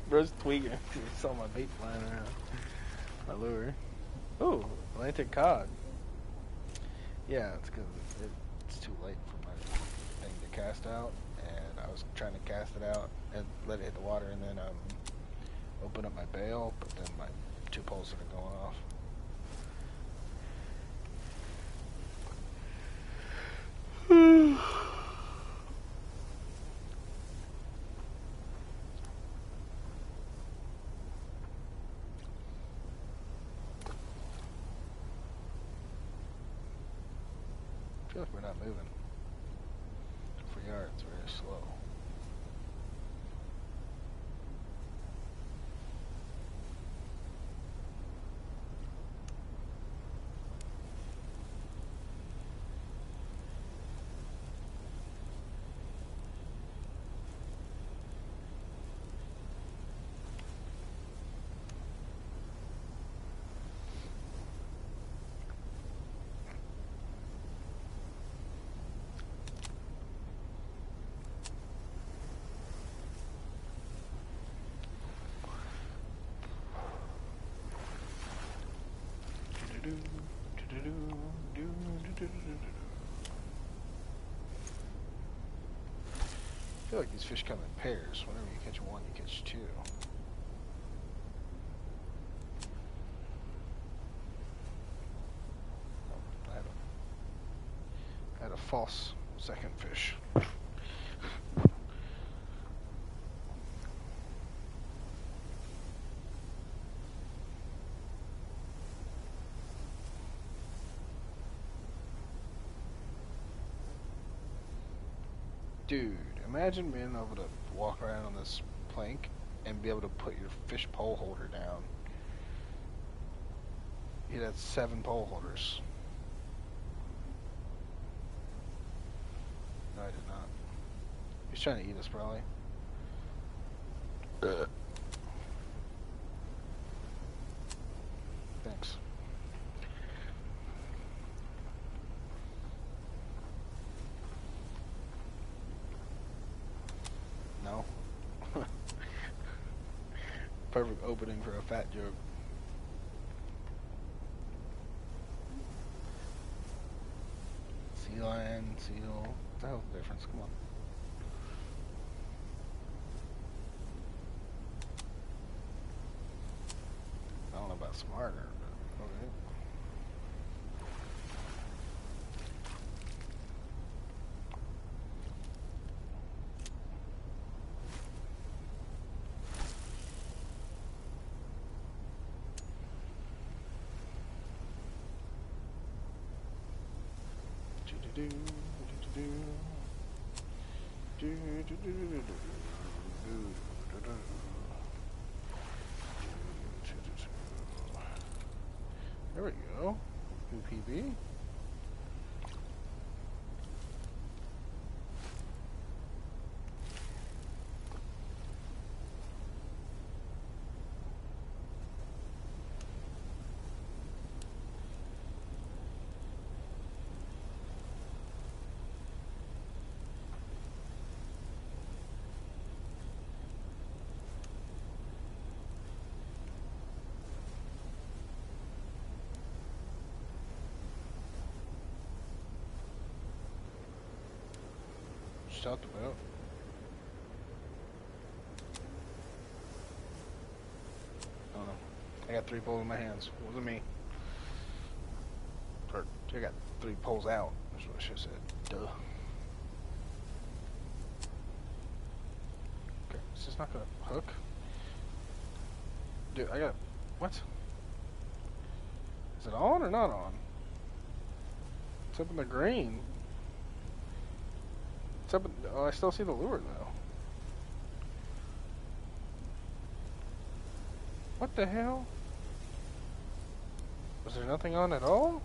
Speaker 1: Bro's tweaking. He saw my bait flying around. My lure. Oh, Atlantic cod. Yeah, it's because it's too late for my thing to cast out, and I was trying to cast it out and let it hit the water, and then open up my bail, but then my 2 poles started going off. I feel like we're not moving. For yards, very slow. I feel like these fish come in pairs. Whenever you catch one, you catch 2. I had a false second fish. Dude, imagine being able to walk around on this plank and be able to put your fish pole holder down. You'd have 7 pole holders. No, I did not. You're
Speaker 3: He's trying to eat us, probably. Thanks. No. Perfect opening for a fat joke. Sea lion, seal. What the hell's the difference? Come on. I don't know about smarter, but okay. There we go. New PB. Just talked about. I don't know. I got 3 poles in my hands. It wasn't me. Or, I got 3 poles out. That's what I should have said. Duh. Okay, is this not gonna hook? Dude, I got... What? Is it on or not on? It's up in the green. It's up in... Oh, I still see the lure, though. What the hell? Was there nothing on at all?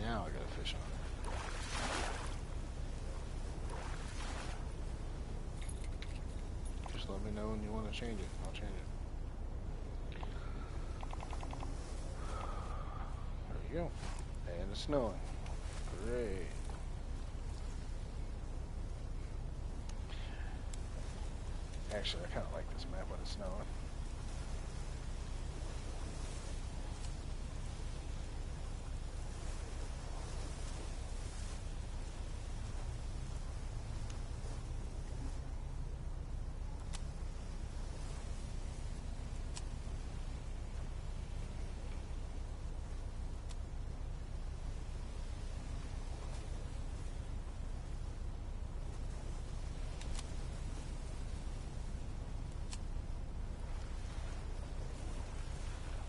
Speaker 3: Now I got a fish on it. Just let me know when you want to change it. I'll change it. There you go. And it's snowing. Great. Actually, I kind of like this map when it's snowing.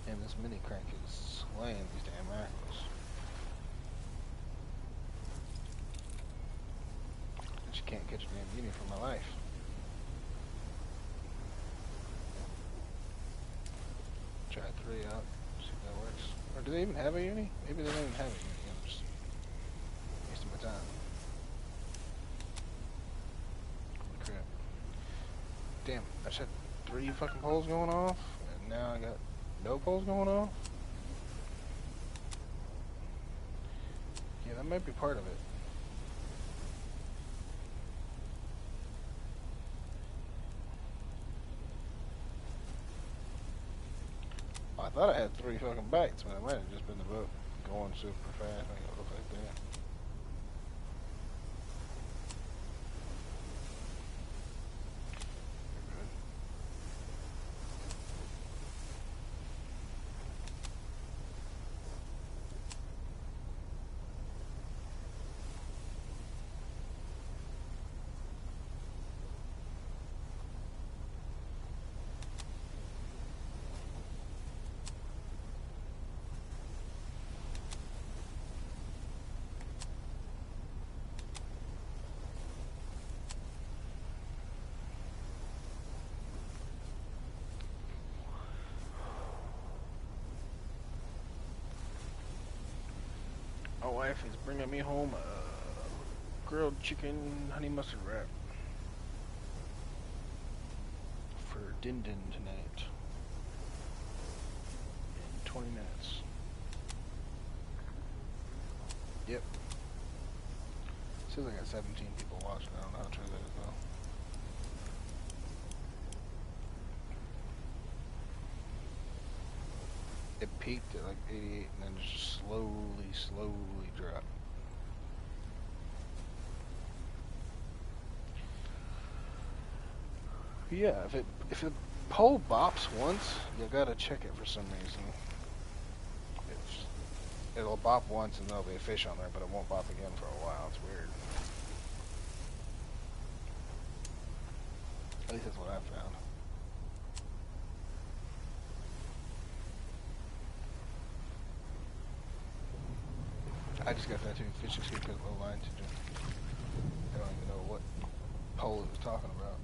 Speaker 3: And this mini crank is slaying these damn mackerels. I just can't catch a damn uni for my life. Try 3 out, see if that works. Or do they even have a uni? Maybe they don't even have a uni. I'm just wasting my time. Holy crap. Damn, I just had 3 fucking poles going off, and now I got no poles going off? Yeah, that might be part of it. I thought I had 3 fucking bites, but it might have just been the boat going super fast. I think it looked like that.
Speaker 1: My wife is bringing me home a grilled chicken honey mustard wrap for din din tonight in 20 minutes. Yep. Says I got 17 people watching. I don't know how true that is though. It peaked at like 88 and then just slowly dropped. Yeah, if the pole bops once, you gotta check it for some reason. It'll bop once and there'll be a fish on there, but it won't bop again for a while. It's weird. At least that's what I found. I just got that too. Fish escape because low line to do. I don't even know what pole it was talking about.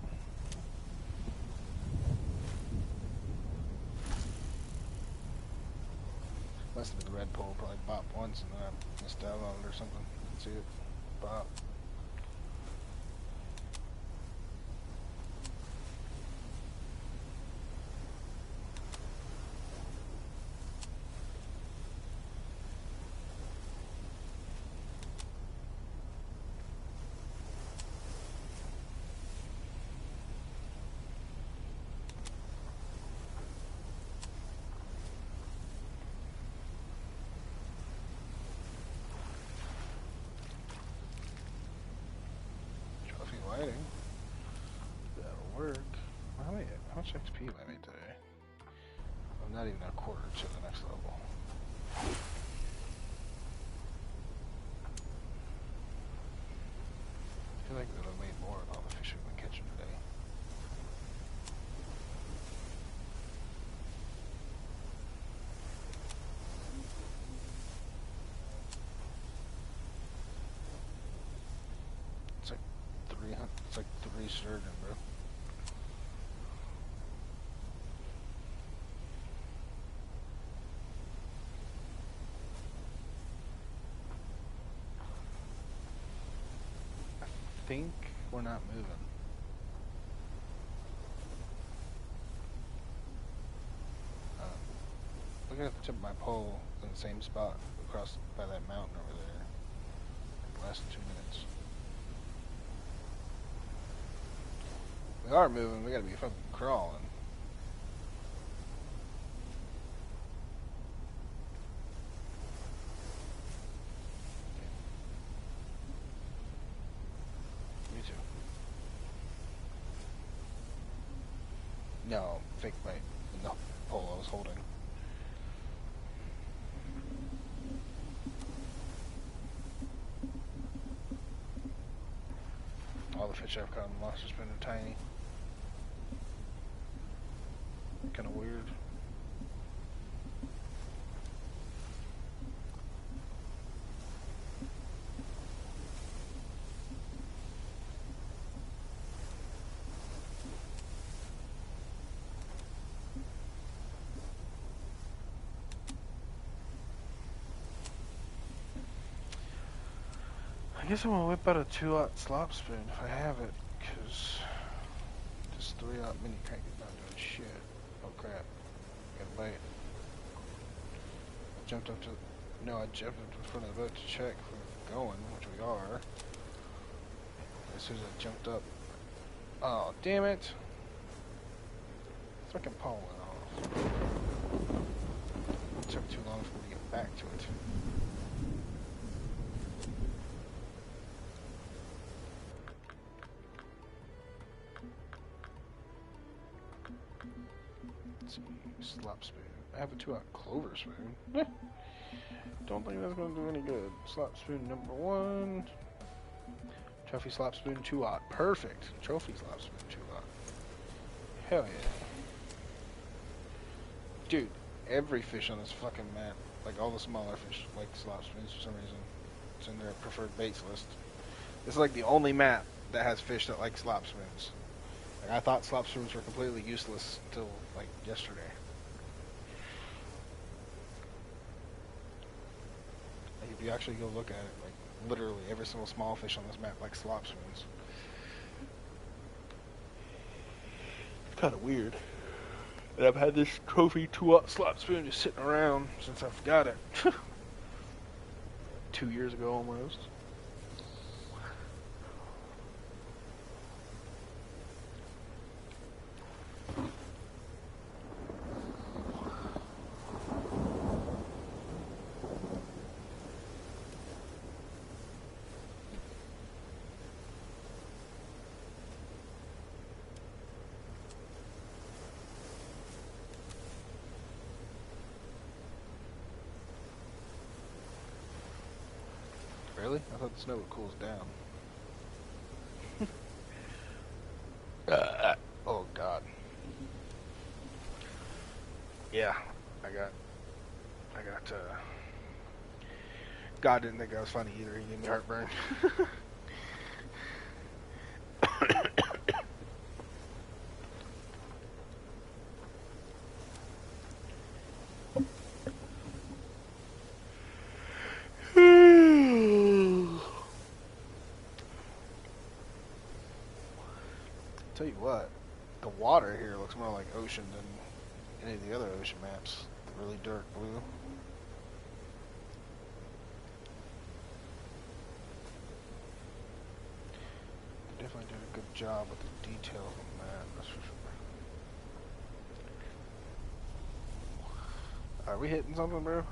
Speaker 1: Must have been the red pole, probably bopped once and then I missed out on it or something. Didn't see it bop. Lighting. That'll work. How much XP did I make today? I'm not even a quarter to the next level. I feel like we would have made more with all the fish we've been catching today. It's like 3 sturgeon, bro. I think we're not moving. Looking at the tip of my pole in the same spot across by that mountain over there. Like less than 2 minutes. We are moving, we gotta be fucking crawling. Me too. No, fake bite. The pole I was holding. All the fish I've caught in the lobster spin are tiny. Kinda weird. I guess I'm gonna whip out a 2-aught slop spoon if I have it, cause this 3-aught mini crank is not doing shit. Oh crap. Got a bite. I jumped up to... No, I jumped up in front of the boat to check if we were going, which we are. As soon as I jumped up... Oh, damn it! Fucking pole went off. It took too long for me to get back to it. Slop spoon. I have a 2-aught clover spoon. Don't think that's gonna do any good. Slop spoon number 1. Trophy slop spoon 2-aught. Perfect. Trophy slop spoon 2-aught. Hell yeah. Dude, every fish on this fucking map, like all the smaller fish, like slop spoons for some reason. It's in their preferred baits list. This is like the only map that has fish that like slop spoons. Like, I thought slop spoons were completely useless until like yesterday.
Speaker 3: you actually go look at it, like literally every single small fish on this map, like slop spoons. It's kind of weird. And I've had this trophy 2-aught slop spoon just sitting around since I've got it. 2 years ago almost. Really? I thought the snow would cool us down. Oh God. Yeah, I got. God didn't think I was funny either. He gave me heartburn. Tell you what, the water here looks more like ocean than any of the other ocean maps. Really dark blue. Definitely did a good job with the details on that, that's for sure. Are we hitting something, bro?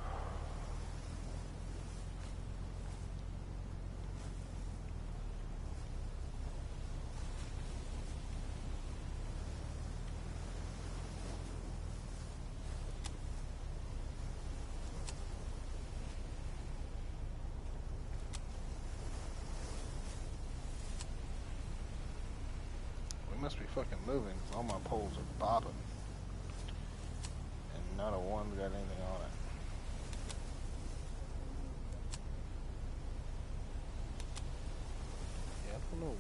Speaker 3: We must be fucking moving, 'cause all my poles are bobbing. And not a one got anything on it. Yeah, I don't know.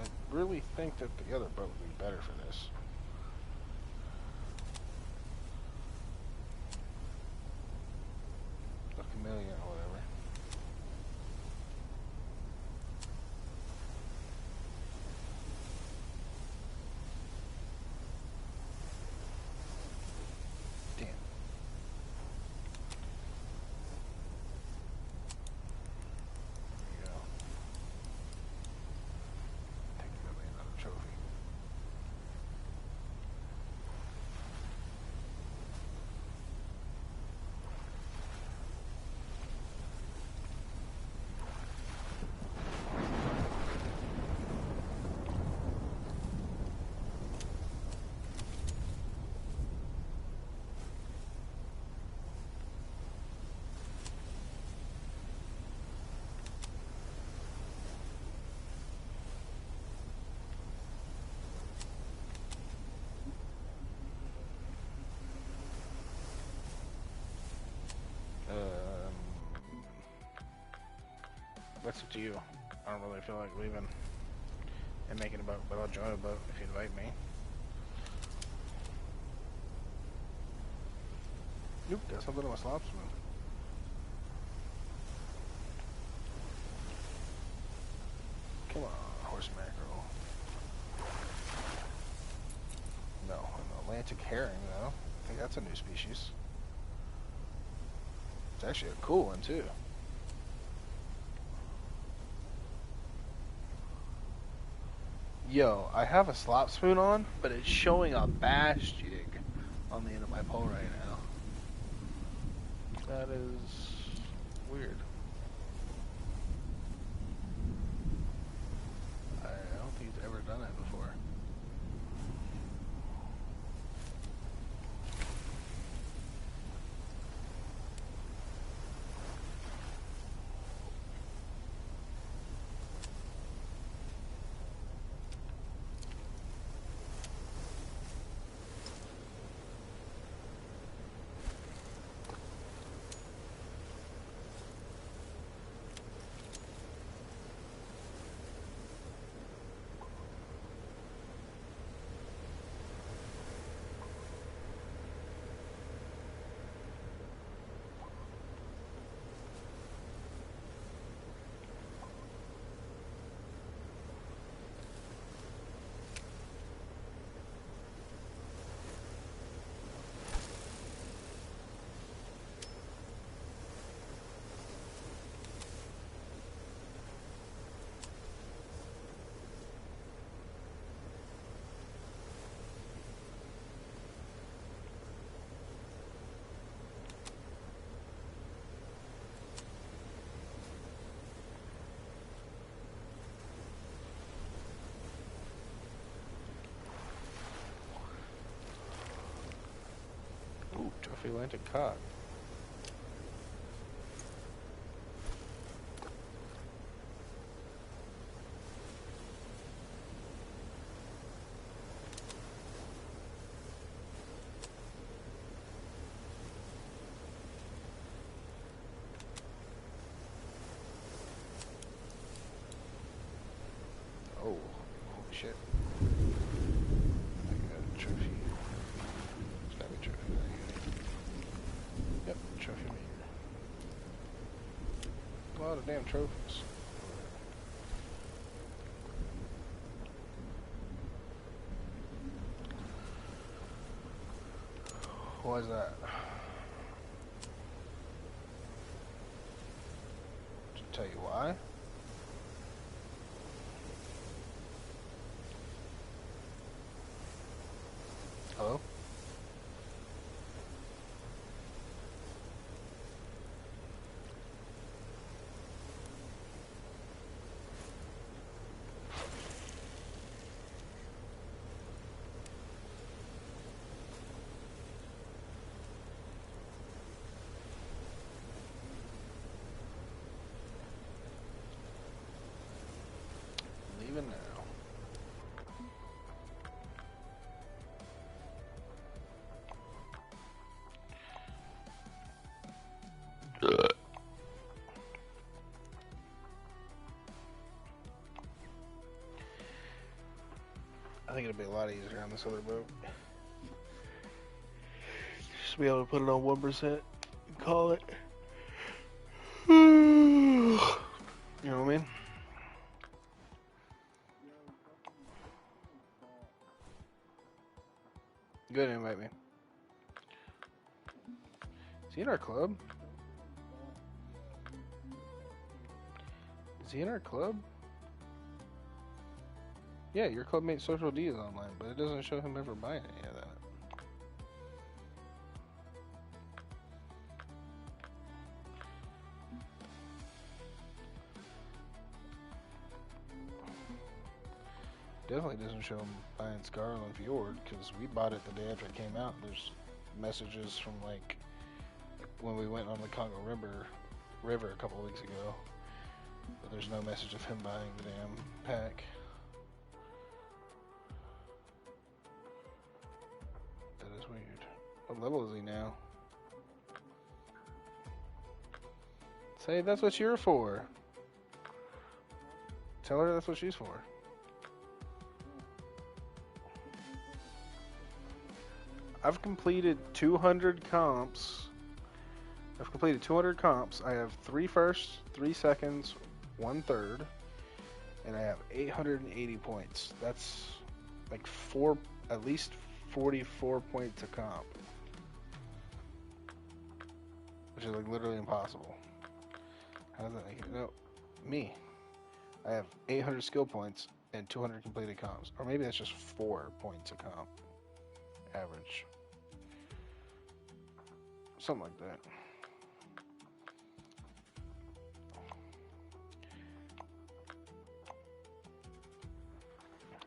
Speaker 3: I really think that the other boat would be better for this. The Chameleon or whatever. Damn. There you go. Take another trophy. That's up to you. I don't really feel like leaving and making a boat, but I'll join a boat if you invite me. Nope, got something on my slop spoon. Come on, horse mackerel. No, an Atlantic herring though. I think that's a new species. It's actually a cool one too. Yo, I have a slop spoon on, but it's showing a bass jig on the end of my pole right now. That is weird. I don't think he's ever done it before. Trophy Atlantic cod. Oh, holy shit. I got a trophy. It's gotta be a trophy right here. Yep, trophy right here. A lot of damn trophies. What is that? To tell you why? Hello? Leaving now. I think it'll be a lot easier on this other boat. Just be able to put it on 1% and call it. You know what I mean? Go ahead and invite me. Is he in our club? Is he in our club? Yeah, your clubmate Social D is online, but it doesn't show him ever buying any of that. Definitely doesn't show him buying Scarlet Fjord, because we bought it the day after it came out. There's messages from like when we went on the Congo River a couple weeks ago, but there's no message of him buying the damn pack. That is weird. What level is he now? Say that's what you're for. Tell her that's what she's for. I've completed 200 comps. I have 3 firsts, 3 seconds, 1 third, and I have 880 points. That's like at least 44 points a comp, which is like literally impossible. How does that make it? No, me. I have 800 skill points and 200 completed comps, or maybe that's just 4 points a comp, average. Something like that.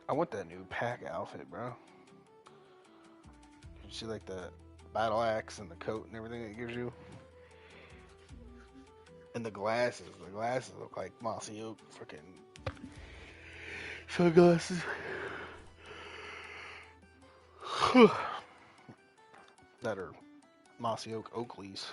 Speaker 3: I want that new pack outfit, bro. You see like the battle axe and the coat and everything it gives you? And the glasses. The glasses look like Mossy Oak freaking sunglasses. That are Mossy Oak Oakleys.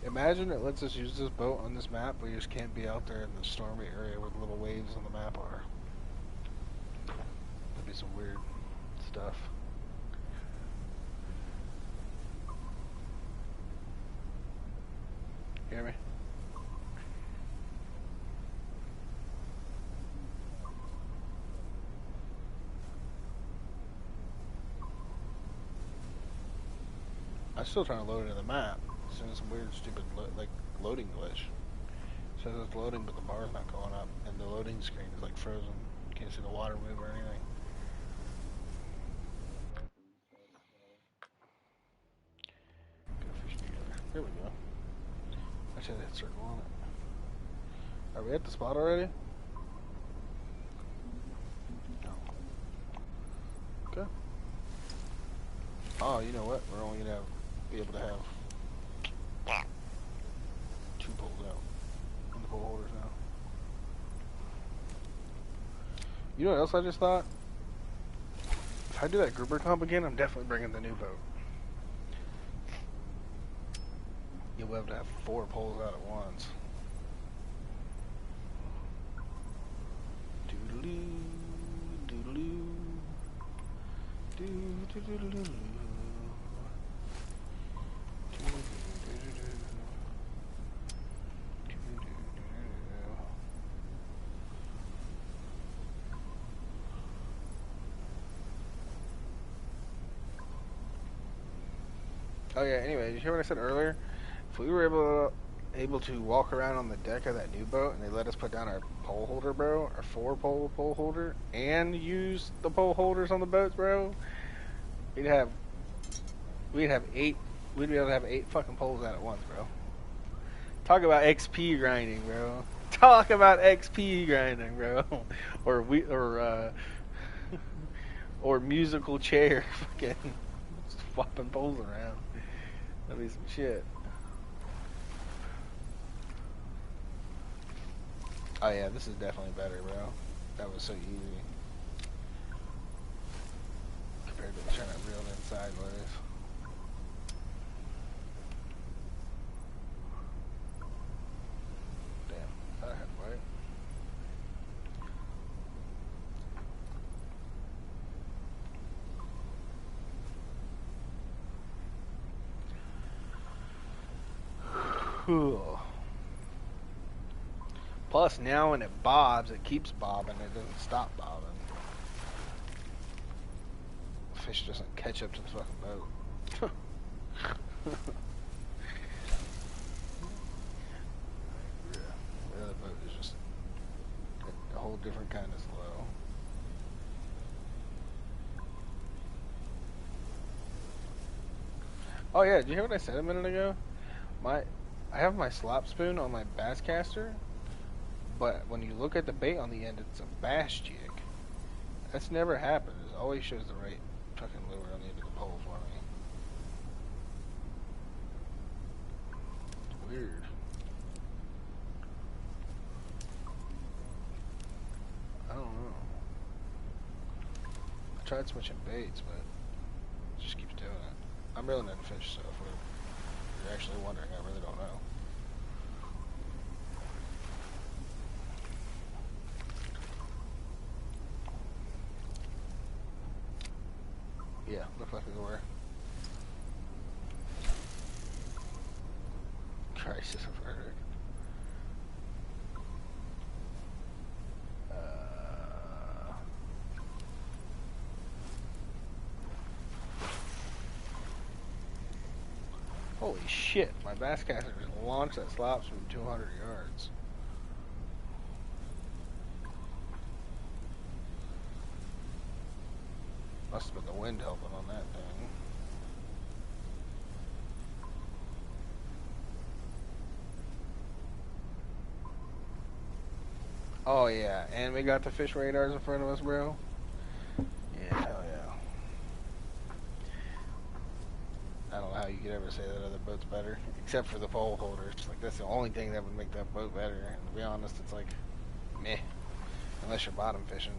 Speaker 3: Imagine it lets us use this boat on this map, but you just can't be out there in the stormy area where the little waves on the map are. That'd be some weird stuff. Hear me? was still trying to load it in the map. It's in some weird, stupid, like, loading glitch. It says it's loading, but the bar's not going up, and the loading screen is, like, frozen. Can't see the water move or anything. Go fish together. There we go. I should hit circle on it. Are we at the spot already? No. Okay. Oh, you know what? We're only gonna be able to have 2 poles out in the pole holders now. You know what else I just thought? If I do that grouper comp again, I'm definitely bringing the new boat. You'll be able to have 4 poles out at once. Doodaloo, doodaloo, doo-doo-doo-doo-doo. Oh yeah, anyway, did you hear what I said earlier? If we were able to walk around on the deck of that new boat and they let us put down our pole holder, bro, our 4-pole pole holder, and use the pole holders on the boats, bro, we'd be able to have 8 fucking poles out at once, bro. Talk about XP grinding, bro. Talk about XP grinding, bro. or musical chair fucking swapping poles around. That'd be some shit. Oh yeah, this is definitely better, bro. That was so easy. Compared to trying to reel in sideways. Damn, I had white. Plus, now when it bobs, it keeps bobbing. It doesn't stop bobbing. The fish doesn't catch up to the fucking boat. Yeah, the other boat is just a whole different kind of slow. Oh yeah, did you hear what I said a minute ago? I have my slop spoon on my bass caster, but when you look at the bait on the end, it's a bass jig. That's never happened. It always shows the right fucking lure on the end of the pole for me. It's weird. I don't know. I tried switching baits, but it just keeps doing it. I'm reeling in fish, so if you're actually wondering, I really don't know. Yeah, looked like we were. Crisis of Frederick. Holy shit, my bass caster just launched that slop from 200 yards. Must have been the wind helping on that thing. Oh yeah, and we got the fish radars in front of us, bro. Yeah, hell yeah. I don't know how you could ever say that other boat's better, except for the pole holders. Like, that's the only thing that would make that boat better. And to be honest, it's like, meh, unless you're bottom fishing.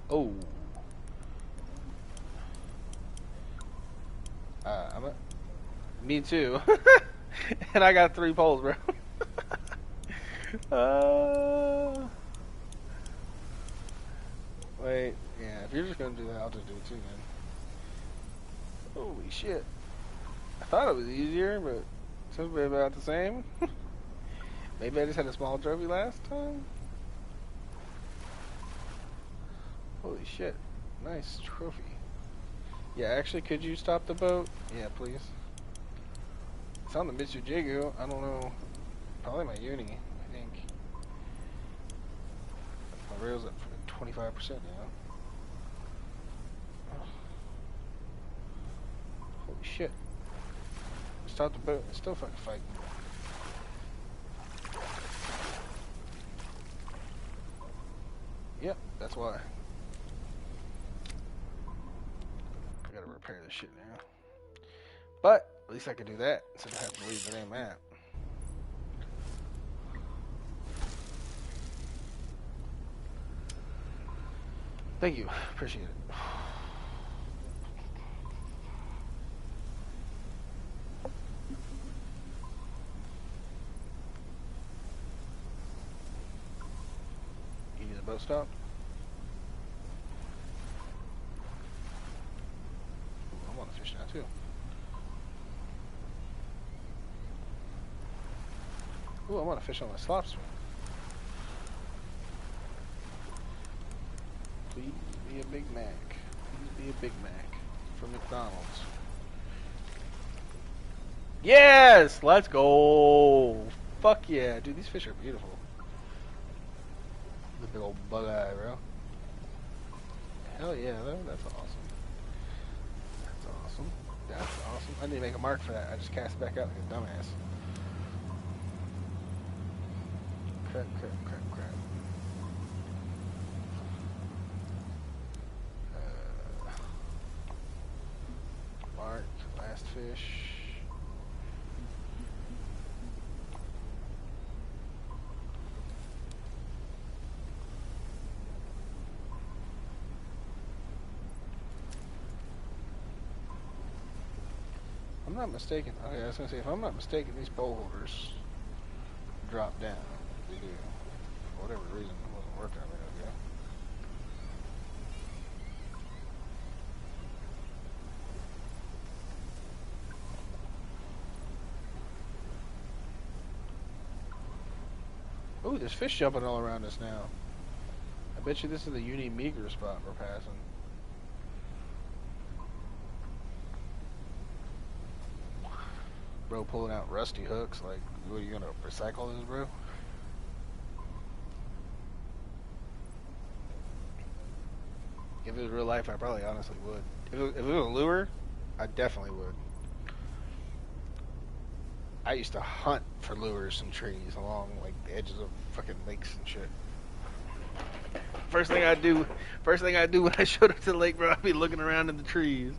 Speaker 3: Oh. Me too. And I got 3 poles, bro. Wait, yeah, if you're just gonna do that, I'll just do it too, man. Holy shit. I thought it was easier, but it seems to be about the same. Maybe I just had a small trophy last time? Holy shit. Nice trophy. Yeah, actually, could you stop the boat? Yeah, please. It's on the Mitsujigu. I don't know. Probably my uni, I think. My rail's at 25% now. Holy shit. Stop the boat. It's still fucking fighting. Yep, that's why. I gotta repair this shit now. But, at least I can do that instead of having to leave the damn map. Thank you. Appreciate it. You need a boat stop? Ooh, I want to fish now too. Ooh, I want to fish on my slop swim. Please be a Big Mac. Please be a Big Mac from McDonald's. Yes! Let's go! Fuck yeah. Dude, these fish are beautiful. The big old bug eye, bro. Hell yeah, though. That's awesome. That's awesome. That's awesome. I need to make a mark for that. I just cast it back out like a dumbass. Crap, crap, crap, crap. Mark, last fish. I'm not mistaken. Oh yeah, I was gonna say, if I'm not mistaken, these pole holders drop down. They do. For whatever reason, it wasn't working a minute ago. Ooh, there's fish jumping all around us now. I bet you this is the uni meager spot we're passing. Bro pulling out rusty hooks, like, what, are you gonna recycle this, bro? If it was real life, I probably honestly would. If it was a lure, I definitely would. I used to hunt for lures and trees along, like, the edges of fucking lakes and shit. First thing I do when I showed up to the lake, bro, I'd be looking around in the trees.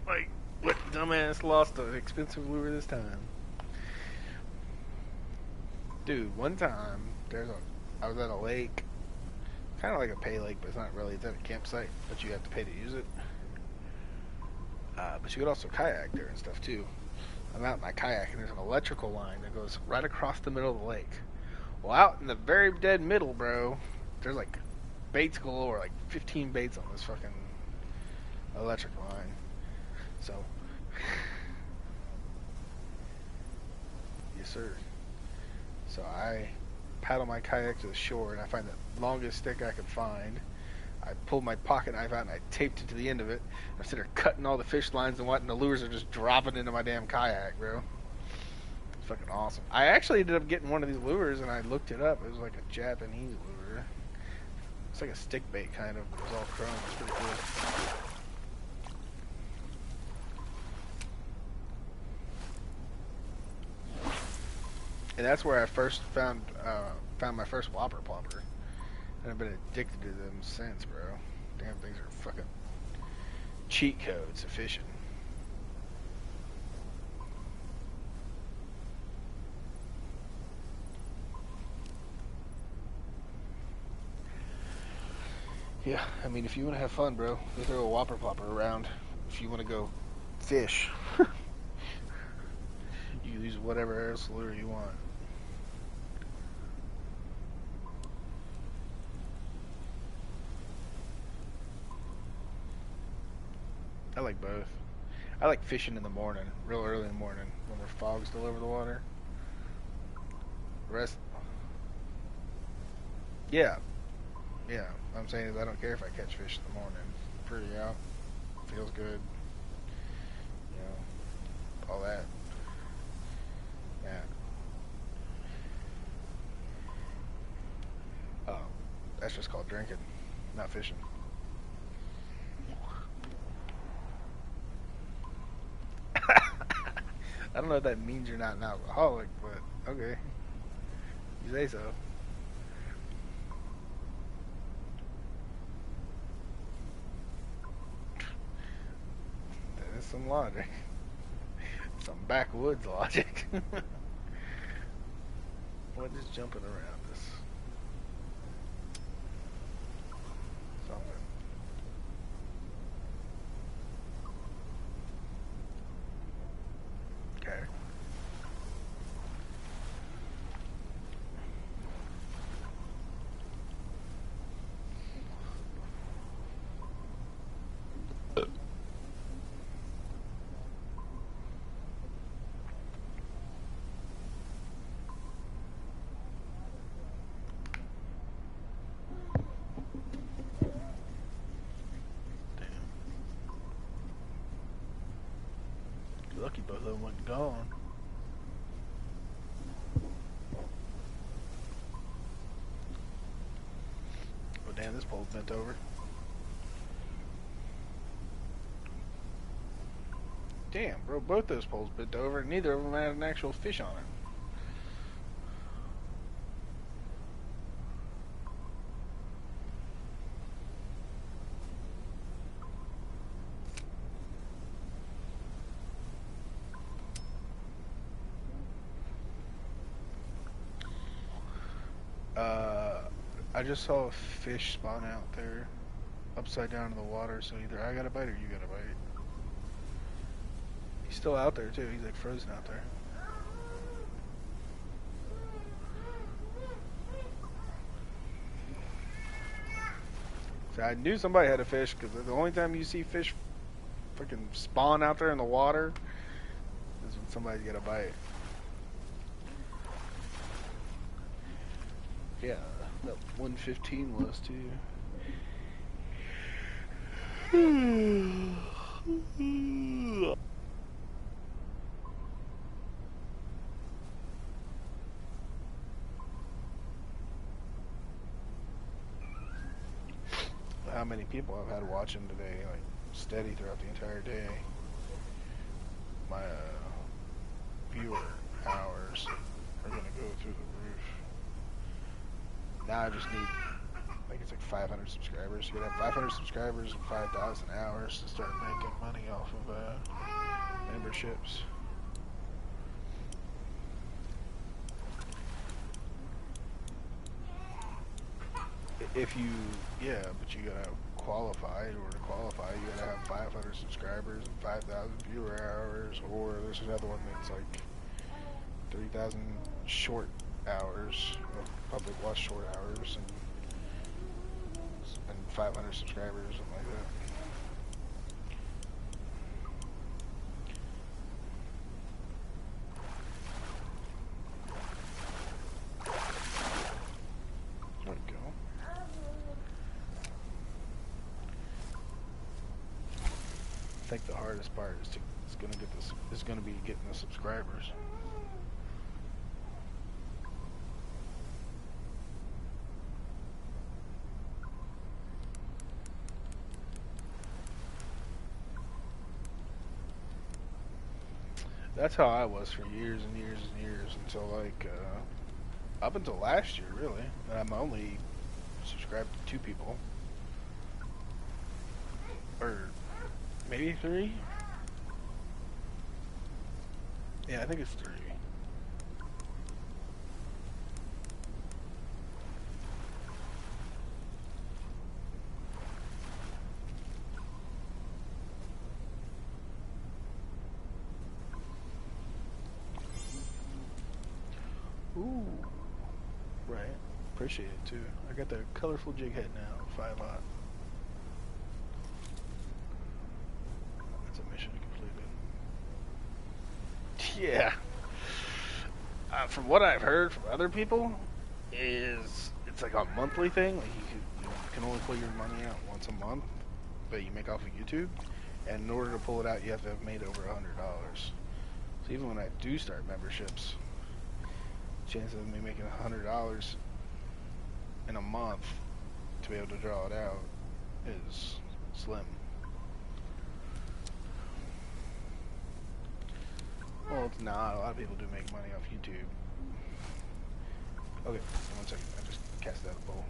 Speaker 3: Like, what dumbass lost an expensive lure this time? Dude, one time, I was at a lake, kind of like a pay lake, but it's not really. It's at a campsite, but you have to pay to use it. But you could also kayak there and stuff too. I'm out in my kayak, and there's an electrical line that goes right across the middle of the lake. Well, out in the very dead middle, bro, there's like baits galore, like 15 baits on this fucking electric line. So, yes, sir. So I paddle my kayak to the shore, and I find the longest stick I could find. I pulled my pocket knife out, and I taped it to the end of it. I'm sitting there cutting all the fish lines and what, and the lures are just dropping into my damn kayak, bro. It's fucking awesome. I actually ended up getting one of these lures, and I looked it up. It was like a Japanese lure. It's like a stick bait, kind of. It was all chrome. It's pretty cool. And that's where I first found my first whopper plopper. And I've been addicted to them since, bro. Damn things are fucking cheat codes of fishing. Yeah, I mean, if you want to have fun, bro, go throw a whopper plopper around. If you want to go fish, you use whatever else lure you want. I like both. I like fishing in the morning, real early in the morning, when there's fog still over the water. Rest. Yeah. Yeah. What I'm saying is I don't care if I catch fish in the morning. Pretty out. feels good. You know, all that. Yeah. Oh, that's just called drinking, not fishing. I don't know if that means you're not an alcoholic, but okay. You say so. That is some logic. Some backwoods logic. What is jumping around this? Something. Okay. Lucky both of them went gone. Oh damn, this pole's bent over. Damn, bro, both those poles bent over and neither of them had an actual fish on it. I just saw a fish spawn out there, upside down in the water, so either I got a bite or you got a bite. He's still out there too, he's like frozen out there. So I knew somebody had a fish, because the only time you see fish freaking spawn out there in the water is when somebody's got a bite. Yeah, that 115 was too. How many people I've had watching today, like steady throughout the entire day. My viewer hours are gonna go through the roof. Now I just need, I think it's like 500 subscribers. You gotta have 500 subscribers and 5,000 hours to start making money off of memberships. If you, yeah, but you gotta qualify. In order to qualify, you gotta have 500 subscribers and 5,000 viewer hours, or there's another one that's like 3,000 short hours, public watch short hours, and 500 subscribers, something like that. There we go. I think the hardest part is gonna be getting the subscribers. That's how I was for years and years and years until like up until last year, really. And I'm only subscribed to 2 people, or maybe 3. Yeah, I think it's 3. Ooh, right. Appreciate it too. I got the colorful jig head now, 5-aught. That's a mission completed. Yeah. From what I've heard from other people, is it's like a monthly thing. Like you can only pull your money out once a month that you make off of YouTube, And in order to pull it out, you have to have made over $100. So even when I do start memberships, chance of me making $100 in a month to be able to draw it out is slim. Well, it's not. A lot of people do make money off YouTube. Okay, 1 second. I just cast out a bowl.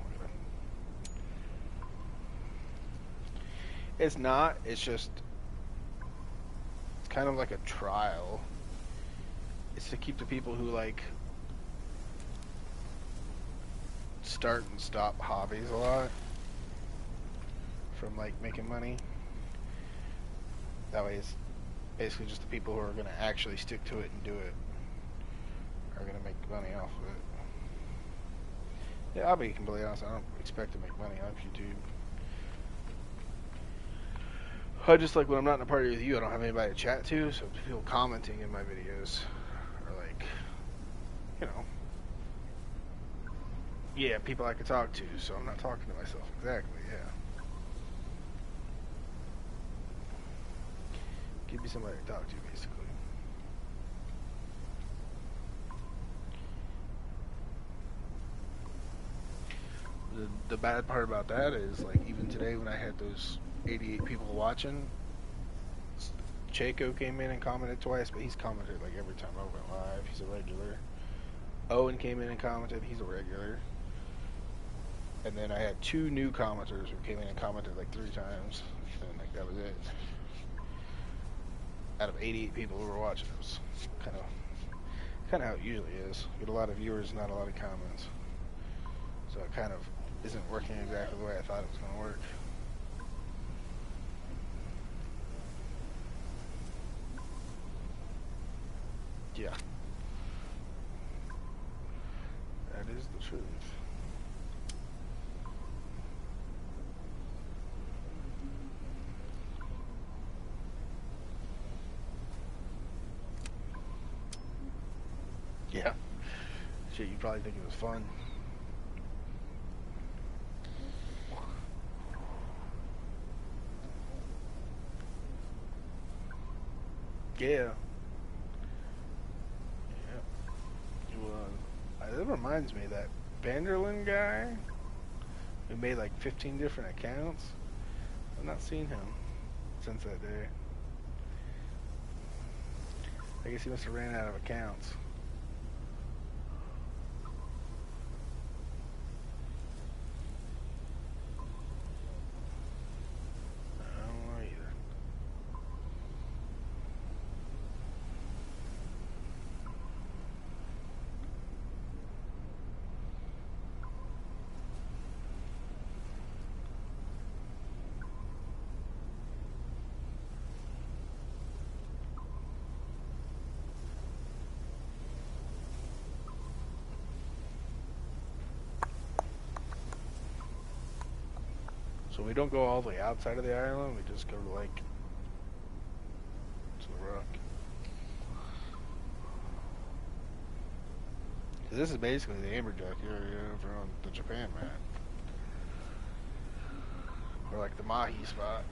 Speaker 3: It's not. It's just. It's kind of like a trial. It's to keep the people who like start and stop hobbies a lot from like making money. That way, it's basically just the people who are going to actually stick to it and do it are going to make money off of it. Yeah, I'll be completely honest. I don't expect to make money off YouTube. I just like when I'm not in a party with you, I don't have anybody to chat to, so people commenting in my videos are like, you know, yeah, people I could talk to, so I'm not talking to myself. Exactly, yeah. Give me somebody to talk to, basically. The bad part about that is, like, even today when I had those 88 people watching, Chaco came in and commented twice, but he's commented, like, every time I went live. He's a regular. Owen came in and commented. He's a regular. And then I had 2 new commenters who came in and commented, like, 3 times. And, like, that was it. Out of 88 people who were watching, it was kind of how it usually is. You get a lot of viewers, not a lot of comments. So it kind of isn't working exactly the way I thought it was going to work. Yeah. That is the truth. Yeah. Shit, you probably think it was fun. Yeah. Yeah. It was. It reminds me of that Vanderlyn guy who made like 15 different accounts. I've not seen him since that day. I guess he must have ran out of accounts. I don't know either. So we don't go all the way outside of the island, we just go to like to the rock. 'Cause this is basically the Amberjack area over on the Japan map. Or like the Mahi spot.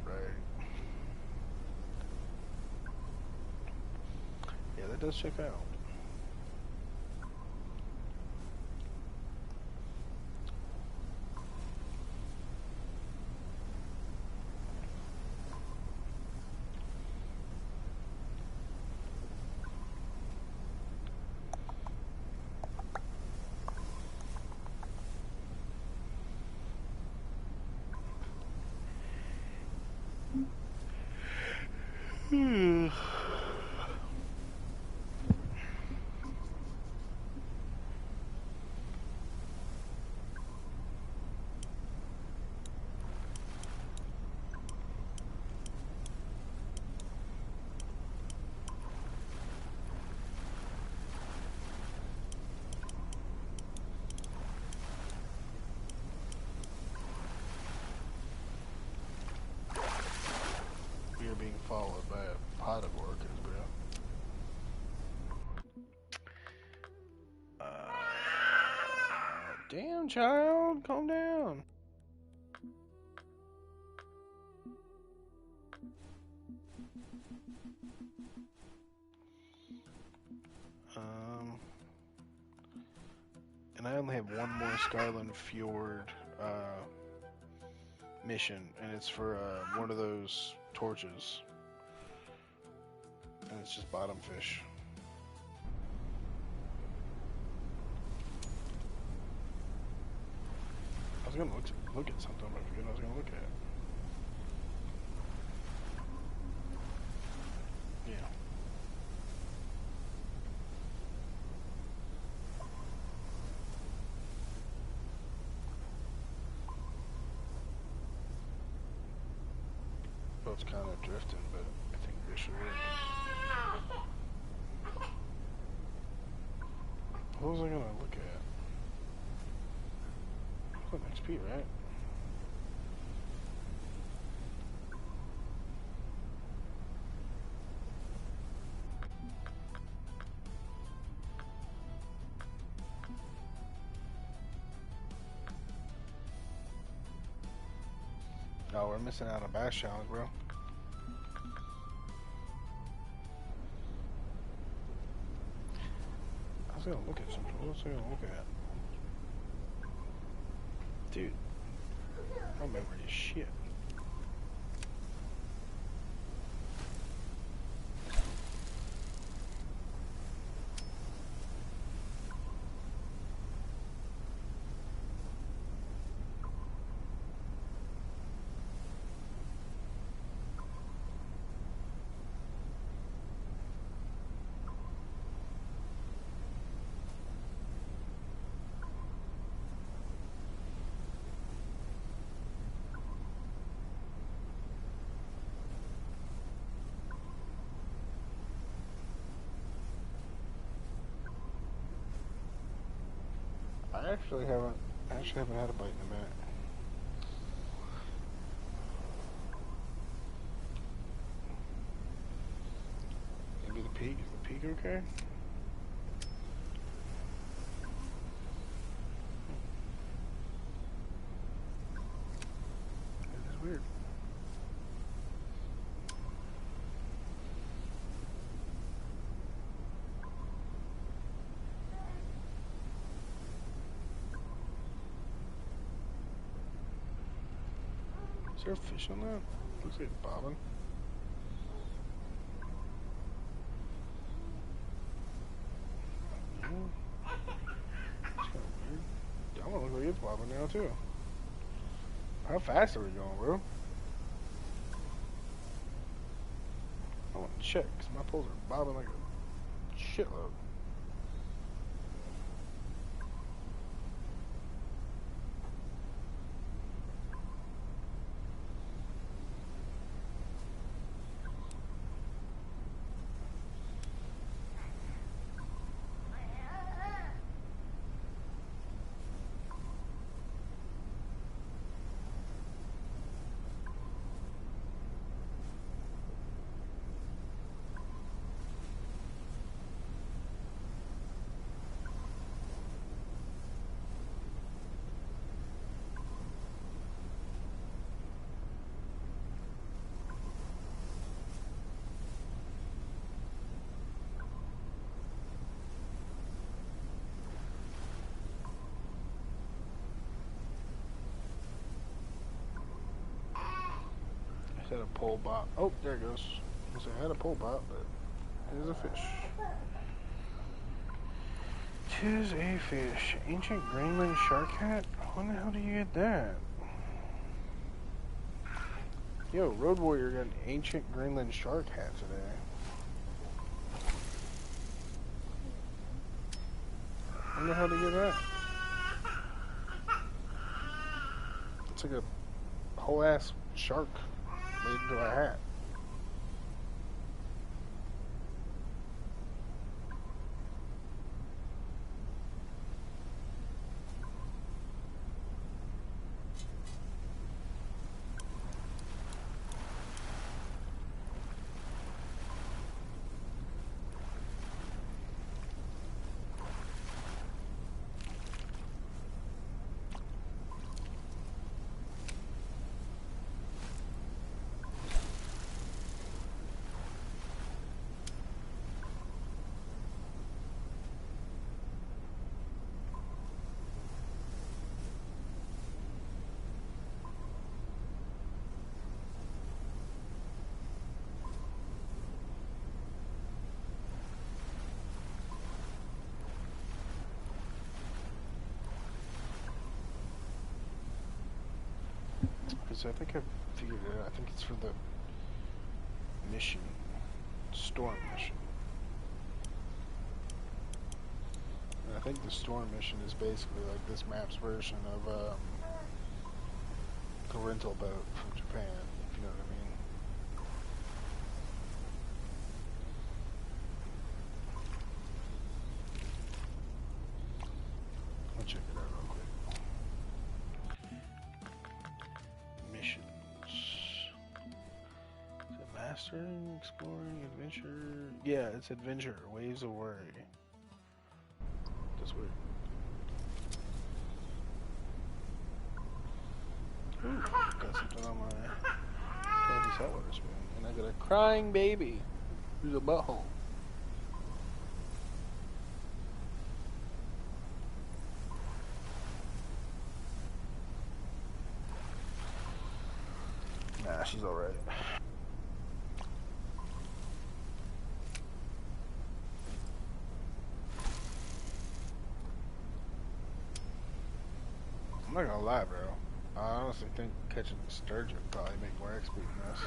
Speaker 3: Right. Yeah, that does check out. We are being followed by a pot of orchids, bro. Damn, child, calm down. and I only have one more Skyland Fjord mission, and it's for one of those torches, and it's just bottom fish. I was gonna look at something, but I forget what I was gonna look at. Yeah. Boat's kind of drifting, but I think this should work. What was I gonna look at? What's an XP, right? Oh, we're missing out on Bass Challenge, bro. I was gonna look at something. What was I gonna look at? Dude, I don't remember this shit. I actually haven't had a bite in a minute. Maybe the peak. Is the peak okay? This is weird. Is there a fish on that? Looks like it's bobbing. Yeah. It's kind of weird. That one looks like it's bobbing now too. How fast are we going, bro? I want to check because my poles are bobbing like a shitload. I had a pole bop. Oh, there it goes. I had a pole bop, but it is a fish. Tis a fish. Ancient Greenland shark hat? When the hell do you get that? Yo, Road Warrior got an ancient Greenland shark hat today. When the hell did you get that? It's like a whole ass shark made into a hat. because I think I figured it out. I think it's for the mission, storm mission. And I think the storm mission is basically like this map's version of the rental boat from Japan, if you know what I mean. I'll check it out real quick. Missions. Is it mastering, exploring, adventure? Yeah, it's adventure. Waves of Worry. That's weird. Ooh, got something on my candy saltwater spoon. And I got a crying baby through the butthole. Nah, she's alright. I'm not gonna lie, bro. I honestly think catching the sturgeon would probably make more XP than this.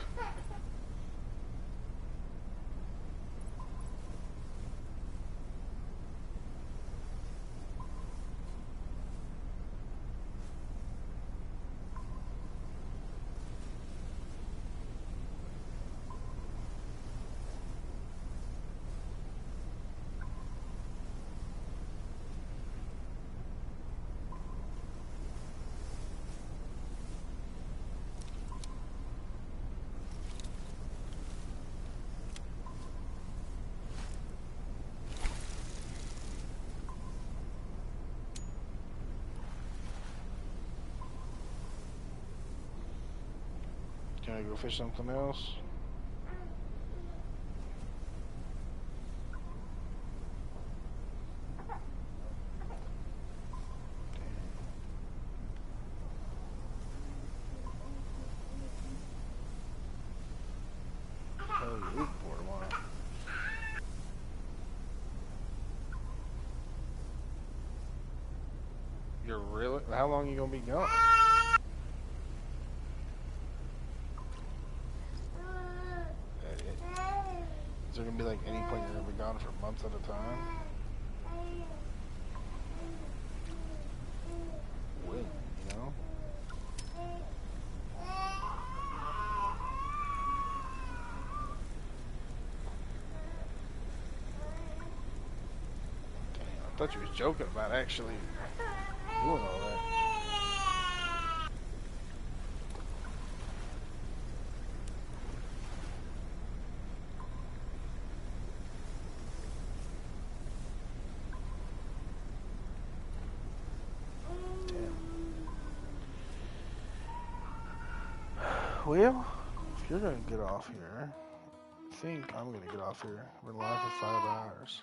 Speaker 3: Can I go fish something else? Hell, you look for tomorrow. You're really? How long are you gonna be gone? Is there gonna be like any point you're gonna be gone for months at a time? When, you know? Damn, I thought you was joking about actually doing all that. Well, if you're gonna get off here, I think I'm gonna get off here. We're live for 5 hours.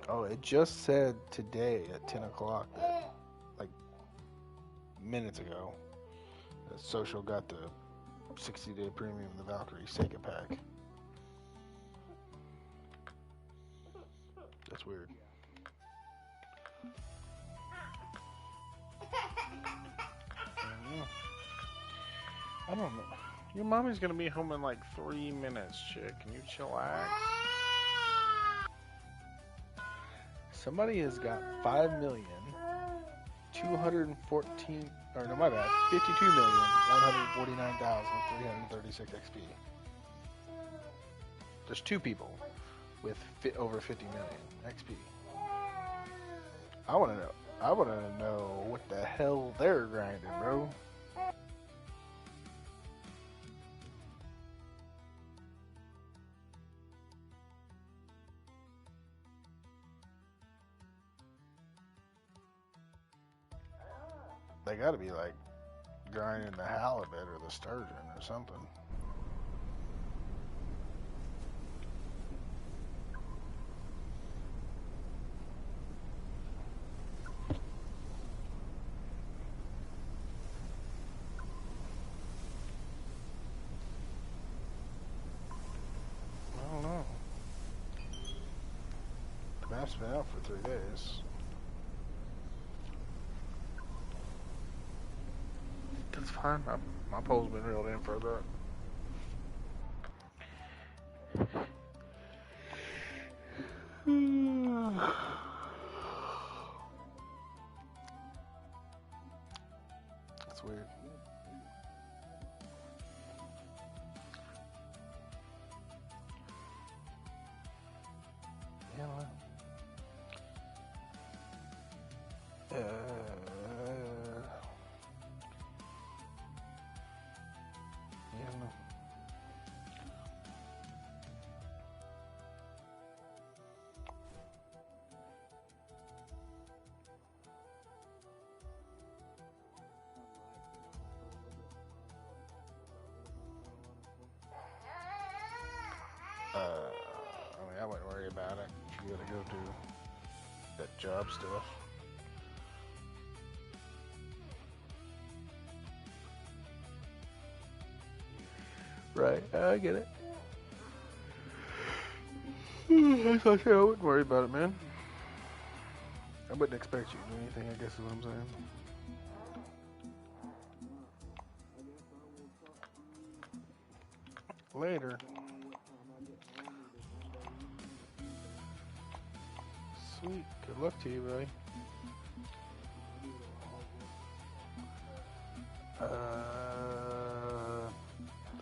Speaker 3: Oh, it just said today at 10 o'clock, that, like minutes ago, that Social got the 60-day premium, the Valkyrie Sega pack. That's weird. I don't know. Your mommy's gonna be home in like 3 minutes, chick. Can you chillax? Somebody has got 5,214,000, or no, my bad, 52,149,336 XP. There's 2 people with over 50 million XP. I want to know what the hell they're grinding, bro. They gotta be like grinding the halibut or the sturgeon or something. I don't know. map's been out for 3 days.
Speaker 1: That's fine. My pole's been reeled in for a bit.
Speaker 3: That's weird.
Speaker 1: Yeah, well. Yeah, no.
Speaker 3: I mean, I wouldn't worry about it. You gotta go do that job stuff.
Speaker 1: Right, I get it. I wouldn't worry about it, man. I wouldn't expect you to do anything, I guess is what I'm saying. Later. Sweet. Good luck to you, buddy.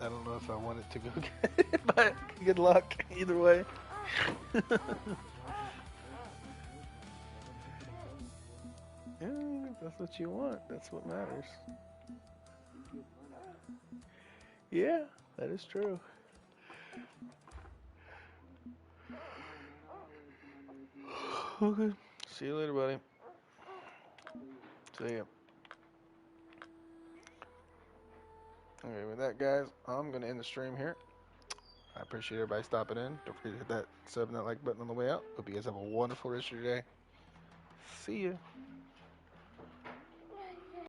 Speaker 1: I don't know if I want it to go good, but good luck either way. Yeah, if that's what you want. That's what matters. Yeah, that is true. Okay. See you later, buddy. See ya. Okay, with that, guys, I'm going to end the stream here. I appreciate everybody stopping in. Don't forget to hit that sub and that like button on the way out. Hope you guys have a wonderful rest of your day. See ya.